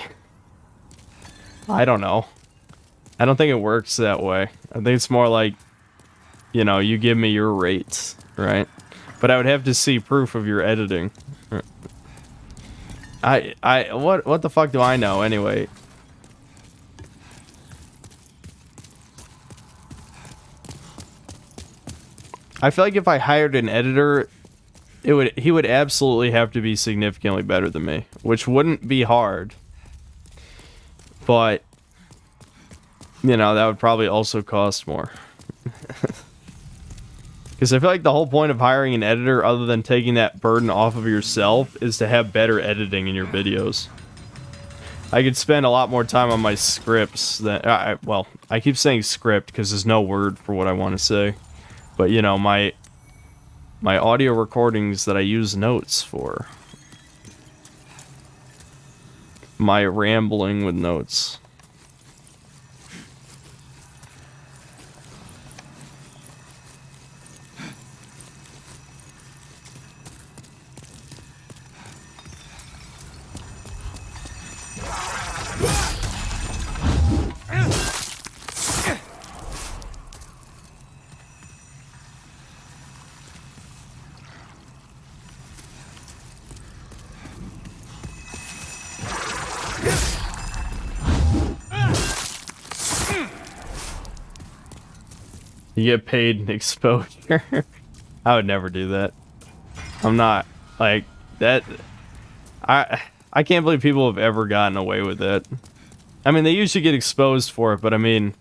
I don't know. I don't think it works that way. I think it's more like, you know, you give me your rates, right? But I would have to see proof of your editing. What the fuck do I know anyway? I feel like if I hired an editor, he would absolutely have to be significantly better than me, which wouldn't be hard. But you know, that would probably also cost more. Because I feel like the whole point of hiring an editor, other than taking that burden off of yourself, is to have better editing in your videos. I could spend a lot more time on my scripts than... well, I keep saying script because there's no word for what I want to say. But, you know, my audio recordings that I use notes for. My rambling with notes. You get paid in exposure. I would never do that. I'm not like that. I can't believe people have ever gotten away with that. I mean, they usually get exposed for it, but I mean,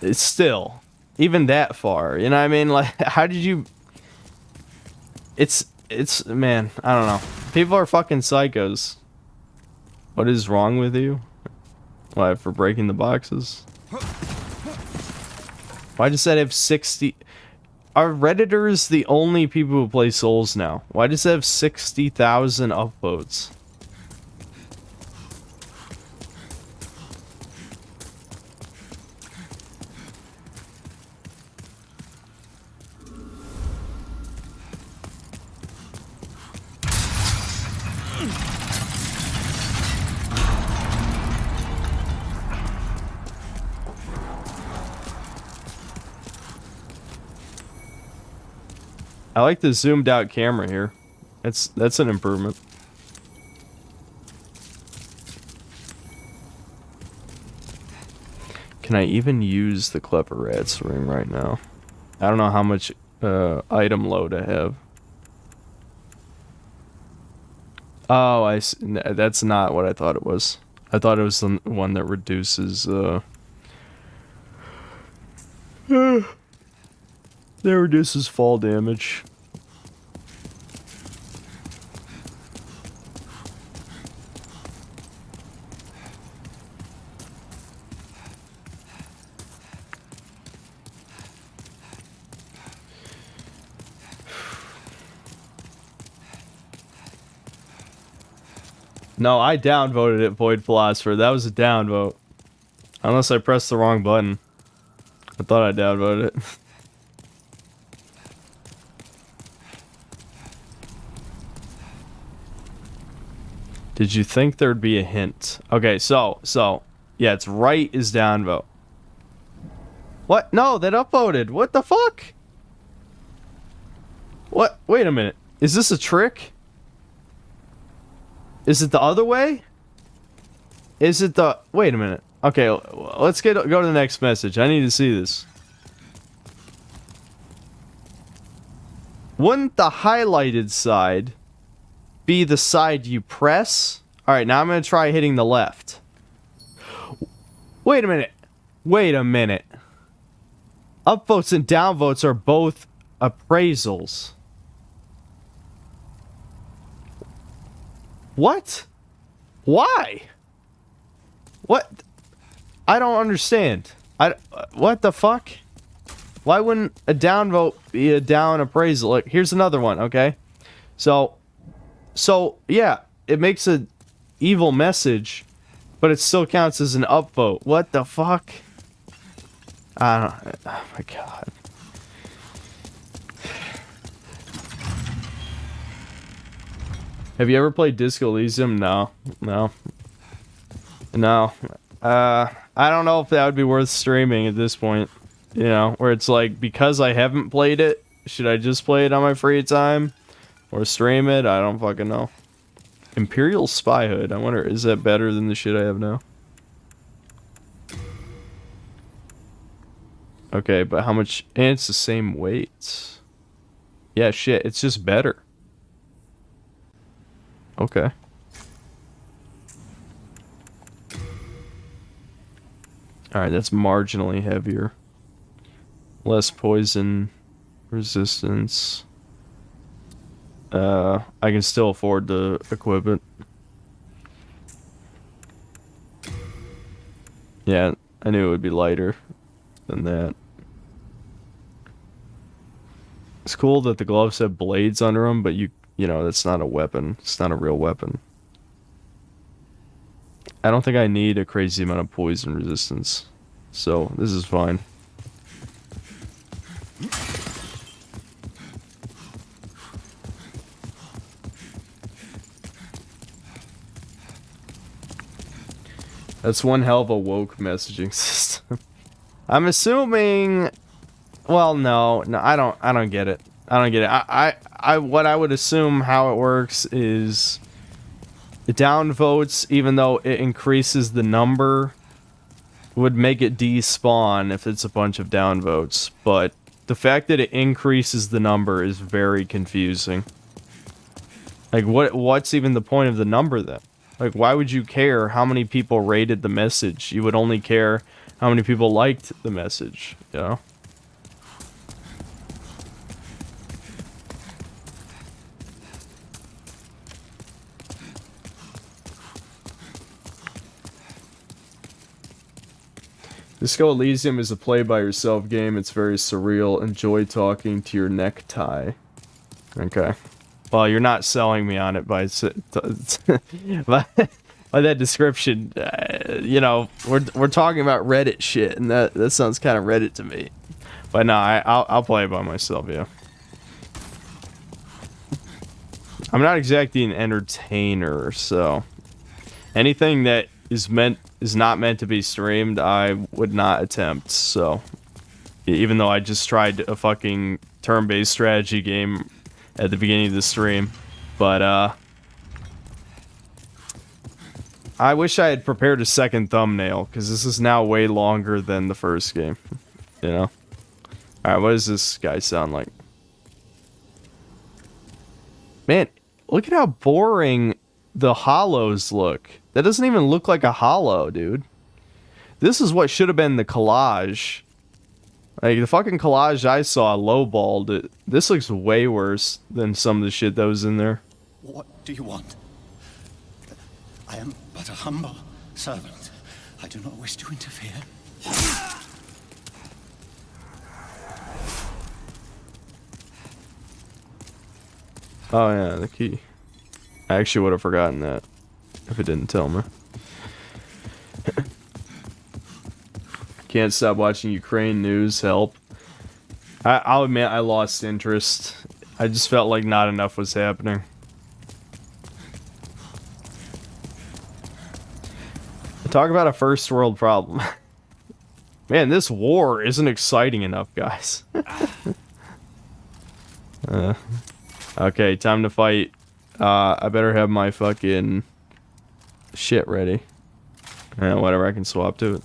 it's still even that far. You know what I mean? Like, how did you? It's man. I don't know. People are fucking psychos. What is wrong with you? Why, for breaking the boxes? Why does that have 60? Are Redditors the only people who play Souls now? Why does that have 60,000 upvotes? I like the zoomed out camera here. That's an improvement. Can I even use the Clever Rat's ring right now? I don't know how much item load I have. Oh, that's not what I thought it was. I thought it was the one that reduces that reduces fall damage. No, I downvoted it, Void Philosopher. That was a downvote. Unless I pressed the wrong button. I thought I downvoted it. Did you think there'd be a hint? Okay, so yeah, it's right is downvote. What? No, that upvoted. What the fuck? What? Wait a minute. Is this a trick? Is it the other way? Is it the... Wait a minute. Okay, let's go to the next message. I need to see this. Wouldn't the highlighted side be the side you press? Alright, now I'm going to try hitting the left. Wait a minute. Wait a minute. Upvotes and downvotes are both appraisals. What? Why? What? I don't understand. What the fuck? Why wouldn't a downvote be a down appraisal? Like, here's another one, okay? So yeah, it makes a evil message, but it still counts as an upvote. What the fuck? I don't... Oh my god. Have you ever played Disco Elysium? No. I don't know if that would be worth streaming at this point. You know, where it's like, because I haven't played it, should I just play it on my free time? Or stream it? I don't fucking know. Imperial Spy Hood. I wonder, is that better than the shit I have now? Okay, but how much? And it's the same weight. Yeah, shit. It's just better. Okay. Alright, that's marginally heavier. Less poison resistance. I can still afford to equip it. Yeah, I knew it would be lighter than that. It's cool that the gloves have blades under them, but you know, that's not a weapon. It's not a real weapon. I don't think I need a crazy amount of poison resistance. So, this is fine. That's one hell of a woke messaging system. I'm assuming... Well, no, I don't get it. I don't get it. What I would assume how it works is... downvotes, even though it increases the number, would make it despawn if it's a bunch of downvotes. But the fact that it increases the number is very confusing. Like, what's even the point of the number then? Like, why would you care how many people rated the message? You would only care how many people liked the message, you know? Disco Elysium is a play-by-yourself game. It's very surreal. Enjoy talking to your necktie. Okay. Well, you're not selling me on it by that description. You know, we're talking about Reddit shit, and that sounds kind of Reddit to me. But no, I'll play it by myself. Yeah. I'm not exactly an entertainer, so anything that is not meant to be streamed, I would not attempt. So even though I just tried a fucking turn-based strategy game at the beginning of the stream, but I wish I had prepared a second thumbnail, because this is now way longer than the first game, you know? Alright, what does this guy sound like? Man, look at how boring the hollows look. That doesn't even look like a hollow, dude. This is what should have been the collage. Like, the fucking collage I saw lowballed it. This looks way worse than some of the shit that was in there. What do you want? I am but a humble servant. I do not wish to interfere. Oh yeah, the key. I actually would have forgotten that if it didn't tell me. Can't stop watching Ukraine news. Help. I'll admit I lost interest. I just felt like not enough was happening. Talk about a first world problem. Man, this war isn't exciting enough, guys. Okay, time to fight. I better have my fucking shit ready. Whatever, I can swap to it.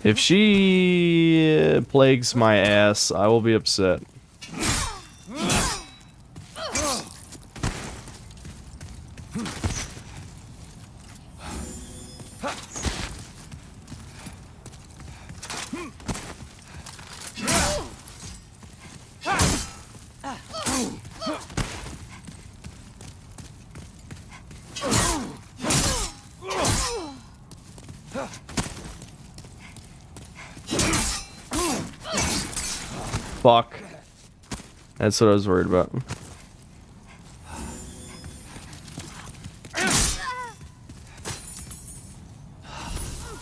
If she plagues my ass, I will be upset. Fuck. That's what I was worried about.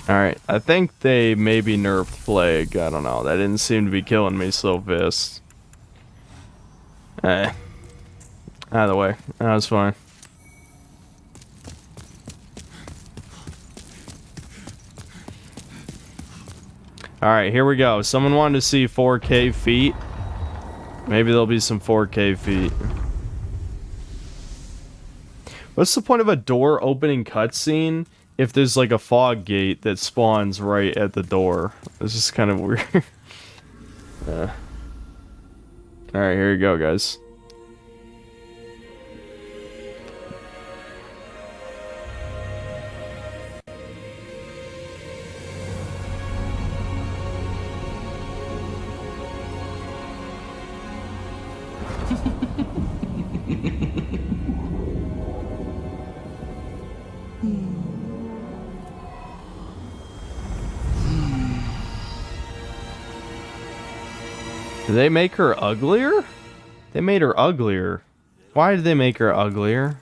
Alright, I think they maybe nerfed Plague. I don't know. That didn't seem to be killing me so fast. Either way, that was fine. Alright, here we go. Someone wanted to see 4K feet. Maybe there'll be some 4K feet. What's the point of a door opening cutscene if there's like a fog gate that spawns right at the door? It's just kind of weird. Alright, here you go, guys. Did they make her uglier? They made her uglier. Why did they make her uglier?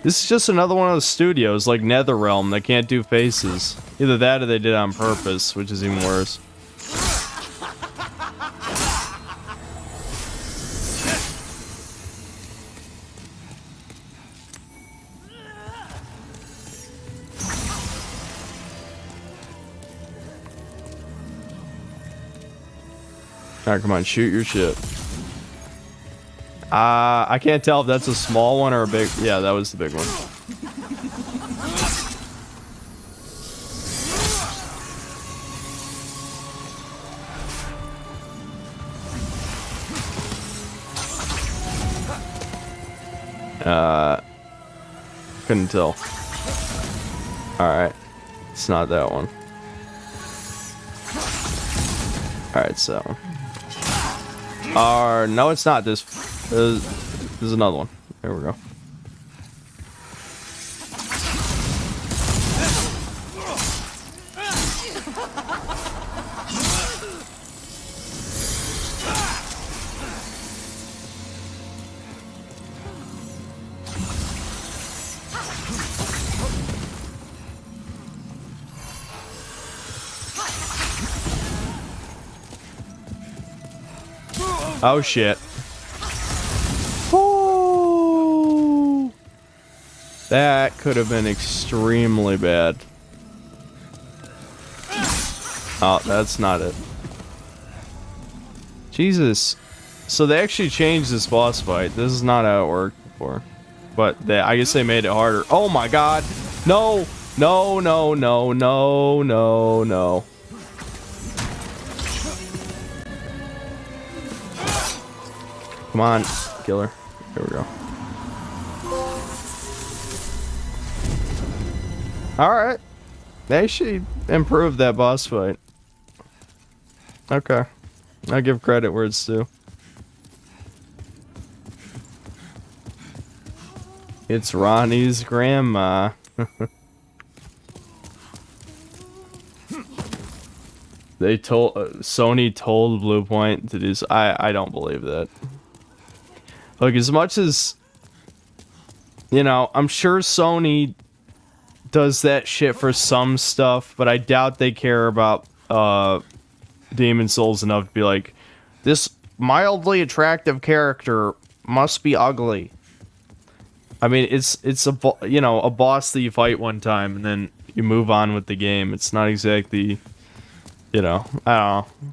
This is just another one of those studios like NetherRealm that can't do faces. Either that or they did it on purpose, which is even worse. Alright, come on, shoot your shit. I can't tell if that's a small one or a big... Yeah, that was the big one. Couldn't tell. Alright. It's not that one. Alright, it's that one. No, it's not. This is another one. There we go. Oh shit. Oh, that could have been extremely bad. Oh, that's not it. Jesus. So they actually changed this boss fight. This is not how it worked before. But I guess they made it harder. Oh my god. No. No, no, no, no, no, no. Come on, kill her. There we go. Alright. They should improve that boss fight. Okay. I'll give credit where it's due. It's Ronnie's grandma. They told... Sony told Bluepoint to do... I don't believe that. Look, as much as, you know, I'm sure Sony does that shit for some stuff, but I doubt they care about Demon Souls enough to be like, this mildly attractive character must be ugly. I mean, it's a boss that you fight one time and then you move on with the game. It's not exactly, you know, I don't know.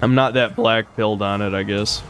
I'm not that black-pilled on it, I guess.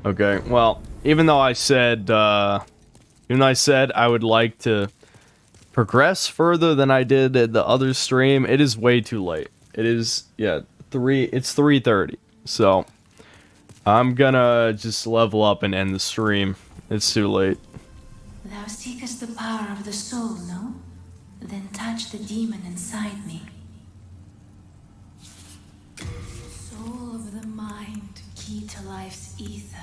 Okay, well, even though I said I would like to progress further than I did at the other stream, it is way too late. It is, yeah, it's 3:30. So, I'm gonna just level up and end the stream. It's too late. Thou Thou seekest the power of the soul, no? Then touch the demon inside me. Soul of the mind, key to life's ether.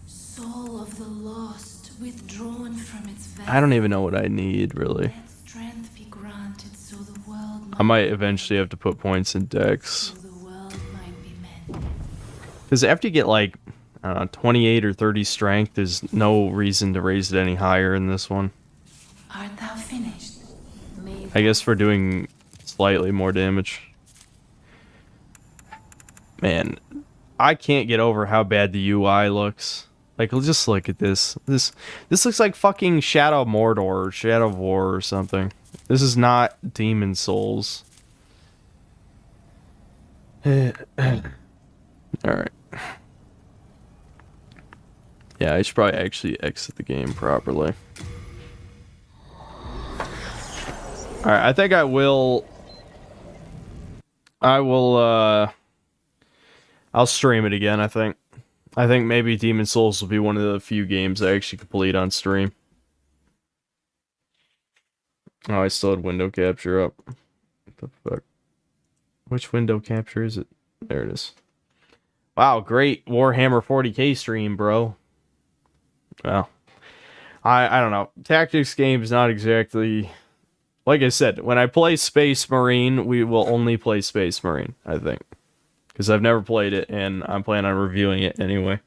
Soul of the lost, withdrawn from its vessel. I don't even know what I need, really. Let strength be granted so the world I might eventually have to put points in decks. Because after you get like, I don't know, 28 or 30 strength, there's no reason to raise it any higher in this one. Art thou finished? I guess for doing slightly more damage. Man, I can't get over how bad the UI looks. Like, just look at this. This looks like fucking Shadow of Mordor or Shadow of War or something. This is not Demon Souls. Alright. Yeah, I should probably actually exit the game properly. Alright, I think I will... I'll stream it again, I think. I think maybe Demon Souls will be one of the few games I actually complete on stream. Oh, I still had window capture up. What the fuck? Which window capture is it? There it is. Wow, great Warhammer 40K stream, bro. Well, I don't know. Tactics game is not exactly... Like I said, when I play Space Marine, we will only play Space Marine, I think. Because I've never played it, and I'm planning on reviewing it anyway.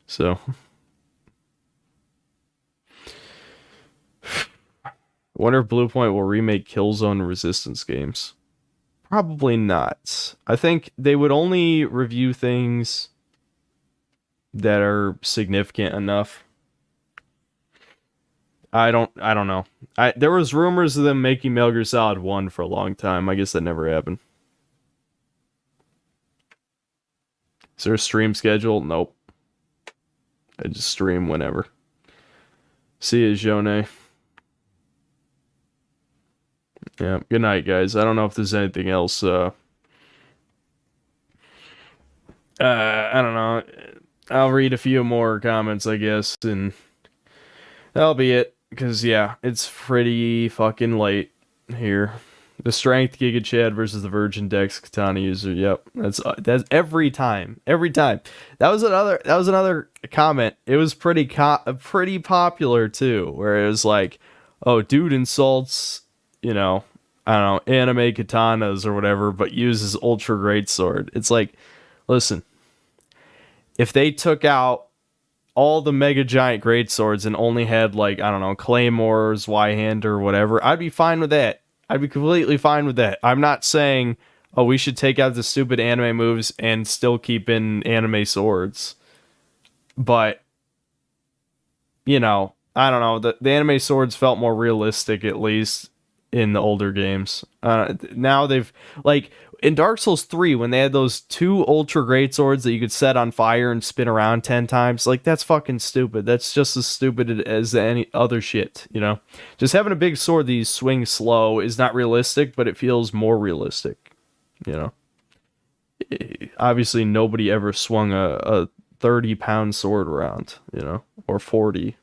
So. I wonder if Bluepoint will remake Killzone Resistance games. Probably not. I think they would only review things that are significant enough. I don't know. There was rumors of them making Metal Gear Solid 1 for a long time. I guess that never happened. Is there a stream schedule? Nope. I just stream whenever. See you, Jone. Yeah, good night, guys. I don't know if there's anything else. I don't know. I'll read a few more comments, I guess, and that'll be it. Because, yeah, it's pretty fucking late here. The Strength Giga Chad versus the Virgin Dex Katana user. Yep, that's every time. Every time. That was another comment. It was pretty popular too, where it was like, oh, dude insults, I don't know, anime katanas or whatever, but uses Ultra Greatsword. It's like, listen, if they took out all the Mega Giant Greatswords and only had, like, I don't know, Claymores, Y-Hand or whatever, I'd be fine with that. I'd be completely fine with that. I'm not saying, oh, we should take out the stupid anime moves and still keep in anime swords. But, I don't know. The anime swords felt more realistic, at least, in the older games. Now they've, like, in Dark Souls 3, when they had those 2 Ultra Great Swords that you could set on fire and spin around 10 times, like, that's fucking stupid. That's just as stupid as any other shit, Just having a big sword that you swing slow is not realistic, but it feels more realistic, Obviously, nobody ever swung a 30-pound sword around, or 40.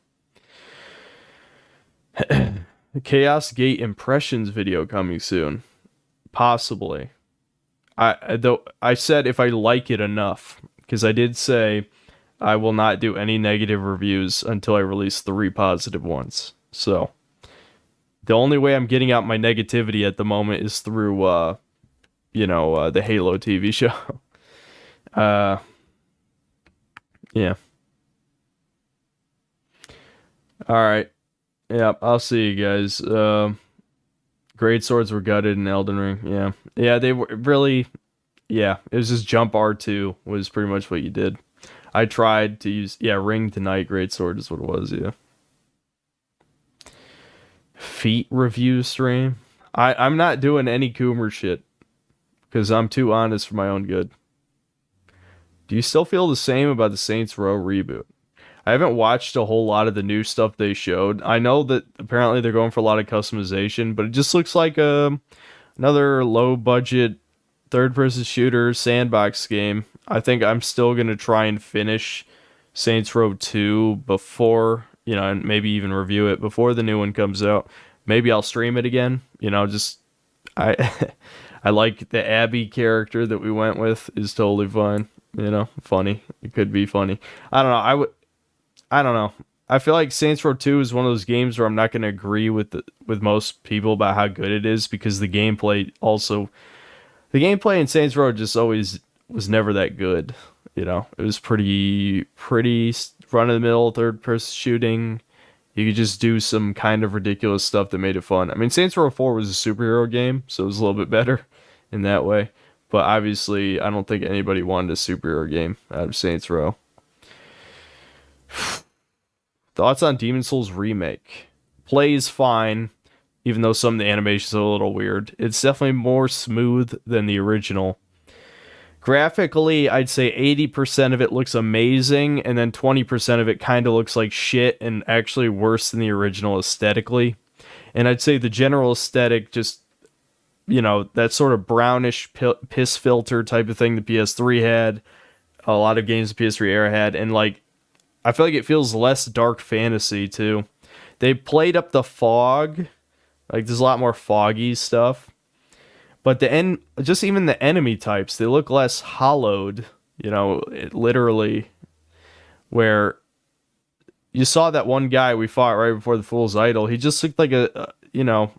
The Chaos Gate Impressions video coming soon. Possibly. I said if I like it enough, because I did say I will not do any negative reviews until I release 3 positive ones. So the only way I'm getting out my negativity at the moment is through the Halo TV show. Yeah. All right. Yep, I'll see you guys. Great swords were gutted in Elden Ring. Yeah, they were really. Yeah, it was just jump R2 was pretty much what you did. I tried to use ring to knight great sword is what it was. Yeah. Feet review stream. I'm not doing any Coomer shit because I'm too honest for my own good. Do you still feel the same about the Saints Row reboot? I haven't watched a whole lot of the new stuff they showed. I know that apparently they're going for a lot of customization, but it just looks like another low-budget third-person shooter sandbox game. I think I'm still going to try and finish Saints Row 2 before you know, and maybe even review it before the new one comes out. Maybe I'll stream it again, you know, just I I like the Abby character that we went with is totally fine, you know, funny. It could be funny. I don't know. I don't know. I feel like Saints Row 2 is one of those games where I'm not going to agree with most people about how good it is, because the gameplay in Saints Row just always was never that good. You know, it was pretty run of the mill third person shooting. You could just do some kind of ridiculous stuff that made it fun. I mean, Saints Row 4 was a superhero game, so it was a little bit better in that way. But obviously, I don't think anybody wanted a superhero game out of Saints Row. Thoughts on Demon Souls Remake? Plays fine, even though some of the animations are a little weird. It's definitely more smooth than the original. Graphically, I'd say 80% of it looks amazing, and then 20% of it kind of looks like shit and actually worse than the original aesthetically. And I'd say the general aesthetic, just, you know, that sort of brownish piss filter type of thing the PS3 had, a lot of games the PS3 era had, and like, I feel like it feels less dark fantasy too. They played up the fog, like there's a lot more foggy stuff. But just even the enemy types, they look less hollowed, you know, literally, where you saw that one guy we fought right before the Fool's Idol. He just looked like you know,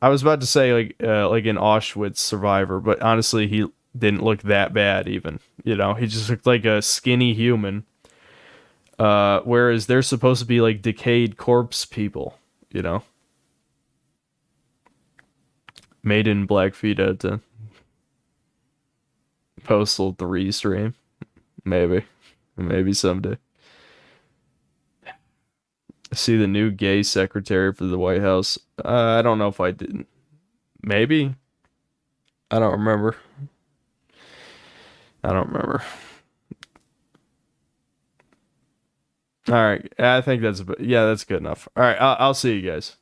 I was about to say like an Auschwitz survivor, but honestly, he didn't look that bad even, you know, he just looked like a skinny human. Whereas they're supposed to be like decayed corpse people, you know. Made in Black Feet at the Postal 3 stream. Maybe someday. See the new gay secretary for the White House. I don't know if I didn't. Maybe. I don't remember. All right. I think that's good enough. All right. I'll see you guys.